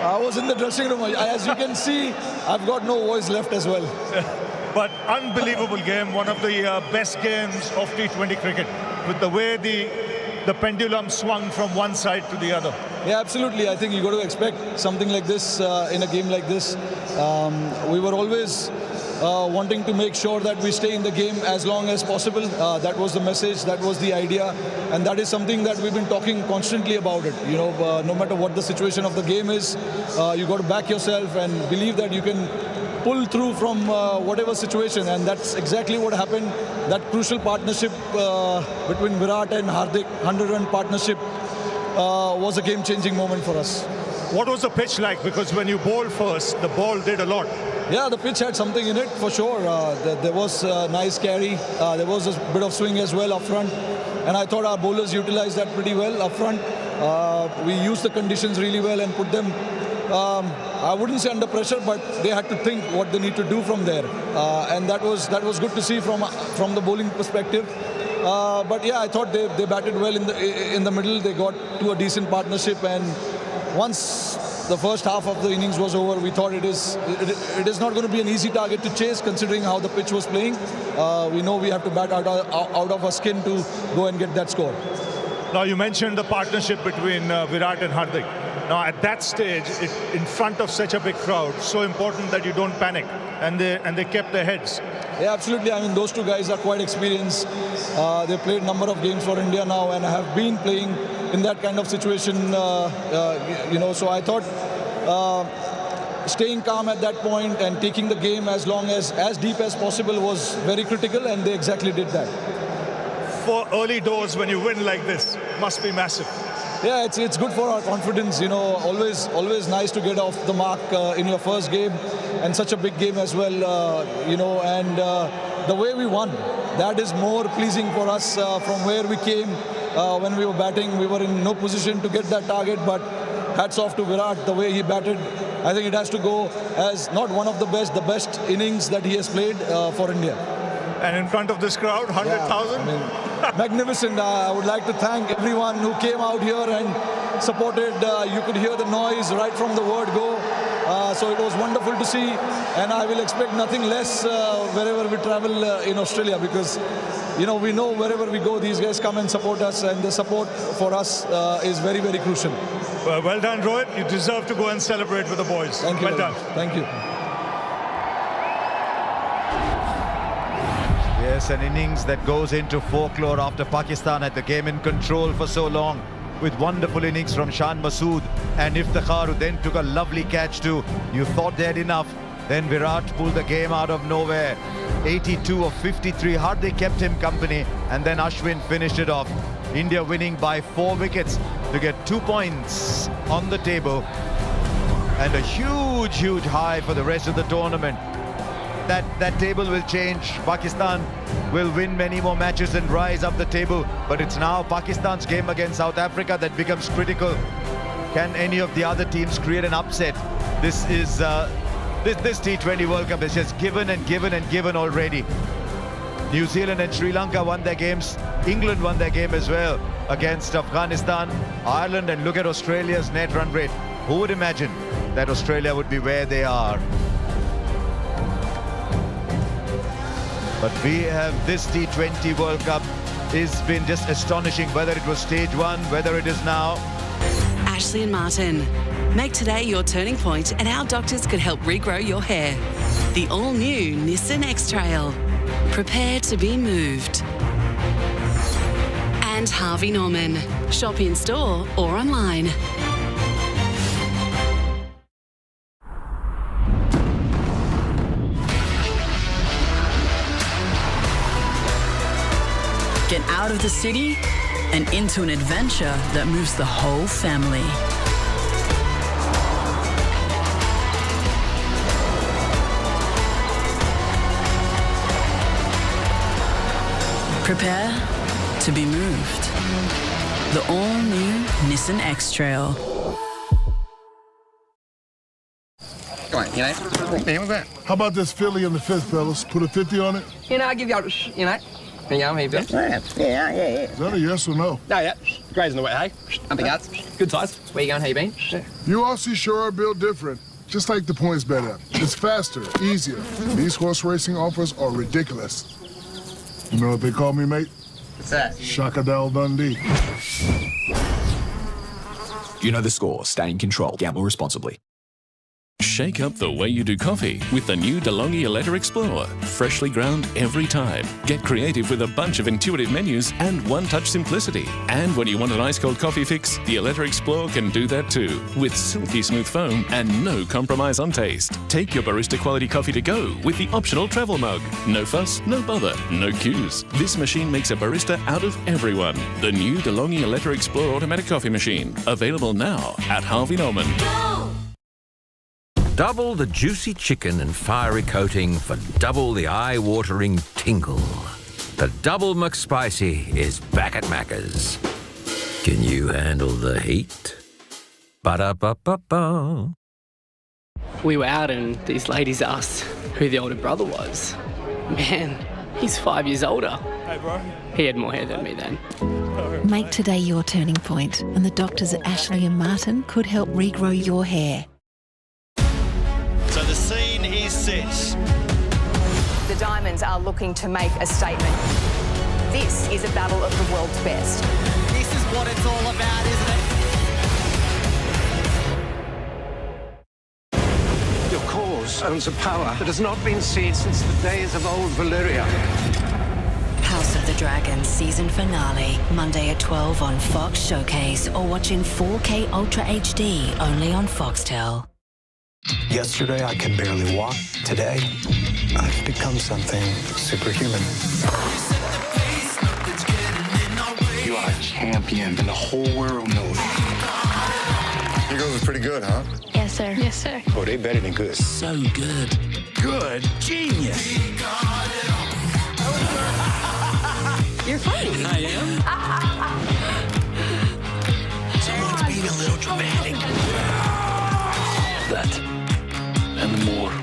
Speaker 16: I was in the dressing room. As you can see, I've got no voice left as well.
Speaker 1: But unbelievable game, one of the best games of T20 cricket, with the way the pendulum swung from one side to the other.
Speaker 16: Yeah, absolutely. I think you got to expect something like this in a game like this. We were always wanting to make sure that we stay in the game as long as possible. That was the message, that was the idea, and that is something that we've been talking constantly about it. You know, no matter what the situation of the game is, you got to back yourself and believe that you can pull through from whatever situation, and that's exactly what happened. That crucial partnership between Virat and Hardik, 100-run partnership, was a game-changing moment for us.
Speaker 1: What was the pitch like? Because when you bowled first, the ball did a lot.
Speaker 16: Yeah, the pitch had something in it for sure. There was a nice carry. There was a bit of swing as well up front. And I thought our bowlers utilized that pretty well up front. We used the conditions really well and put them, I wouldn't say under pressure, but they had to think what they need to do from there. And that was good to see from the bowling perspective. But yeah, I thought they batted well in the middle. They got to a decent partnership, and once the first half of the innings was over, we thought it is not going to be an easy target to chase, considering how the pitch was playing. We know we have to bat out of our skin to go and get that score.
Speaker 1: Now, you mentioned the partnership between Virat and Hardik. Now, at that stage, in front of such a big crowd, so important that you don't panic, and they kept their heads.
Speaker 16: Yeah, absolutely. I mean, those two guys are quite experienced. They played a number of games for India now and have been playing in that kind of situation, you know. So I thought staying calm at that point and taking the game as deep as possible was very critical, and they exactly did that.
Speaker 1: For early doors, when you win like this, must be massive.
Speaker 16: Yeah, it's good for our confidence, you know. Always nice to get off the mark in your first game, and such a big game as well, you know. And the way we won, that is more pleasing for us from where we came. When we were batting, we were in no position to get that target, but hats off to Virat, the way he batted. I think it has to go as not one of the best innings that he has played for India.
Speaker 1: And in front of this crowd, 100,000?
Speaker 16: Yeah, magnificent. I would like to thank everyone who came out here and supported. You could hear the noise right from the word go. So it was wonderful to see, and I will expect nothing less wherever we travel in Australia, because you know, we know wherever we go, these guys come and support us, and the support for us is very, very crucial.
Speaker 1: Well done, Rohit. You deserve to go and celebrate with the boys.
Speaker 16: Thank you.
Speaker 1: Well done.
Speaker 16: Thank you.
Speaker 9: Yes, an innings that goes into folklore after Pakistan had the game in control for so long, with wonderful innings from Shan Masood and Iftikhar, who then took a lovely catch too. You thought they had enough. Then Virat pulled the game out of nowhere. 82 of 53. Hardly kept him company. And then Ashwin finished it off. India winning by 4 wickets to get 2 points on the table. And a huge high for the rest of the tournament. That table will change. Pakistan will win many more matches and rise up the table. But it's now Pakistan's game against South Africa that becomes critical. Can any of the other teams create an upset? This is... This T20 World Cup is just given and given already. New Zealand and Sri Lanka won their games. England won their game as well. against Afghanistan, Ireland, and look at Australia's net run rate. Who would imagine that Australia would be where they are? But we have this T20 World Cup. It's been just astonishing, whether it was stage one, whether it is now.
Speaker 8: Ashley and Martin. Make today your turning point and our doctors could help regrow your hair. The all-new Nissan X-Trail. Prepare to be moved. And Harvey Norman. Shop in store or online.
Speaker 17: Get out of the city and into an adventure that moves the whole family. Prepare to be moved. The all-new Nissan X-Trail.
Speaker 18: Come on, you know. How about this Philly in the fifth, fellas? Put a 50 on it?
Speaker 19: You know, I'll give y'all, you know. Yeah, maybe.
Speaker 18: Yeah. Is that a yes or no?
Speaker 19: No, yeah. Grazing the wet hay. Nothing else. Good size. Where you going, how you been?
Speaker 18: You Aussie sure are built different. Just like the points bet app. It's faster, easier. These horse racing offers are ridiculous. You know what they call me, mate?
Speaker 19: What's that?
Speaker 18: Shakadal Dundee.
Speaker 20: You know the score. Stay in control. Gamble responsibly.
Speaker 21: Shake up the way you do coffee with the new DeLonghi Eletta Explorer. Freshly ground every time. Get creative with a bunch of intuitive menus and one-touch simplicity. And when you want an ice-cold coffee fix, the Eletta Explorer can do that too. With silky smooth foam and no compromise on taste. Take your barista quality coffee to go with the optional travel mug. No fuss, no bother, no queues. This machine makes a barista out of everyone. The new DeLonghi Eletta Explorer automatic coffee machine. Available now at Harvey Norman.
Speaker 22: Double the juicy chicken and fiery coating for double the eye-watering tingle. The Double McSpicy is back at Macca's. Can you handle the heat? Ba-da-ba-ba-ba.
Speaker 23: We were out and these ladies asked who the older brother was. Man, he's 5 years older.
Speaker 6: Hey, bro.
Speaker 23: He had more hair than me then.
Speaker 31: Make today your turning point, and the doctors at Ashley and Martin could help regrow your hair.
Speaker 11: So the scene is set.
Speaker 12: The Diamonds are looking to make a statement. This is a battle of the world's best.
Speaker 11: This is what it's all about, isn't it?
Speaker 24: Your cause owns a power that has not been seen since the days of old Valyria.
Speaker 31: House of the Dragon season finale, Monday at 12 on Fox Showcase, or watch in 4K Ultra HD only on Foxtel.
Speaker 24: Yesterday, I could barely walk. Today, I've become something superhuman.
Speaker 25: You are a champion, and the whole world knows.
Speaker 24: You girls are pretty good, huh?
Speaker 25: Yes, sir. Yes, sir.
Speaker 24: Oh, they better than good.
Speaker 25: So good. Good. Genius. You're funny. I am. Someone's being a little dramatic. That and more.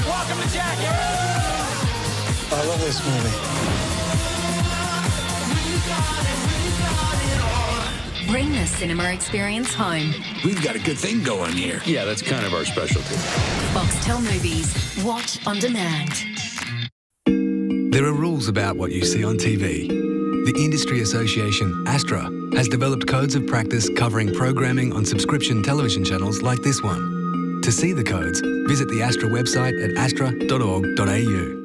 Speaker 11: Welcome to Jackie.
Speaker 24: I love this movie.
Speaker 31: Bring the cinema experience home.
Speaker 25: We've got a good thing going here. Yeah, that's kind of our specialty.
Speaker 31: Foxtel Movies. Watch on demand.
Speaker 26: There are rules about what you see on TV. The industry association, ASTRA, has developed codes of practice covering programming on subscription television channels like this one. To see the codes, visit the ASTRA website at astra.org.au.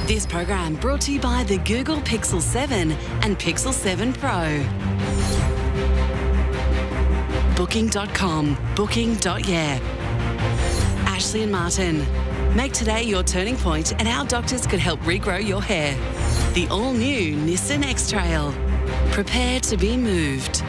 Speaker 8: This program brought to you by the Google Pixel 7 and Pixel 7 Pro. Booking.com, booking.yeah. Ashley and Martin. Make today your turning point and our doctors could help regrow your hair. The all-new Nissan X-Trail. Prepare to be moved.